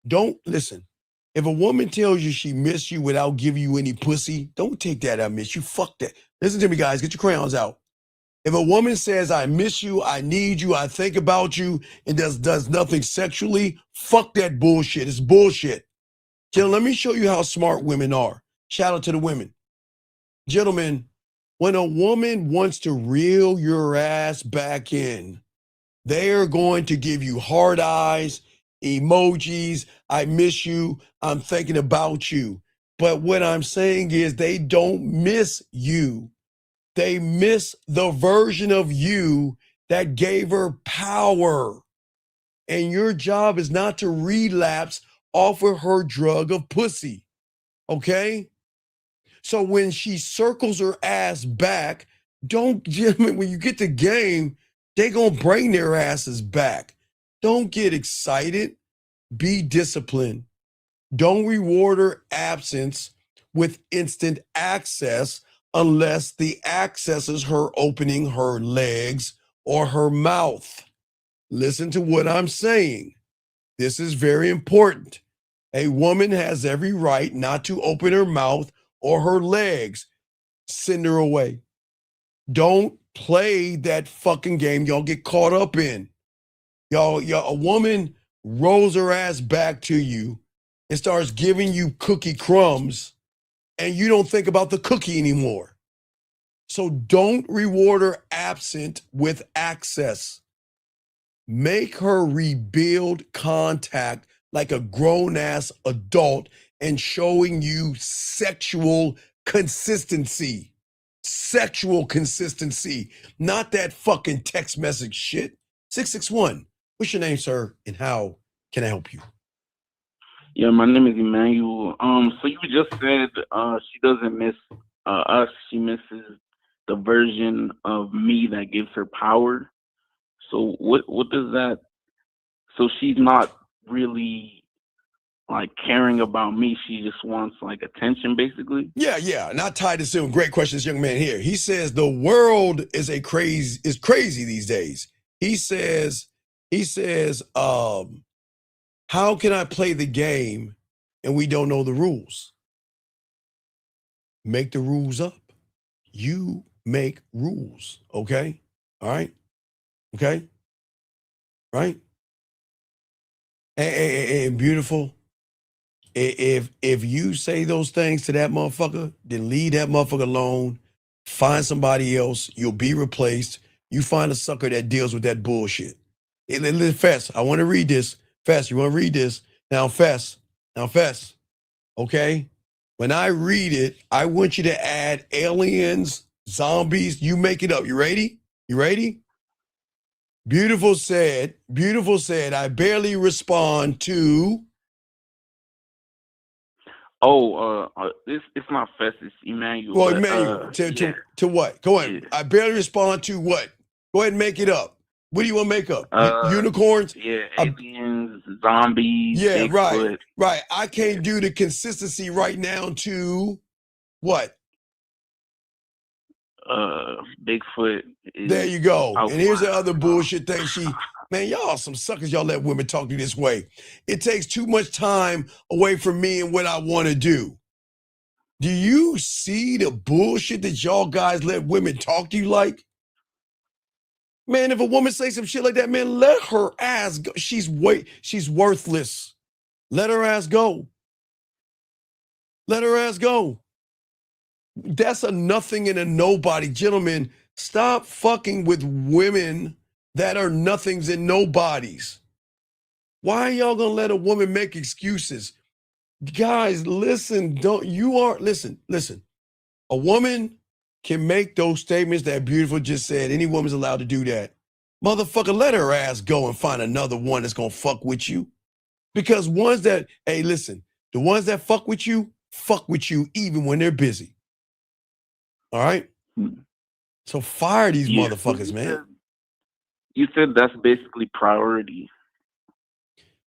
Don't listen. If a woman tells you she miss you without giving you any pussy, don't take that I miss you. Fuck that. Listen to me, guys. Get your crayons out. If a woman says, I miss you, I need you, I think about you, and does nothing sexually, fuck that bullshit. It's bullshit. Let me show you how smart women are. Shout out to the women. Gentlemen, when a woman wants to reel your ass back in, they are going to give you hard eyes, emojis, I miss you, I'm thinking about you. But what I'm saying is they don't miss you. They miss the version of you that gave her power. And your job is not to relapse off of her drug of pussy. Okay? So when she circles her ass back, don't, when you get the game, they gonna bring their asses back. Don't get excited. Be disciplined. Don't reward her absence with instant access unless the access is her opening her legs or her mouth. Listen to what I'm saying. This is very important. A woman has every right not to open her mouth or her legs. Send her away. Don't play that fucking game y'all get caught up in. Y'all, a woman rolls her ass back to you and starts giving you cookie crumbs, and you don't think about the cookie anymore. So don't reward her absent with access. Make her rebuild contact like a grown-ass adult and showing you sexual consistency. Sexual consistency, not that fucking text message shit. 661, what's your name, sir, and how can I help you? Yeah, my name is Emmanuel. So you just said she doesn't miss us. She misses the version of me that gives her power. So what does that? So she's not really like caring about me. She just wants like attention, basically. Yeah. Not tied to soon. Great question, this young man here. He says the world is crazy these days. He says, how can I play the game and we don't know the rules? Make the rules up. You make rules, okay? All right? Okay? Right? And beautiful, if you say those things to that motherfucker, then leave that motherfucker alone. Find somebody else. You'll be replaced. You find a sucker that deals with that bullshit. Fess, I want to read this. Fess, you want to read this? Now, Fess. Okay? When I read it, I want you to add aliens, zombies. You make it up. You ready? Beautiful said, I barely respond to. It's not Fest, it's Emmanuel. Well, But, Emmanuel, yeah. to what? Go ahead. Yeah. I barely respond to what? Go ahead and make it up. What do you want to make up? Unicorns? Yeah, aliens, zombies, Yeah, Bigfoot. right. I can't do the consistency right now to what? Bigfoot. There you go. Alpha. And here's the other bullshit thing. Man, y'all some suckers. Y'all let women talk to you this way. It takes too much time away from me and what I want to do. Do you see the bullshit that y'all guys let women talk to you like? Man, if a woman say some shit like that, man, let her ass go. She's worthless. Let her ass go. Let her ass go. That's a nothing and a nobody. Gentlemen, stop fucking with women that are nothings and nobodies. Why are y'all gonna let a woman make excuses? Guys, listen, listen. A woman can make those statements that Beautiful just said. Any woman's allowed to do that. Motherfucker, let her ass go and find another one that's gonna fuck with you. Because the ones that fuck with you even when they're busy. All right? So fire these motherfuckers, man. You said that's basically priority.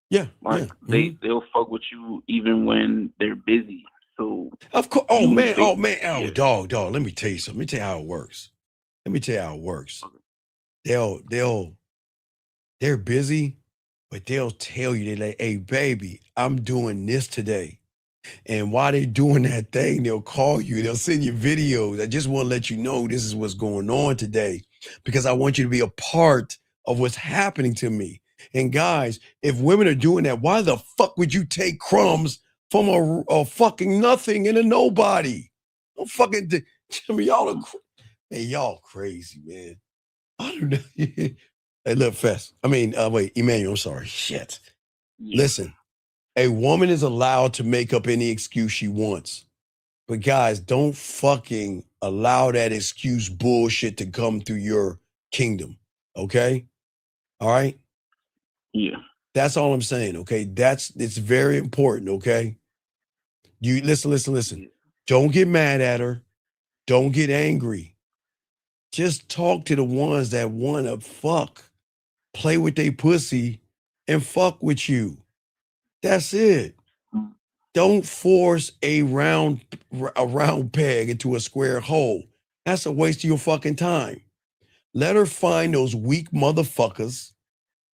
Yeah. They'll fuck with you even when they're busy. So of course. Dog. Let me tell you something. Let me tell you how it works. They're busy, but they'll tell you, they're like, hey, baby, I'm doing this today. And while they're doing that thing, they'll call you, they'll send you videos. I just want to let you know this is what's going on today because I want you to be a part of what's happening to me. And guys, if women are doing that, why the fuck would you take crumbs from a fucking nothing and a nobody? Don't fucking, y'all crazy, man. I don't know. Hey, look, Emmanuel, I'm sorry. Shit. Yeah. Listen, a woman is allowed to make up any excuse she wants. But guys, don't fucking allow that excuse bullshit to come through your kingdom. Okay? All right? Yeah. That's all I'm saying, okay? It's very important, okay? You listen. Don't get mad at her. Don't get angry. Just talk to the ones that want to fuck, play with their pussy, and fuck with you. That's it. Don't force a round peg into a square hole. That's a waste of your fucking time. Let her find those weak motherfuckers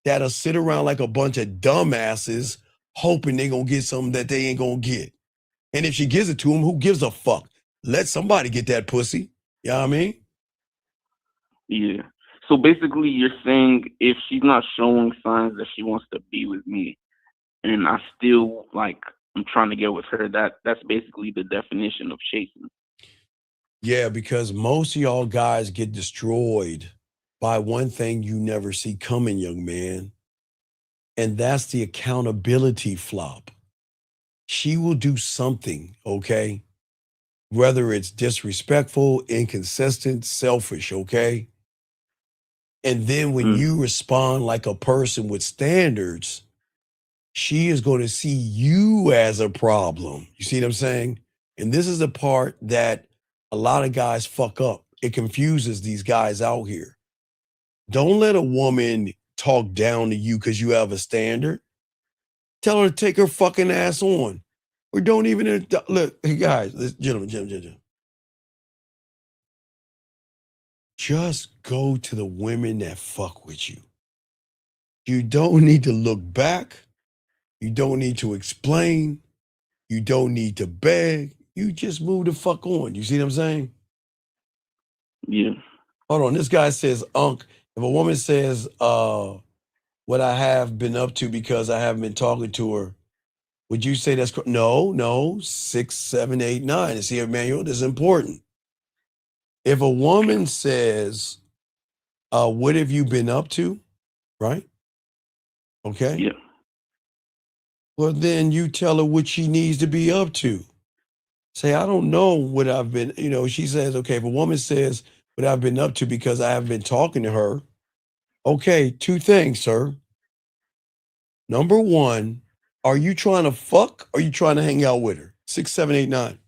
that'll sit around like a bunch of dumbasses hoping they gonna get something that they ain't gonna get. And if she gives it to them, who gives a fuck? Let somebody get that pussy. You know what I mean? Yeah. So basically, you're saying if she's not showing signs that she wants to be with me, and I still like I'm trying to get with her, that's basically the definition of chasing. Yeah, because most of y'all guys get destroyed by one thing you never see coming, young man. And that's the accountability flop. She will do something, okay? Whether it's disrespectful, inconsistent, selfish, okay? And then when you respond like a person with standards, she is going to see you as a problem. You see what I'm saying? And this is the part that a lot of guys fuck up. It confuses these guys out here. Don't let a woman talk down to you because you have a standard. Tell her to take her fucking ass on. Or don't even look, hey guys, gentlemen. Just go to the women that fuck with you. You don't need to look back. You don't need to explain. You don't need to beg. You just move the fuck on. You see what I'm saying? Yeah. Hold on. This guy says, Unc, if a woman says, what I have been up to because I haven't been talking to her, would you say that's no, 6, 7, 8, 9? And see, Emmanuel, this is important. If a woman says, what have you been up to? Right? Okay. Yeah. Well, then you tell her what she needs to be up to. Say, I don't know what I've been, she says, okay, if a woman says what I've been up to because I haven't been talking to her, okay, 2 things, sir. Number 1, are you trying to fuck or are you trying to hang out with her? 6, 7, 8, 9.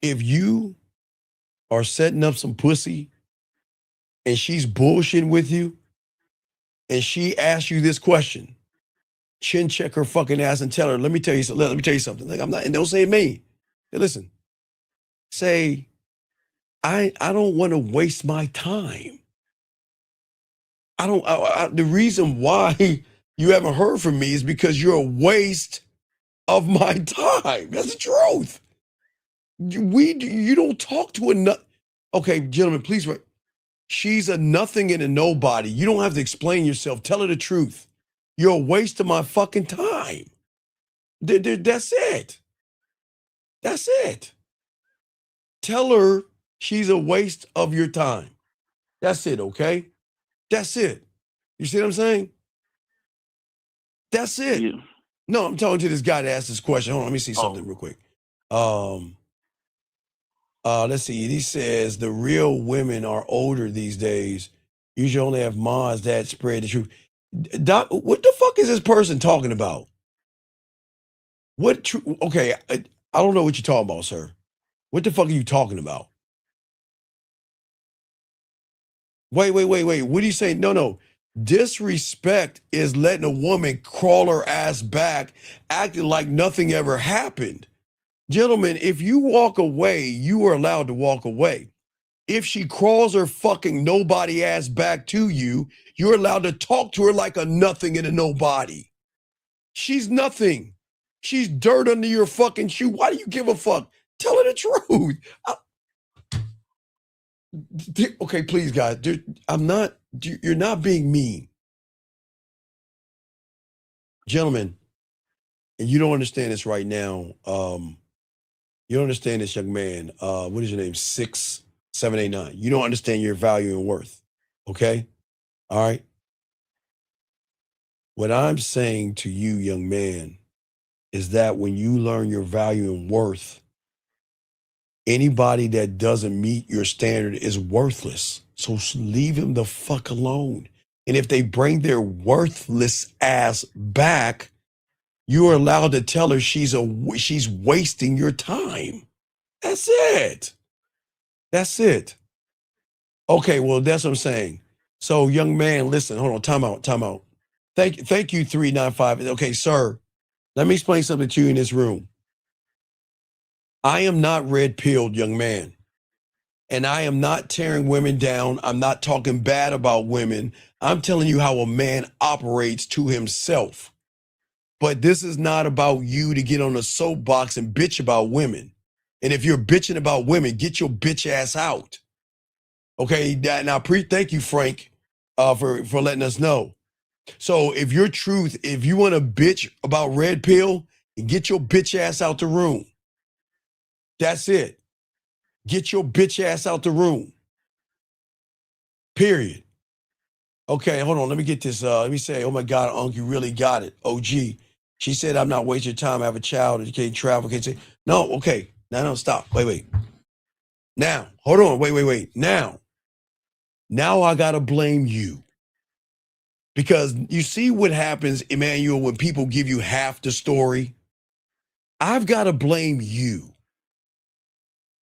If you are setting up some pussy and she's bullshitting with you and she asks you this question, chin check her fucking ass and tell her, let me tell you something. Like, I'm not, and don't say me. Hey, listen, say, I don't want to waste my time. The reason why you haven't heard from me is because you're a waste of my time. That's the truth. You don't talk to a okay, gentlemen, please. She's a nothing and a nobody. You don't have to explain yourself. Tell her the truth. You're a waste of my fucking time. That's it. That's it. Tell her she's a waste of your time. That's it, okay? That's it. You see what I'm saying? That's it. Yeah. No, I'm talking to this guy that asked this question. Hold on, let me see something real quick. Let's see. He says the real women are older these days. Usually only have moms that spread the truth. Doc, what the fuck is this person talking about? Okay, I don't know what you're talking about, sir. What the fuck are you talking about? Wait. What are you saying? No. Disrespect is letting a woman crawl her ass back, acting like nothing ever happened. Gentlemen, if you walk away, you are allowed to walk away. If she crawls her fucking nobody ass back to you, you're allowed to talk to her like a nothing and a nobody. She's nothing. She's dirt under your fucking shoe. Why do you give a fuck? Tell her the truth. Okay, please, guys. You're not being mean. Gentlemen, and you don't understand this right now. You don't understand this, young man. What is your name? 6, 7, 8, 9. You don't understand your value and worth. Okay? All right. What I'm saying to you, young man, is that when you learn your value and worth, anybody that doesn't meet your standard is worthless. So leave him the fuck alone. And if they bring their worthless ass back, you are allowed to tell her she's wasting your time. That's it. That's it. Okay, well, that's what I'm saying. So, young man, listen, hold on, time out. Thank you, 395. Okay, sir, let me explain something to you in this room. I am not red-pilled, young man. And I am not tearing women down. I'm not talking bad about women. I'm telling you how a man operates to himself. But this is not about you to get on a soapbox and bitch about women. And if you're bitching about women, get your bitch ass out. Okay, now thank you, Frank, for letting us know. So if you want to bitch about red pill, get your bitch ass out the room. That's it. Get your bitch ass out the room. Period. Okay, hold on. Let me get this. Let me say, oh my God, Unc, you really got it. OG. She said, I'm not wasting time. I have a child. You can't travel. Can't say, no, okay. No, stop. Wait. Now, hold on. Wait. Now I got to blame you. Because you see what happens, Emmanuel, when people give you half the story? I've got to blame you.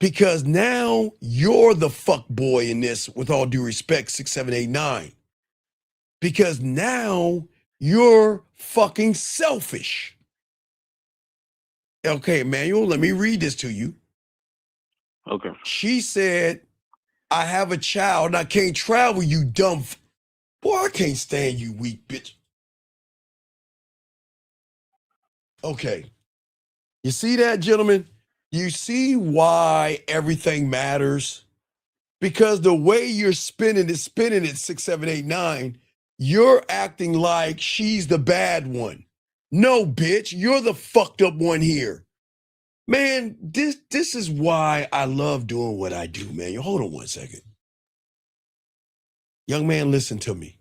Because now you're the fuck boy in this, with all due respect, 6789. Because now you're fucking selfish. Okay, Emmanuel, let me read this to you. Okay. She said, I have a child and I can't travel, you dumb. Boy, I can't stand you, weak bitch. Okay. You see that, gentlemen? You see why everything matters? Because the way you're spinning it 6789, you're acting like she's the bad one. No, bitch, you're the fucked up one here. Man, this is why I love doing what I do, man. Hold on one second. Young man, listen to me.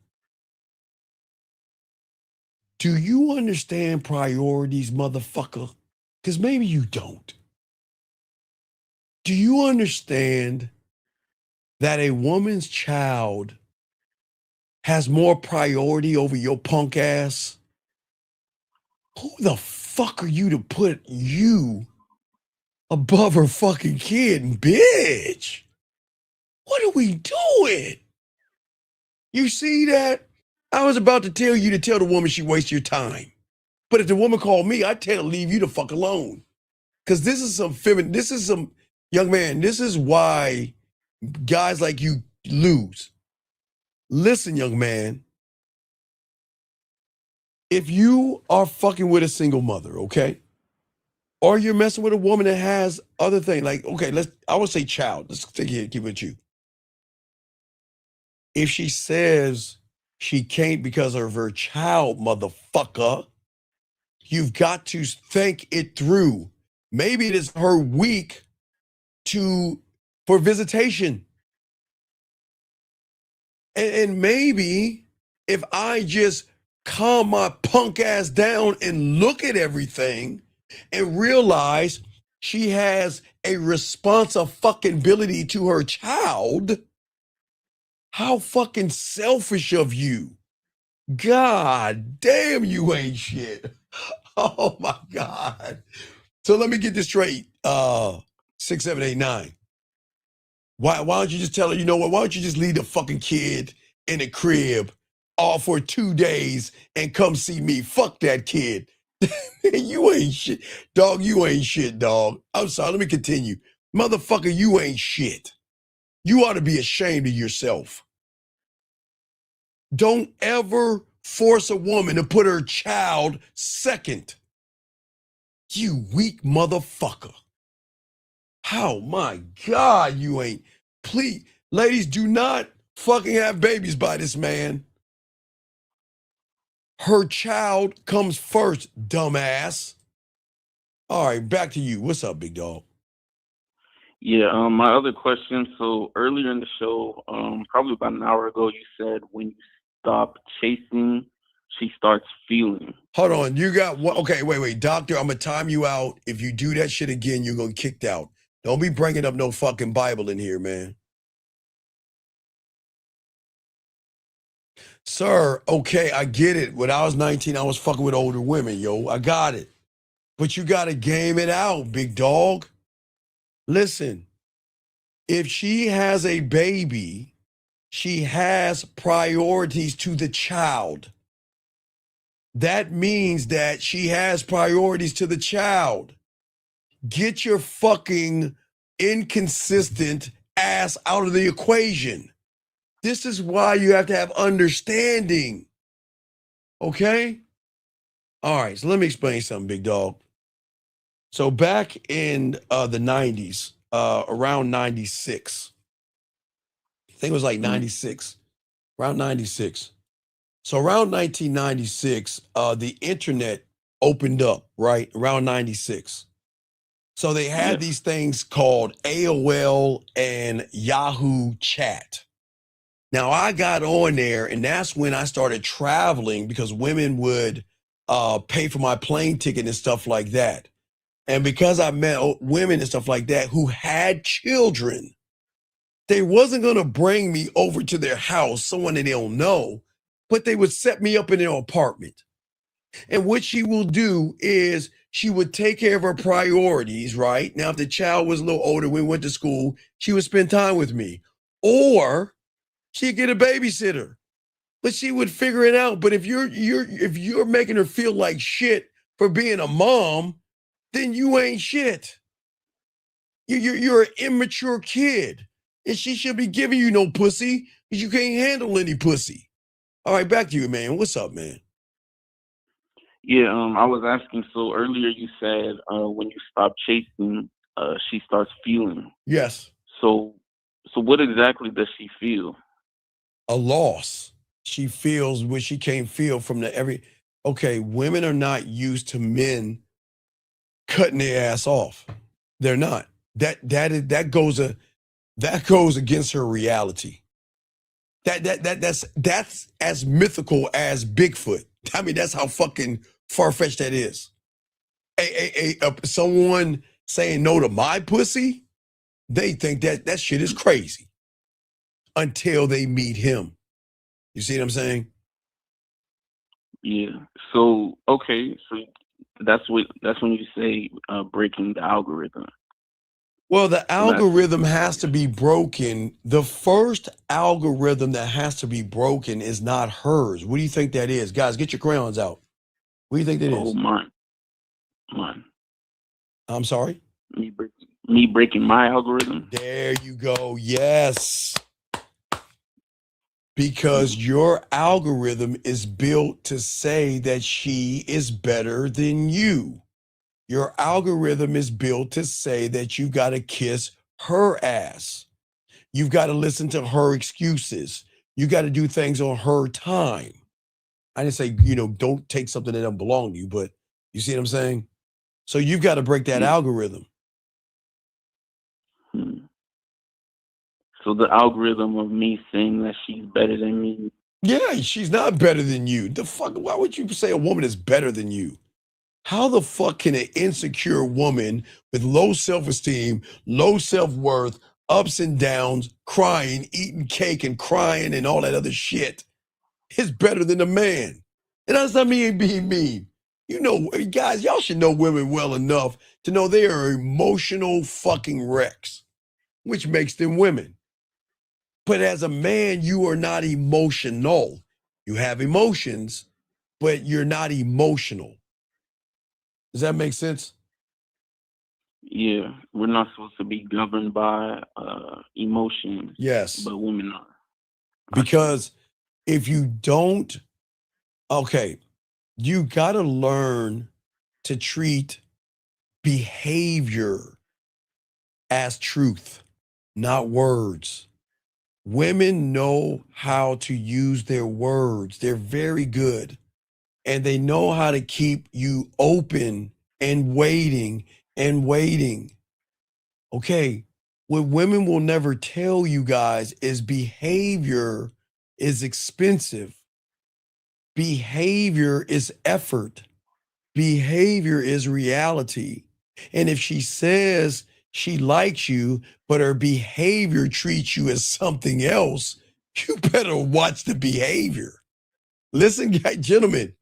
Do you understand priorities, motherfucker? Because maybe you don't. Do you understand that a woman's child has more priority over your punk ass? Who the fuck are you to put you above her fucking kid, bitch? What are we doing? You see that? I was about to tell you to tell the woman she wastes your time. But if the woman called me, I'd tell her to leave you the fuck alone. Because this is some young man, this is why guys like you lose. Listen, young man, if you are fucking with a single mother, okay? Or you're messing with a woman that has other things, like, okay, I would say child. Let's keep it with you. If she says she can't because of her child, motherfucker, you've got to think it through. Maybe it is her week for visitation. And maybe if I just calm my punk ass down and look at everything and realize she has a responsibility to her child, how fucking selfish of you. God damn, you ain't shit. Oh my God. So let me get this straight. 6789. Why don't you just tell her, you know what? Why don't you just leave the fucking kid in the crib all for 2 days and come see me? Fuck that kid. You ain't shit. Dog, you ain't shit, dog. I'm sorry, let me continue. Motherfucker, you ain't shit. You ought to be ashamed of yourself. Don't ever force a woman to put her child second. You weak motherfucker. Oh my God, you ain't. Please, ladies, do not fucking have babies by this man. Her child comes first, dumbass. All right, back to you. What's up, big dog? Yeah, my other question. So earlier in the show, probably about an hour ago, you said when you stop chasing, she starts feeling. Hold on, you got what? Okay, wait, doctor, I'm gonna time you out. If you do that shit again, you're gonna get kicked out. Don't be bringing up no fucking Bible in here, man. Sir, okay, I get it. When I was 19, I was fucking with older women, yo. I got it. But you got to game it out, big dog. Listen, if she has a baby, she has priorities to the child. That means that she has priorities to the child. Get your fucking inconsistent ass out of the equation. This is why you have to have understanding. Okay? All right, so let me explain something, big dog. So back in the 90s, around 96, I think it was like 96, around 96. So around 1996, the internet opened up, right? Around 96. So they had these things called AOL and Yahoo Chat. Now I got on there, and that's when I started traveling because women would pay for my plane ticket and stuff like that. And because I met women and stuff like that who had children, they wasn't going to bring me over to their house, someone that they don't know, but they would set me up in their apartment. And what she will do is she would take care of her priorities, right? Now, if the child was a little older, we went to school, she would spend time with me. Or she'd get a babysitter. But she would figure it out. But if you're making her feel like shit for being a mom, then you ain't shit. You're an immature kid. And she should be giving you no pussy because you can't handle any pussy. All right, back to you, man. What's up, man? Yeah, I was asking. So earlier you said when you stop chasing, she starts feeling. Yes. So what exactly does she feel? A loss. She feels what she can't feel from okay, women are not used to men cutting their ass off. They're not. That goes against her reality. That's as mythical as Bigfoot. I mean, that's how fucking far-fetched that is. Someone saying no to my pussy, they think that shit is crazy until they meet him. You see what I'm saying? Yeah. So okay. So that's when you say breaking the algorithm. Well, the algorithm has to be broken. The first algorithm that has to be broken is not hers. What do you think that is? Guys, get your crayons out. What do you think that is? Mine. I'm sorry? Me breaking my algorithm. There you go. Yes. Because your algorithm is built to say that she is better than you. Your algorithm is built to say that you got to kiss her ass. You've got to listen to her excuses. You got to do things on her time. I didn't say, don't take something that doesn't belong to you, but you see what I'm saying? So you've got to break that algorithm. So the algorithm of me saying that she's better than me. Yeah, she's not better than you. The fuck, why would you say a woman is better than you? How the fuck can an insecure woman with low self-esteem, low self-worth, ups and downs, crying, eating cake and crying and all that other shit is better than a man? And that's not me being mean. Guys, y'all should know women well enough to know they are emotional fucking wrecks, which makes them women. But as a man, you are not emotional. You have emotions, but you're not emotional. Does that make sense? Yeah, we're not supposed to be governed by emotions. Yes. But women are. Because if you don't, you got to learn to treat behavior as truth, not words. Women know how to use their words. They're very good. And they know how to keep you open and waiting and waiting. Okay, what women will never tell you guys is behavior is expensive. Behavior is effort. Behavior is reality. And if she says she likes you, but her behavior treats you as something else, you better watch the behavior. Listen, gentlemen,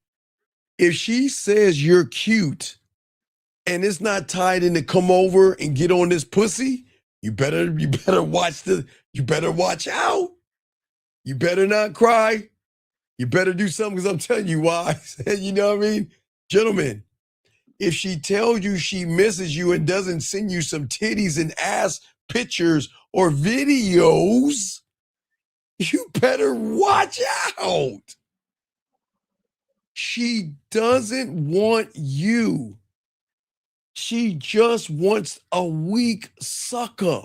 if she says you're cute and it's not tied in to come over and get on this pussy, you better watch out. You better not cry. You better do something because I'm telling you why. You know what I mean? Gentlemen, if she tells you she misses you and doesn't send you some titties and ass pictures or videos, you better watch out. She doesn't want you. She just wants a weak sucker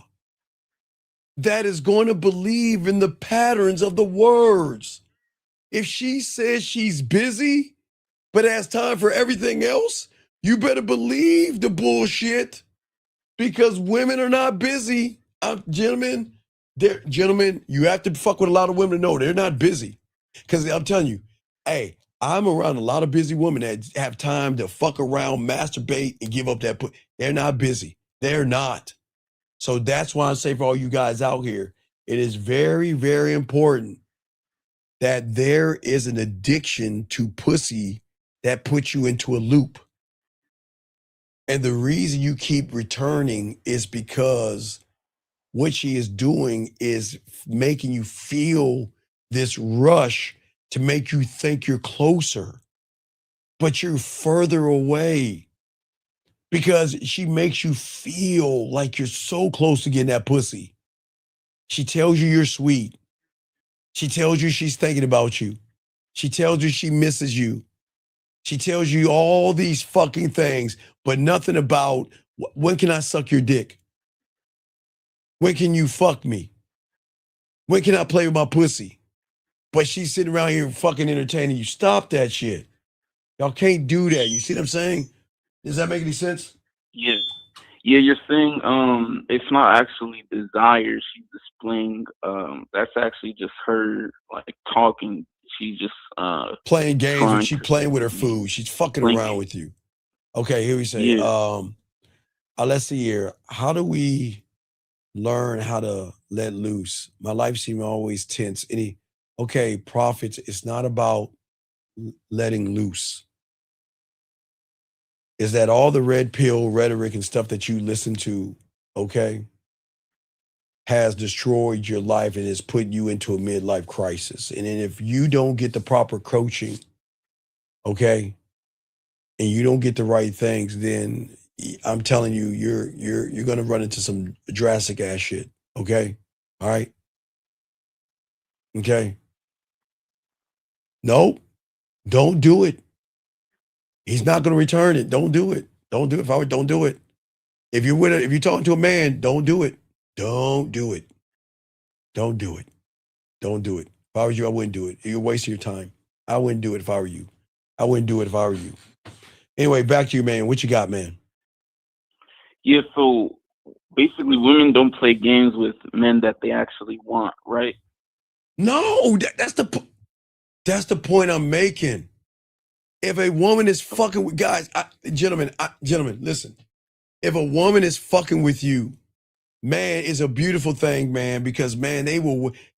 that is going to believe in the patterns of the words. If she says she's busy, but has time for everything else, you better believe the bullshit because women are not busy. Gentlemen, you have to fuck with a lot of women to know they're not busy. Because I'm telling you, hey, I'm around a lot of busy women that have time to fuck around, masturbate, and give up that put. They're not busy. They're not. So that's why I say for all you guys out here, it is very, very important that there is an addiction to pussy that puts you into a loop. And the reason you keep returning is because what she is doing is making you feel this rush to make you think you're closer, but you're further away because she makes you feel like you're so close to getting that pussy. She tells you you're sweet. She tells you she's thinking about you. She tells you she misses you. She tells you all these fucking things, but nothing about when can I suck your dick? When can you fuck me? When can I play with my pussy? But she's sitting around here fucking entertaining you. Stop that shit. Y'all can't do that. You see what I'm saying? Does that make any sense? Yeah. Yeah, you're saying it's not actually desire she's displaying. That's actually just her like talking. She's just Playing games and trying she to playing with her food. She's fucking blink. around with you. Okay, here we say, Yeah. let's see here. How do we learn how to let loose? My life seems always tense. Okay, prophets, it's not about letting loose. Is that all the red pill rhetoric and stuff that you listen to, okay, has destroyed your life and has put you into a midlife crisis. And then if you don't get the proper coaching, okay, and you don't get the right things, then I'm telling you, you're gonna run into some drastic ass shit. Okay? All right. Okay. Nope. Don't do it. He's not gonna return it. Don't do it. Don't do it. If I would, don't do it. If you're talking to a man, don't do it. Don't do it. Don't do it. Don't do it. If I was you, I wouldn't do it. You're wasting your time. I wouldn't do it if I were you. I wouldn't do it if I were you. Anyway, back to you, man. What you got, man? Yeah, so basically women don't play games with men that they actually want, right? No, that's the point I'm making. If a woman is fucking with guys, gentlemen, listen. If a woman is fucking with you, man, it's a beautiful thing, man, because man,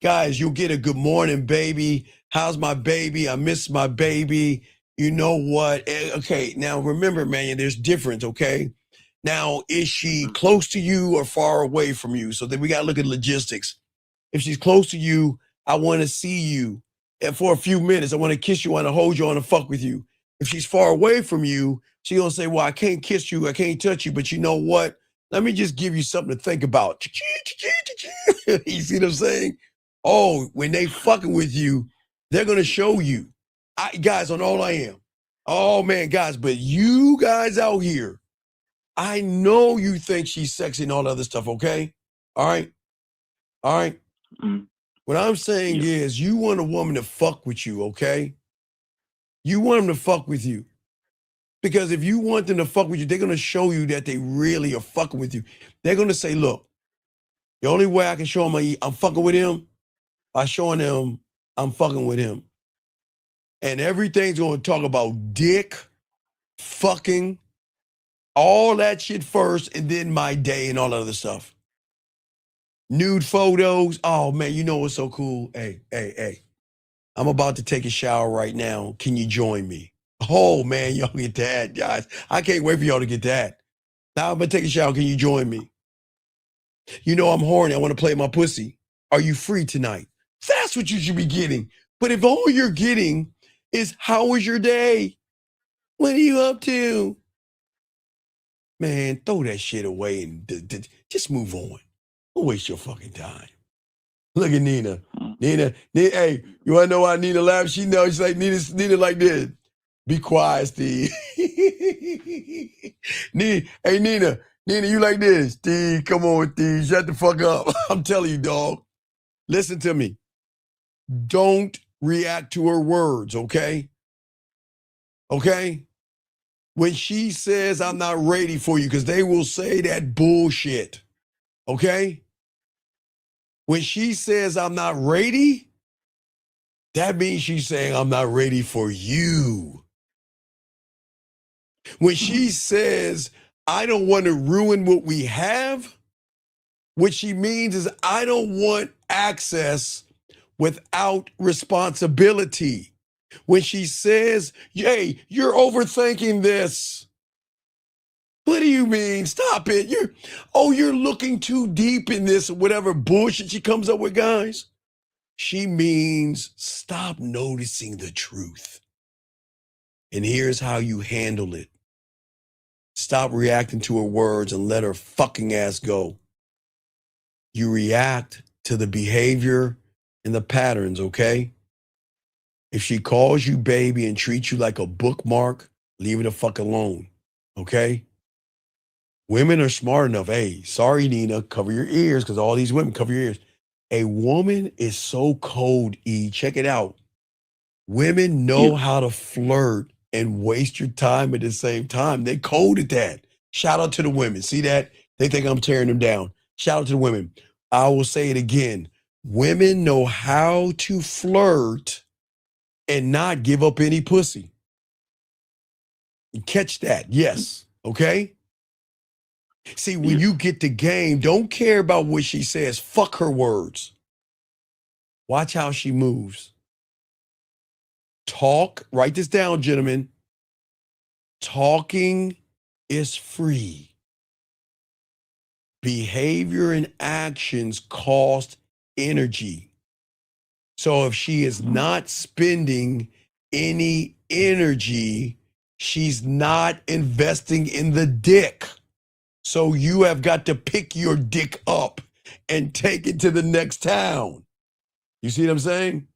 guys, you'll get a good morning, baby. How's my baby? I miss my baby. You know what? Okay, now remember, man, there's difference, okay? Now, is she close to you or far away from you? So then we got to look at logistics. If she's close to you, I want to see you. And for a few minutes, I want to kiss you, I want to hold you, I want to fuck with you. If she's far away from you, she's going to say, well, I can't kiss you, I can't touch you, but you know what? Let me just give you something to think about. You see what I'm saying? Oh, when they fucking with you, they're going to show you. Guys, on all I am. Oh, man, guys, but you guys out here, I know you think she's sexy and all that other stuff, okay? All right? All right? What I'm saying is you want a woman to fuck with you, okay? You want them to fuck with you. Because if you want them to fuck with you, they're going to show you that they really are fucking with you. They're going to say, look, the only way I can show them I'm fucking with him, by showing them I'm fucking with him. And everything's going to talk about dick, fucking, all that shit first, and then my day and all that other stuff. Nude photos. Oh, man, you know what's so cool? Hey. I'm about to take a shower right now. Can you join me? Oh man, y'all get that, guys. I can't wait for y'all to get that. Now I'm gonna take a shower. Can you join me? You know I'm horny. I want to play my pussy. Are you free tonight? That's what you should be getting. But if all you're getting is how was your day? What are you up to? Man, throw that shit away and just move on. Don't waste your fucking time. Look at Nina. Nina, hey, you wanna know why Nina laughs? She knows. She's like, Nina like this. Be quiet, Steve. Hey, Nina, you like this. Steve, come on, Steve, shut the fuck up. I'm telling you, dog. Listen to me. Don't react to her words, okay? Okay? When she says, I'm not ready for you, because they will say that bullshit, okay? When she says, I'm not ready, that means she's saying, I'm not ready for you. When she says, I don't want to ruin what we have, what she means is, I don't want access without responsibility. When she says, hey, you're overthinking this. What do you mean? Stop it. You're looking too deep in this, whatever bullshit she comes up with, guys. She means stop noticing the truth. And here's how you handle it. Stop reacting to her words and let her fucking ass go. You react to the behavior and the patterns, okay? If she calls you baby and treats you like a bookmark, leave her the fuck alone, okay? Women are smart enough. Hey, sorry, Nina, cover your ears, because all these women cover your ears. A woman is so cold, E. Check it out. Women know how to flirt and waste your time at the same time. They cold at that. Shout out to the women. See that? They think I'm tearing them down. Shout out to the women. I will say it again. Women know how to flirt and not give up any pussy. Catch that. Yes. Okay? See, when you get the game, don't care about what she says. Fuck her words. Watch how she moves. Talk. Write this down, gentlemen. Talking is free. Behavior and actions cost energy. So if she is not spending any energy, she's not investing in the dick. So you have got to pick your dick up and take it to the next town. You see what I'm saying?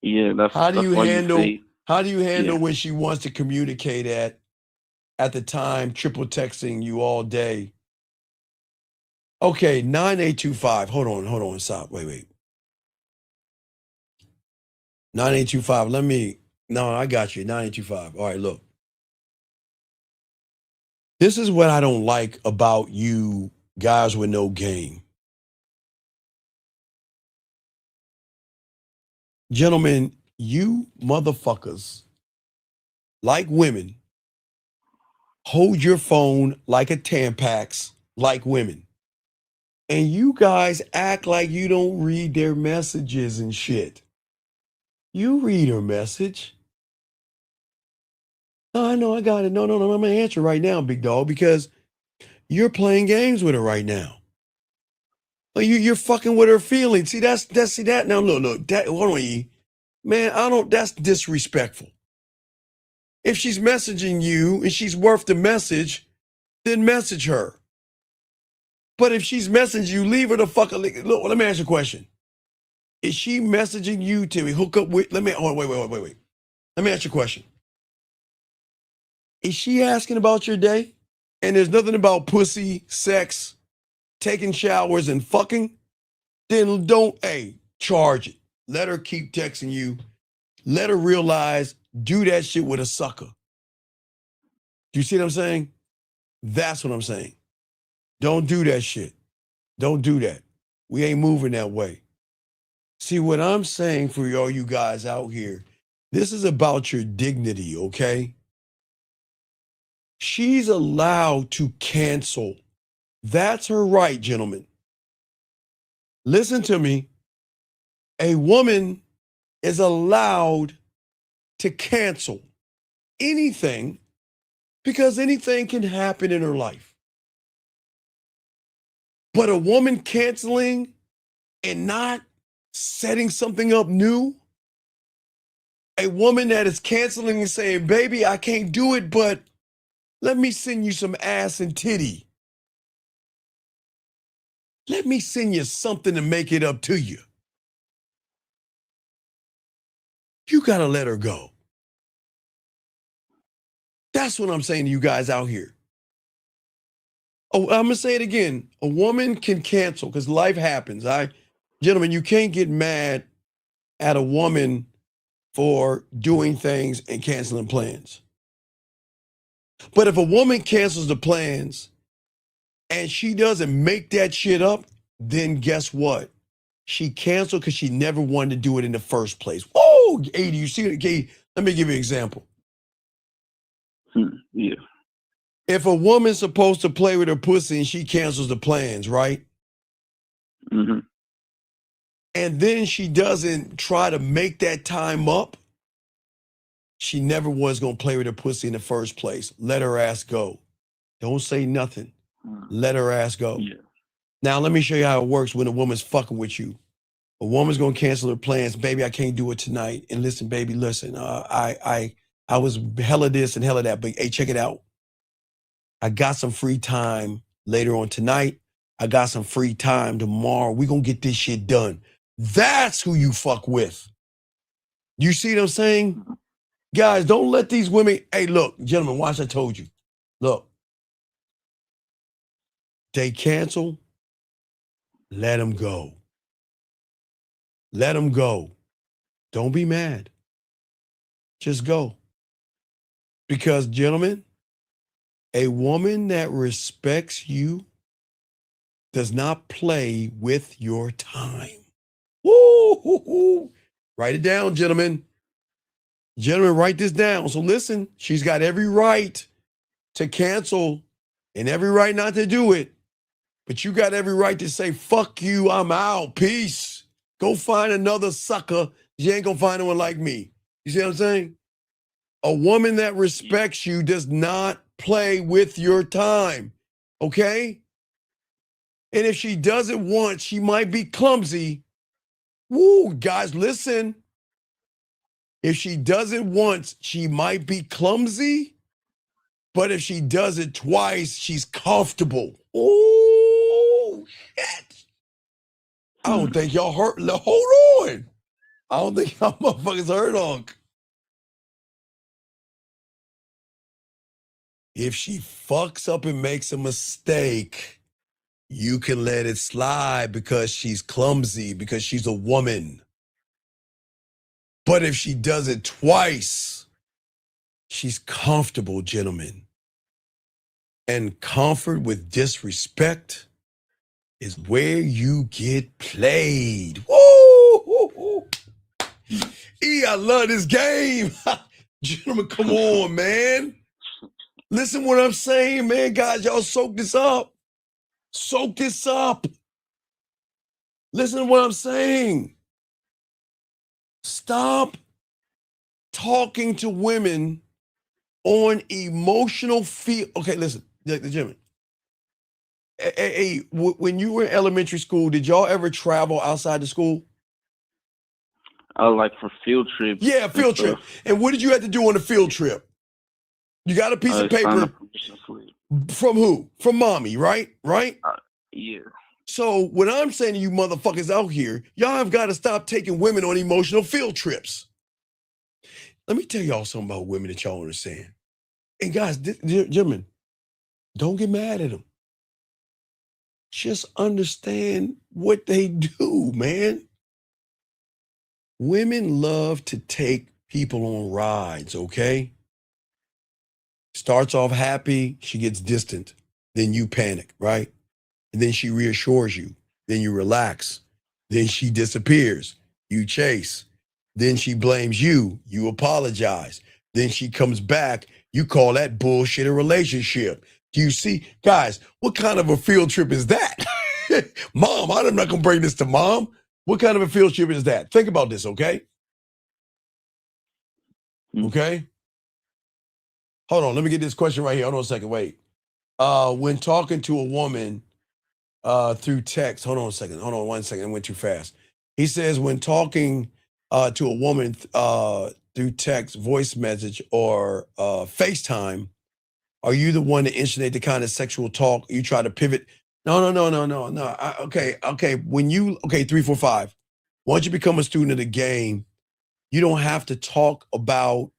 Yeah, that's How do you why you handle say. Yeah. when she wants to communicate at the time, triple texting you all day? Okay, 9825. Hold on, stop. Wait. 9825. I got you. 9825. All right, look. This is what I don't like about you guys with no game. Gentlemen, you motherfuckers, like women, hold your phone like a Tampax, like women. And you guys act like you don't read their messages and shit. You read her message. Oh, I know, I got it. No, I'm gonna answer right now, big dog, because you're playing games with her right now. You're fucking with her feelings. See, see that now. Look, that hold on, E. Man, that's disrespectful. If she's messaging you and she's worth the message, then message her. But if she's messaging you, leave her the fuck. Look, let me ask you a question. Is she messaging you to hook up with? Wait. Let me ask you a question. Is she asking about your day? And there's nothing about pussy, sex, taking showers, and fucking? Then charge it. Let her keep texting you. Let her realize, do that shit with a sucker. Do you see what I'm saying? That's what I'm saying. Don't do that shit. Don't do that. We ain't moving that way. See, what I'm saying for all you guys out here, this is about your dignity, okay? She's allowed to cancel. That's her right, gentlemen. Listen to me. A woman is allowed to cancel anything because anything can happen in her life. But a woman canceling and not setting something up new, a woman that is canceling and saying, baby, I can't do it, but let me send you some ass and titty. Let me send you something to make it up to you. You got to let her go. That's what I'm saying to you guys out here. Oh, I'm going to say it again. A woman can cancel because life happens. Gentlemen, you can't get mad at a woman for doing things and canceling plans. But if a woman cancels the plans and she doesn't make that shit up, then guess what? She canceled because she never wanted to do it in the first place. Oh, hey, do you see it? Okay, let me give you an example. Yeah. If a woman's supposed to play with her pussy and she cancels the plans, right? Mm-hmm. And then she doesn't try to make that time up, she never was going to play with her pussy in the first place. Let her ass go. Don't say nothing. Let her ass go. Yeah. Now, let me show you how it works when a woman's fucking with you. A woman's going to cancel her plans. Baby, I can't do it tonight. And listen, baby, listen, I was hella this and hella that, but hey, check it out. I got some free time later on tonight. I got some free time tomorrow. We're going to get this shit done. That's who you fuck with. You see what I'm saying? Guys, don't let these women, hey, look, gentlemen, watch, I told you. Look, they cancel, let them go. Let them go. Don't be mad. Just go. Because, gentlemen, a woman that respects you does not play with your time. Woo! Write it down, gentlemen. Gentlemen, write this down. So listen, she's got every right to cancel and every right not to do it. But you got every right to say, fuck you, I'm out, peace. Go find another sucker. You ain't gonna find one like me. You see what I'm saying? A woman that respects you does not play with your time, okay? And if she does it once, she might be clumsy. Woo, guys, listen. If she does it once, she might be clumsy. But if she does it twice, she's comfortable. Oh, shit. I don't think y'all heard. Hold on. I don't think y'all motherfuckers heard on. If she fucks up and makes a mistake, you can let it slide because she's clumsy, because she's a woman. But if she does it twice, she's comfortable, gentlemen. And comfort with disrespect is where you get played. Woo! I love this game. Gentlemen, come on, man. Listen what I'm saying, man. Guys, y'all soak this up. Soak this up. Listen to what I'm saying. Stop talking to women on emotional feel. Okay, listen, the gentleman. Hey, when you were in elementary school, did y'all ever travel outside the school? Like for field trips. Yeah, field trip. And what did you have to do on the field trip? You got a piece of paper. From who? From mommy, right? Right? Yeah. So what I'm saying to you motherfuckers out here, y'all have got to stop taking women on emotional field trips. Let me tell y'all something about women that y'all understand. And guys, gentlemen, don't get mad at them. Just understand what they do, man. Women love to take people on rides, okay? Starts off happy, she gets distant. Then you panic, right? And then she reassures you. Then you relax. Then she disappears. You chase. Then she blames you. You apologize. Then she comes back. You call that bullshit a relationship. Do you see? Guys, what kind of a field trip is that? Mom, I'm not going to bring this to mom. What kind of a field trip is that? Think about this, okay? Okay? Hold on, let me get this question right here. Hold on a second, wait. When talking to a woman through text, hold on a second, hold on 1 second, I went too fast. He says when talking to a woman through text, voice message, or FaceTime, are you the one to instigate the kind of sexual talk? You try to pivot? No. Okay. When you, okay, 3, 4, 5. Once you become a student of the game, you don't have to talk about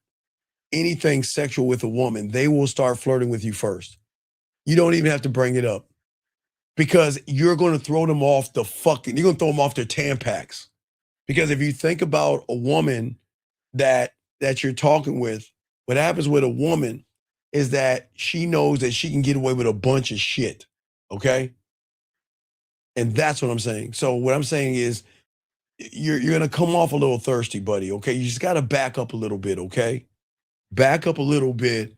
anything sexual with a woman. They will start flirting with you first. You don't even have to bring it up because you're going to throw them off you're going to throw them off their Tampax. Because if you think about a woman that you're talking with, what happens with a woman is that she knows that she can get away with a bunch of shit. Okay. And that's what I'm saying. So what I'm saying is you're going to come off a little thirsty, buddy. Okay. You just got to back up a little bit. Okay. Back up a little bit.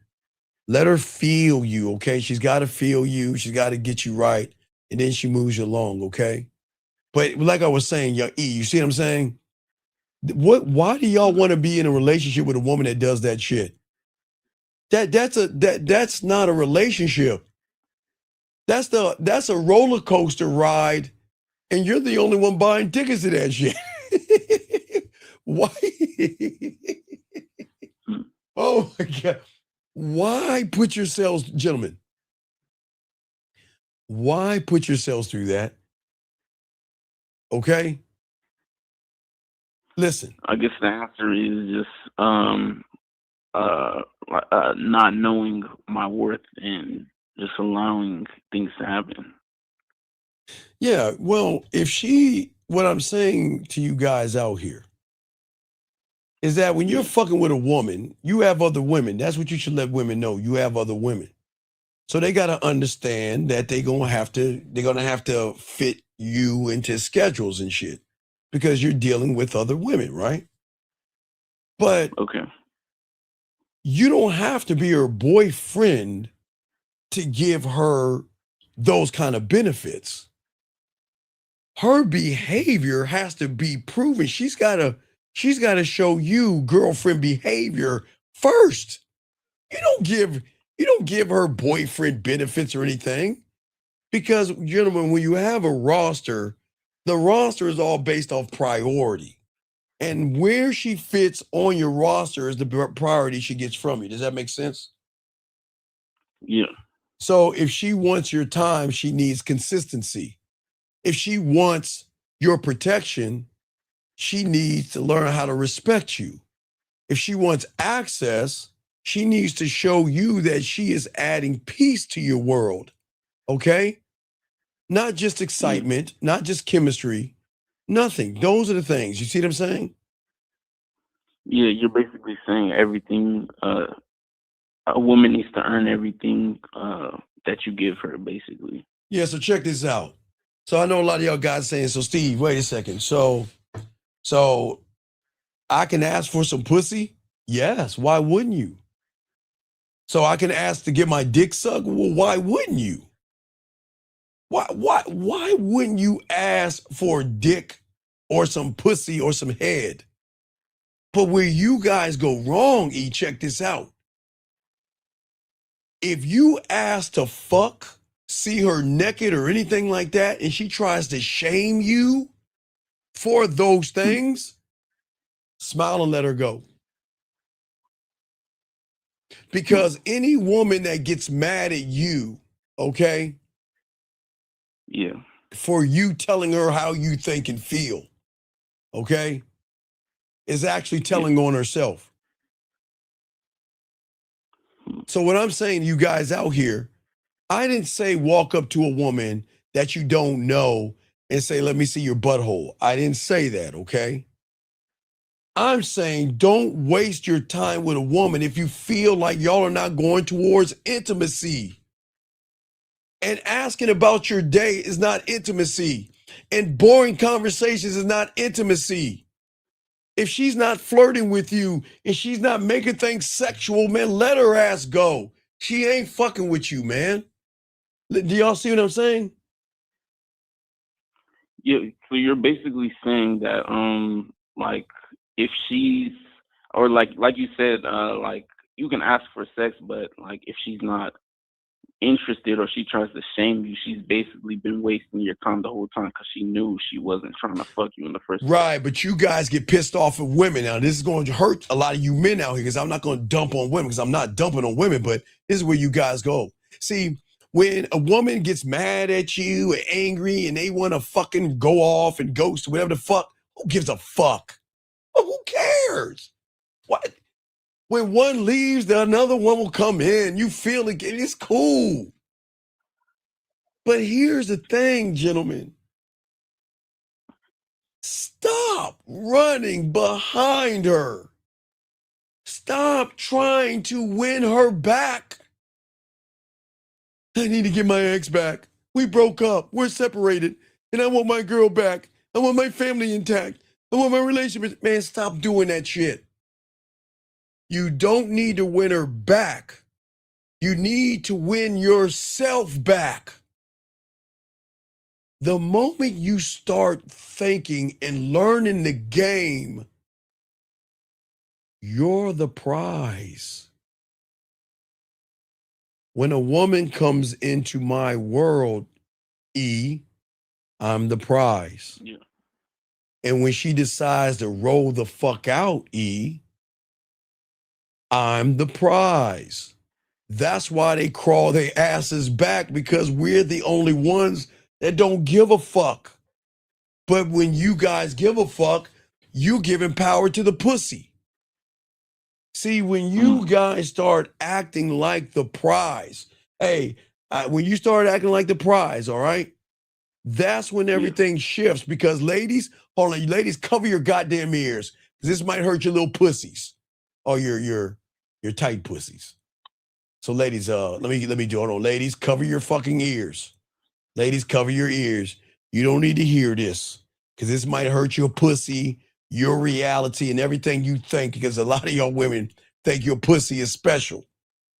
Let her feel you. Okay. She's got to feel you. She's got to get you right. And then she moves you along. Okay. But like I was saying, E, you see what I'm saying? Why do y'all want to be in a relationship with a woman that does that shit? That's not a relationship. That's a roller coaster ride, and you're the only one buying tickets to that shit. Why? Oh my God. Why put yourselves, gentlemen? Why put yourselves through that? Okay. Listen. I guess the answer is just not knowing my worth and just allowing things to happen. Yeah, well, what I'm saying to you guys out here is that when you're fucking with a woman, you have other women. That's what you should let women know. You have other women. So they got to understand that they're going to have to fit you into schedules and shit because you're dealing with other women, right? But you don't have to be her boyfriend to give her those kind of benefits. Her behavior has to be proven. She's got to show you girlfriend behavior first. You don't give her boyfriend benefits or anything. Because, gentlemen, when you have a roster, the roster is all based off priority. And where she fits on your roster is the priority she gets from you. Does that make sense? Yeah. So if she wants your time, she needs consistency. If she wants your protection, she needs to learn how to respect you. If she wants access, she needs to show you that she is adding peace to your world. Okay? Not just excitement, not just chemistry, nothing. Those are the things. You see what I'm saying? Yeah, you're basically saying everything. A woman needs to earn everything that you give her, basically. Yeah, so check this out. So I know a lot of y'all guys saying, so Steve, wait a second. So I can ask for some pussy? Yes, why wouldn't you? So I can ask to get my dick sucked? Well, why wouldn't you? Why wouldn't you ask for a dick or some pussy or some head? But where you guys go wrong, E, check this out. If you ask to fuck, see her naked or anything like that, and she tries to shame you for those things, smile and let her go. Because any woman that gets mad at you, okay? Yeah. For you telling her how you think and feel, okay? Is actually telling on herself. So what I'm saying to you guys out here, I didn't say walk up to a woman that you don't know and say, let me see your butthole. I didn't say that, okay? I'm saying don't waste your time with a woman if you feel like y'all are not going towards intimacy. And asking about your day is not intimacy. And boring conversations is not intimacy. If she's not flirting with you and she's not making things sexual, man, let her ass go. She ain't fucking with you, man. Do y'all see what I'm saying? Yeah. So you're basically saying that, like, if she's or like you said, like you can ask for sex, but like if she's not interested or she tries to shame you, she's basically been wasting your time the whole time because she knew she wasn't trying to fuck you in the first place. Right, but you guys get pissed off at women. Now, this is going to hurt a lot of you men out here because I'm not going to dump on women because I'm not dumping on women, but this is where you guys go. See, when a woman gets mad at you and angry and they want to fucking go off and ghost, whatever the fuck, who gives a fuck? Well, who cares? What? When one leaves, the another one will come in. You feel it. It's cool. But here's the thing, gentlemen. Stop running behind her. Stop trying to win her back. I need to get my ex back. We broke up. We're separated. And I want my girl back. I want my family intact. I want my relationship. Man, stop doing that shit. You don't need to win her back. You need to win yourself back. The moment you start thinking and learning the game, you're the prize. When a woman comes into my world, I'm the prize. Yeah. And when she decides to roll the fuck out, I'm the prize. That's why they crawl their asses back, because we're the only ones that don't give a fuck. But when you guys give a fuck, you giving power to the pussy. See, when you guys start acting like the prize, when you start acting like the prize, all right, that's when everything shifts. Because ladies, hold on, ladies, cover your goddamn ears, because this might hurt your little pussies or your tight pussies. So, ladies, let me do. Hold on, ladies, cover your fucking ears. Ladies, cover your ears. You don't need to hear this, because this might hurt your pussy, your reality, and everything you think, because a lot of y'all women think your pussy is special.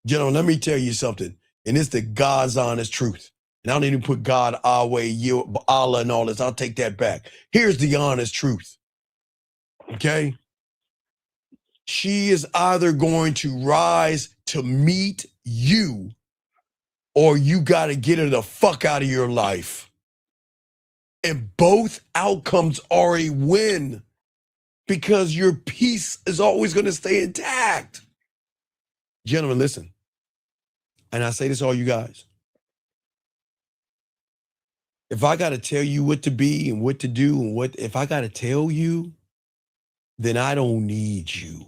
Gentlemen, let me tell you something, and it's the God's honest truth. And I don't even put God, our way, you, Allah, and all this. I'll take that back. Here's the honest truth, okay? She is either going to rise to meet you, or you got to get her the fuck out of your life. And both outcomes are a win, because your peace is always going to stay intact. Gentlemen, listen. And I say this to all you guys. If I got to tell you what to be and what to do, and if I got to tell you, then I don't need you.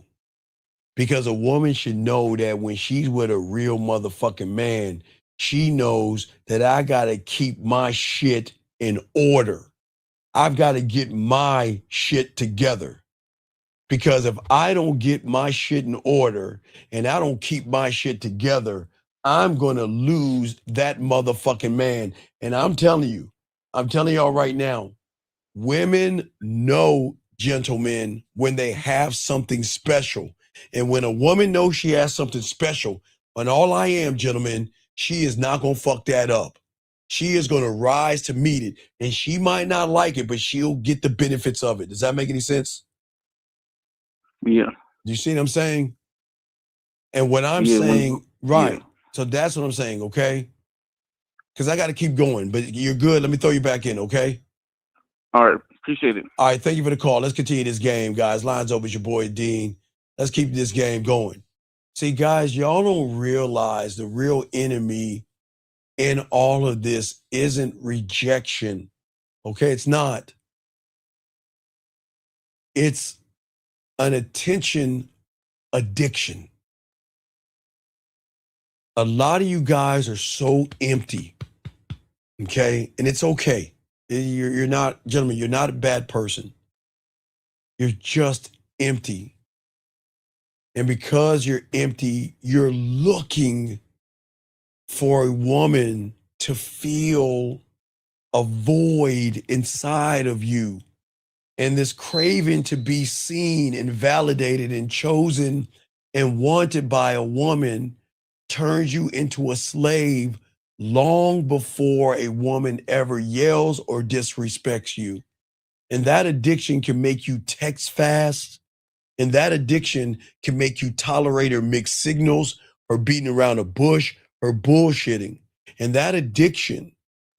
Because a woman should know that when she's with a real motherfucking man, she knows that I got to keep my shit in order. I've got to get my shit together. Because if I don't get my shit in order and I don't keep my shit together, I'm going to lose that motherfucking man. And I'm telling y'all right now, women know, gentlemen, when they have something special. And when a woman knows she has something special, and all I am, gentlemen, she is not going to fuck that up. She is going to rise to meet it. And she might not like it, but she'll get the benefits of it. Does that make any sense? Yeah. Do you see what I'm saying? And what I'm saying, right. Yeah. So that's what I'm saying, okay? Because I got to keep going, but you're good. Let me throw you back in, okay? All right. Appreciate it. All right. Thank you for the call. Let's continue this game, guys. Lines open. It's your boy, Dean. Let's keep this game going. See, guys, y'all don't realize the real enemy in all of this isn't rejection, okay? It's not. It's an attention addiction. A lot of you guys are so empty, okay? And it's okay. You're not, gentlemen, you're not a bad person. You're just empty. And because you're empty, you're looking for a woman to fill a void inside of you. And this craving to be seen and validated and chosen and wanted by a woman turns you into a slave long before a woman ever yells or disrespects you. And that addiction can make you text fast. And that addiction can make you tolerate her mixed signals, her beating around a bush, her bullshitting. And that addiction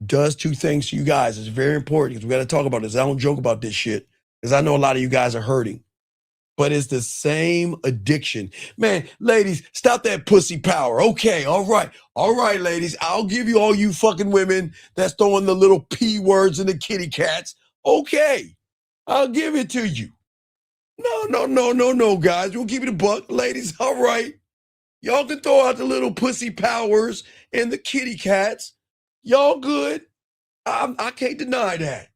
does two things to you guys. It's very important because we got to talk about this. I don't joke about this shit because I know a lot of you guys are hurting. But it's the same addiction. Man, ladies, stop that pussy power. Okay, all right. All right, ladies. I'll give you all you fucking women that's throwing the little P words and the kitty cats. Okay, I'll give it to you. No, guys. We'll keep it a buck. Ladies, all right. Y'all can throw out the little pussy powers and the kitty cats. Y'all good. I can't deny that.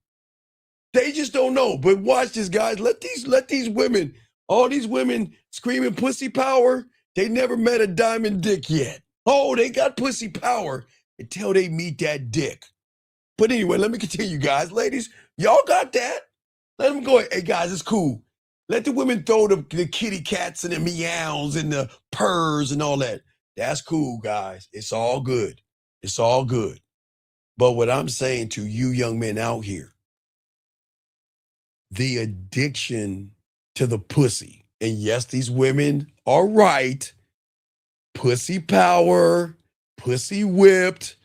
They just don't know. But watch this, guys. Let these women, all these women screaming pussy power, they never met a diamond dick yet. Oh, they got pussy power until they meet that dick. But anyway, let me continue, guys. Ladies, y'all got that? Let them go. Hey, guys, it's cool. Let the women throw the kitty cats and the meows and the purrs and all that. That's cool, guys. It's all good. It's all good. But what I'm saying to you young men out here, the addiction to the pussy, and yes, these women are right. Pussy power, pussy whipped.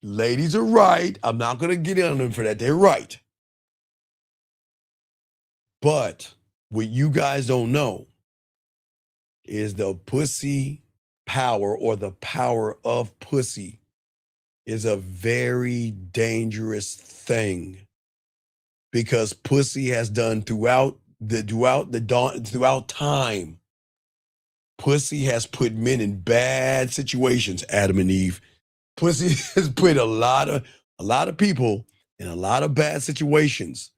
Ladies are right. I'm not going to get on them for that. They're right. But what you guys don't know is the pussy power or the power of pussy is a very dangerous thing because pussy has done throughout time. Pussy has put men in bad situations, Adam and Eve. Pussy has put a lot of people in a lot of bad situations.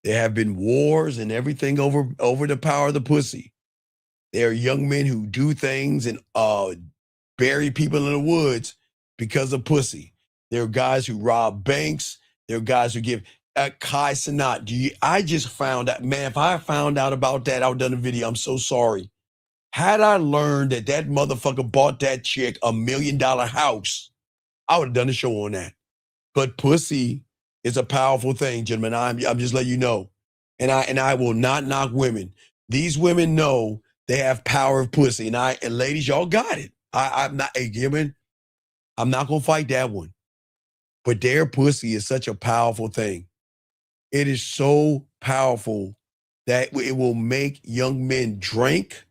There have been wars and everything over the power of the pussy. There are young men who do things and bury people in the woods because of pussy. There are guys who rob banks. There are guys who give Kai Sanat. I just found out, man, if I found out about that, I would have done a video. I'm so sorry. Had I learned that motherfucker bought that chick $1 million house, I would have done a show on that. But pussy is a powerful thing, gentlemen. I'm just letting you know. And I will not knock women. These women know they have power of pussy. And ladies, y'all got it. I'm not, hey, Gilman, I'm not gonna fight that one. But their pussy is such a powerful thing. It is so powerful that it will make young men drink,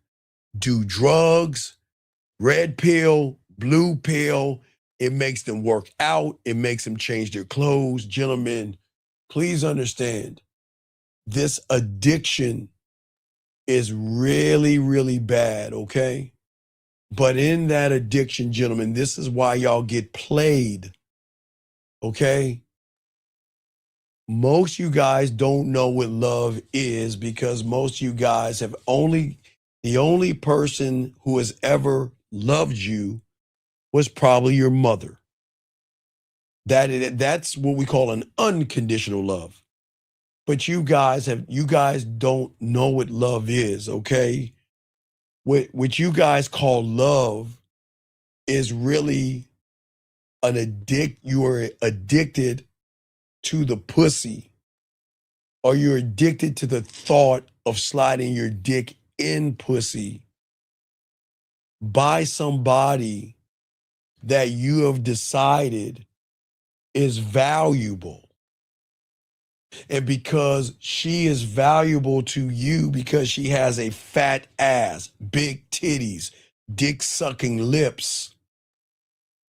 do drugs, red pill, blue pill. It makes them work out. It makes them change their clothes. Gentlemen, please understand, this addiction is really, really bad, okay? But in that addiction, gentlemen, this is why y'all get played, okay? Most you guys don't know what love is because most you guys have the only person who has ever loved you was probably your mother. That's what we call an unconditional love. But you guys don't know what love is, okay? What you guys call love is really you are addicted to the pussy, or you're addicted to the thought of sliding your dick in pussy by somebody that you have decided is valuable. And because she is valuable to you because she has a fat ass, big titties, dick sucking lips,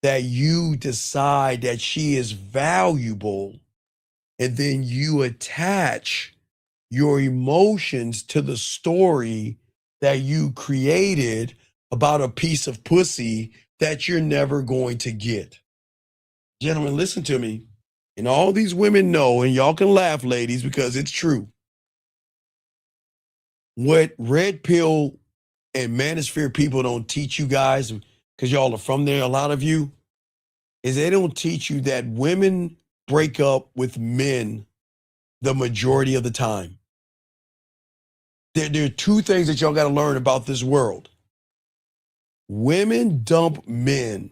that you decide that she is valuable, and then you attach your emotions to the story that you created about a piece of pussy that you're never going to get. Gentlemen, listen to me. And all these women know, and y'all can laugh, ladies, because it's true. What red pill and manosphere people don't teach you guys, because y'all are from there, a lot of you, is they don't teach you that women break up with men the majority of the time. There are two things that y'all got to learn about this world. Women dump men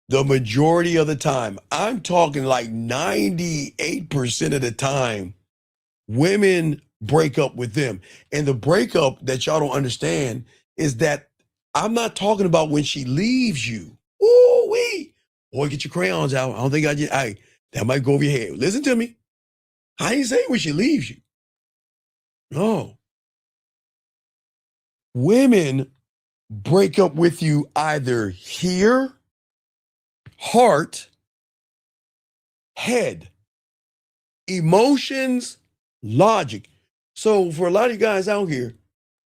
the majority of the time. I'm talking like 98% of the time. Women break up with them. And the breakup that y'all don't understand is that I'm not talking about when she leaves you. Ooh wee. Boy, get your crayons out. I don't think that might go over your head. Listen to me. I ain't saying when she leaves you. No. Women break up with you either here, heart, head, emotions, logic. So for a lot of you guys out here,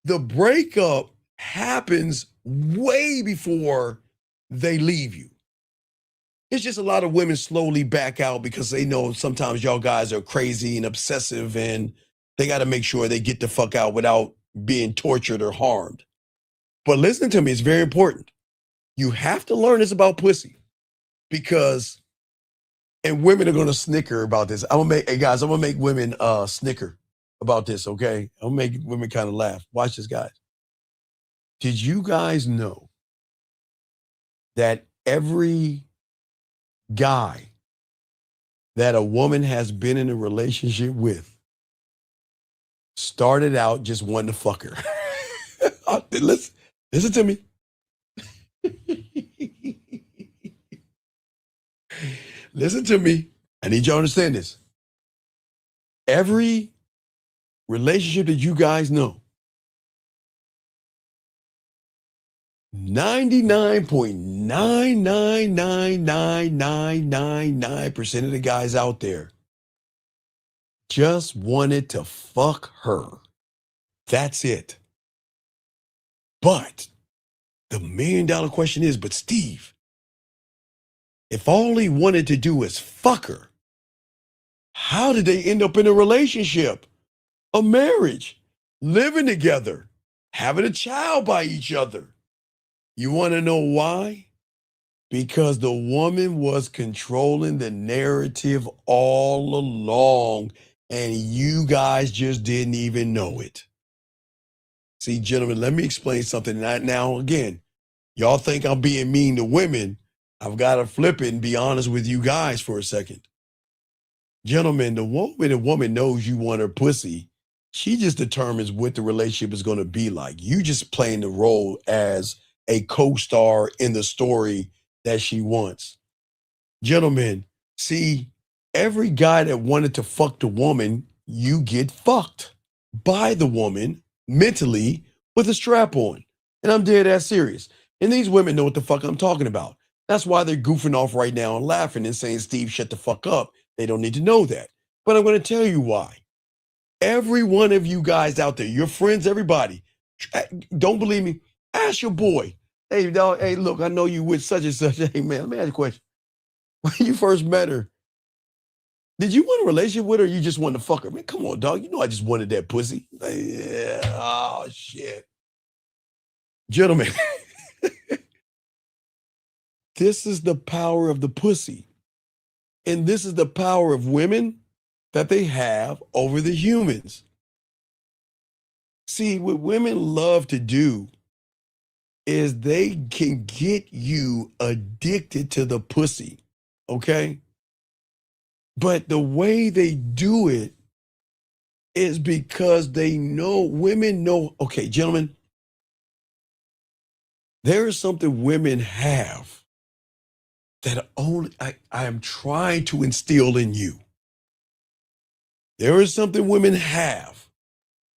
the breakup happens way before they leave you. It's just a lot of women slowly back out because they know sometimes y'all guys are crazy and obsessive and they got to make sure they get the fuck out without being tortured or harmed. But listen to me, it's very important. You have to learn this about pussy because, and women are going to snicker about this. I'm going to make women snicker about this, okay? I'm going to make women kind of laugh. Watch this, guys. Did you guys know that every guy that a woman has been in a relationship with started out just wanting to fuck her? Listen to me. Listen to me. I need you to understand this. Every relationship that you guys know, 99.999999% of the guys out there just wanted to fuck her. That's it. But the $1 million question is, but Steve, if all he wanted to do is fuck her, how did they end up in a relationship, a marriage, living together, having a child by each other? You want to know why? Because the woman was controlling the narrative all along, and you guys just didn't even know it. See, gentlemen, let me explain something. Now, again, y'all think I'm being mean to women. I've got to flip it and be honest with you guys for a second. Gentlemen, the moment a woman knows you want her pussy, she just determines what the relationship is going to be like. You just playing the role as a co-star in the story that she wants. Gentlemen, see, every guy that wanted to fuck the woman, you get fucked by the woman mentally with a strap on. And I'm dead ass serious. And these women know what the fuck I'm talking about. That's why they're goofing off right now and laughing and saying, Steve, shut the fuck up. They don't need to know that. But I'm going to tell you why. Every one of you guys out there, your friends, everybody, don't believe me, ask your boy. Hey, dog, hey, look, I know you with such and such. Hey, man, let me ask you a question. When you first met her, did you want a relationship with her or you just wanted to fuck her? Man, come on, dog. You know I just wanted that pussy. Like, yeah, oh, shit. Gentlemen, this is the power of the pussy. And this is the power of women that they have over the humans. See, what women love to do is they can get you addicted to the pussy, okay? But the way they do it is because they know, women know, okay, gentlemen, there is something women have that only I am trying to instill in you. There is something women have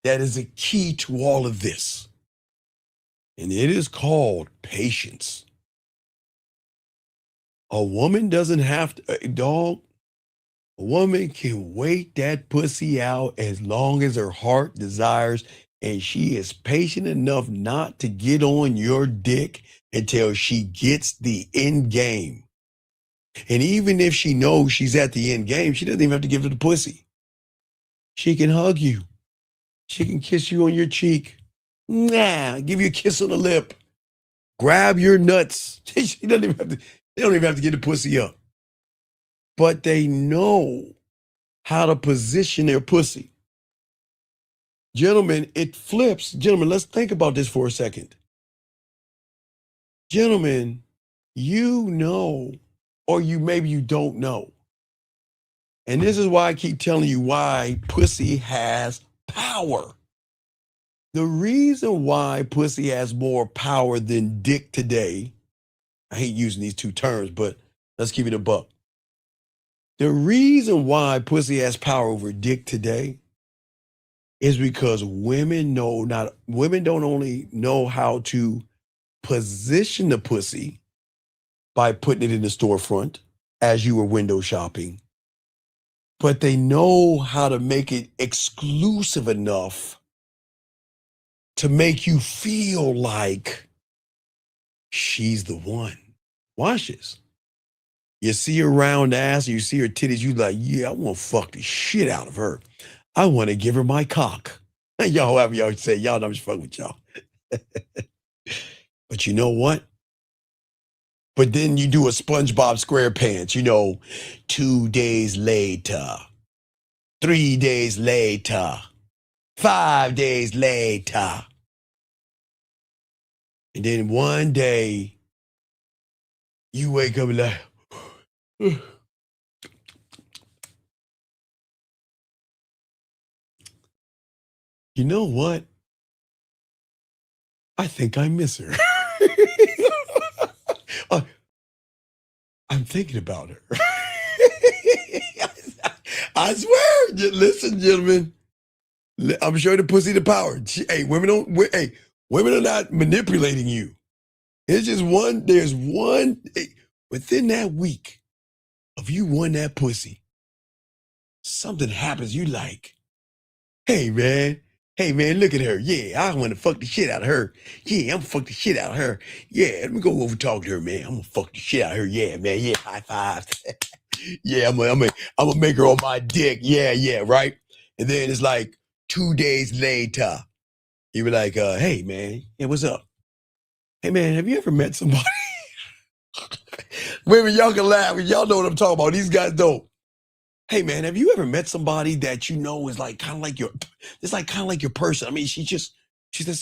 that is a key to all of this. And it is called patience. A woman doesn't have to, dog, a woman can wait that pussy out as long as her heart desires, and she is patient enough not to get on your dick until she gets the end game. And even if she knows she's at the end game, she doesn't even have to give it the pussy. She can hug you. She can kiss you on your cheek. Give you a kiss on the lip. Grab your nuts. She doesn't even have to, they don't even have to get the pussy up. But they know how to position their pussy. Gentlemen, it flips. Gentlemen, let's think about this for a second. Gentlemen, you know, or maybe you don't know. And this is why I keep telling you why pussy has power. The reason why pussy has more power than dick today, I hate using these two terms, but let's keep it a buck. The reason why pussy has power over dick today is because women don't only know how to position the pussy by putting it in the storefront as you were window shopping, but they know how to make it exclusive enough to make you feel like she's the one. Watch this. You see her round ass, you see her titties, you like, yeah, I want to fuck the shit out of her. I want to give her my cock. Y'all, however y'all say, y'all know I'm just fucking with y'all. But you know what? But then you do a SpongeBob SquarePants, 2 days later, 3 days later, 5 days later. And then one day you wake up like, you know what? I think I miss her. I'm thinking about her. I swear. Listen, gentlemen. I'm sure the pussy the power. Women are not manipulating you. It's just within that week of you won that pussy, something happens. You like, hey man, look at her. Yeah, I want to fuck the shit out of her. Yeah, I'm gonna fuck the shit out of her. Yeah, let me go over and talk to her, man. I'm gonna fuck the shit out of her. Yeah, man. Yeah, high five. Yeah, I'm gonna make her on my dick. Yeah, right. And then it's like 2 days later, you be like, hey man, yeah, what's up? Hey man, have you ever met somebody? Women, y'all can laugh. Y'all know what I'm talking about. These guys don't. Hey man, have you ever met somebody that you know is like kind of like your person? I mean, she's just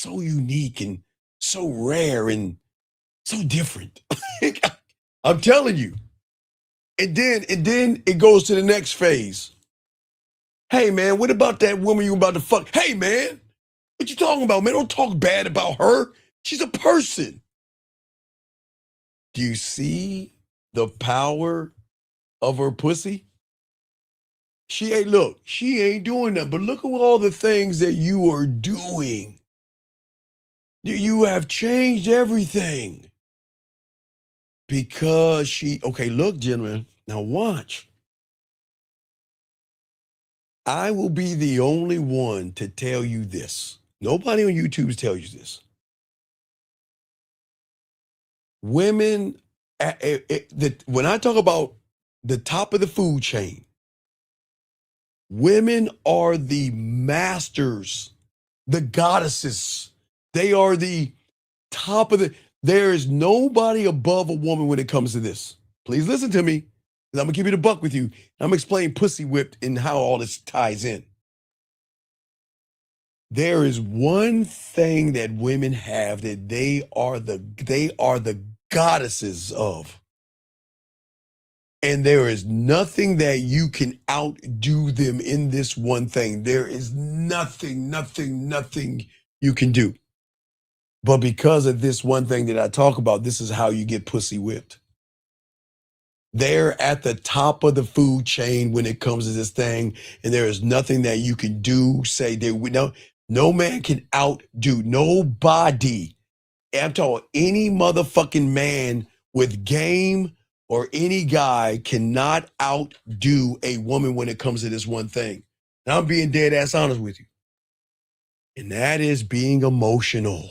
so unique and so rare and so different. I'm telling you. And then it goes to the next phase. Hey man, what about that woman you about to fuck? Hey man, what you talking about, man? Don't talk bad about her. She's a person. Do you see the power of her pussy? She ain't doing that. But look at all the things that you are doing. You have changed everything. Because okay, look, gentlemen, now watch. I will be the only one to tell you this. Nobody on YouTube tells you this. Women, when I talk about the top of the food chain, women are the masters, the goddesses. They are the top of there is nobody above a woman when it comes to this. Please listen to me, because I'm going to keep it a buck with you. I'm going to explain pussy whipped and how all this ties in. There is one thing that women have that they are the goddesses of. And there is nothing that you can outdo them in this one thing. There is nothing you can do. But because of this one thing that I talk about, this is how you get pussy whipped. They're at the top of the food chain when it comes to this thing, and there is nothing that you can do, say no man can outdo nobody. I'm talking any motherfucking man with game or any guy cannot outdo a woman when it comes to this one thing. And I'm being dead ass honest with you. And that is being emotional.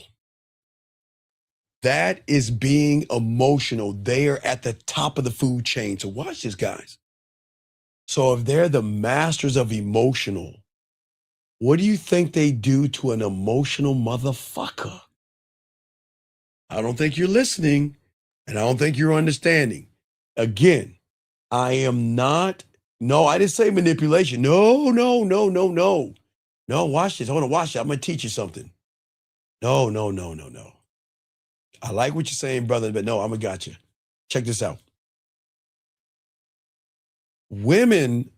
That is being emotional. They are at the top of the food chain. So watch this, guys. So if they're the masters of emotional, what do you think they do to an emotional motherfucker? I don't think you're listening, and I don't think you're understanding. Again, I didn't say manipulation. No. No, watch this. Hold on, watch it. I'm going to teach you something. No. I like what you're saying, brother, but no, I'm going to got you. Check this out. Women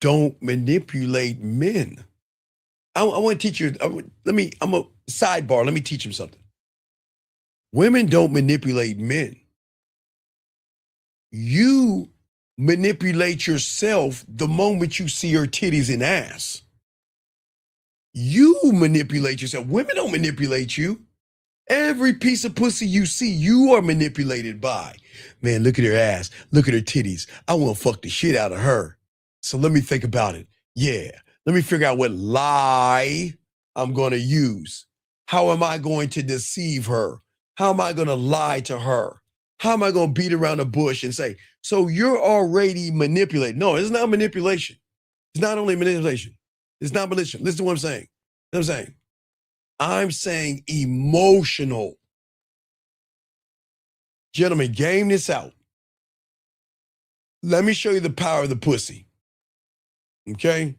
don't manipulate men. I want to teach you. I'm a sidebar. Let me teach him something. Women don't manipulate men. You manipulate yourself the moment you see her titties and ass. You manipulate yourself. Women don't manipulate you. Every piece of pussy you see, you are manipulated by. Man, look at her ass. Look at her titties. I want to fuck the shit out of her. So let me think about it. Yeah. Let me figure out what lie I'm going to use. How am I going to deceive her? How am I going to lie to her? How am I going to beat around the bush and say, so you're already manipulated? No, it's not manipulation. It's not only manipulation. It's not manipulation. Listen to what I'm saying. You know what I'm saying? I'm saying emotional. Gentlemen, game this out. Let me show you the power of the pussy. Okay?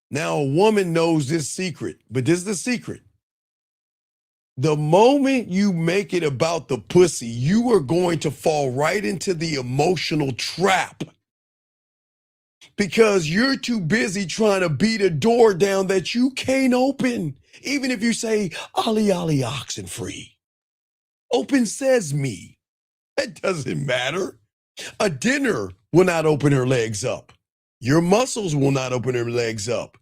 Now, a woman knows this secret, but this is the secret. The moment you make it about the pussy, you are going to fall right into the emotional trap because you're too busy trying to beat a door down that you can't open. Even if you say, Ollie, Ollie, oxen free. Open sesame. That doesn't matter. A dinner will not open her legs up. Your muscles will not open her legs up.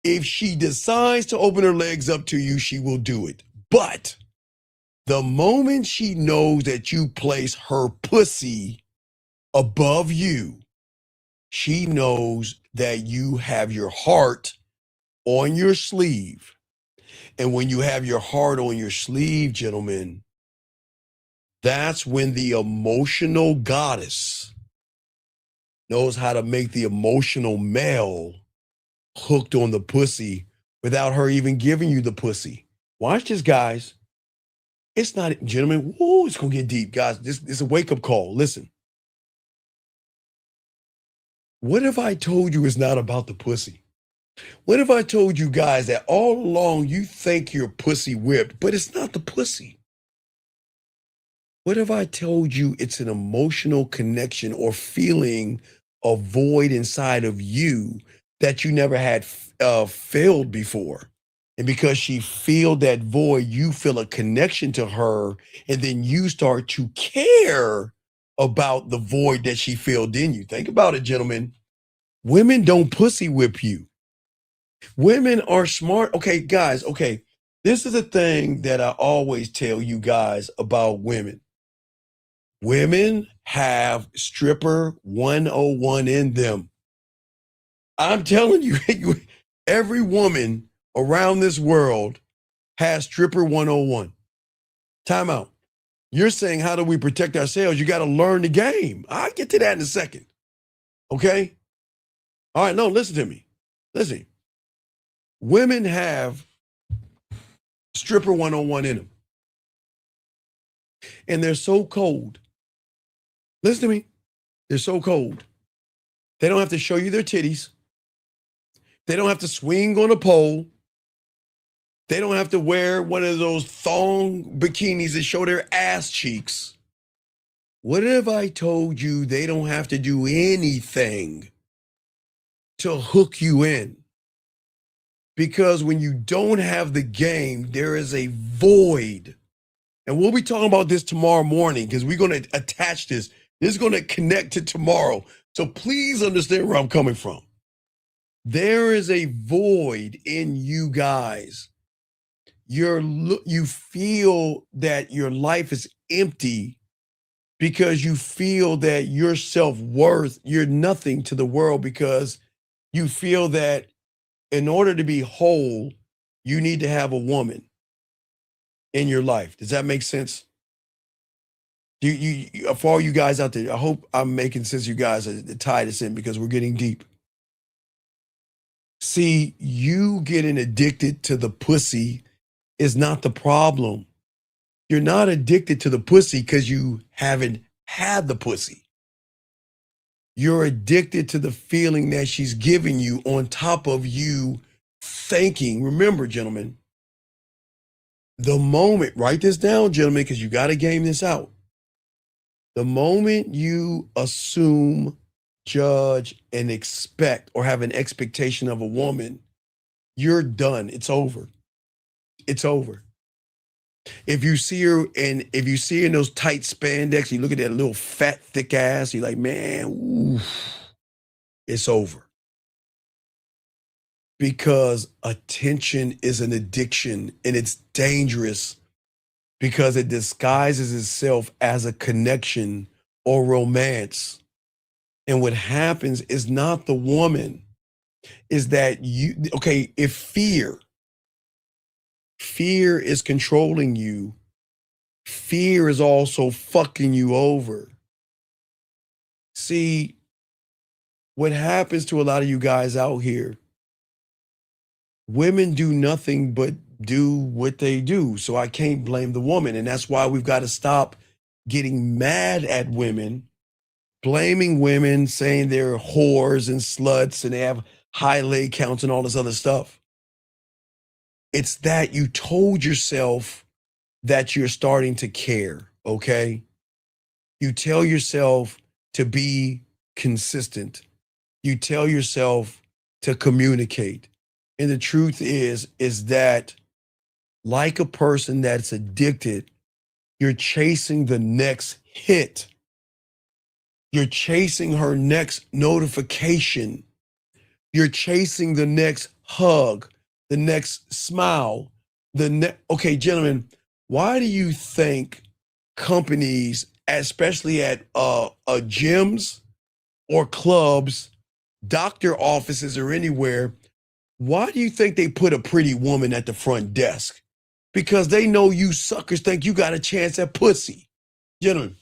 If she decides to open her legs up to you, she will do it. But the moment she knows that you place her pussy above you, she knows that you have your heart on your sleeve. And when you have your heart on your sleeve, gentlemen, that's when the emotional goddess knows how to make the emotional male hooked on the pussy without her even giving you the pussy. Watch this, guys. It's not, gentlemen, whoa, it's going to get deep. Guys, this is a wake-up call. Listen. What if I told you it's not about the pussy? What if I told you guys that all along you think you're pussy whipped, but it's not the pussy? What if I told you it's an emotional connection or feeling a void inside of you that you never had filled before? And because she filled that void, you feel a connection to her, and then you start to care about the void that she filled in you. Think about it, gentlemen. Women don't pussy whip you. Women are smart. Okay, guys, okay. This is a thing that I always tell you guys about women. Women have stripper 101 in them. I'm telling you, every woman around this world has stripper 101. Time out. You're saying, how do we protect ourselves? You got to learn the game. I'll get to that in a second. Okay? All right, no, listen to me. Listen. Women have stripper 101 in them. And they're so cold. Listen to me. They're so cold. They don't have to show you their titties. They don't have to swing on a pole. They don't have to wear one of those thong bikinis that show their ass cheeks. What if I told you they don't have to do anything to hook you in? Because when you don't have the game, there is a void. And we'll be talking about this tomorrow morning because we're going to attach this. This is going to connect to tomorrow. So please understand where I'm coming from. There is a void in you guys. You feel that your life is empty because you feel that your self-worth, you're nothing to the world because you feel that in order to be whole, you need to have a woman in your life. Does that make sense? For all you guys out there, I hope I'm making sense. You guys to tie this in because we're getting deep. See, you getting addicted to the pussy is not the problem. You're not addicted to the pussy because you haven't had the pussy. You're addicted to the feeling that she's giving you on top of you thinking. Remember, gentlemen, the moment, write this down, gentlemen, because you got to game this out. The moment you assume, judge, and expect or have an expectation of a woman, you're done. It's over. It's over. If you see her in those tight spandex, you look at that little fat, thick ass, you're like, man, oof, it's over. Because attention is an addiction and it's dangerous because it disguises itself as a connection or romance. And what happens is not the woman, is that if fear is controlling you, fear is also fucking you over. See, what happens to a lot of you guys out here, women do nothing but do what they do. So I can't blame the woman. And that's why we've got to stop getting mad at women, blaming women, saying they're whores and sluts and they have high leg counts and all this other stuff. It's that you told yourself that you're starting to care, okay? You tell yourself to be consistent. You tell yourself to communicate. And the truth is that like a person that's addicted, you're chasing the next hit. You're chasing her next notification. You're chasing the next hug, the next smile, okay, gentlemen, why do you think companies, especially at gyms or clubs, doctor offices or anywhere, why do you think they put a pretty woman at the front desk? Because they know you suckers think you got a chance at pussy. Gentlemen,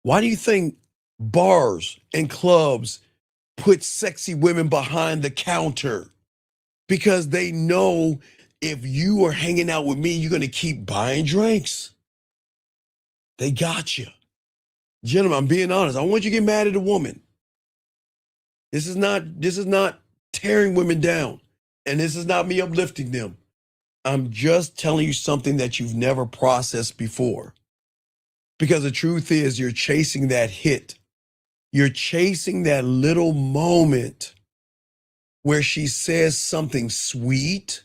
why do you think bars and clubs put sexy women behind the counter? Because they know if you are hanging out with me, you're going to keep buying drinks. They got you. Gentlemen, I'm being honest. I want you to get mad at a woman. This is not tearing women down. And this is not me uplifting them. I'm just telling you something that you've never processed before. Because the truth is, you're chasing that hit. You're chasing that little moment where she says something sweet,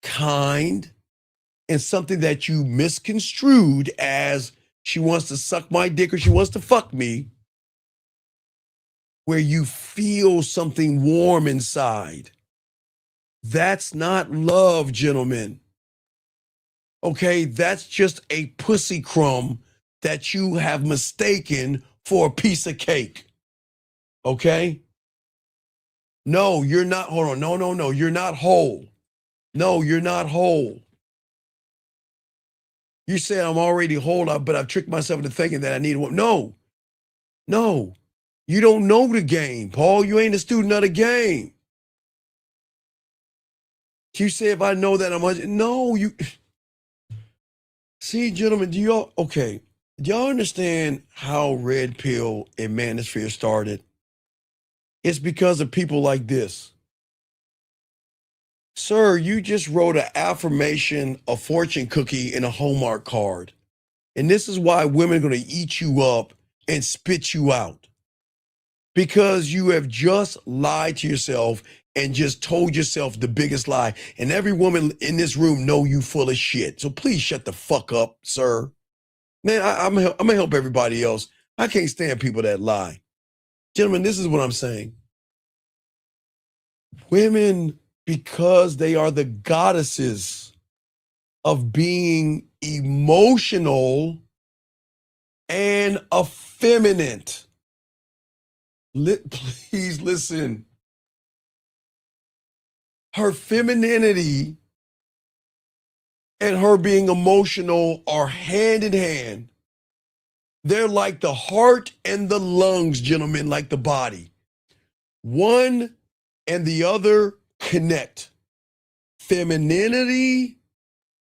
kind, and something that you misconstrued as she wants to suck my dick or she wants to fuck me, where you feel something warm inside. That's not love, gentlemen. Okay, that's just a pussy crumb that you have mistaken for a piece of cake. Okay? No, you're not. Hold on. No. You're not whole. No, you're not whole. You say I'm already whole, but I've tricked myself into thinking that I need one. No. You don't know the game, Paul. You ain't a student of the game. You say if I know that I'm no, you see, gentlemen, do y'all understand how Red Pill and Manosphere started? It's because of people like this. Sir, you just wrote an affirmation, a fortune cookie, and a Hallmark card. And this is why women are going to eat you up and spit you out. Because you have just lied to yourself and just told yourself the biggest lie. And every woman in this room know you full of shit. So please shut the fuck up, sir. Man, I'm going to help everybody else. I can't stand people that lie. Gentlemen, this is what I'm saying. Women, because they are the goddesses of being emotional and effeminate. Please listen. Her femininity and her being emotional are hand in hand. They're like the heart and the lungs, gentlemen, like the body. One and the other connect. Femininity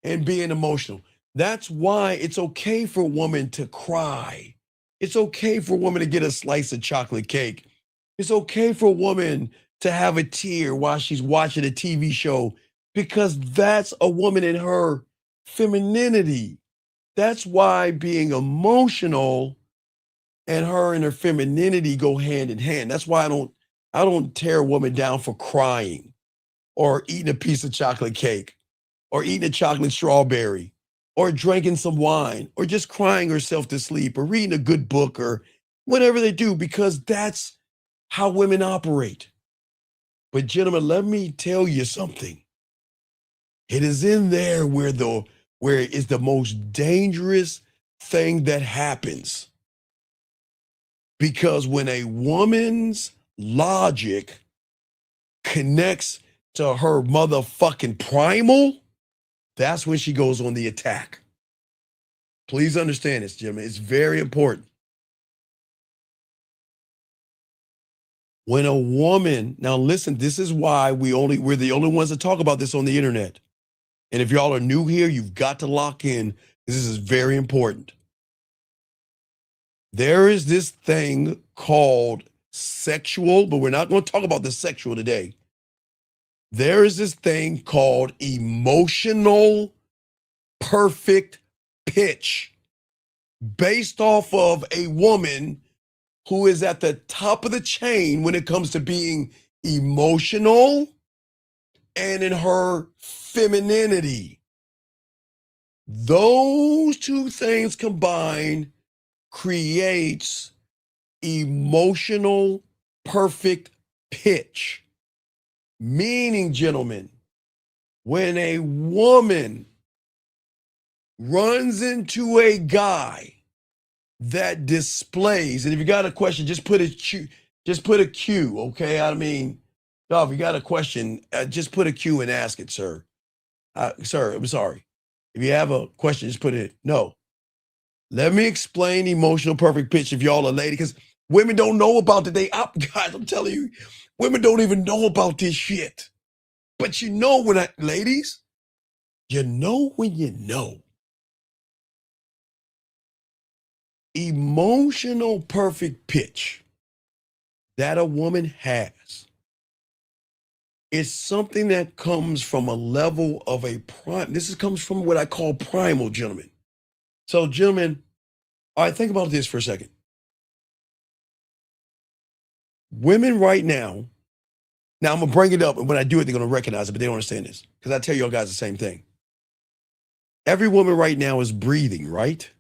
and being emotional. That's why it's okay for a woman to cry. It's okay for a woman to get a slice of chocolate cake. It's okay for a woman to have a tear while she's watching a TV show because that's a woman in her femininity. That's why being emotional and her and her femininity go hand in hand. That's why I don't tear a woman down for crying. or eating a piece of chocolate cake, or eating a chocolate strawberry, or drinking some wine, or just crying herself to sleep, or reading a good book, or whatever they do, because that's how women operate. But gentlemen, let me tell you something. It is in there where it is the most dangerous thing that happens. Because when a woman's logic connects to her motherfucking primal, that's when she goes on the attack. Please understand this, Jimmy. It's very important. When a woman, now listen, this is why we're the only ones that talk about this on the internet. And if y'all are new here, you've got to lock in. This is very important. There is this thing called sexual, but we're not going to talk about the sexual today. There is this thing called emotional perfect pitch based off of a woman who is at the top of the chain when it comes to being emotional and in her femininity. Those two things combined creates emotional perfect pitch. Meaning, gentlemen, when a woman runs into a guy that displays, and if you got a question, just put a Q, okay? I mean, no, if you got a question, just put a Q and ask it, sir. Sir, I'm sorry. If you have a question, just put it. No. Let me explain emotional perfect pitch if y'all are lady, because women don't know about it. Guys, I'm telling you, women don't even know about this shit. But you know ladies, you know when you know. Emotional perfect pitch that a woman has is something that comes from a level of a prime. Comes from what I call primal, gentlemen. So, gentlemen, all right, think about this for a second. Women right now I'm going to bring it up, and when I do it, they're going to recognize it, but they don't understand this because I tell y'all guys the same thing. Every woman right now is breathing, right?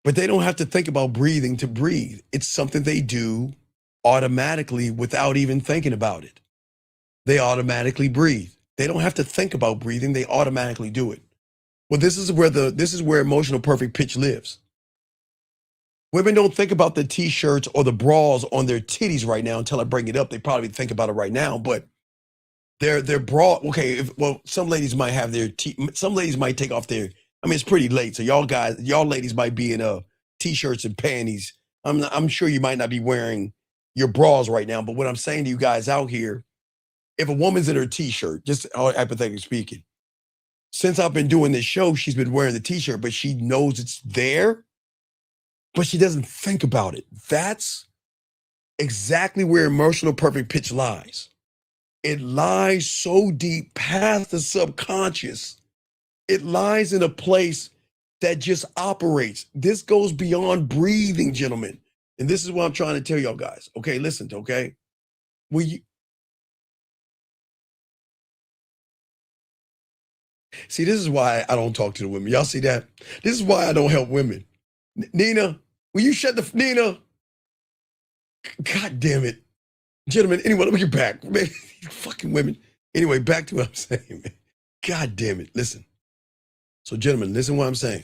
But they don't have to think about breathing to breathe. It's something they do automatically without even thinking about it. They automatically breathe. They don't have to think about breathing. They automatically do it. Well, this is where emotional perfect pitch lives. Women don't think about the t-shirts or the bras on their titties right now until I bring it up. They probably think about it right now, but their bra, okay, some ladies might have some ladies might take off their, I mean, it's pretty late, so y'all ladies might be in t-shirts and panties. I'm sure you might not be wearing your bras right now, but what I'm saying to you guys out here, if a woman's in her t-shirt, just hypothetically speaking, since I've been doing this show, she's been wearing the t-shirt, but she knows it's there, but she doesn't think about it. That's exactly where emotional perfect pitch lies. It lies so deep past the subconscious. It lies in a place that just operates. This goes beyond breathing, gentlemen. And this is what I'm trying to tell y'all guys. Okay, listen, okay? See, this is why I don't talk to the women. Y'all see that? This is why I don't help women. Nina, will you shut Nina? God damn it. Gentlemen, anyway, let me get back. Man, fucking women. Anyway, back to what I'm saying, man. God damn it. Listen. So, gentlemen, listen to what I'm saying.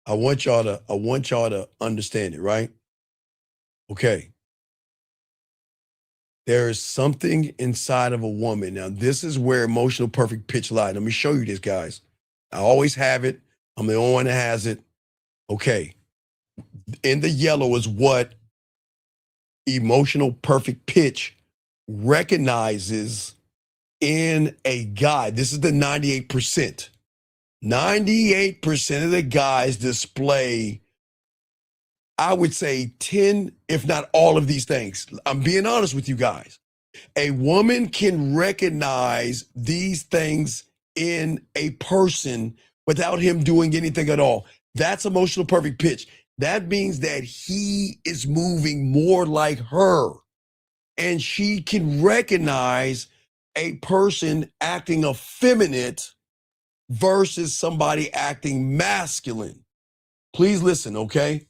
I want y'all to understand it, right? Okay. There is something inside of a woman. Now, this is where emotional perfect pitch lies. Let me show you this, guys. I always have it. I'm the only one that has it. Okay. In the yellow is what emotional perfect pitch recognizes in a guy. This is the 98%. 98% of the guys display, I would say 10, if not all of these things. I'm being honest with you guys. A woman can recognize these things in a person without him doing anything at all. That's emotional perfect pitch. That means that he is moving more like her. And she can recognize a person acting effeminate versus somebody acting masculine. Please listen, okay?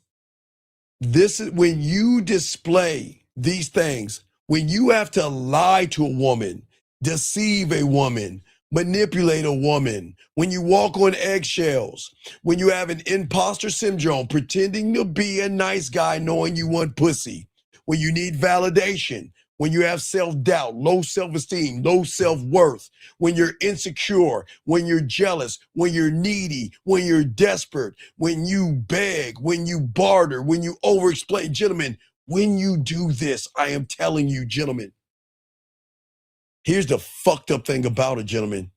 This is when you display these things, when you have to lie to a woman, deceive a woman, manipulate a woman, when you walk on eggshells, when you have an imposter syndrome, pretending to be a nice guy, knowing you want pussy, when you need validation, when you have self-doubt, low self-esteem, low self-worth, when you're insecure, when you're jealous, when you're needy, when you're desperate, when you beg, when you barter, when you overexplain. Gentlemen, when you do this, I am telling you, gentlemen, here's the fucked up thing about it, gentlemen.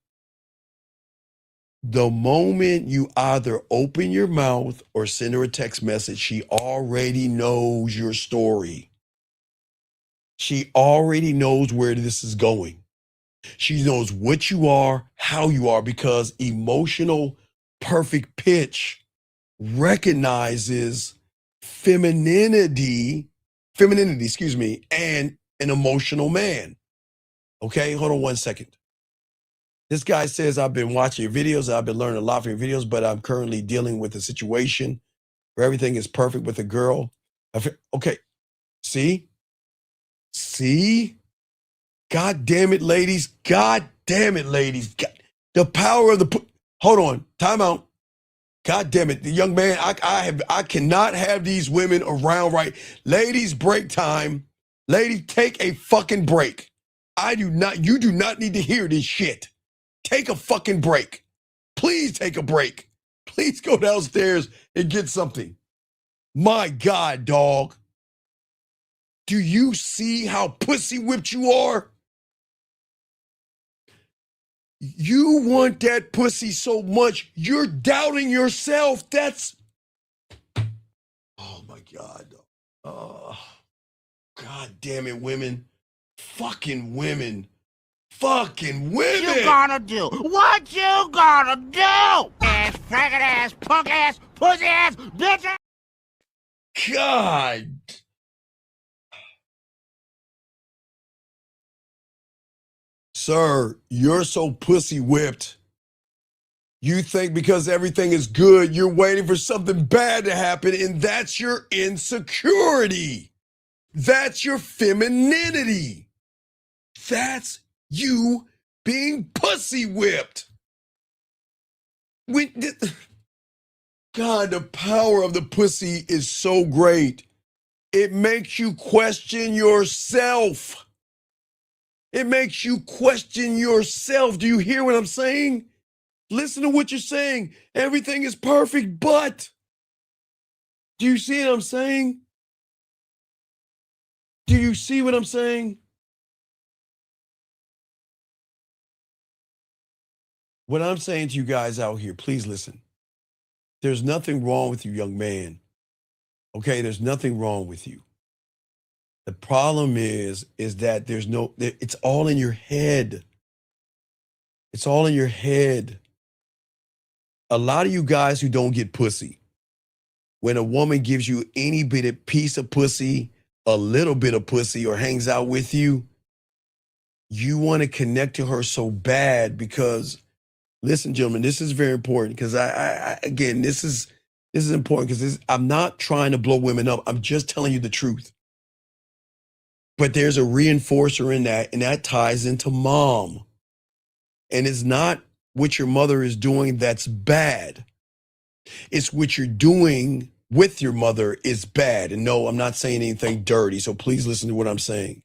The moment you either open your mouth or send her a text message, she already knows your story. She already knows where this is going. She knows what you are, how you are, because emotional perfect pitch recognizes femininity, and an emotional man. Okay, hold on 1 second. This guy says, I've been watching your videos. I've been learning a lot from your videos, but I'm currently dealing with a situation where everything is perfect with a girl. Okay, see? God damn it, ladies. God damn it, ladies. The power of hold on, time out. God damn it, the young man, I cannot have these women around, right? Ladies, break time. Ladies, take a fucking break. You do not need to hear this shit. Take a fucking break. Please take a break. Please go downstairs and get something. My God, dog. Do you see how pussy whipped you are? You want that pussy so much, you're doubting yourself. Oh my God. Oh, God damn it, women. Fucking women. Fucking women. What you gonna do? What you gonna do? Ass, faggot ass, punk ass, pussy ass, bitch ass. God. Sir, you're so pussy whipped. You think because everything is good, you're waiting for something bad to happen, and that's your insecurity. That's your femininity. That's you being pussy whipped. God, the power of the pussy is so great. It makes you question yourself. It makes you question yourself. Do you hear what I'm saying? Listen to what you're saying. Everything is perfect, but do you see what I'm saying? Do you see what I'm saying? What I'm saying to you guys out here, please listen. There's nothing wrong with you, young man. Okay, there's nothing wrong with you. The problem is that it's all in your head. It's all in your head. A lot of you guys who don't get pussy, when a woman gives you any bit of piece of pussy, a little bit of pussy, or hangs out with you, you want to connect to her so bad because, listen, gentlemen, this is very important because again, this is important because I'm not trying to blow women up. I'm just telling you the truth. But there's a reinforcer in that, and that ties into mom. And it's not what your mother is doing that's bad. It's what you're doing with your mother is bad. And no, I'm not saying anything dirty. So please listen to what I'm saying.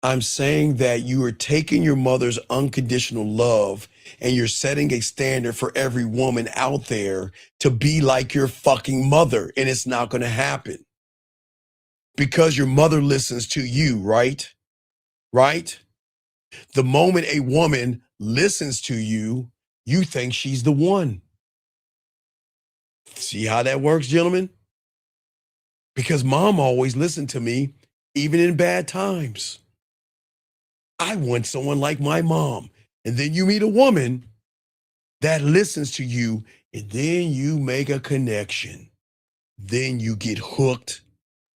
I'm saying that you are taking your mother's unconditional love and you're setting a standard for every woman out there to be like your fucking mother. And it's not going to happen because your mother listens to you, right? Right? The moment a woman listens to you, you think she's the one. See how that works, gentlemen? Because mom always listened to me, even in bad times. I want someone like my mom. And then you meet a woman that listens to you, and then you make a connection. Then you get hooked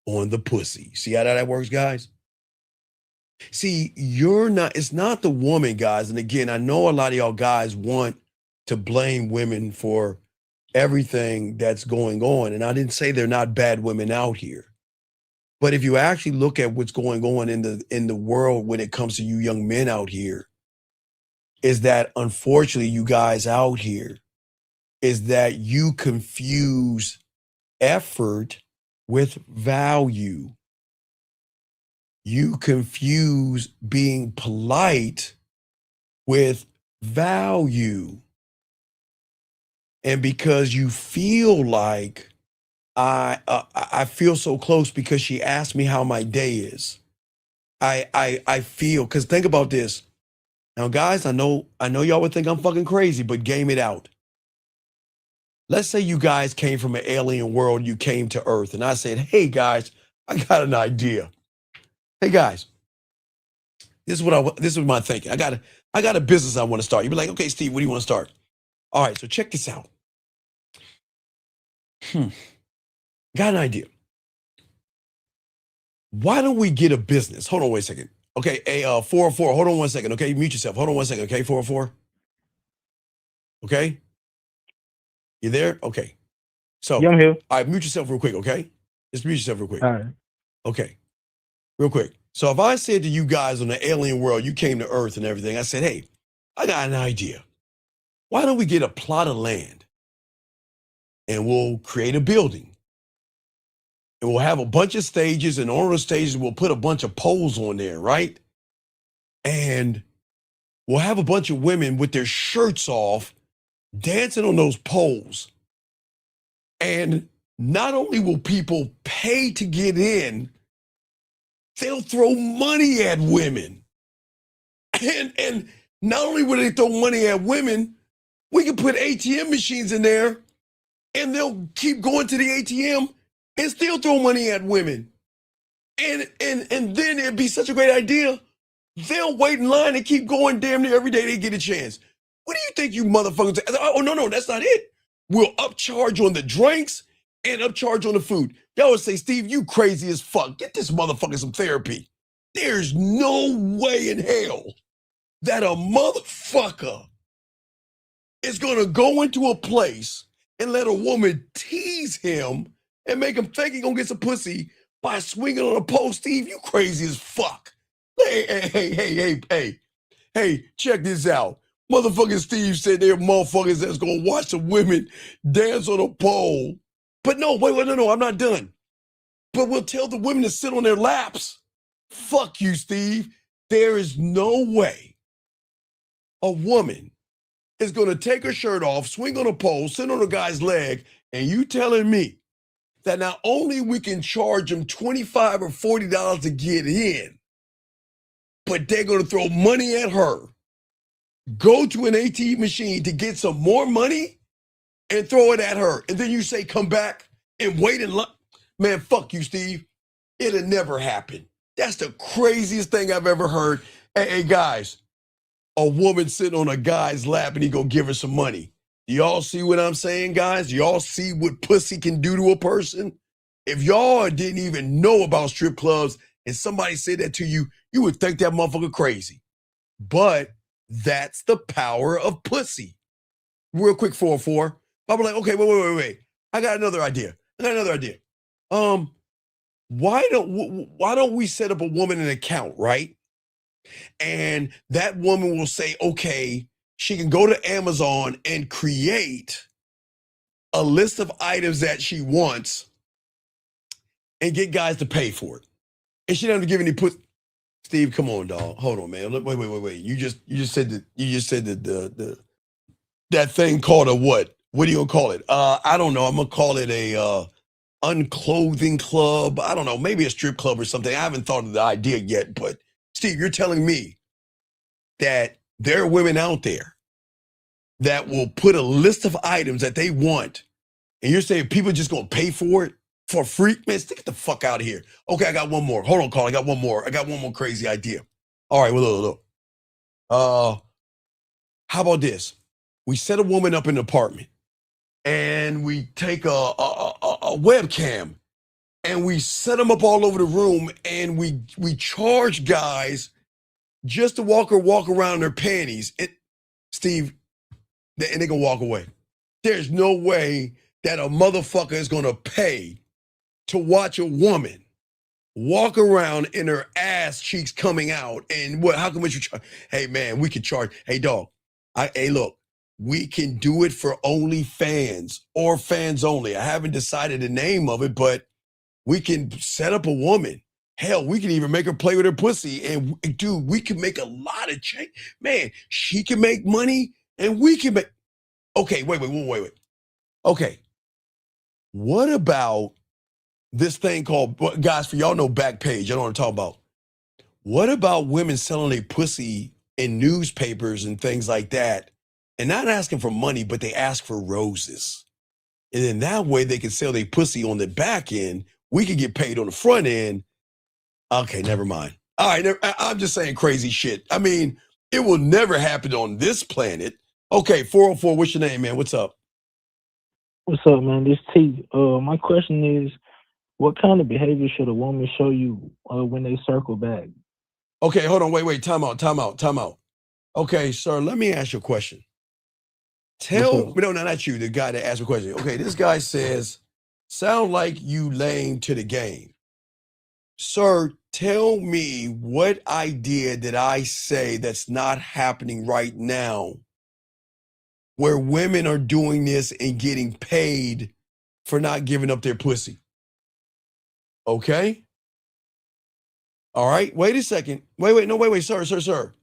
on the pussy. See how that works, guys? See, it's not the woman, guys. And again, I know a lot of y'all guys want to blame women for everything that's going on. And I didn't say they're not bad women out here. But if you actually look at what's going on in the world when it comes to you young men out here, is that unfortunately you guys out here is that you confuse effort with value. You confuse being polite with value. And because you feel like I feel so close because she asked me how my day is. I feel, because think about this. Now, guys, I know y'all would think I'm fucking crazy, but game it out. Let's say you guys came from an alien world, you came to Earth, and I said, hey guys, I got an idea. Hey guys, this is my thinking. I got a business I want to start. You'd be like, okay, Steve, what do you want to start? All right, so check this out. Got an idea. Why don't we get a business? Hold on, wait a second. Okay, 404, hold on 1 second, okay? Mute yourself. Hold on 1 second, okay? 404. Okay? You there? Okay. So, Yeah, I'm here. all right, mute yourself real quick, okay? Just mute yourself real quick. All right. Okay. Real quick. So if I said to you guys on the alien world, you came to Earth and everything, I said, hey, I got an idea. Why don't we get a plot of land and we'll create a building and we'll have a bunch of stages, and on those stages, we'll put a bunch of poles on there, right? And we'll have a bunch of women with their shirts off dancing on those poles. And not only will people pay to get in, they'll throw money at women. And not only will they throw money at women, we can put ATM machines in there and they'll keep going to the ATM and still throw money at women. And then it'd be such a great idea. They'll wait in line and keep going damn near every day they get a chance. What do you think you motherfuckers? Oh, no, that's not it. We'll upcharge on the drinks and upcharge on the food. Y'all would say, Steve, you crazy as fuck. Get this motherfucker some therapy. There's no way in hell that a motherfucker is going to go into a place and let a woman tease him and make him think he's going to get some pussy by swinging on a pole. Steve, you crazy as fuck. Hey, check this out. Motherfucking Steve said there are motherfuckers that's going to watch the women dance on a pole. But no, wait, no, I'm not done. But we'll tell the women to sit on their laps. Fuck you, Steve. There is no way a woman is going to take her shirt off, swing on a pole, sit on a guy's leg, and you telling me that not only we can charge them $25 or $40 to get in, but they're going to throw money at her, go to an ATM machine to get some more money and throw it at her. And then you say, come back and wait in line. Man, fuck you, Steve. It'll never happen. That's the craziest thing I've ever heard. Hey, guys, a woman sitting on a guy's lap and he gonna give her some money. Do y'all see what I'm saying, guys? Do y'all see what pussy can do to a person? If y'all didn't even know about strip clubs and somebody said that to you, you would think that motherfucker crazy. But that's the power of pussy. Real quick, 404. I'll be like, okay, wait. I got another idea. Why don't we set up a woman an account, right? And that woman will say, okay, she can go to Amazon and create a list of items that she wants and get guys to pay for it. And she doesn't have to give any put. Steve, come on, dog. Hold on, man. Wait. You just said that that thing called a what? What are you gonna call it? I don't know. I'm gonna call it a unclothing club. I don't know, maybe a strip club or something. I haven't thought of the idea yet, but Steve, you're telling me that there are women out there that will put a list of items that they want, and you're saying people just gonna pay for it for free? Man, get the fuck out of here. Okay, I got one more. Hold on, Carl. I got one more crazy idea. All right, well, look. How about this? We set a woman up in an apartment and we take a webcam and we set them up all over the room, and we charge guys just to walk around in their panties. Steve, and they can walk away. There's no way that a motherfucker is gonna pay to watch a woman walk around in her ass cheeks coming out. And what? How come we should charge? Hey man, we could charge. Hey dog, hey look, we can do it for OnlyFans or fans only. I haven't decided the name of it, but we can set up a woman. Hell, we can even make her play with her pussy. And dude, we can make a lot of change. Man, she can make money and we can make. Okay, wait. Okay. What about this thing called, guys, for y'all know Backpage, I don't want to talk about. What about women selling their pussy in newspapers and things like that and not asking for money, but they ask for roses? And then that way they can sell their pussy on the back end. We can get paid on the front end. Okay, never mind. All right, I'm just saying crazy shit. I mean, it will never happen on this planet. Okay, 404, what's your name, man? What's up? What's up, man? This T. My question is, what kind of behavior should a woman show you when they circle back? Okay, hold on, wait, time out. Okay, sir, let me ask you a question. No, not you, the guy that asked a question. Okay, this guy says, sound like you lame to the game. Sir, tell me what idea did I say that's not happening right now where women are doing this and getting paid for not giving up their pussy? Okay? All right, wait a second. Wait, sir.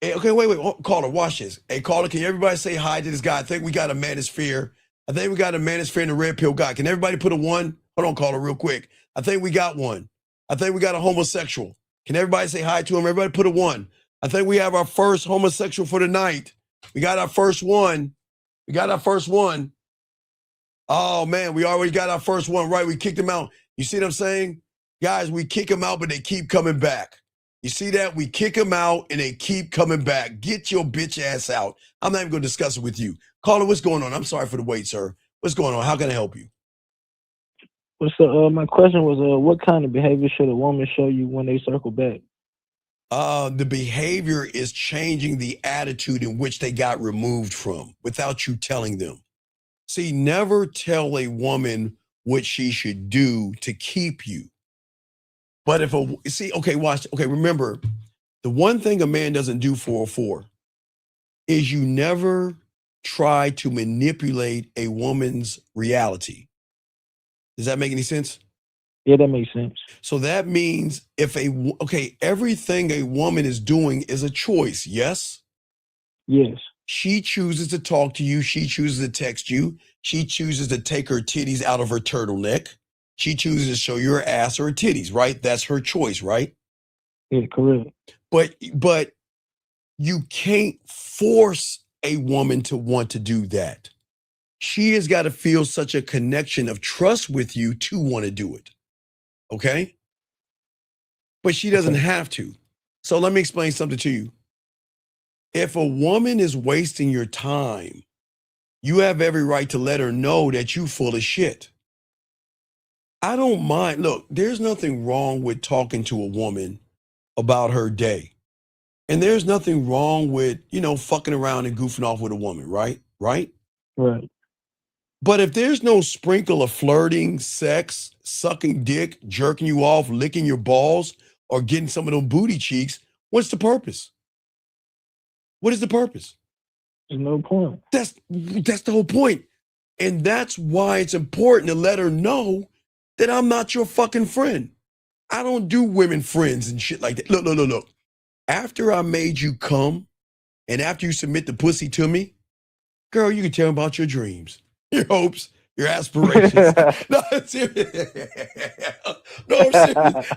Hey, okay, wait. Caller, watch this. Hey, caller, can everybody say hi to this guy? I think we got a manosphere. I think we got a manosphere and a red pill guy. Can everybody put a one? Hold on, caller, real quick. I think we got one. I think we got a homosexual. Can everybody say hi to him? Everybody put a one. I think we have our first homosexual for the night. We got our first one. Oh, man, we already got our first one, right? We kicked him out. You see what I'm saying? Guys, we kick them out, but they keep coming back. You see that? We kick them out, and they keep coming back. Get your bitch ass out. I'm not even going to discuss it with you. Caller, what's going on? I'm sorry for the wait, sir. What's going on? How can I help you? So my question was, what kind of behavior should a woman show you when they circle back? The behavior is changing the attitude in which they got removed from without you telling them. See, never tell a woman what she should do to keep you. But remember, the one thing a man doesn't do 404 is you never try to manipulate a woman's reality. Does that make any sense? Yeah, that makes sense. So that means everything a woman is doing is a choice, yes? Yes. She chooses to talk to you. She chooses to text you. She chooses to take her titties out of her turtleneck. She chooses to show you her ass or her titties, right? That's her choice, right? Yeah, correct. But you can't force a woman to want to do that. She has got to feel such a connection of trust with you to want to do it. Okay? But she doesn't have to. So let me explain something to you. If a woman is wasting your time, you have every right to let her know that you full of shit. I don't mind. Look, there's nothing wrong with talking to a woman about her day. And there's nothing wrong with, fucking around and goofing off with a woman, right? Right? Right. But if there's no sprinkle of flirting, sex, sucking dick, jerking you off, licking your balls, or getting some of those booty cheeks, what's the purpose? What is the purpose? There's no point. That's the whole point. And that's why it's important to let her know that I'm not your fucking friend. I don't do women friends and shit like that. Look. After I made you come and after you submit the pussy to me, girl, you can tell me about your dreams, your hopes, your aspirations. No, I'm serious. I'm serious.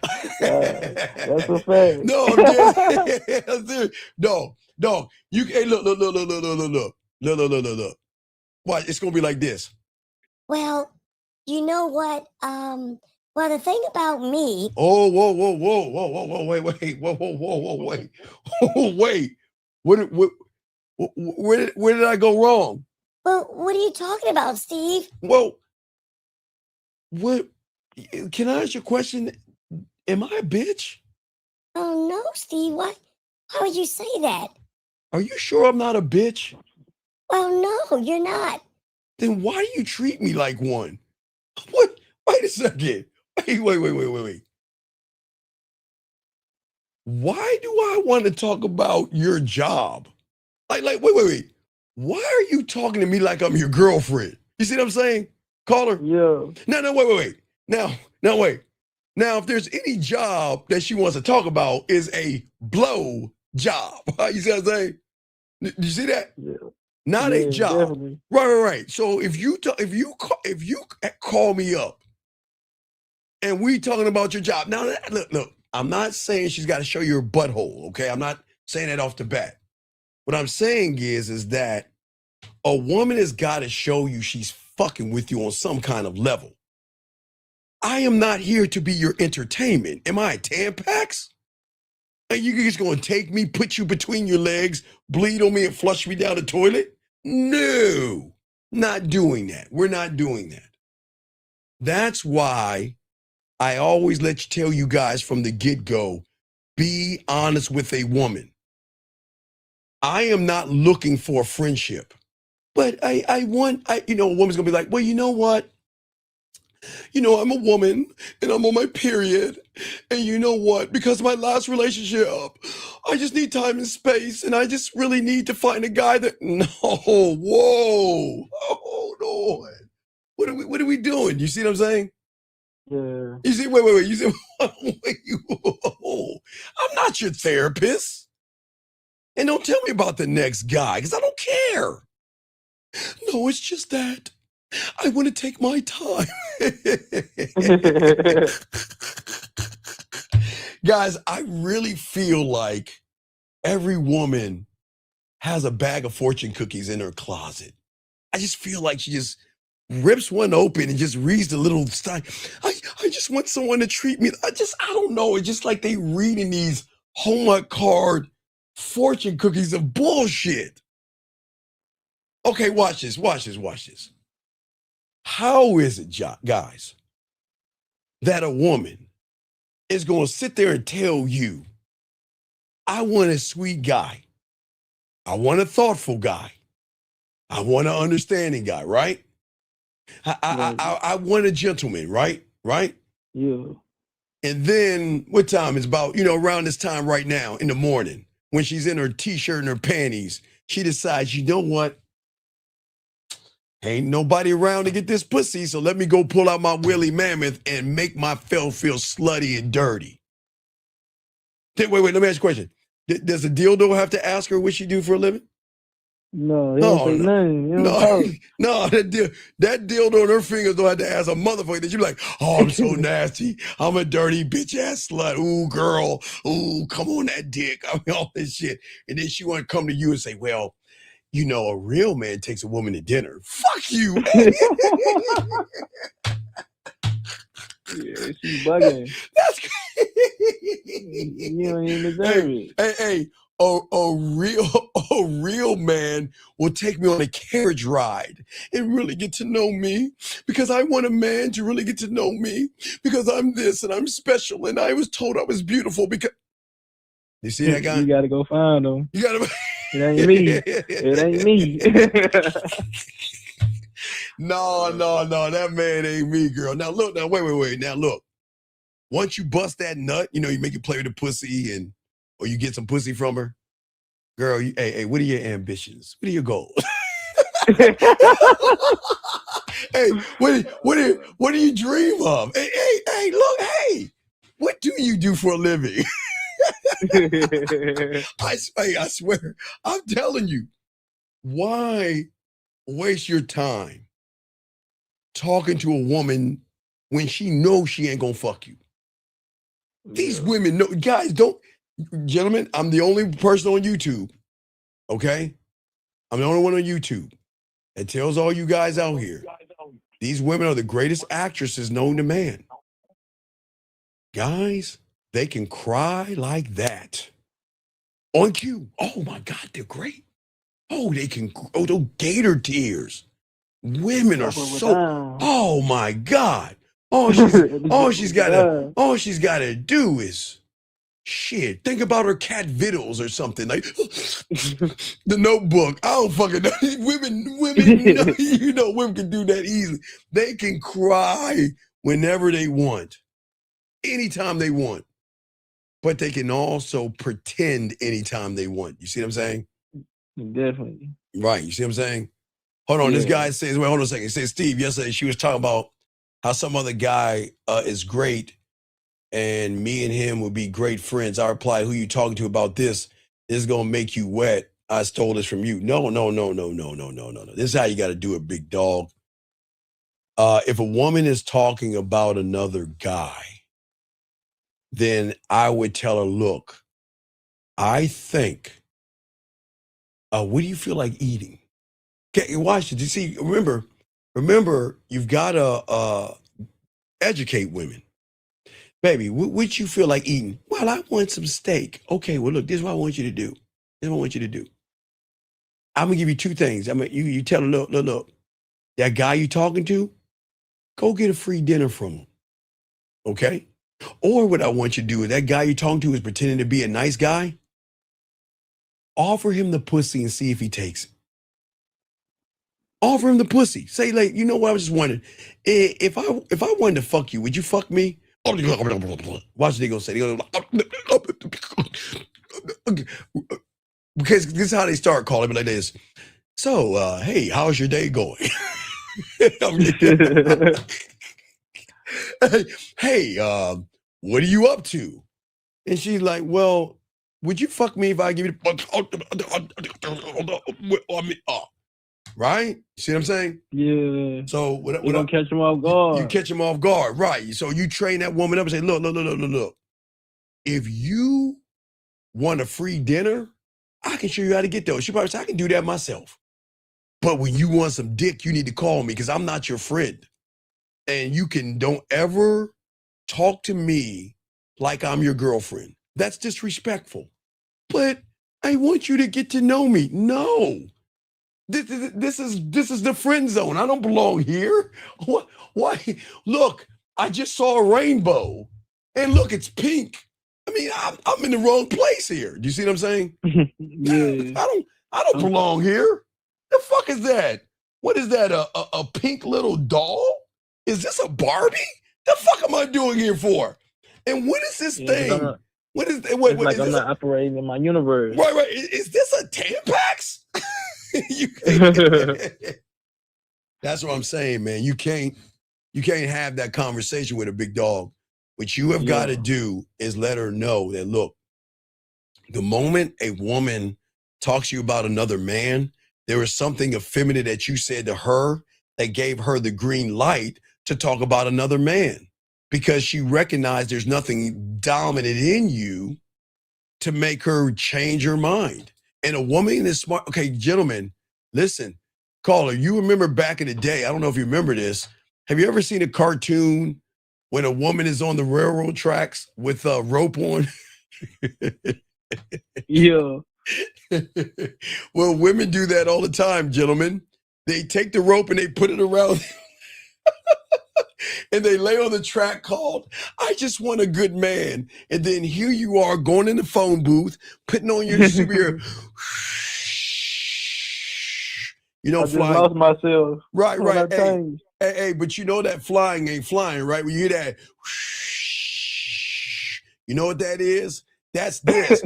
That's a fact. No, I'm dead. I'm serious. No. You can't look. Why? It's gonna be like this. Well, you know what? Well, the thing about me. Oh, whoa, wait. Wait. Where did I go wrong? Well, what are you talking about, Steve? Well, what? Can I ask you a question? Am I a bitch? Oh no, Steve. Why would you say that? Are you sure I'm not a bitch? Oh no, you're not. Then why do you treat me like one? What? Wait a second. Wait. Why do I want to talk about your job? Wait. Why are you talking to me like I'm your girlfriend? You see what I'm saying? Caller? Yeah. No, wait. Now, wait. Now, if there's any job that she wants to talk about is a blow job. You see what I'm saying? You see that? Yeah. Not a Yeah, job. definitely. Right. So if you call me up and we talking about your job. Now, look, I'm not saying she's got to show you her butthole, okay? I'm not saying that off the bat. What I'm saying is that a woman has got to show you she's fucking with you on some kind of level. I am not here to be your entertainment. Am I a Tampax? Are you just going to take me, put you between your legs, bleed on me, and flush me down the toilet? No, not doing that. We're not doing that. That's why I always tell you guys from the get-go, be honest with a woman. I am not looking for a friendship, but a woman's going to be like, well, you know what? I'm a woman and I'm on my period. And you know what? Because of my last relationship, I just need time and space. And I just really need to find a guy that, no, whoa, hold on. What are we doing? You see what I'm saying? Yeah. You see, wait. You see, I'm not your therapist. And don't tell me about the next guy, because I don't care. No, it's just that I want to take my time. Guys, I really feel like every woman has a bag of fortune cookies in her closet. I just feel like she just rips one open and just reads the little stuff. I just want someone to treat me. I don't know. It's just like they reading these Hallmark card fortune cookies of bullshit. Okay, watch this. How is it, guys, that a woman is going to sit there and tell you, I want a sweet guy. I want a thoughtful guy. I want an understanding guy, right? I want a gentleman, right? Yeah. And then what time is about, around this time right now in the morning, when she's in her t-shirt and her panties, she decides, you know what? Ain't nobody around to get this pussy, so let me go pull out my Willie Mammoth and make myself feel slutty and dirty. Wait, let me ask you a question. Does a dildo have to ask her what she do for a living? No, they don't say nothing. You don't talk. No, that dildo on her fingers don't have to ask a motherfucker. That you be like, oh, I'm so nasty. I'm a dirty bitch ass slut. Ooh, girl. Ooh, come on that dick. I mean, all this shit. And then she want to come to you and say, well, a real man takes a woman to dinner. Fuck you. Yeah, she's bugging. That's You don't even deserve it. Hey, a real man will take me on a carriage ride and really get to know me, because I want a man to really get to know me, because I'm this and I'm special and I was told I was beautiful. Because you see that guy? You gotta go find him. You gotta. It ain't me. It ain't me. No, that man ain't me, girl. Now look, wait. Now look, once you bust that nut, you make it play with the pussy or you get some pussy from her, girl. Hey, what are your ambitions? What are your goals? Hey, what do you dream of? Hey, look, what do you do for a living? I swear, I'm telling you, why waste your time talking to a woman when she knows she ain't gonna fuck you? These women know, guys, gentlemen, I'm the only person on YouTube, okay? I'm the only one on YouTube that tells all you guys out here, these women are the greatest actresses known to man. Guys, they can cry like that on cue. Oh my God, they're great. Oh, those gator tears. Women are so, oh my God. All she's gotta do is shit. Think about her cat vittles or something like The Notebook. I don't fucking know. Women, women can do that easily. They can cry whenever they want, anytime they want, but they can also pretend anytime they want. You see what I'm saying? Definitely. Right. You see what I'm saying? Hold on. This guy says, wait, hold on a second. He says, Steve, yesterday she was talking about how some other guy is great and me and him would be great friends. I replied, who you talking to about this? This is going to make you wet. I stole this from you. No. This is how you got to do it, big dog. If a woman is talking about another guy, then I would tell her, look, I think, what do you feel like eating? Okay, watch it. You see, remember, you've got to educate women. Baby, what you feel like eating? Well, I want some steak. Okay, well, look, this is what I want you to do. I'm going to give you two things. You tell her, look, that guy you talking to, go get a free dinner from him. Okay? Or what I want you to do is that guy you're talking to is pretending to be a nice guy. Offer him the pussy and see if he takes it. Offer him the pussy. Say, like, you know what? I was just wondering, if I wanted to fuck you, would you fuck me? Watch what they gonna say. Because this is how they start calling me like this. So, hey, how's your day going? Hey, what are you up to? And she's like, well, would you fuck me if I give you the right? See what I'm saying? Yeah. So what You gonna catch them off guard. You catch them off guard, right? So you train that woman up and say, look. If you want a free dinner, I can show you how to get those. She probably say, I can do that myself. But when you want some dick, you need to call me because I'm not your friend. And don't ever talk to me like I'm your girlfriend. That's disrespectful. But I want you to get to know me. No. This is the friend zone. I don't belong here. What? Why? Look, I just saw a rainbow, and look, it's pink. I mean, I'm in the wrong place here. Do you see what I'm saying? Yeah. I don't belong here. The fuck is that? What is that? A pink little doll? Is this a Barbie? The fuck am I doing here for? And what is this thing? What is I'm not operating in my universe. Right. Is this a Tampax? That's what I'm saying, man. You can't have that conversation with a big dog. What you have got to do is let her know that, look, the moment a woman talks to you about another man, there was something effeminate that you said to her that gave her the green light to talk about another man because she recognized there's nothing dominant in you to make her change her mind. And a woman is smart. Okay, gentlemen, listen, caller, you remember back in the day, I don't know if you remember this. Have you ever seen a cartoon when a woman is on the railroad tracks with a rope on? Yeah. Well, women do that all the time, gentlemen. They take the rope and they put it around and they lay on the track called, I Just Want a Good Man. And then here you are going in the phone booth, putting on your super, I just lost myself. Right. Hey, but you know that flying ain't flying, right? When you hear that, you know what that is? That's this.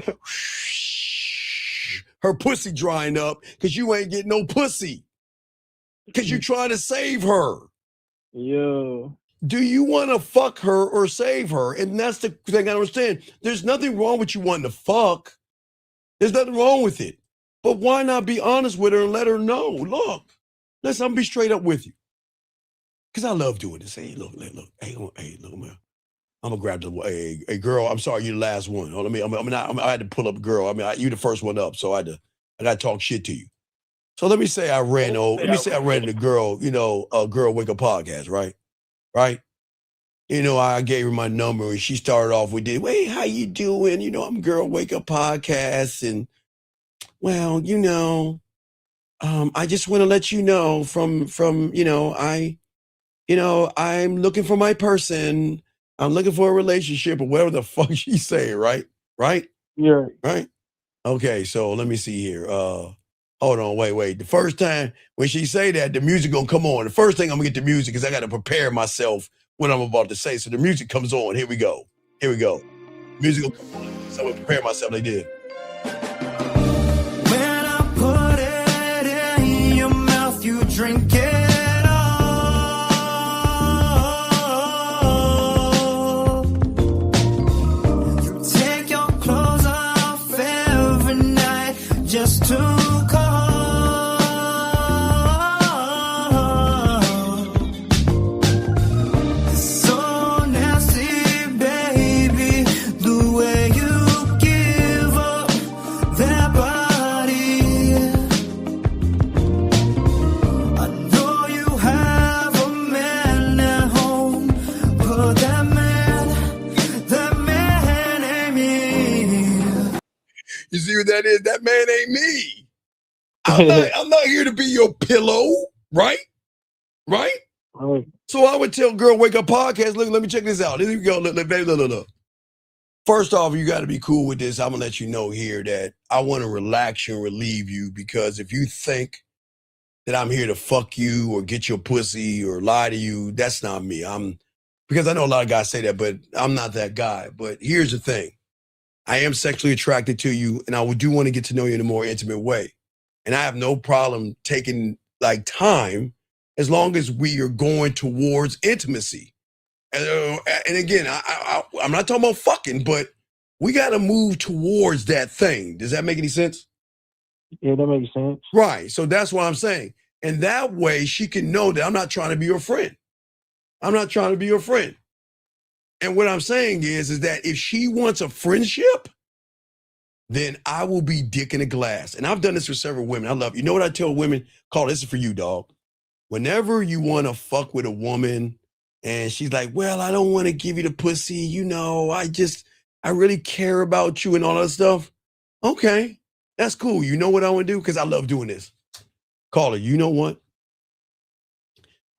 Her pussy drying up because you ain't getting no pussy. Because you're trying to save her. Yeah. Do you want to fuck her or save her? And that's the thing I understand. There's nothing wrong with you wanting to fuck. There's nothing wrong with it. But why not be honest with her and let her know? Look, listen, I'm gonna be straight up with you. Because I love doing this. Hey, look. Hey, look, man. I'm gonna grab the hey, girl. I'm sorry, you're the last one. I had to pull up a girl. You the first one up, so I gotta talk shit to you. So let me say I ran into girl, a Girl Wake Up podcast, right? Right? I gave her my number and she started off with, hey, how you doing? I'm Girl Wake Up podcast. And well, I just want to let you know from I'm looking for my person. I'm looking for a relationship or whatever the fuck she's saying, right? Right? Yeah. Right? Okay, so let me see here. Hold on, wait. The first time when she say that, the music gonna come on. The first thing I'm gonna get the music is I gotta prepare myself what I'm about to say. So the music comes on. Here we go. Music will come on. So I'm gonna prepare myself like this. When I put it in your mouth, you drink it all. You take your clothes off every night just to call. So nasty, baby, the way you give up that body. I know you have a man at home, but that man ain't me. You see what that is? That man ain't me. I'm not here to be your pillow, right? Right? Right. So I would tell Girl Wake Up Podcast, look, let me check this out. Here we go. Look. First off, you got to be cool with this. I'm going to let you know here that I want to relax you and relieve you, because if you think that I'm here to fuck you or get your pussy or lie to you, that's not me. Because I know a lot of guys say that, but I'm not that guy. But here's the thing. I am sexually attracted to you, and I do want to get to know you in a more intimate way. And I have no problem taking like time as long as we are going towards intimacy. And again, I'm not talking about fucking, but we got to move towards that thing. Does that make any sense? Yeah, that makes sense. Right. So that's what I'm saying. And that way she can know that I'm not trying to be your friend. I'm not trying to be your friend. And what I'm saying is that if she wants a friendship, then I will be dick in a glass. And I've done this for several women. I love, you know what I tell women? Call, this is for you, dog. Whenever you want to fuck with a woman and she's like, well, I don't want to give you the pussy. I really care about you and all that stuff. Okay, that's cool. You know what I want to do? Because I love doing this. Caller, you know what?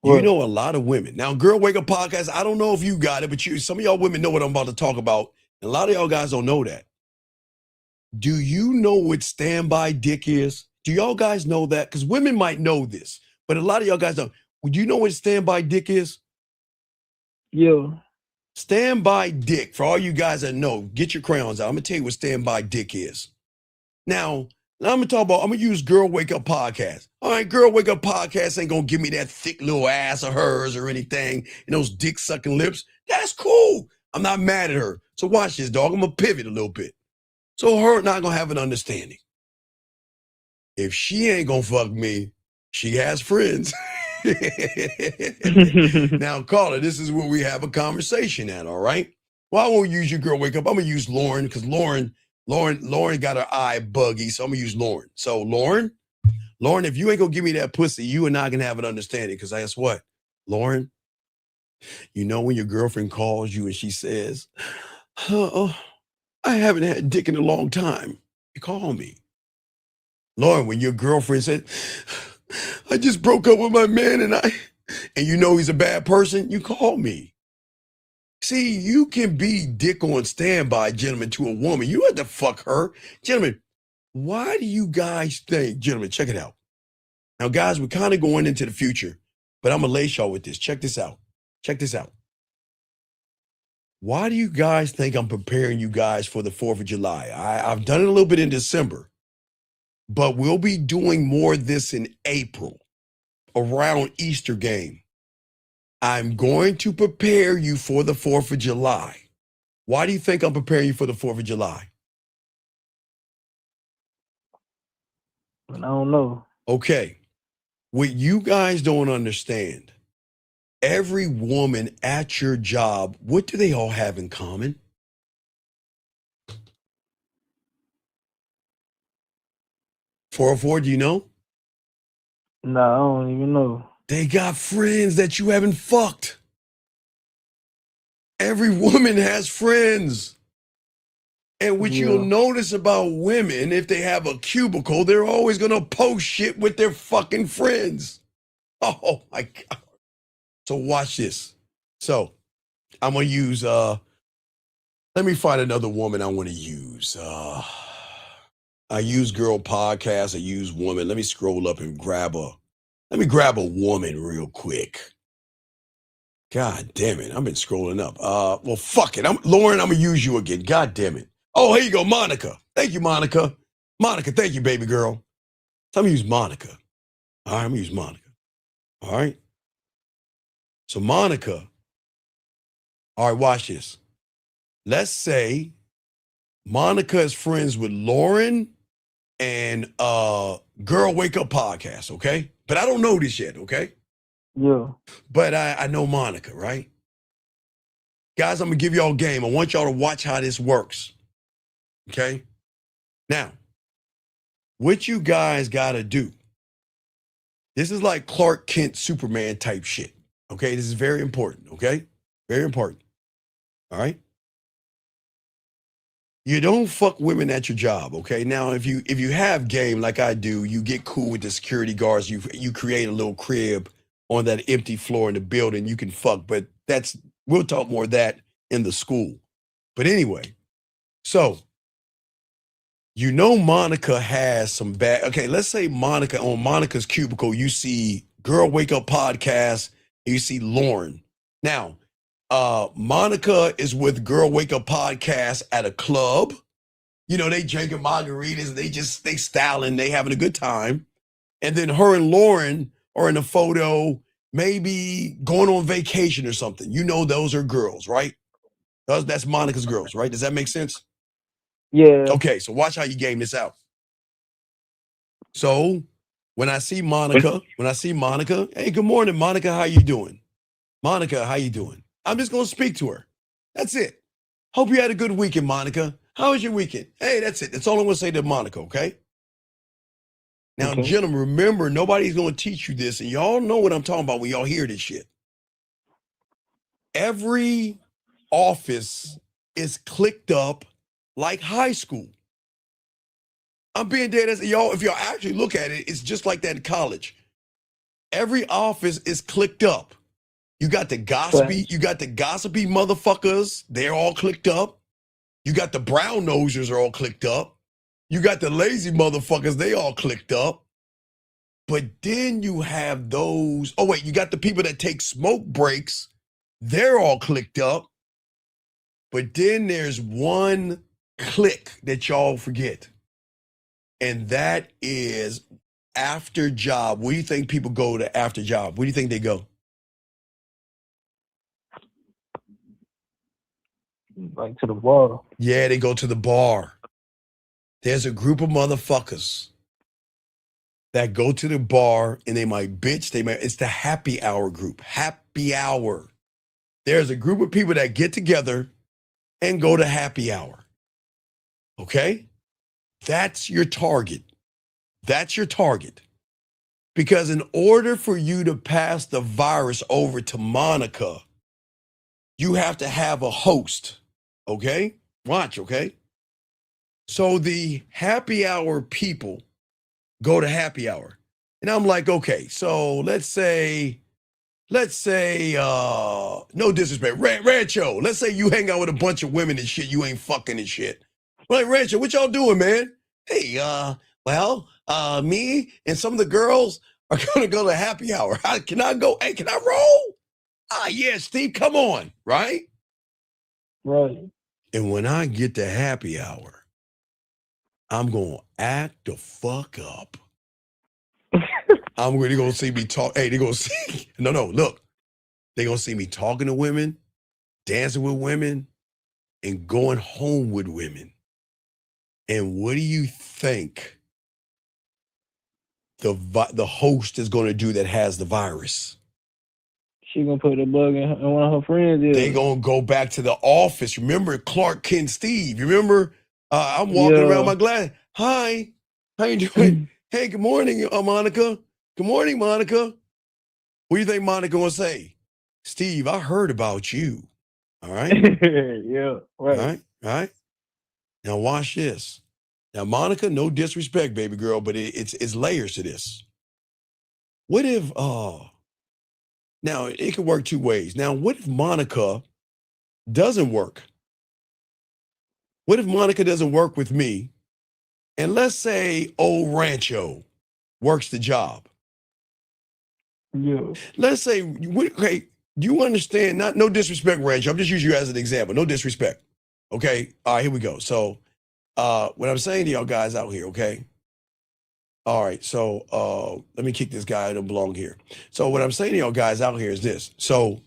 You know a lot of women. Now, Girl Wake Up Podcast, I don't know if you got it, but some of y'all women know what I'm about to talk about. And a lot of y'all guys don't know that. Do you know what standby dick is? Do y'all guys know that? Because women might know this, but a lot of y'all guys don't. Would you know what standby dick is? Yeah. Standby dick, for all you guys that know, get your crayons out. I'm going to tell you what standby dick is. Now I'm going to use Girl Wake Up Podcast. All right, Girl Wake Up Podcast ain't going to give me that thick little ass of hers or anything and those dick sucking lips. That's cool. I'm not mad at her. So watch this, dog. I'm going to pivot a little bit. So her and I going to have an understanding. If she ain't going to fuck me, she has friends. Now, caller, this is where we have a conversation at, all right? Well, I won't use your Girl Wake Up. I'm going to use Lauren because Lauren got her eye buggy, so I'm going to use Lauren. So, Lauren, if you ain't going to give me that pussy, you and I can have an understanding, because guess what? Lauren, you know when your girlfriend calls you and she says, I haven't had dick in a long time. You call me. Lauren, when your girlfriend said, I just broke up with my man and you know he's a bad person, you call me. See, you can be dick on standby, gentlemen, to a woman. You don't have to fuck her. Gentlemen, why do you guys think, gentlemen, check it out. Now, guys, we're kind of going into the future, but I'm going to lace y'all with this. Check this out. Why do you guys think I'm preparing you guys for the 4th of July? I've done it a little bit in December, but we'll be doing more of this in April, around Easter game. I'm going to prepare you for the 4th of July. Why do you think I'm preparing you for the 4th of July? I don't know. Okay. What you guys don't understand, every woman at your job, what do they all have in common? $404, do you know? No, I don't even know. They got friends that you haven't fucked. Every woman has friends. And what you'll notice about women, if they have a cubicle, they're always going to post shit with their fucking friends. Oh, my God. So watch this. So I'm gonna use let me find another woman I want to use. I use girl podcast, I use woman. Let me scroll up and let me grab a woman real quick. God damn it. I've been scrolling up. Well, fuck it. Lauren, I'm gonna use you again. God damn it. Oh, here you go, Monica. Thank you, Monica. Monica, thank you, baby girl. So I'm gonna use Monica. All right, I'm gonna use Monica. All right. So Monica, all right, watch this. Let's say Monica is friends with Lauren and Girl Wake Up Podcast, okay? But I don't know this yet, okay? Yeah. But I know Monica, right? Guys, I'm gonna give y'all a game. I want y'all to watch how this works. Okay? Now, what you guys gotta do. This is like Clark Kent Superman type shit. Okay, this is very important, okay? Very important. All right. You don't fuck women at your job, okay? Now, if you have game like I do, you get cool with the security guards. You create a little crib on that empty floor in the building. You can fuck, but we'll talk more of that in the school. But anyway, so you know Monica has some bad. Okay, let's say Monica on Monica's cubicle. You see Girl Wake Up Podcast. And you see Lauren. Now, Monica is with Girl Wake Up Podcast at a club. You know, they drinking margaritas, they styling, they having a good time. And then her and Lauren are in a photo, maybe going on vacation or something. You know, those are girls, right? That's Monica's girls, right? Does that make sense? Yeah. Okay, so watch how you game this out. So when I see Monica, hey, good morning, Monica, how you doing? Monica, how you doing? I'm just gonna speak to her. That's it. Hope you had a good weekend, Monica. How was your weekend? Hey, that's it. That's all I'm gonna say to Monica, okay? Now, Okay. gentlemen, remember, nobody's gonna teach you this, and y'all know what I'm talking about when y'all hear this shit. Every office is clicked up like high school. I'm being dead as y'all, if y'all actually look at it, it's just like that in college. Every office is clicked up. You got the gossipy motherfuckers, they're all clicked up. You got the brown nosers are all clicked up. You got the lazy motherfuckers, they all clicked up. But then you have those, oh wait, you got the people that take smoke breaks, they're all clicked up. But then there's one click that y'all forget. And that is after job. Where do you think people go to after job? Where do you think they go? Like to the bar. Yeah, they go to the bar. There's a group of motherfuckers that go to the bar and they might bitch. It's the happy hour group. Happy hour. There's a group of people that get together and go to happy hour. Okay? That's your target. That's your target. Because in order for you to pass the virus over to Monica, you have to have a host. Okay? Watch, okay? So the happy hour people go to happy hour. And I'm like, okay, so let's say, no disrespect, Rancho, let's say you hang out with a bunch of women and shit, you ain't fucking and shit. Like, Rancho, what y'all doing, man? Hey, me and some of the girls are gonna go to happy hour. Can I go? Hey, can I roll? Yeah, Steve, come on, right? Right. And when I get to happy hour, I'm gonna act the fuck up. I'm really gonna see me talk. Hey, they're gonna see. No, look. They're gonna see me talking to women, dancing with women, and going home with women. And what do you think the host is gonna do that has the virus? She gonna put a bug in one of her friends. They gonna go back to the office. Remember Clark Kent Steve? You remember? I'm walking around my glass. Hi, how you doing? Hey, good morning, Monica. Good morning, Monica. What do you think Monica gonna say? Steve, I heard about you. All right? Yeah, right. All right. Now watch this. Now, Monica, no disrespect, baby girl, but it's layers to this. What if Now, it could work two ways. Now, what if Monica doesn't work? What if Monica doesn't work with me? And let's say old Rancho works the job. Yeah. Let's say, okay, do you understand? No disrespect, Rancho. I'm just using you as an example. No disrespect. Okay. All right, here we go. So, what I'm saying to y'all guys out here, okay? All right. So, let me kick this guy who don't belong here. So, what I'm saying to y'all guys out here is this. So,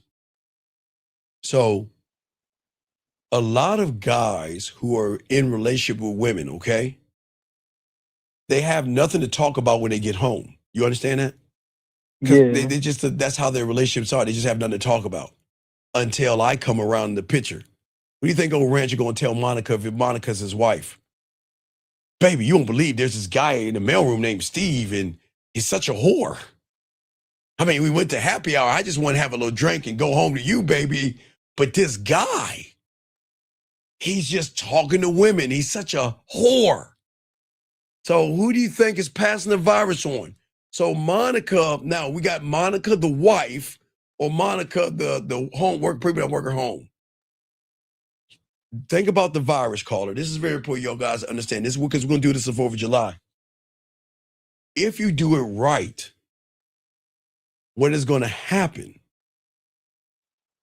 a lot of guys who are in relationship with women, okay, they have nothing to talk about when they get home. You understand that? Because Yeah. they just, that's how their relationships are. They just have nothing to talk about until I come around in the picture. What do you think old Rancher gonna tell Monica if Monica's his wife? Baby, you don't believe there's this guy in the mailroom named Steve, and he's such a whore. I mean, we went to happy hour. I just want to have a little drink and go home to you, baby. But this guy, he's just talking to women. He's such a whore. So who do you think is passing the virus on? So Monica, now we got Monica the wife, or Monica the homework people that work at home. Think about the virus, caller. This is very important, y'all guys to understand. This is because we're going to do this on 4th of July. If you do it right, what is going to happen?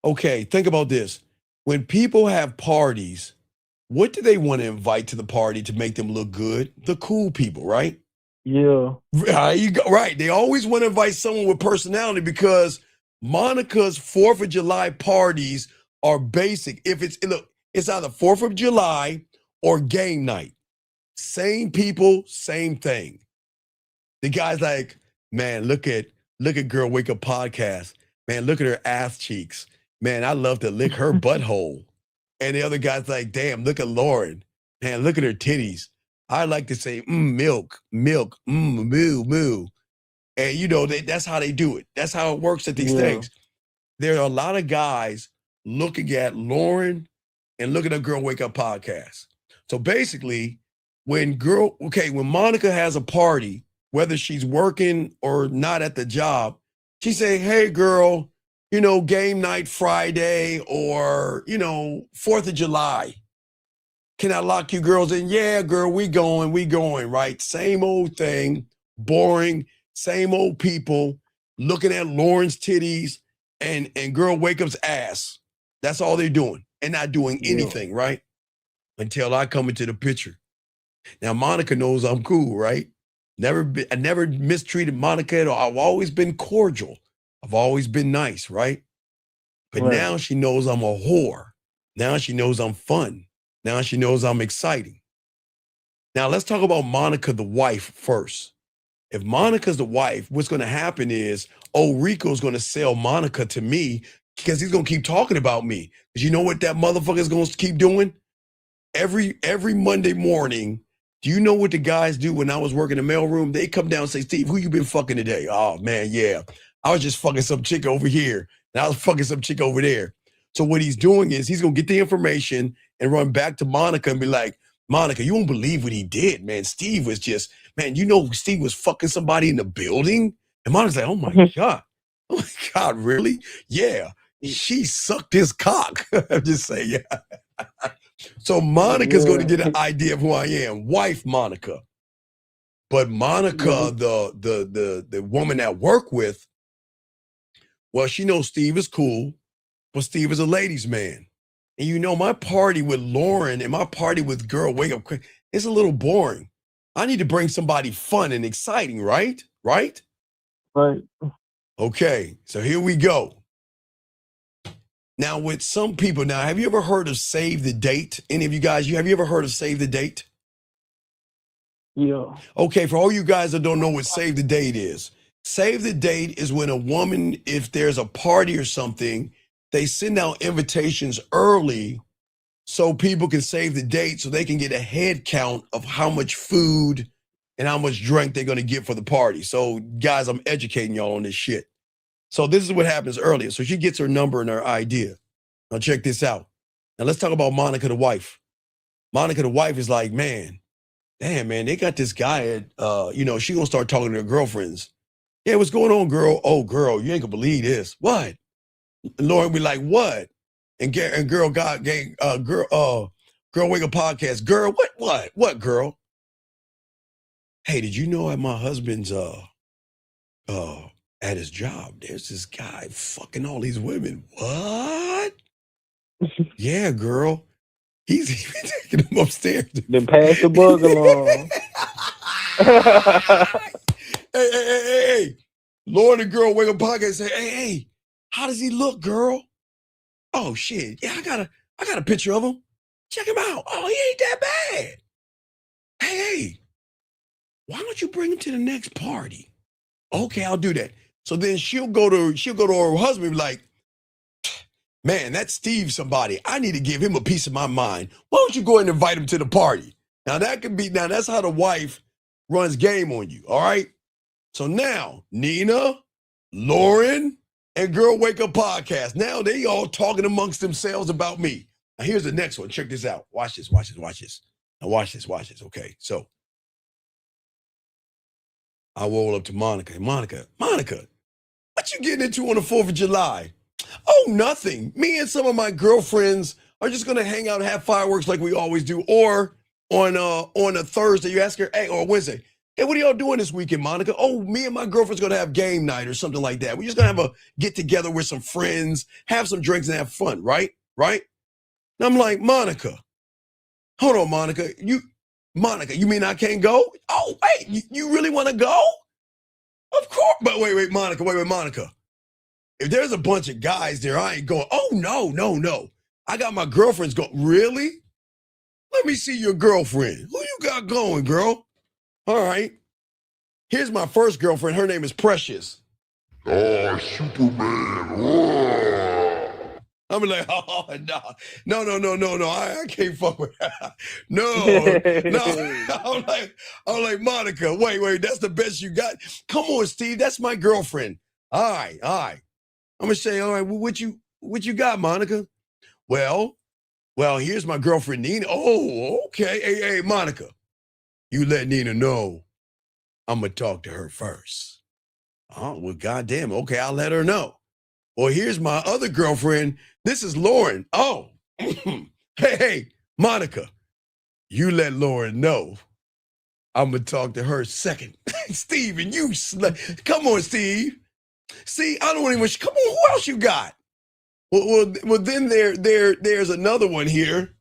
Okay, think about this. When people have parties, what do they want to invite to the party to make them look good? The cool people, right? Yeah. Right, you go, right. They always want to invite someone with personality because Monica's 4th of July parties are basic. If it's either 4th of July or game night. Same people, same thing. The guy's like, man, look at Girl Wake Up podcast. Man, look at her ass cheeks. Man, I love to lick her butthole. And the other guy's like, damn, look at Lauren. Man, look at her titties. I like to say, milk, moo, moo. And you know, that's how they do it. That's how it works at these things. There are a lot of guys looking at Lauren and looking at Girl Wake Up podcast. So basically, when Monica has a party, whether she's working or not at the job, she say, hey girl, game night Friday or, 4th of July. Can I lock you girls in? Yeah, girl, we going, right? Same old thing, boring, same old people looking at Lauren's titties and Girl Wake Up's ass. That's all they're doing and not doing anything, right? Until I come into the picture. Now, Monica knows I'm cool, right? I never mistreated Monica at all. I've always been cordial. I've always been nice, right? But now she knows I'm a whore. Now she knows I'm fun. Now she knows I'm exciting. Now let's talk about Monica the wife first. If Monica's the wife, what's going to happen is, Rico's going to sell Monica to me because he's going to keep talking about me. Because you know what that motherfucker's going to keep doing? Every Monday morning, do you know what the guys do when I was working the mailroom? They come down and say, Steve, who you been fucking today? Oh, man, yeah. I was just fucking some chick over here, and I was fucking some chick over there. So what he's doing is he's going to get the information and run back to Monica and be like, Monica, you won't believe what he did, man. Steve was just, man, Steve was fucking somebody in the building? And Monica's like, oh, my God. Oh, my God, really? Yeah. She sucked his cock. I'm just saying, yeah. So Monica's going to get an idea of who I am, wife Monica. But Monica, the woman I work with, well, she knows Steve is cool, but Steve is a ladies' man. And my party with Lauren and my party with Girl Wake Up, it's a little boring. I need to bring somebody fun and exciting, right? Right. Okay, so here we go. Now, with some people, have you ever heard of Save the Date? Any of you guys, have you ever heard of Save the Date? Yeah. Okay, for all you guys that don't know what Save the Date is, Save the Date is when a woman, if there's a party or something, they send out invitations early so people can save the date so they can get a head count of how much food and how much drink they're going to get for the party. So, guys, I'm educating y'all on this shit. So this is what happens earlier. So she gets her number and her idea. Now check this out. Now let's talk about Monica the wife. Monica the wife is like, man, damn, man, they got this guy at, she gonna start talking to her girlfriends. Yeah, what's going on, girl? Oh, girl, you ain't gonna believe this. What? And Lauren be like, what? And girl wake up podcast. Girl, what, girl? Hey, did you know at my husband's at his job, there's this guy fucking all these women. What? Yeah, girl. He's even taking them upstairs. Then pass the bug along. Hey. Lauren and girl wake up podcast and say, hey, how does he look, girl? Oh shit. Yeah, I got a picture of him. Check him out. Oh, he ain't that bad. Hey, why don't you bring him to the next party? Okay, I'll do that. So then she'll go to her husband and be like, man, that's Steve somebody. I need to give him a piece of my mind. Why don't you go and invite him to the party? Now that's how the wife runs game on you, all right? So now, Nina, Lauren, and Girl Wake Up Podcast, now they all talking amongst themselves about me. Now here's the next one. Check this out. Watch this. Now watch this. Okay, so I roll up to Monica. Monica, what you getting into on the 4th of July? Oh, nothing. Me and some of my girlfriends are just gonna hang out and have fireworks like we always do. Or on a Thursday, you ask her, hey, or Wednesday, hey, what are y'all doing this weekend, Monica? Oh, me and my girlfriend's gonna have game night or something like that. We're just gonna have a get together with some friends, have some drinks and have fun, right? Right? And I'm like, Monica, hold on, Monica, you mean I can't go? Oh, wait, you really want to go? Of course. But wait, Monica. If there's a bunch of guys there, I ain't going. Oh, no. I got my girlfriends going. Really? Let me see your girlfriend. Who you got going, girl? All right. Here's my first girlfriend. Her name is Precious. Oh, Superman. Oh. I'm like, oh, no. I can't fuck with her. No. I'm like, Monica, wait, that's the best you got? Come on, Steve, that's my girlfriend. All right. I'm gonna say, all right, well, what you got, Monica? Well, here's my girlfriend, Nina. Oh, okay. Hey, Monica, you let Nina know I'm gonna talk to her first. Oh, well, goddamn. Okay, I'll let her know. Well, here's my other girlfriend. This is Lauren. Oh, hey, Monica, you let Lauren know I'm going to talk to her second. Steve, and you, come on, Steve. See, I don't even, come on, who else you got? Well, then there's another one here.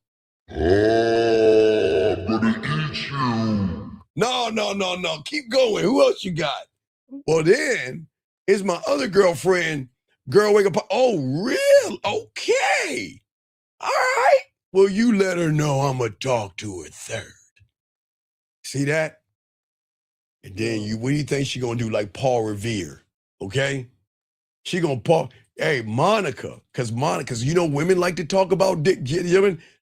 Oh, I'm gonna eat you. No. Keep going. Who else you got? Well, then is my other girlfriend, Girl Wake Up. Oh, real? Okay. All right. Well, you let her know I'm going to talk to her third. See that? And then what do you think she going to do like Paul Revere? Okay? She going to Paul. Hey, Monica, because you know women like to talk about dick.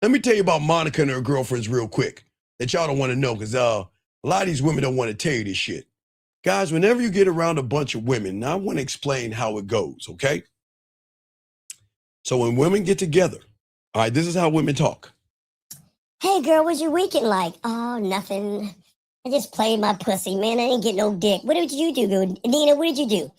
Let me tell you about Monica and her girlfriends real quick that y'all don't want to know because a lot of these women don't want to tell you this shit. Guys, whenever you get around a bunch of women, now I want to explain how it goes, okay? So when women get together, all right, this is how women talk. Hey, girl, what's your weekend like? Oh, nothing. I just played my pussy, man. I didn't get no dick. What did you do, Nina? What did you do?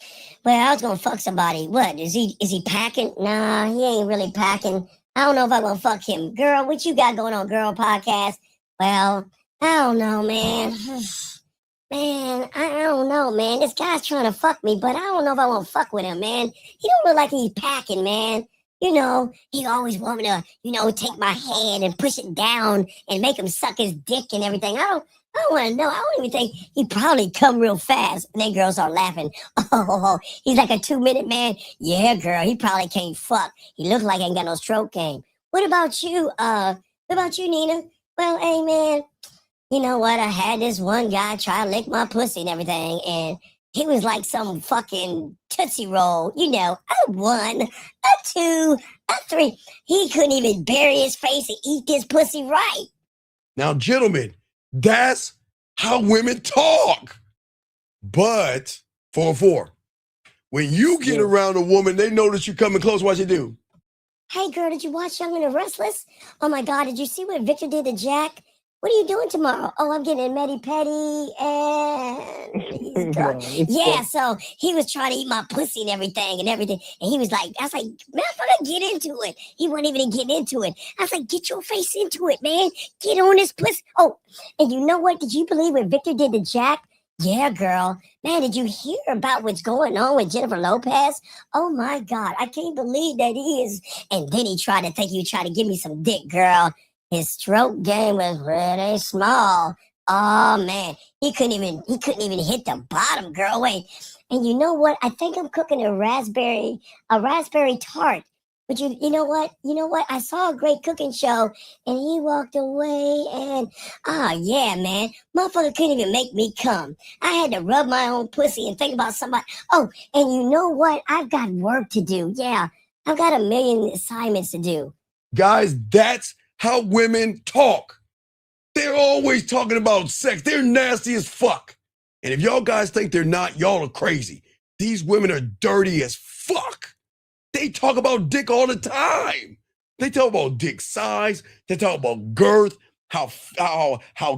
Well, I was gonna fuck somebody. What? Is he packing? Nah, he ain't really packing. I don't know if I'm gonna fuck him. Girl, what you got going on, girl podcast? Well, I don't know, man. Man, I don't know, man. This guy's trying to fuck me, but I don't know if I want to fuck with him, man. He don't look like he's packing, man. You know, he always want me to, take my hand and push it down and make him suck his dick and everything. I don't want to know. I don't even think he probably come real fast. And then girls start laughing. Oh, he's like a 2-minute man. Yeah, girl, he probably can't fuck. He looks like he ain't got no stroke game. What about you? What about you, Nina? Well, hey, man. You know what? I had this one guy try to lick my pussy and everything, and he was like some fucking Tootsie Roll. A 1, a 2, a 3. He couldn't even bury his face and eat this pussy right. Now, gentlemen, that's how women talk. But, 4-4, when you get around a woman, they know that you're coming close. What you do? Hey, girl, did you watch Young and the Restless? Oh, my God, did you see what Victor did to Jack? What are you doing tomorrow? Oh, I'm getting a medi petty and he's gone. Yeah, so he was trying to eat my pussy and everything. And he was like, I was like, motherfucker, get into it. He wasn't even getting into it. I was like, get your face into it, man. Get on this pussy. Oh, and you know what? Did you believe what Victor did to Jack? Yeah, girl. Man, did you hear about what's going on with Jennifer Lopez? Oh my God, I can't believe that he is. And then he tried to think you tried to give me some dick, girl. His stroke game was really small. Oh man, he couldn't even hit the bottom, girl. Wait, and you know what? I think I'm cooking a raspberry tart. But you know what? You know what? I saw a great cooking show, and he walked away. And yeah, man, motherfucker couldn't even make me come. I had to rub my own pussy and think about somebody. Oh, and you know what? I've got work to do. Yeah, I've got a million assignments to do. Guys, that's how women talk. They're always talking about sex. They're nasty as fuck. And if y'all guys think they're not, y'all are crazy. These women are dirty as fuck. They talk about dick all the time. They talk about dick size. They talk about girth, how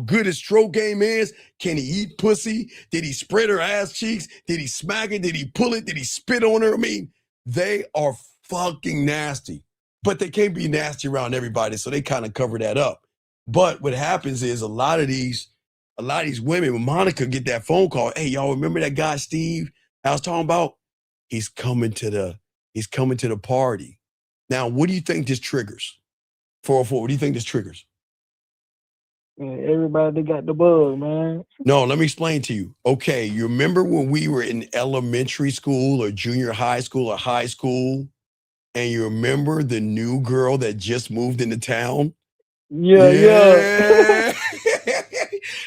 good his stroke game is. Can he eat pussy? Did he spread her ass cheeks? Did he smack it? Did he pull it? Did he spit on her? I mean, they are fucking nasty. But they can't be nasty around everybody, so they kind of cover that up. But what happens is a lot of these women, when Monica get that phone call, hey, y'all remember that guy Steve I was talking about? He's coming to the party. Now, what do you think this triggers? 404, what do you think this triggers? Man, everybody got the bug, man. No, let me explain to you. Okay, you remember when we were in elementary school or junior high school or high school, and you remember the new girl that just moved into town? Yeah. Yeah.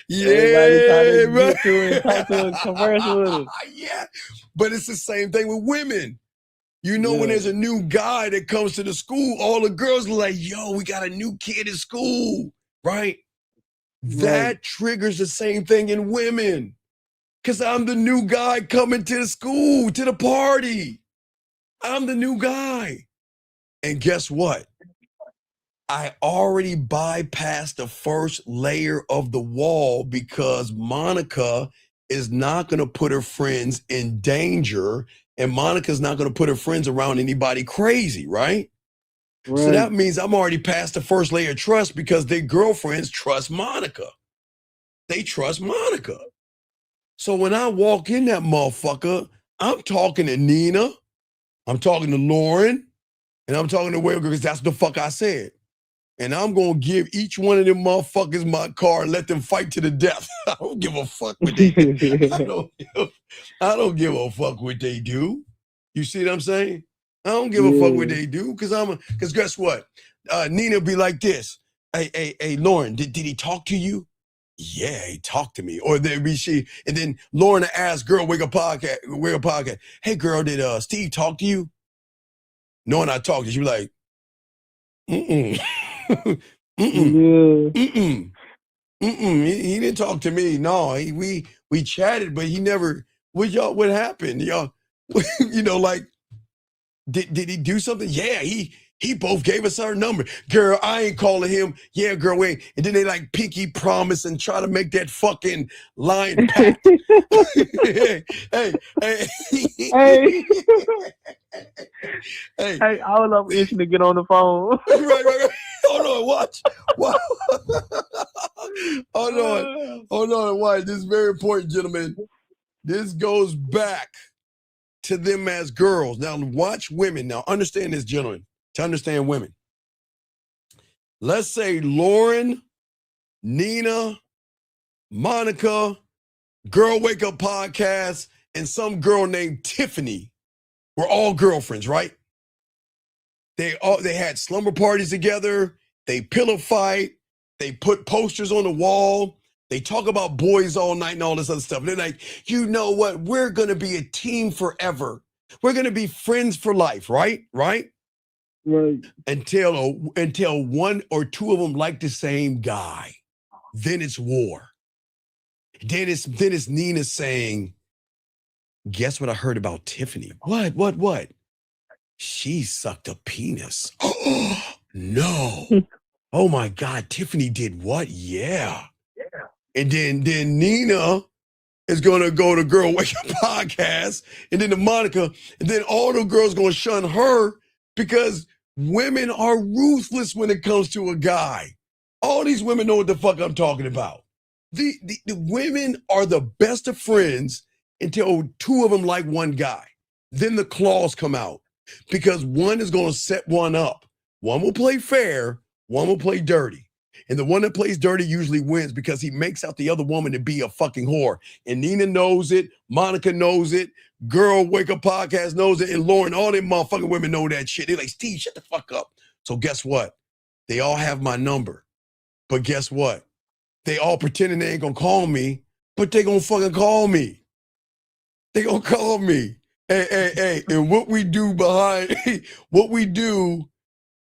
Everybody trying to right. get to her and talk to her, converse with her. Yeah, but it's the same thing with women. You know, when Yeah. there's a new guy that comes to the school, all the girls are like, yo, we got a new kid in school, right? That triggers the same thing in women. Because I'm the new guy coming to the school, to the party. I'm the new guy. And guess what? I already bypassed the first layer of the wall because Monica is not going to put her friends in danger, and Monica's not going to put her friends around anybody crazy, right? So that means I'm already past the first layer of trust because their girlfriends trust Monica. They trust Monica. So when I walk in that motherfucker, I'm talking to Nina, I'm talking to Lauren, and I'm talking to Will because that's the fuck I said. And I'm going to give each one of them motherfuckers my car and let them fight to the death. I don't give a fuck what they do. I don't give a fuck what they do. You see what I'm saying? I don't give a fuck what they do because guess what? Nina be like this. Hey, Lauren, did he talk to you? Yeah, he talked to me. Or there'd be she, and then Lauren asked Girl Wake Up Podcast. Hey girl, did Steve talk to you? Knowing I talked to you, she be like, mm-mm. He didn't talk to me. No, we chatted, but he never. What happened? Y'all, you know, like, did he do something? Yeah, he both gave us our number. Girl, I ain't calling him. Yeah, girl, wait. And then they like pinky promise and try to make that fucking line pact. hey. Hey, I was up itching to get on the phone. right. Hold on, watch. Hold on, watch. This is very important, gentlemen. This goes back to them as girls. Now, watch women. Now, understand this, gentlemen, to understand women. Let's say Lauren, Nina, Monica, Girl Wake Up Podcast, and some girl named Tiffany were all girlfriends, right? They had slumber parties together. They pillow fight. They put posters on the wall. They talk about boys all night and all this other stuff. They're like, you know what? We're going to be a team forever. We're going to be friends for life, right? Right. Until one or two of them like the same guy. Then it's war. Then it's Nina saying, guess what I heard about Tiffany? What? She sucked a penis. Oh, no. Oh my God, Tiffany did what? Yeah. And then Nina is gonna go to Girl Wake Up podcast, and then to Monica, and then all the girls gonna shun her because women are ruthless when it comes to a guy. All these women know what the fuck I'm talking about. The women are the best of friends until two of them like one guy. Then the claws come out because one is gonna set one up. One will play fair, one will play dirty. And the one that plays dirty usually wins because he makes out the other woman to be a fucking whore. And Nina knows it. Monica knows it. Girl Wake Up Podcast knows it. And Lauren, all them motherfucking women know that shit. They're like, Steve, shut the fuck up. So guess what? They all have my number. But guess what? They all pretending they ain't gonna call me, but they gonna fucking call me. They gonna call me. Hey. And what we do behind, what we do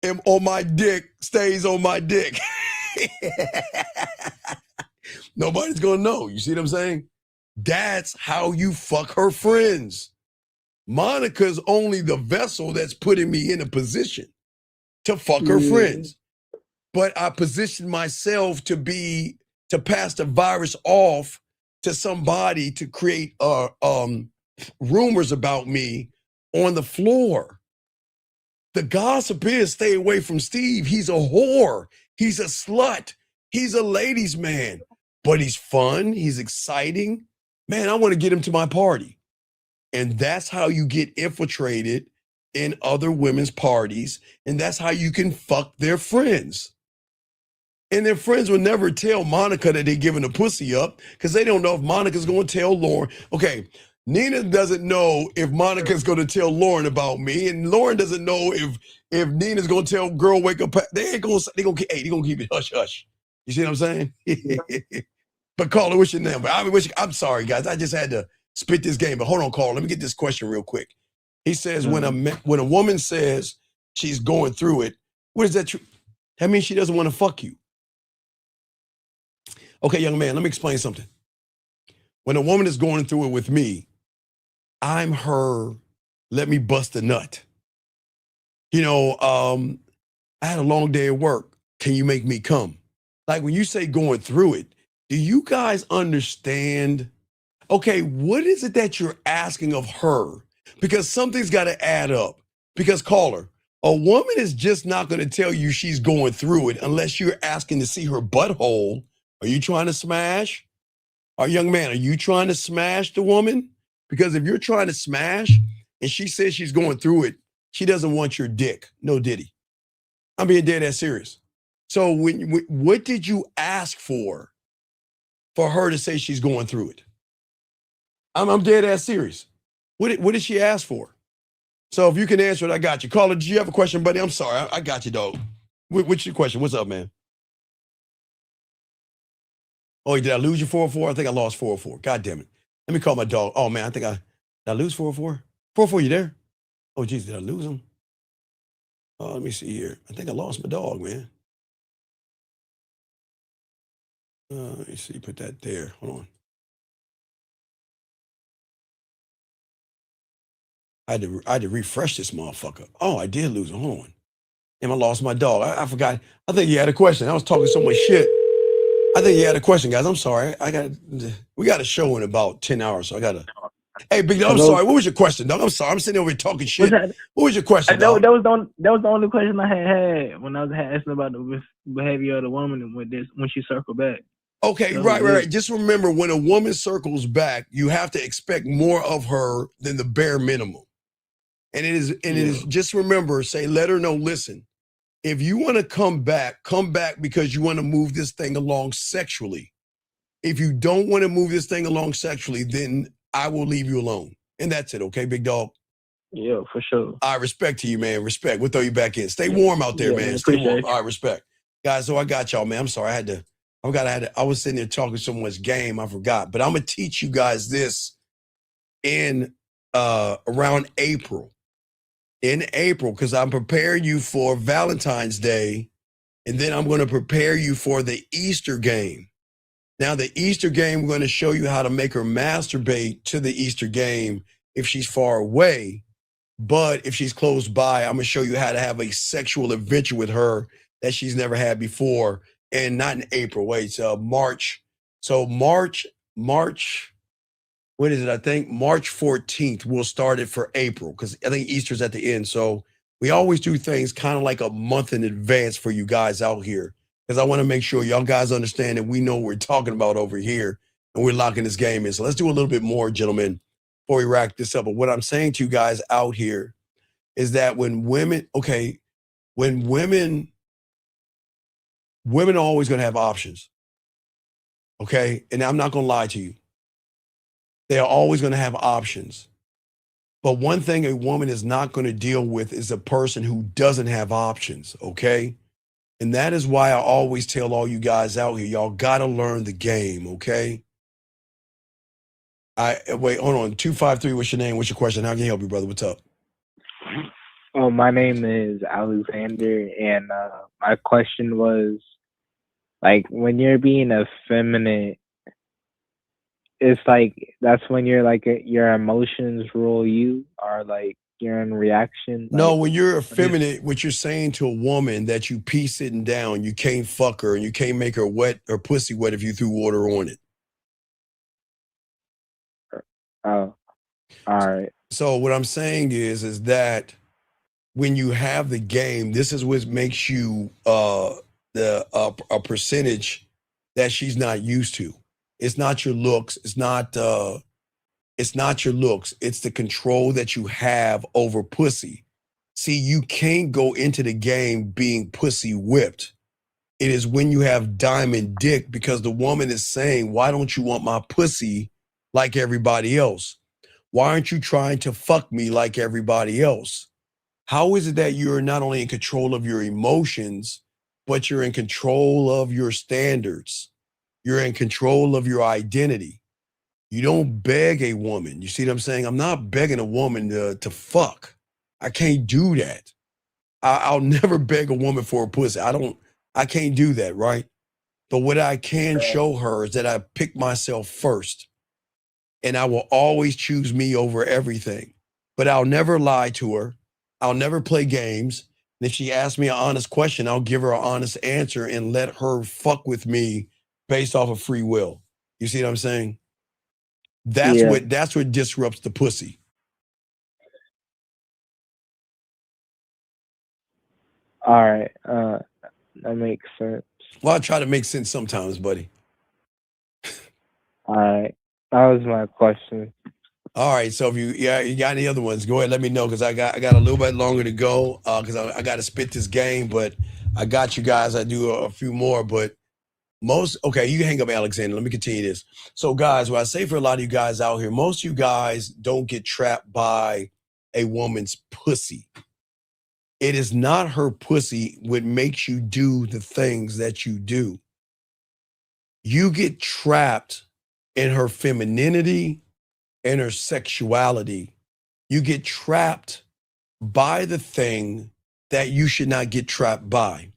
on my dick stays on my dick. Nobody's gonna know. You see what I'm saying? That's how you fuck her friends. Monica's only the vessel that's putting me in a position to fuck her friends. But I positioned myself to pass the virus off to somebody to create rumors about me on the floor. The gossip is stay away from Steve. He's a whore. He's a slut. He's a ladies' man. But he's fun. He's exciting. Man, I want to get him to my party. And that's how you get infiltrated in other women's parties. And that's how you can fuck their friends. And their friends will never tell Monica that they're giving a pussy up because they don't know if Monica's going to tell Lauren. Okay, Nina doesn't know if Monica's going to tell Lauren about me, and Lauren doesn't know if Nina's going to tell Girl Wake Up. They're going to keep it hush hush. You see what I'm saying? But caller, what's your number? I'm sorry, guys. I just had to spit this game. But hold on, caller. Let me get this question real quick. He says when a woman says she's going through it, what is that? That means she doesn't want to fuck you. Okay, young man, let me explain something. When a woman is going through it with me, I'm her, let me bust a nut. I had a long day at work. Can you make me come? Like when you say going through it, do you guys understand? Okay, what is it that you're asking of her? Because something's got to add up. Because caller, a woman is just not going to tell you she's going through it unless you're asking to see her butthole. Are you trying to smash? Young man, are you trying to smash the woman? Because if you're trying to smash and she says she's going through it, she doesn't want your dick. No diddy. I'm being dead ass serious. So what did you ask for her to say she's going through it? I'm dead ass serious. What did she ask for? So if you can answer it, I got you. Caller, do you have a question, buddy? I'm sorry. I got you, dog. What's your question? What's up, man? Oh, did I lose you 404? I think I lost 404. God damn it. Let me call my dog. Oh, man, did I lose 404? 404, you there? Oh, geez, did I lose him? Oh, let me see here. I think I lost my dog, man. Let me see. Put that there. Hold on. I had to refresh this motherfucker. Oh, I did lose him. Hold on. Damn, I lost my dog. I forgot. I think he had a question. I was talking so much shit. I think you had a question, guys. I'm sorry. We got a show in about 10 hours, so I got to. Hey, Big Dog, I'm sorry. What was your question, dog? I'm sorry. I'm sitting over here talking shit. What was your question, dog? That was the only question I had when I was asking about the behavior of the woman and when she circled back. Okay, right. Just remember, when a woman circles back, you have to expect more of her than the bare minimum. And it is just remember, let her know, listen, if you want to come back because you want to move this thing along sexually. If you don't want to move this thing along sexually, then I will leave you alone. And that's it, okay, big dog? Yeah, for sure. I respect to you, man. Respect. We'll throw you back in. Stay warm out there, man. Stay warm. All right, respect. Guys, so I got y'all, man. I'm sorry. I was sitting there talking so much game, I forgot. But I'm going to teach you guys this in around April. In April, because I'm preparing you for Valentine's Day, and then I'm going to prepare you for the Easter game. Now, the Easter game, we're going to show you how to make her masturbate to the Easter game if she's far away. But if she's close by, I'm going to show you how to have a sexual adventure with her that she's never had before. And not in April, wait, it's March. So March, what is it? I think March 14th, we'll start it for April because I think Easter's at the end. So we always do things kind of like a month in advance for you guys out here because I want to make sure y'all guys understand that we know what we're talking about over here and we're locking this game in. So let's do a little bit more, gentlemen, before we rack this up. But what I'm saying to you guys out here is that when women are always going to have options. Okay. And I'm not going to lie to you. They are always going to have options. But one thing a woman is not going to deal with is a person who doesn't have options. Okay. And that is why I always tell all you guys out here, y'all got to learn the game. Okay. Wait, hold on. 253, what's your name? What's your question? How can I help you, brother? What's up? Oh, my name is Alexander, and my question was, like, when you're being effeminate, it's like that's when you're like your emotions rule you, or like you're in reaction. No, Like, when you're effeminate, what you're saying to a woman that you pee sitting down, you can't fuck her and you can't make her wet or pussy wet if you threw water on it. oh, all right. So what I'm saying is that when you have the game, this is what makes you a percentage that she's not used to. It's not your looks. It's not your looks. It's the control that you have over pussy. See, you can't go into the game being pussy whipped. It is when you have diamond dick because the woman is saying, why don't you want my pussy like everybody else? Why aren't you trying to fuck me like everybody else? How is it that you're not only in control of your emotions, but you're in control of your standards? You're in control of your identity. You don't beg a woman. You see what I'm saying? I'm not begging a woman to fuck. I can't do that. I'll never beg a woman for a pussy. I can't do that, right? But what I can show her is that I pick myself first. And I will always choose me over everything. But I'll never lie to her. I'll never play games. And if she asks me an honest question, I'll give her an honest answer and let her fuck with me based off of free will. You see what I'm saying? That's Yeah. what disrupts the pussy. All right. That makes sense. Well, I try to make sense sometimes, buddy. All right. That was my question. All right. So if you got any other ones, go ahead. Let me know because I got a little bit longer to go because I got to spit this game. But I got you guys. I do a few more, but okay. You can hang up, Alexander. Let me continue this. So, guys, what I say for a lot of you guys out here, most of you guys don't get trapped by a woman's pussy. It is not her pussy what makes you do the things that you do. You get trapped in her femininity and her sexuality. You get trapped by the thing that you should not get trapped by.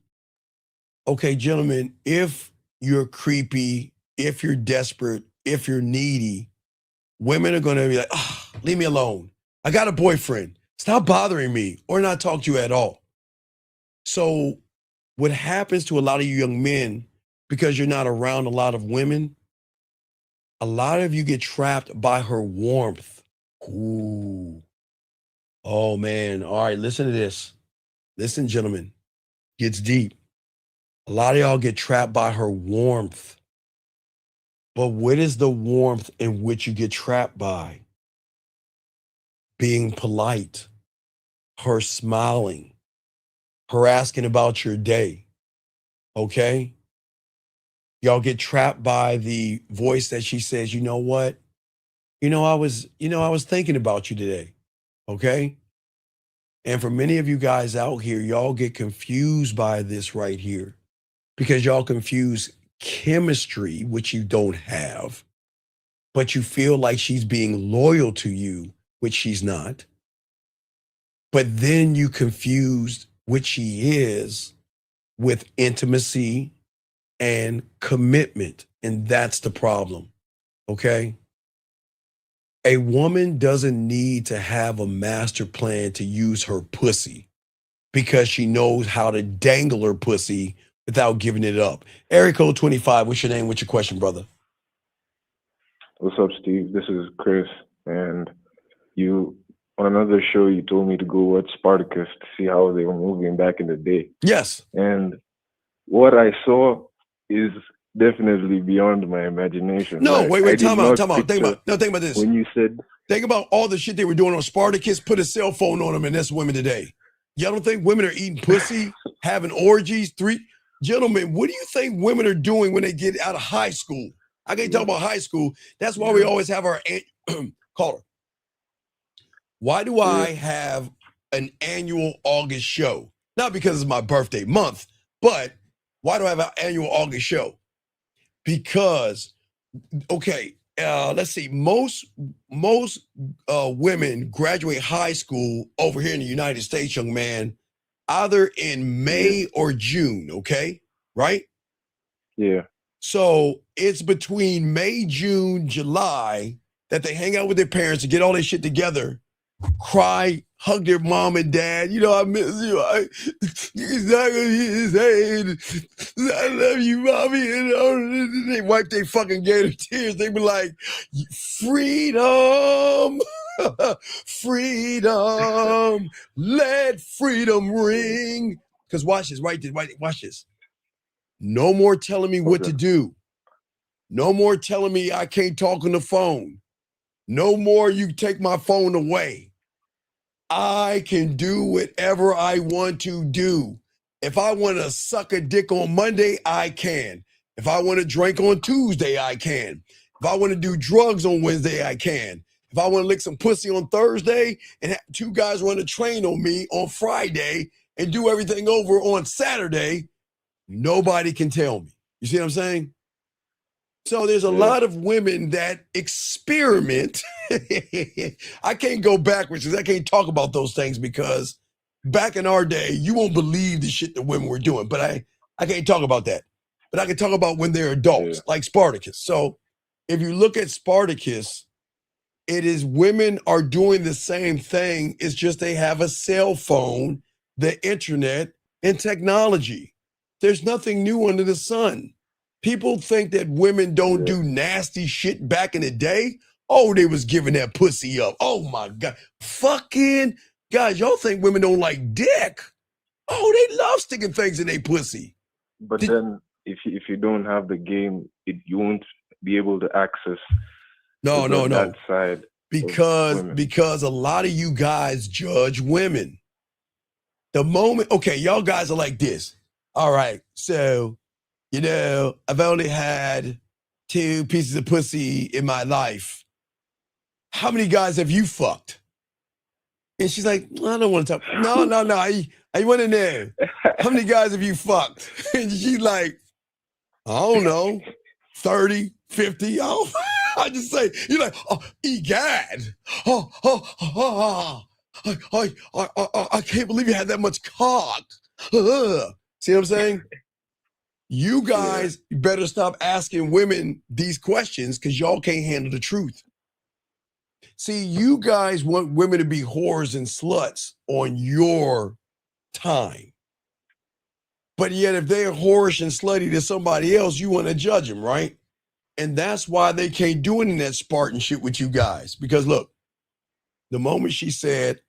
Okay, gentlemen, if you're creepy, if you're desperate, if you're needy, women are going to be like, oh, leave me alone. I got a boyfriend. Stop bothering me or not talk to you at all. So what happens to a lot of you young men, because you're not around a lot of women, a lot of you get trapped by her warmth. Ooh. Oh, man. All right, listen to this. Listen, gentlemen. Gets deep. A lot of y'all get trapped by her warmth. But what is the warmth in which you get trapped by? Being polite, her smiling, her asking about your day. Okay? Y'all get trapped by the voice that she says, you know what? I was thinking about you today. Okay? And for many of you guys out here, y'all get confused by this right here because y'all confuse chemistry, which you don't have, but you feel like she's being loyal to you, which she's not. But then you confuse what she is with intimacy and commitment. And that's the problem. Okay? A woman doesn't need to have a master plan to use her pussy because she knows how to dangle her pussy without giving it up. Area code 25, what's your name? What's your question, brother? What's up, Steve? This is Chris, and you on another show you told me to go watch Spartacus to see how they were moving back in the day. Yes. And what I saw is definitely beyond my imagination. No, Like, wait, I did time out. not Think picture about this. when you said Think about all the shit they were doing on Spartacus, put a cell phone on them, and that's women today. Y'all don't think women are eating pussy, having orgies? Gentlemen, what do you think women are doing when they get out of high school? I can't talk about high school. That's why we always have our caller. Why do I have an annual August show? Not because it's my birthday month, but why do I have an annual August show? Because, okay, let's see, most women graduate high school over here in the United States, young man, either in May or June, okay? Right? Yeah. So it's between May, June, July that they hang out with their parents and get all their shit together, cry, hug their mom and dad. You know, I miss you. He's not gonna hear his head. I love you, mommy. And they wipe their fucking gator tears. They be like, freedom, freedom, let freedom ring. Because watch this, watch this. No more telling me what to do. No more telling me I can't talk on the phone. No more you take my phone away. I can do whatever I want to do. If I want to suck a dick on Monday, I can. If I want to drink on Tuesday, I can. If I want to do drugs on Wednesday, I can. If I want to lick some pussy on Thursday and have two guys run a train on me on Friday and do everything over on Saturday, nobody can tell me. You see what I'm saying? So there's a lot of women that experiment. I can't go backwards because I can't talk about those things because back in our day, you won't believe the shit that women were doing. But I can't talk about that. But I can talk about when they're adults, like Spartacus. So if you look at Spartacus, it is women are doing the same thing. It's just they have a cell phone, the internet, and technology. There's nothing new under the sun. People think that women don't do nasty shit back in the day. Oh, they was giving that pussy up. Oh my God. Fucking guys, y'all think women don't like dick. Oh, they love sticking things in their pussy. But then if you don't have the game, you won't be able to access that side. Because a lot of you guys judge women. The moment, okay, y'all guys are like this. All right, so you know, I've only had 2 pieces of pussy in my life. How many guys have you fucked? And she's like, I don't want to talk. No. I want to know. How many guys have you fucked? And she's like, I don't know, 30, 50. I just say, you're like, oh, egad. I can't believe you had that much cock. See what I'm saying? You guys better stop asking women these questions because y'all can't handle the truth. See, you guys want women to be whores and sluts on your time. But yet if they're whorish and slutty to somebody else, you want to judge them, right? And that's why they can't do any of that Spartan shit with you guys. Because look, the moment she said,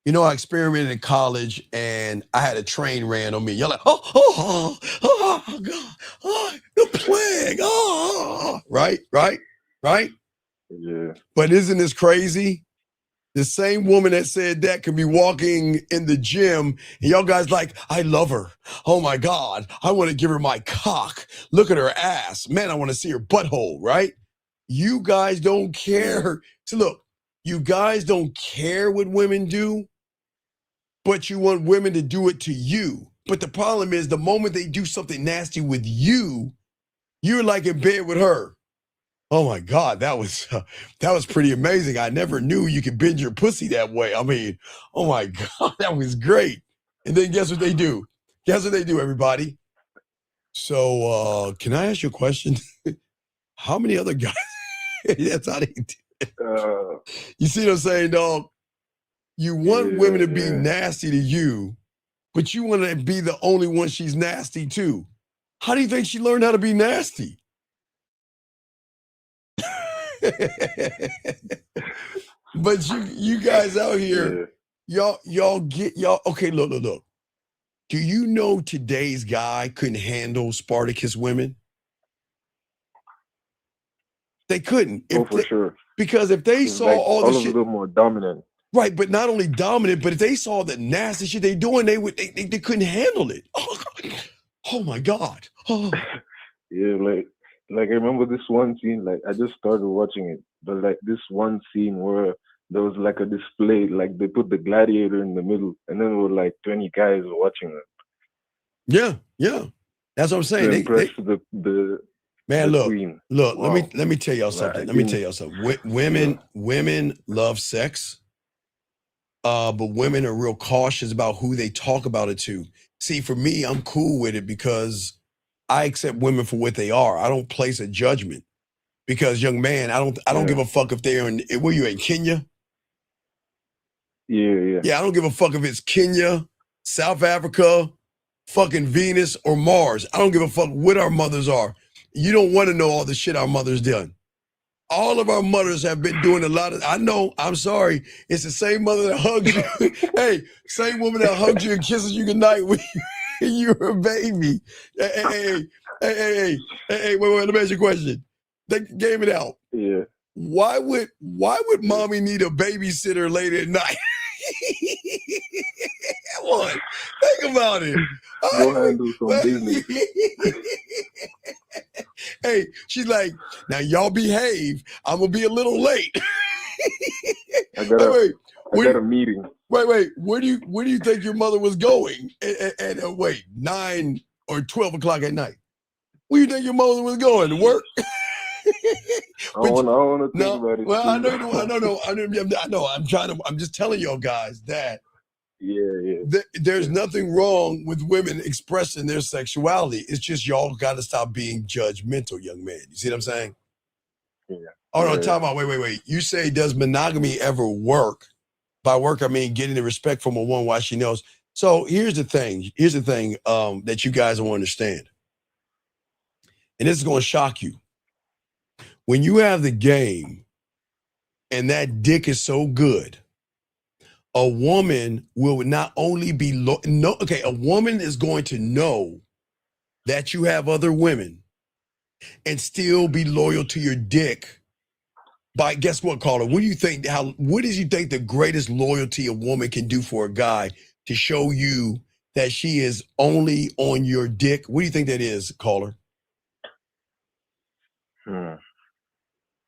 you know, I experimented in college and I had a train ran on me. You're like, oh, God, the plague, right? Yeah. But isn't this crazy? The same woman that said that could be walking in the gym and y'all guys like, I love her. Oh my God, I want to give her my cock. Look at her ass. Man, I want to see her butthole, right? You guys don't care. So look, you guys don't care what women do, but you want women to do it to you. But the problem is the moment they do something nasty with you, you're like in bed with her. Oh my God, that was pretty amazing. I never knew you could bend your pussy that way. I mean, oh my God, that was great. And then guess what they do? Guess what they do, everybody? So can I ask you a question? How many other guys? That's how they do it. You see what I'm saying, dog? You want women to be nasty to you, but you want to be the only one she's nasty to. How do you think she learned how to be nasty? But you guys out here, y'all okay, look. Do you know today's guy couldn't handle Spartacus women? They couldn't. For sure. Because if they saw like all the of shit, them more dominant. right? But not only dominant, but if they saw the nasty shit they doing, they couldn't handle it. Oh my God. Oh. Yeah, like I remember this one scene. Like I just started watching it, but like this one scene where there was like a display, like they put the gladiator in the middle, and then there were like 20 guys watching it. Yeah. That's what I'm saying. To impress the man, the look, queen. look. Wow. Let me tell y'all something. Let me tell y'all something. Women love sex, but women are real cautious about who they talk about it to. See, for me, I'm cool with it because I accept women for what they are. I don't place a judgment because, young man, I don't give a fuck if they're in. Where you in Kenya? Yeah. Yeah, I don't give a fuck if it's Kenya, South Africa, fucking Venus, or Mars. I don't give a fuck what our mothers are. You don't want to know all the shit our mothers done. All of our mothers have been doing a lot of, I know, I'm sorry. It's the same mother that hugs you. Hey, same woman that hugs you and kisses you goodnight when you were a baby. Hey, wait, let me ask you a question. They gave it out. Yeah. Why would mommy need a babysitter late at night? Come on, think about it. Go handle some business. Hey, she's like, now y'all behave. I'm gonna be a little late. I got a meeting. Wait. Where do you think your mother was going? At 9 or 12 o'clock at night. Where do you think your mother was going? To work? I don't want to think about it. Well, I know. I'm just telling y'all guys that. Yeah. There's nothing wrong with women expressing their sexuality. It's just y'all got to stop being judgmental, young man. You see what I'm saying? Yeah. Oh no, time out. Wait. You say, does monogamy ever work? By work, I mean getting the respect from a woman while she knows. So here's the thing. That you guys will understand, and this is going to shock you. When you have the game, and that dick is so good, a woman will not only be a woman is going to know that you have other women and still be loyal to your dick. By guess what, caller? What do you think? What do you think the greatest loyalty a woman can do for a guy to show you that she is only on your dick? What do you think that is, caller?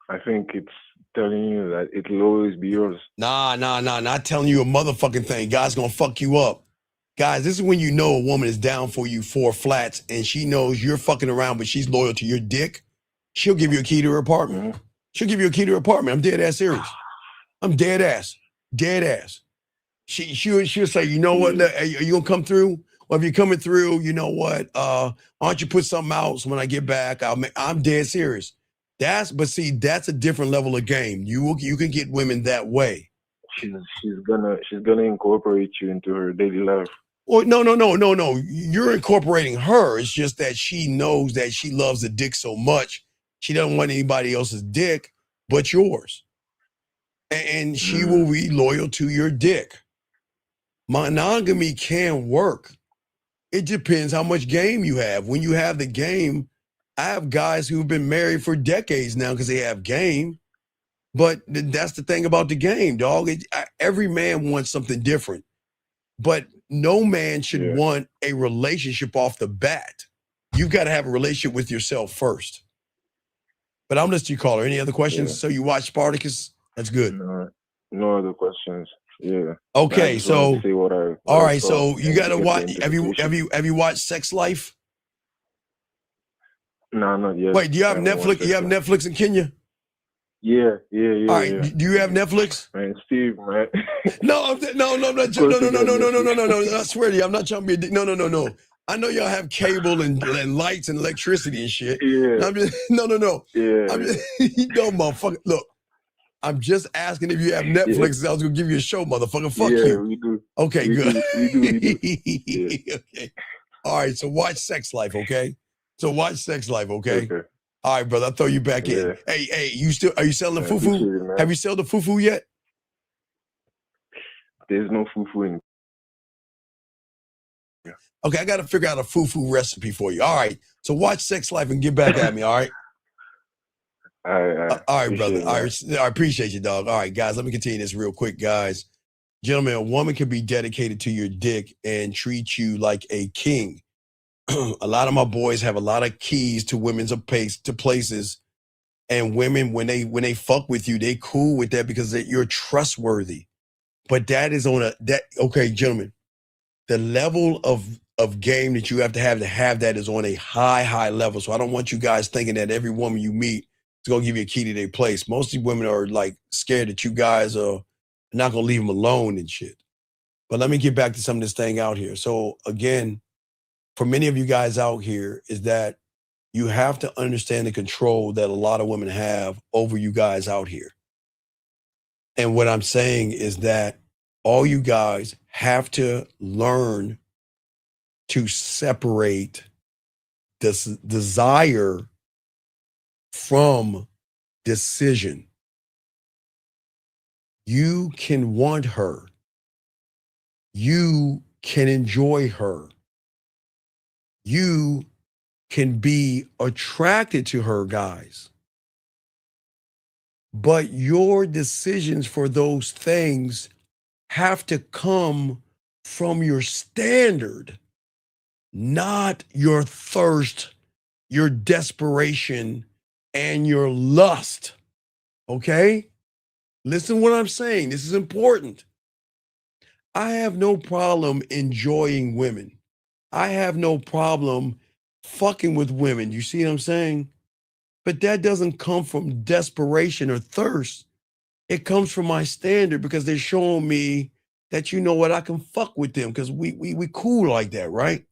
I think it's telling you that it'll always be yours. Nah, not telling you a motherfucking thing. God's gonna fuck you up. Guys, this is when you know a woman is down for you 4 flats and she knows you're fucking around, but she's loyal to your dick. She'll give you a key to her apartment. She'll give you a key to her apartment. I'm dead ass serious. I'm dead ass. She'll say, you know what? Are you gonna come through? Well, if you're coming through, you know what? Why don't you put something out so when I get back, I'm dead serious. That's a different level of game. You can get women that way. She's gonna incorporate you into her daily life. Well, no. You're incorporating her. It's just that she knows that she loves the dick so much, she doesn't want anybody else's dick but yours. And she will be loyal to your dick. Monogamy can work. It depends how much game you have. When you have the game, I have guys who've been married for decades now because they have game. But that's the thing about the game, dog. Every man wants something different. But no man should want a relationship off the bat. You've got to have a relationship with yourself first. But I'm listening to you, caller. Any other questions? Yeah. So you watch Spartacus? That's good. No other questions. Yeah. Okay, so all right. So you got to watch. Have you watched Sex Life? No, not yet. Wait, do you have Netflix? You have Netflix in Kenya? Yeah. All right. Do you have Netflix? Man, Steve, man. No, I'm not. No. I swear to you, I'm not trying to be a dick. No. I know y'all have cable and lights and electricity and shit. Yeah. I'm just, no. Yeah. I'm just, you know, motherfucker. Look, I'm just asking if you have Yeah. Netflix. I was gonna give you a show, motherfucker. Fuck Yeah, you. we do. Okay, We good. do. We do. Yeah. Okay. All right. So watch Sex Life, okay? So watch Sex Life, okay? Okay. All right, brother. I'll throw you back in. Yeah. Hey, are you selling I the appreciate fufu? it, man. Have you sold the fufu yet? There's no fufu in. Okay, I got to figure out a fufu recipe for you. All right. So watch Sex Life and get back at me, all right? All right. All right, Appreciate brother. it, All man. right. I appreciate you, dog. All right, guys, let me continue this real quick, guys. Gentlemen, a woman can be dedicated to your dick and treat you like a king. A lot of my boys have a lot of keys to women's to places, and women, when they fuck with you, they cool with that because you're trustworthy. But that is okay, gentlemen. The level of game that you have to have that is on a high level. So I don't want you guys thinking that every woman you meet is gonna give you a key to their place. Most of the women are like scared that you guys are not gonna leave them alone and shit. But let me get back to some of this thing out here. So again, for many of you guys out here, is that you have to understand the control that a lot of women have over you guys out here. And what I'm saying is that all you guys have to learn to separate this desire from decision. You can want her. You can enjoy her. You can be attracted to her, guys. But your decisions for those things have to come from your standard, not your thirst, your desperation, and your lust. Okay? Listen to what I'm saying. This is important. I have no problem enjoying women. I have no problem fucking with women. You see what I'm saying? But that doesn't come from desperation or thirst. It comes from my standard because they're showing me that, you know what, I can fuck with them because we cool like that, right?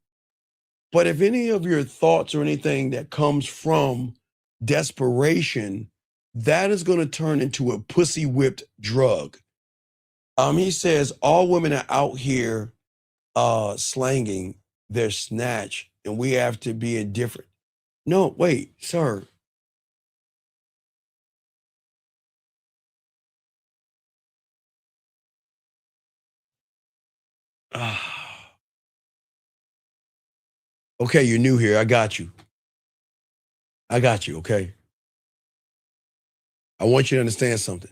But if any of your thoughts or anything that comes from desperation, that is going to turn into a pussy whipped drug. He says all women are out here slanging their snatch, and we have to be indifferent. No, wait, sir. Okay, you're new here. I got you. Okay? I want you to understand something.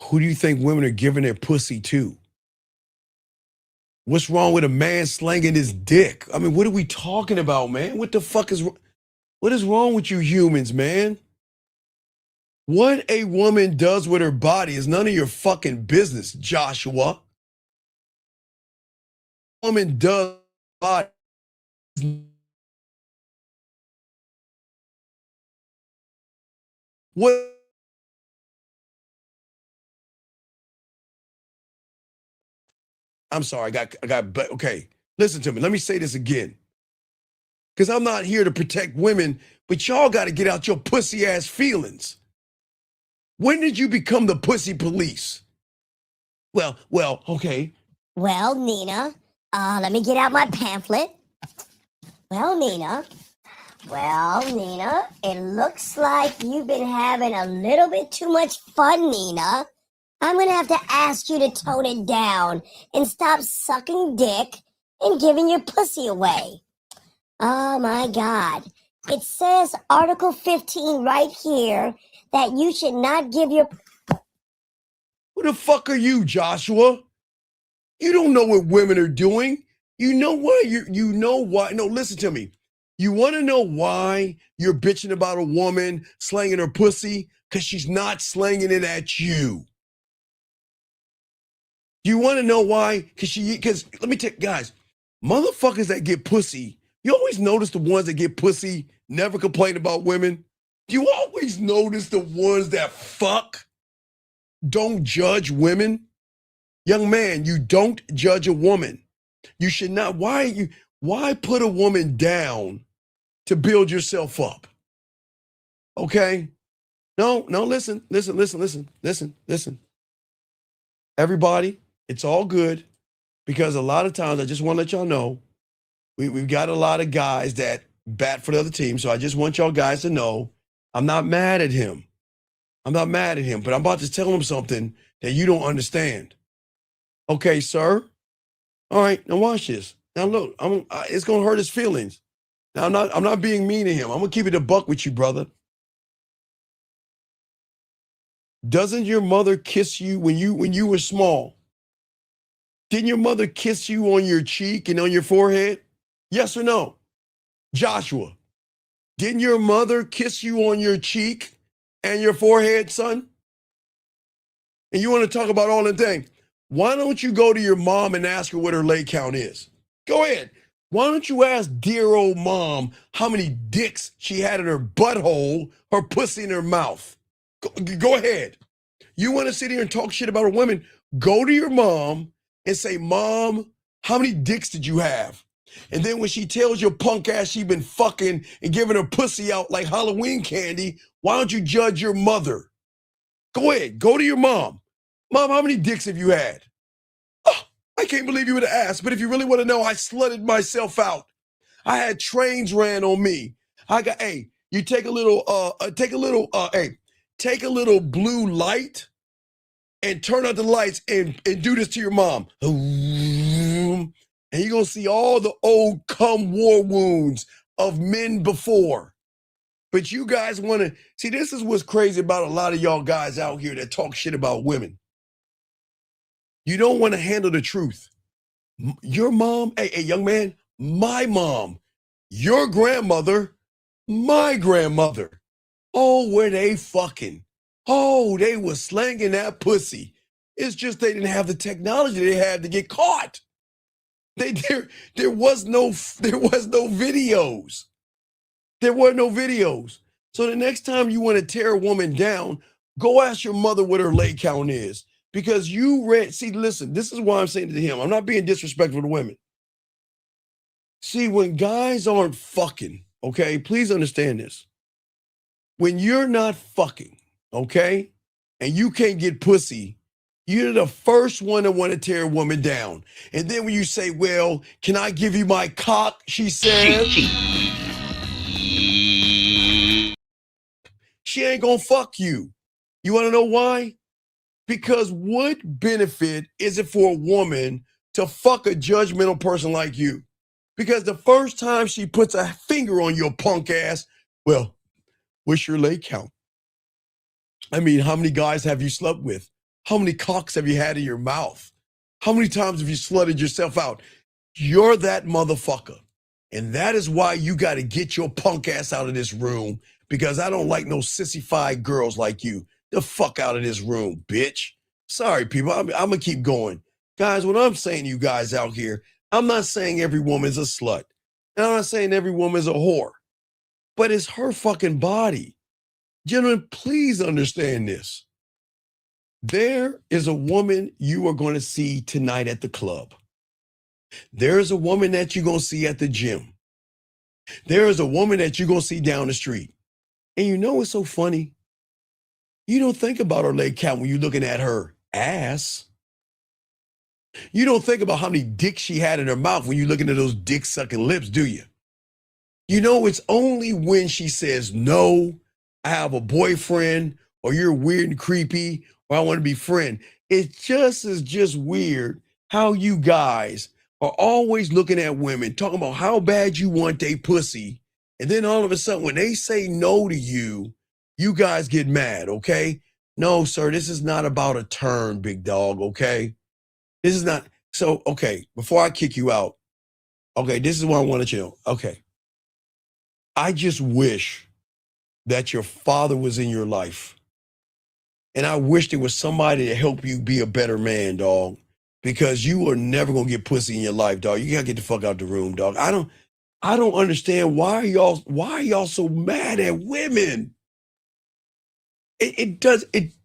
Who do you think women are giving their pussy to? What's wrong with a man slanging his dick? I mean, what are we talking about, man? What is wrong with you humans, man? What a woman does with her body is none of your fucking business, Joshua. Woman does body. What? I'm sorry, okay. Listen to me. Let me say this again. Because I'm not here to protect women, but y'all got to get out your pussy ass feelings. When did you become the pussy police? Well, okay. Well, Nina, let me get out my pamphlet. Well, Nina, it looks like you've been having a little bit too much fun, Nina. I'm gonna have to ask you to tone it down and stop sucking dick and giving your pussy away. Oh my God. It says Article 15 right here that you should not give your... Who the fuck are you, Joshua? You don't know what women are doing. You know what? You know why. No, listen to me. You want to know why you're bitching about a woman slanging her pussy? Because she's not slanging it at you. You want to know why? Because let me tell you, guys, motherfuckers that get pussy, you always notice the ones that get pussy never complain about women. You always notice the ones that fuck don't judge women. Young man, you don't judge a woman. You should not. Why put a woman down to build yourself up? Okay? No, listen. Everybody, it's all good because a lot of times I just want to let y'all know we've got a lot of guys that bat for the other team. So I just want y'all guys to know I'm not mad at him. But I'm about to tell him something that you don't understand. Okay, sir. All right, now watch this. Now look, it's gonna hurt his feelings. Now I'm not being mean to him. I'm gonna keep it a buck with you, brother. Doesn't your mother kiss you when you were small? Didn't your mother kiss you on your cheek and on your forehead? Yes or no? Joshua, didn't your mother kiss you on your cheek and your forehead, son? And you want to talk about all the thing. Why don't you go to your mom and ask her what her leg count is? Go ahead. Why don't you ask dear old mom how many dicks she had in her butthole, her pussy in her mouth? Go ahead. You want to sit here and talk shit about a woman? Go to your mom and say, Mom, how many dicks did you have? And then when she tells your punk ass she been fucking and giving her pussy out like Halloween candy, why don't you judge your mother? Go ahead. Go to your mom. Mom, how many dicks have you had? Oh, I can't believe you would have asked, but if you really want to know, I slutted myself out. I had trains ran on me. You take a little blue light and turn out the lights and do this to your mom. And you're going to see all the old cum war wounds of men before. But you guys want to, see, this is what's crazy about a lot of y'all guys out here that talk shit about women. You don't want to handle the truth. Your mom, hey, young man, my mom, your grandmother, my grandmother. Oh, were they fucking. Oh, they was slanging that pussy. It's just they didn't have the technology they had to get caught. There was no videos. There were no videos. So the next time you want to tear a woman down, go ask your mother what her leg count is. Because listen, this is why I'm saying to him, I'm not being disrespectful to women. See, when guys aren't fucking, okay, please understand this. When you're not fucking, okay, and you can't get pussy, you're the first one to want to tear a woman down. And then when you say, well, can I give you my cock? She says, she ain't gonna fuck you. You want to know why? Because what benefit is it for a woman to fuck a judgmental person like you? Because the first time she puts a finger on your punk ass, well, what's your leg count? I mean, how many guys have you slept with? How many cocks have you had in your mouth? How many times have you slutted yourself out? You're that motherfucker. And that is why you got to get your punk ass out of this room, because I don't like no sissified girls like you. The fuck out of this room, bitch. Sorry, people. I'm going to keep going. Guys, what I'm saying to you guys out here, I'm not saying every woman's a slut. And I'm not saying every woman's a whore. But it's her fucking body. Gentlemen, please understand this. There is a woman you are going to see tonight at the club. There is a woman that you're going to see at the gym. There is a woman that you're going to see down the street. And you know what's so funny? You don't think about her leg count when you're looking at her ass. You don't think about how many dicks she had in her mouth when you're looking at those dick-sucking lips, do you? You know, it's only when she says, no, I have a boyfriend, or you're weird and creepy, or I want to be friend. It just is just weird how you guys are always looking at women, talking about how bad you want they pussy. And then all of a sudden, when they say no to you, you guys get mad, okay? No, sir, this is not about a turn, big dog, okay? This is not. So, okay, before I kick you out, okay, this is what I want to know. Okay. I just wish that your father was in your life. And I wish there was somebody to help you be a better man, dog. Because you are never gonna get pussy in your life, dog. You gotta get the fuck out the room, dog. I don't understand why are y'all so mad at women?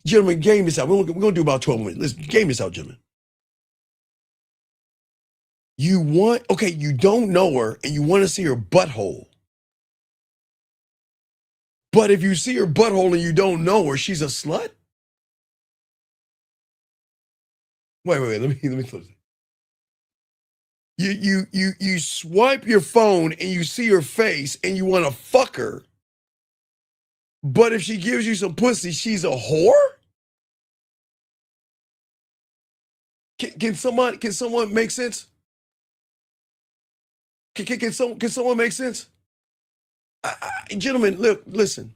Gentlemen, game this out. We're gonna do about 12 minutes. Let's game this out, gentlemen. You don't know her and you want to see her butthole. But if you see her butthole and you don't know her, she's a slut? Wait, let me close it. You swipe your phone and you see her face and you want to fuck her. But if she gives you some pussy, she's a whore? Can someone make sense? Can someone make sense? Gentlemen, look, listen.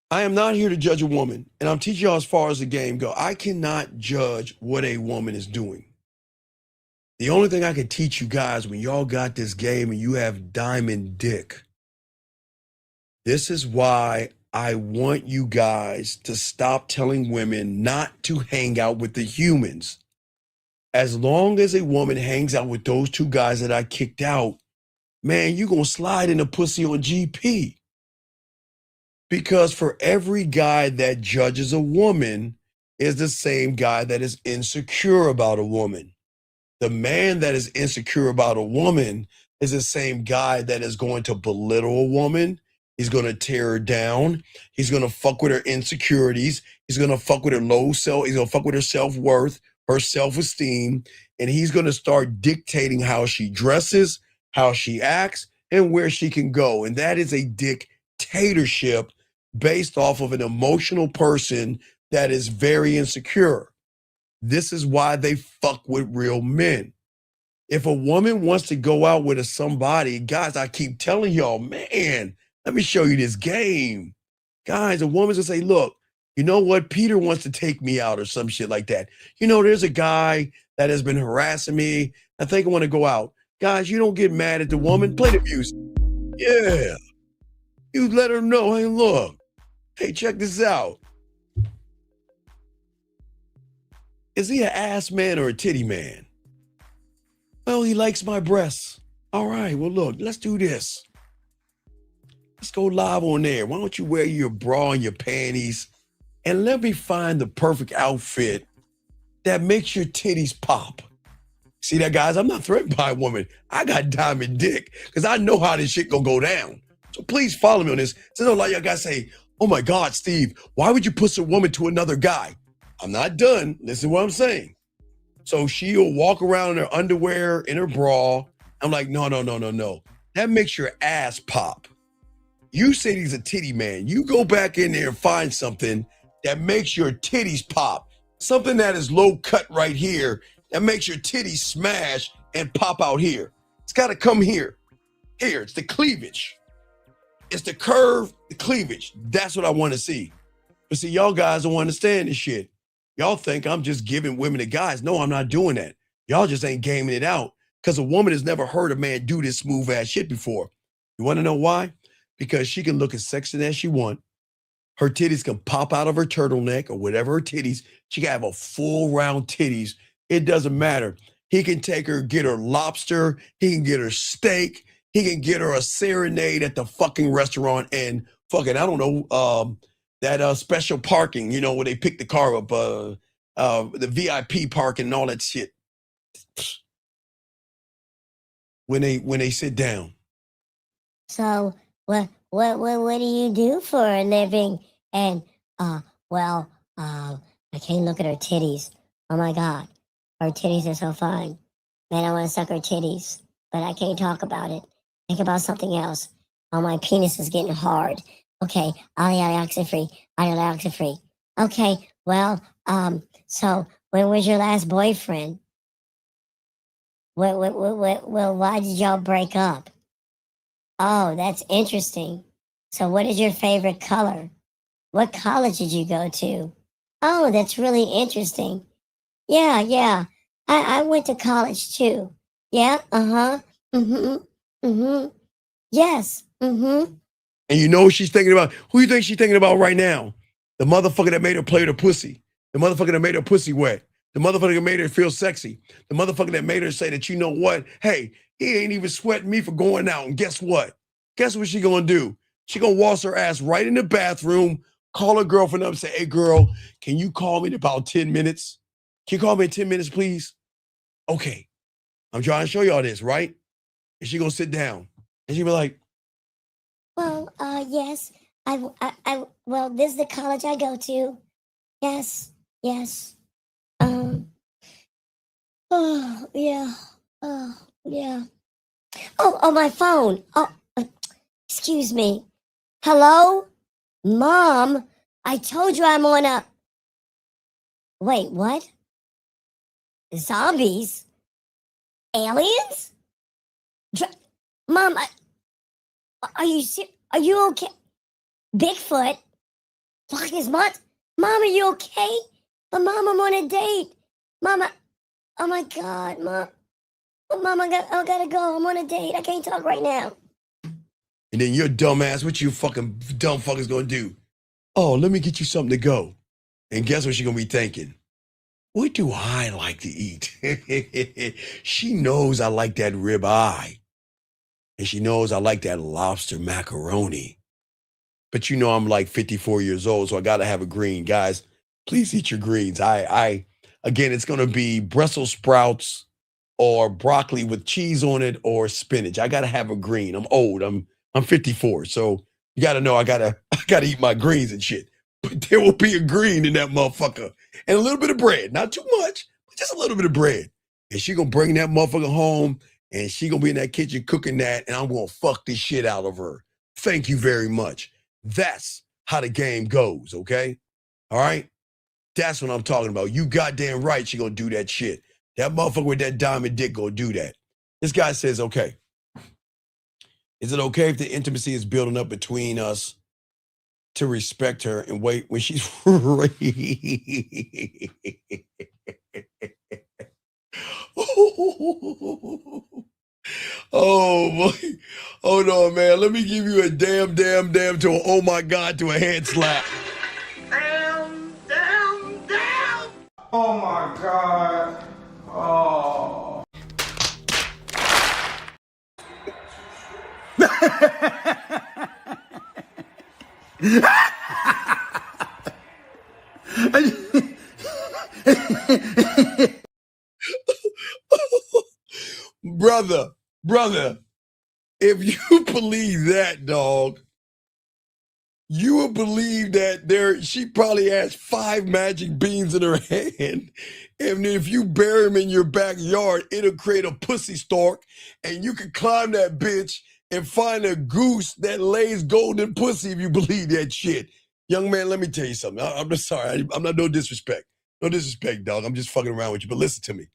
I am not here to judge a woman, and I'm teaching y'all as far as the game go. I cannot judge what a woman is doing. The only thing I can teach you guys when y'all got this game and you have diamond dick, this is why I want you guys to stop telling women not to hang out with the humans. As long as a woman hangs out with those two guys that I kicked out, man, you're going to slide in the pussy on GP. Because for every guy that judges a woman is the same guy that is insecure about a woman. The man that is insecure about a woman is the same guy that is going to belittle a woman. He's going to tear her down. He's going to fuck with her insecurities. He's going to fuck with her he's going to fuck with her self-worth, her self-esteem, and he's going to start dictating how she dresses, how she acts, and where she can go. And that is a dictatorship based off of an emotional person that is very insecure. This is why they fuck with real men. If a woman wants to go out with somebody, guys, I keep telling y'all, man, let me show you this game. Guys, a woman's gonna say, look, you know what? Peter wants to take me out or some shit like that. You know, there's a guy that has been harassing me. I think I want to go out. Guys, you don't get mad at the woman. Play the music. Yeah. You let her know, hey, look, hey, check this out. Is he an ass man or a titty man? Well, he likes my breasts. All right, well, look, let's do this. Let's go live on there. Why don't you wear your bra and your panties and let me find the perfect outfit that makes your titties pop. See that, guys? I'm not threatened by a woman. I got diamond dick because I know how this shit gonna go down. So please follow me on this. So don't let y'all guys say, oh my God, Steve, why would you push a woman to another guy? I'm not done. Listen to what I'm saying. So she'll walk around in her underwear, in her bra. I'm like, no. That makes your ass pop. You say he's a titty man. You go back in there and find something that makes your titties pop. Something that is low cut right here that makes your titties smash and pop out here. It's got to come here. Here, it's the cleavage. It's the curve, the cleavage. That's what I want to see. But see, y'all guys don't understand this shit. Y'all think I'm just giving women to guys. No, I'm not doing that. Y'all just ain't gaming it out because a woman has never heard a man do this smooth ass shit before. You want to know why? Because she can look as sexy as she want. Her titties can pop out of her turtleneck or whatever her titties. She can have a full round titties. It doesn't matter. He can take her, get her lobster. He can get her steak. He can get her a serenade at the fucking restaurant and fucking, I don't know, that special parking, you know, where they pick the car up, the VIP parking and all that shit. When they sit down. So what do you do for a living? And I can't look at her titties. Oh my God, her titties are so fine. Man, I want to suck her titties, but I can't talk about it. Think about something else. Oh, my penis is getting hard. Okay, oxy-free. Okay, well, so when was your last boyfriend? Well, why did y'all break up? Oh, that's interesting. So what is your favorite color? What college did you go to? Oh, that's really interesting. Yeah. I went to college too. Yeah, uh-huh. Yes. And you know what she's thinking about? Who you think she's thinking about right now? The motherfucker that made her play with her pussy. The motherfucker that made her pussy wet. The motherfucker that made her feel sexy. The motherfucker that made her say that, you know what? Hey, he ain't even sweating me for going out. And guess what? Guess what she gonna do? She gonna wash her ass right in the bathroom, call her girlfriend up and say, hey, girl, can you call me in about 10 minutes? Can you call me in 10 minutes, please? Okay. I'm trying to show y'all this, right? And she gonna sit down. And she be like, Well, Yes. Well, this is the college I go to. Yes. Yes. Oh, yeah. Oh, yeah. Oh, my phone. Excuse me. Hello? Mom, I told you I'm on a... Wait, what? Zombies? Aliens? Mom, are you okay? Bigfoot? Loch Ness Monster? Mom, are you okay? Mom, I'm on a date. Mama, oh my God, Mom. Mom, I gotta go. I'm on a date. I can't talk right now. And then your dumbass, what you fucking dumb fuckers gonna do? Oh, let me get you something to go. And guess what she gonna be thinking? What do I like to eat? She knows I like that rib eye. And she knows I like that lobster macaroni. But you know I'm like 54 years old, so I gotta have a green. Guys, please eat your greens. Again, it's gonna be Brussels sprouts or broccoli with cheese on it or spinach. I gotta have a green. I'm old. I'm 54. So you gotta know I gotta eat my greens and shit. But there will be a green in that motherfucker. And a little bit of bread. Not too much, but just a little bit of bread. And she gonna bring that motherfucker home and she gonna be in that kitchen cooking that, and I'm gonna fuck this shit out of her. Thank you very much. That's how the game goes, okay? All right? That's what I'm talking about. You goddamn right she gonna do that shit. That motherfucker with that diamond dick gonna do that. This guy says, okay, is it okay if the intimacy is building up between us to respect her and wait when she's Oh boy. Hold on, man. Let me give you a damn to a oh my God to a hand slap. Oh my God. Oh. Brother, if you believe that, dog, you would believe that she probably has 5 magic beans in her hand. And if you bury them in your backyard, it'll create a pussy stork, and you can climb that bitch and find a goose that lays golden pussy if you believe that shit. Young man, let me tell you something. I'm just sorry. I'm not no disrespect. No disrespect, dog. I'm just fucking around with you. But listen to me.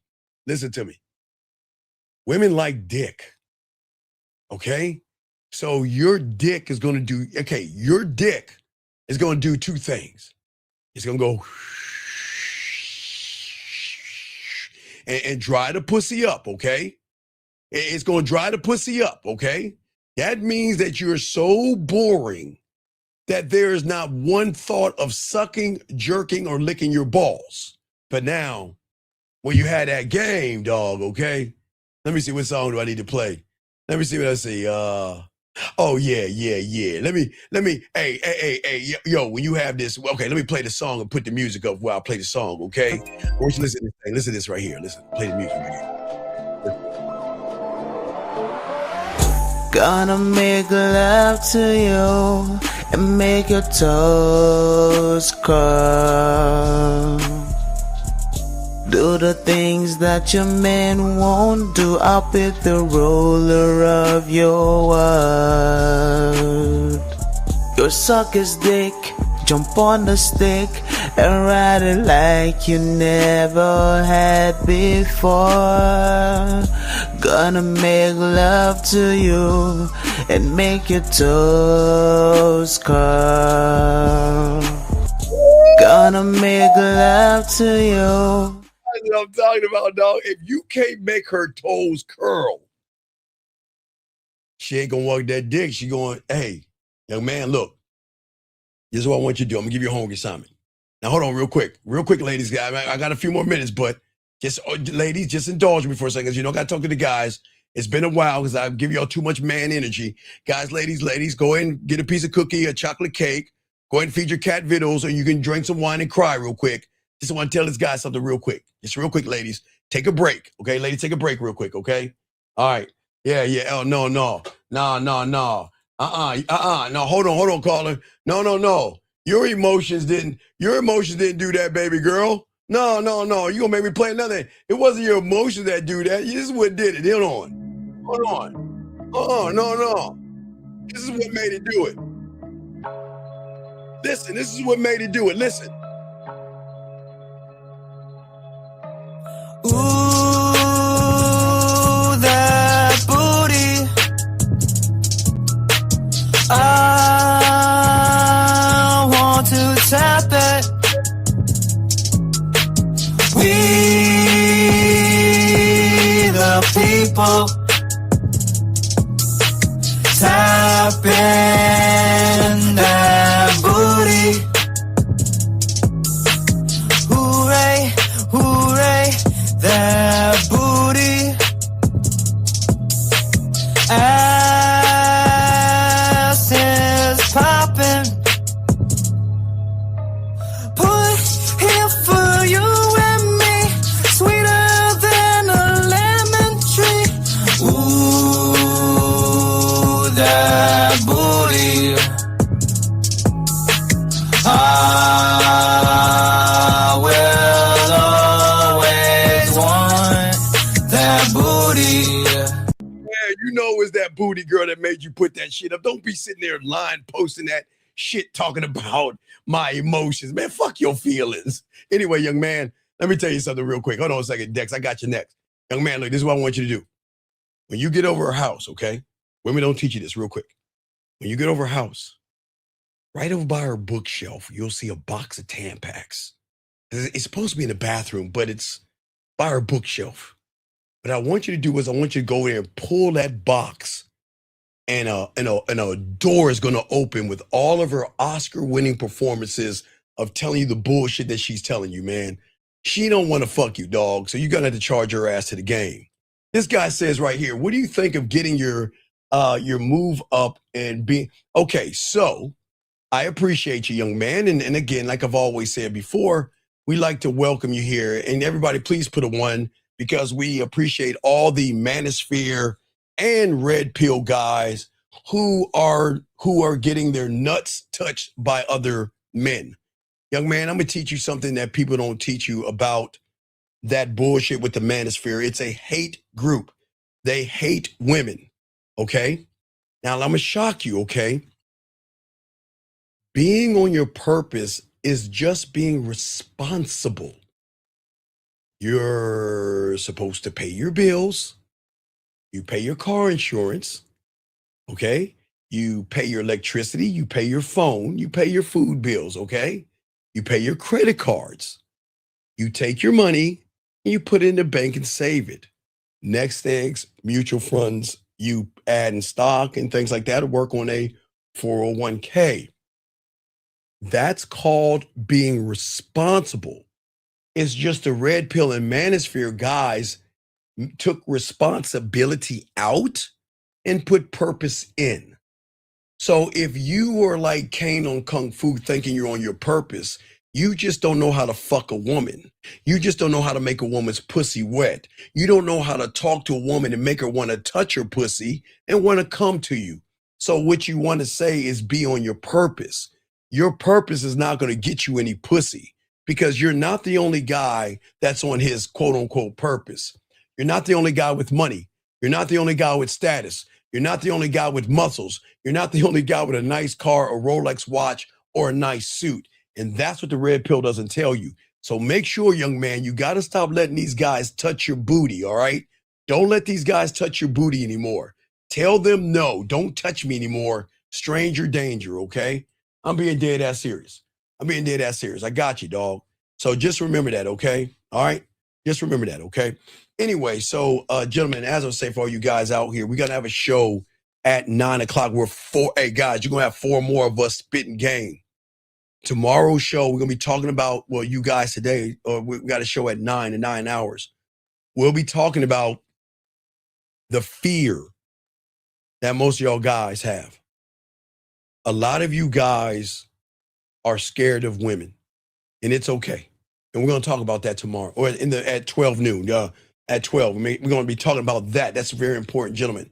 Listen to me. Women like dick. Okay? So your dick is going to do, your dick is going to do 2 things. It's going to go and dry the pussy up, okay? It's going to dry the pussy up, okay? That means that you're so boring that there is not one thought of sucking, jerking, or licking your balls. But now, when you had that game, dog, okay? Let me see, what song do I need to play? Let me see what I see. Oh, yeah. Let me, hey, yo, when you have this, okay, let me play the song and put the music up while I play the song, okay? I want you to listen to this thing. Listen to this right here. Listen, play the music right here. Gonna make love to you and make your toes curl. Do the things that your man won't do. I'll be the ruler of your world. Your sucker's dick, jump on the stick and ride it like you never had before. Gonna make love to you and make your toes curl. Gonna make love to you. That's what I'm talking about, dog. If you can't make her toes curl, she ain't gonna work that dick. She going, hey, young man, look, this is what I want you to do. I'm gonna give you a homework assignment. Now, hold on real quick, ladies. I got a few more minutes, but just, ladies, just indulge me for a second. You know, I gotta talk to the guys. It's been a while because I give y'all too much man energy. Guys, ladies, go ahead and get a piece of cookie, a chocolate cake. Go ahead and feed your cat vittles, or you can drink some wine and cry real quick. Just want to tell this guy something real quick. Just real quick, ladies. Take a break, okay? Ladies, take a break real quick, okay? All right. Yeah. Oh, no. No, hold on, caller. No. Your emotions didn't do that, baby girl. No. You gonna make me play another. It wasn't your emotions that do that. This is what did it. Hold on. No. This is what made it do it. Listen, this is what made it do it. Listen. Ooh, that booty. I want to tap it. We the people tapping that booty. Hooray, that booty. Ass is popping. Put here for you and me, sweeter than a lemon tree. Ooh, that booty. I will always want that booty. Yeah, you know it's that booty girl that made you put that shit up. Don't be sitting there lying, posting that shit, talking about my emotions. Man, fuck your feelings. Anyway, young man, let me tell you something real quick. Hold on a second, Dex. I got you next. Young man, look, this is what I want you to do. When you get over her house, okay? Women don't teach you this real quick. When you get over her house, right over by her bookshelf, you'll see a box of Tampax. It's supposed to be in the bathroom, but it's by her bookshelf. What I want you to do is I want you to go there and pull that box, and a door is going to open with all of her Oscar-winning performances of telling you the bullshit that she's telling you, man. She don't want to fuck you, dog, so you're going to have to charge her ass to the game. This guy says right here, what do you think of getting your move up and being... Okay, so I appreciate you, young man, and again, like I've always said before, we like to welcome you here, and everybody please put a 1, because we appreciate all the manosphere and red pill guys who are getting their nuts touched by other men. Young man, I'm gonna teach you something that people don't teach you about that bullshit with the manosphere. It's a hate group. They hate women, okay? Now I'm gonna shock you, okay? Being on your purpose is just being responsible. You're supposed to pay your bills. You pay your car insurance, okay? You pay your electricity, you pay your phone, you pay your food bills, okay? You pay your credit cards. You take your money and you put it in the bank and save it. Next things, mutual funds, you add in stock and things like that to work on a 401k. That's called being responsible. It's just the red pill and manosphere guys took responsibility out and put purpose in. So if you were like Kane on Kung Fu thinking you're on your purpose, you just don't know how to fuck a woman. You just don't know how to make a woman's pussy wet. You don't know how to talk to a woman and make her want to touch your pussy and want to come to you. So what you want to say is be on your purpose. Your purpose is not going to get you any pussy, because you're not the only guy that's on his quote unquote purpose. You're not the only guy with money. You're not the only guy with status. You're not the only guy with muscles. You're not the only guy with a nice car, a Rolex watch, or a nice suit. And that's what the red pill doesn't tell you. So make sure, young man, you got to stop letting these guys touch your booty, all right? Don't let these guys touch your booty anymore. Tell them no, don't touch me anymore. Stranger danger, okay? I'm being dead ass serious. I got you, dog. So just remember that, okay? All right? Just remember that, okay? Anyway, so gentlemen, as I say for all you guys out here, we're going to have a show at 9 o'clock. Hey, guys, you're going to have 4 more of us spitting game. Tomorrow's show, we're going to be talking about, well, you guys today, we got a show at 9 in 9 hours. We'll be talking about the fear that most of y'all guys have. A lot of you guys are scared of women, and it's okay. And we're going to talk about that tomorrow, or at 12 noon. At 12, we're going to be talking about that. That's very important, gentlemen.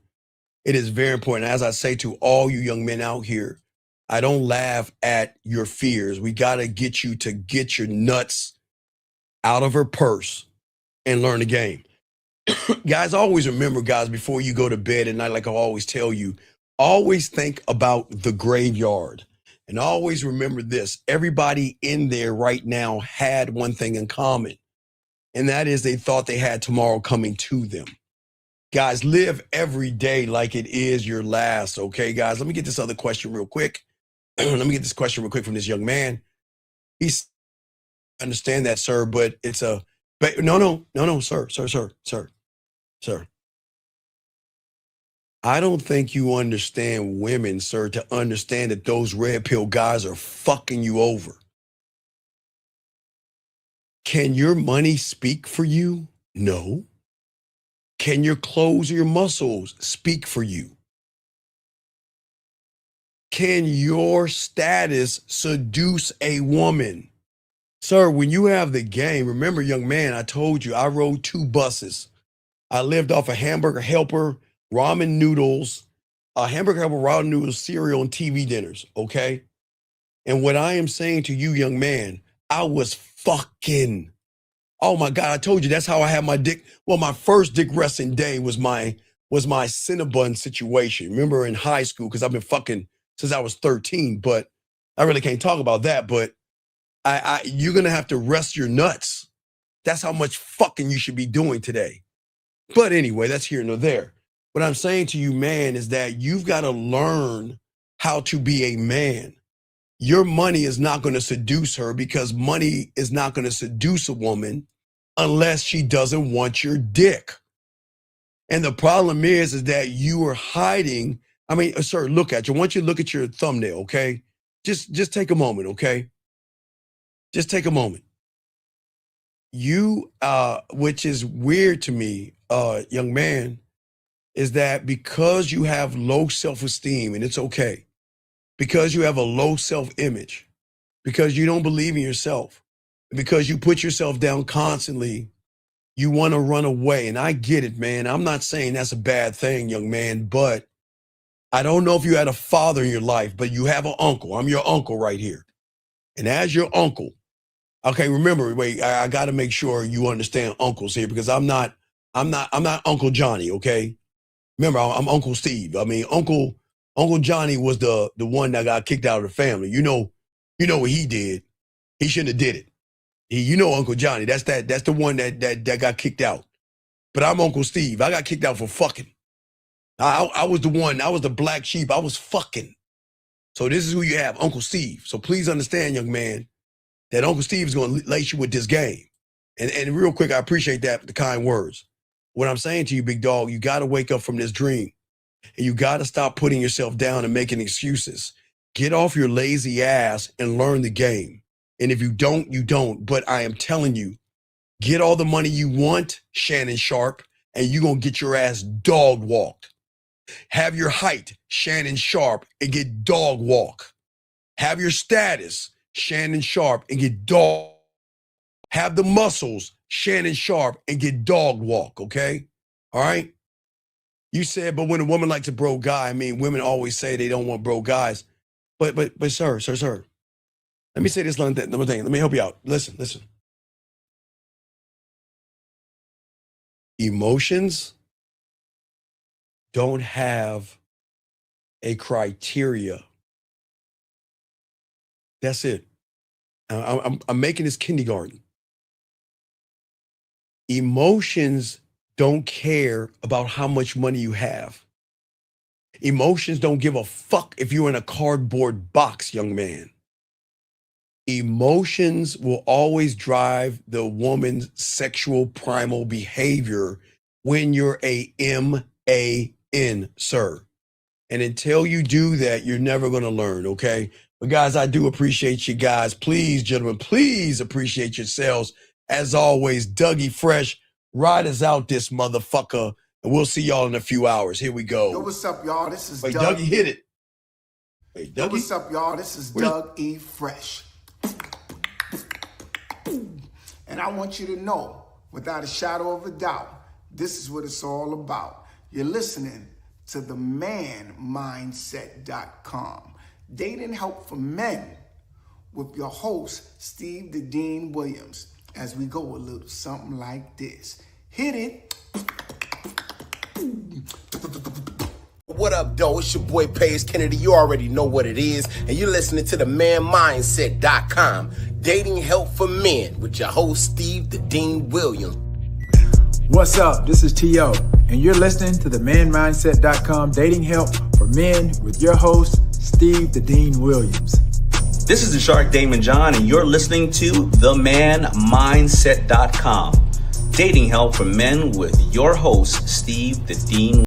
It is very important. As I say to all you young men out here, I don't laugh at your fears. We got to get you to get your nuts out of her purse and learn the game. Guys, always remember, guys, before you go to bed at night, like I always tell you, always think about the graveyard. And always remember this, everybody in there right now had one thing in common, and that is they thought they had tomorrow coming to them. Guys, live every day like it is your last, okay, guys? Let me get this other question real quick. Let me get this question real quick from this young man. He's, I understand that, sir, but it's a, but no, sir. I don't think you understand women, sir, to understand that those red pill guys are fucking you over. Can your money speak for you? No. Can your clothes or your muscles speak for you? Can your status seduce a woman? Sir, when you have the game, remember, young man, I told you I rode 2 buses. I lived off a hamburger helper, ramen noodles, hamburger helper, ramen noodles, cereal, and TV dinners, okay? And what I am saying to you, young man, I was fucking. Oh my God, I told you that's how I had my dick. Well, my first dick resting day was my Cinnabon situation. Remember in high school, because I've been fucking since I was 13, but I really can't talk about that. But you're gonna have to rest your nuts. That's how much fucking you should be doing today. But anyway, that's here nor there. What I'm saying to you, man, is that you've got to learn how to be a man. Your money is not going to seduce her, because money is not going to seduce a woman unless she doesn't want your dick. And the problem is that you are hiding. I mean, sir, look at you. I want you to look at your thumbnail, okay? Just take a moment, okay? Just take a moment. You, which is weird to me, young man, is that because you have low self-esteem, and it's okay, because you have a low self-image, because you don't believe in yourself, because you put yourself down constantly, you want to run away. And I get it, man. I'm not saying that's a bad thing, young man, but I don't know if you had a father in your life, but you have an uncle. I'm your uncle right here. And as your uncle, okay, remember, wait, I got to make sure you understand uncles here, because I'm not Uncle Johnny, okay? Remember, I'm Uncle Steve. I mean, Uncle Johnny was the one that got kicked out of the family. You know what he did. He shouldn't have did it. Uncle Johnny. That's the one that got kicked out. But I'm Uncle Steve. I got kicked out for fucking. I was the one. I was the black sheep. I was fucking. So this is who you have, Uncle Steve. So please understand, young man, that Uncle Steve is going to lace you with this game. And real quick, I appreciate that, the kind words. What I'm saying to you, big dog, you got to wake up from this dream. And you got to stop putting yourself down and making excuses. Get off your lazy ass and learn the game. And if you don't, you don't. But I am telling you, get all the money you want, Shannon Sharp, and you're going to get your ass dog walked. Have your height, Shannon Sharp, and get dog walk. Have your status, Shannon Sharp, and get dog. Have the muscles, Shannon Sharp, and get dog walk, okay? All right? You said, but when a woman likes a bro guy, I mean, women always say they don't want bro guys. But sir. Let me say this one thing. Let me help you out. Listen. Emotions don't have a criteria. That's it. I'm making this kindergarten. Emotions don't care about how much money you have. Emotions don't give a fuck if you're in a cardboard box, young man. Emotions will always drive the woman's sexual primal behavior when you're a MAN, sir. And until you do that, you're never going to learn, okay? But guys, I do appreciate you guys. Please, gentlemen, please appreciate yourselves. As always, Dougie Fresh, ride us out this motherfucker. And we'll see y'all in a few hours. Here we go. Yo, what's up, y'all? This is Wait, Doug. Dougie, hit it. Wait, Dougie? Yo, what's up, y'all? This is Doug E. Fresh. And I want you to know, without a shadow of a doubt, this is what it's all about. You're listening to themanmindset.com. Dating help for men with your host, Steve the Dean Williams, as we go a little something like this. Hit it. What up, though? It's your boy Paige Kennedy. You already know what it is. And you're listening to themanmindset.com. Dating help for men with your host, Steve the Dean Williams. What's up? This is T.O. And you're listening to themanmindset.com. Dating help for men with your host, Steve the Dean Williams. This is the Shark Damon John, and you're listening to themanmindset.com. Dating help for men with your host, Steve the Dean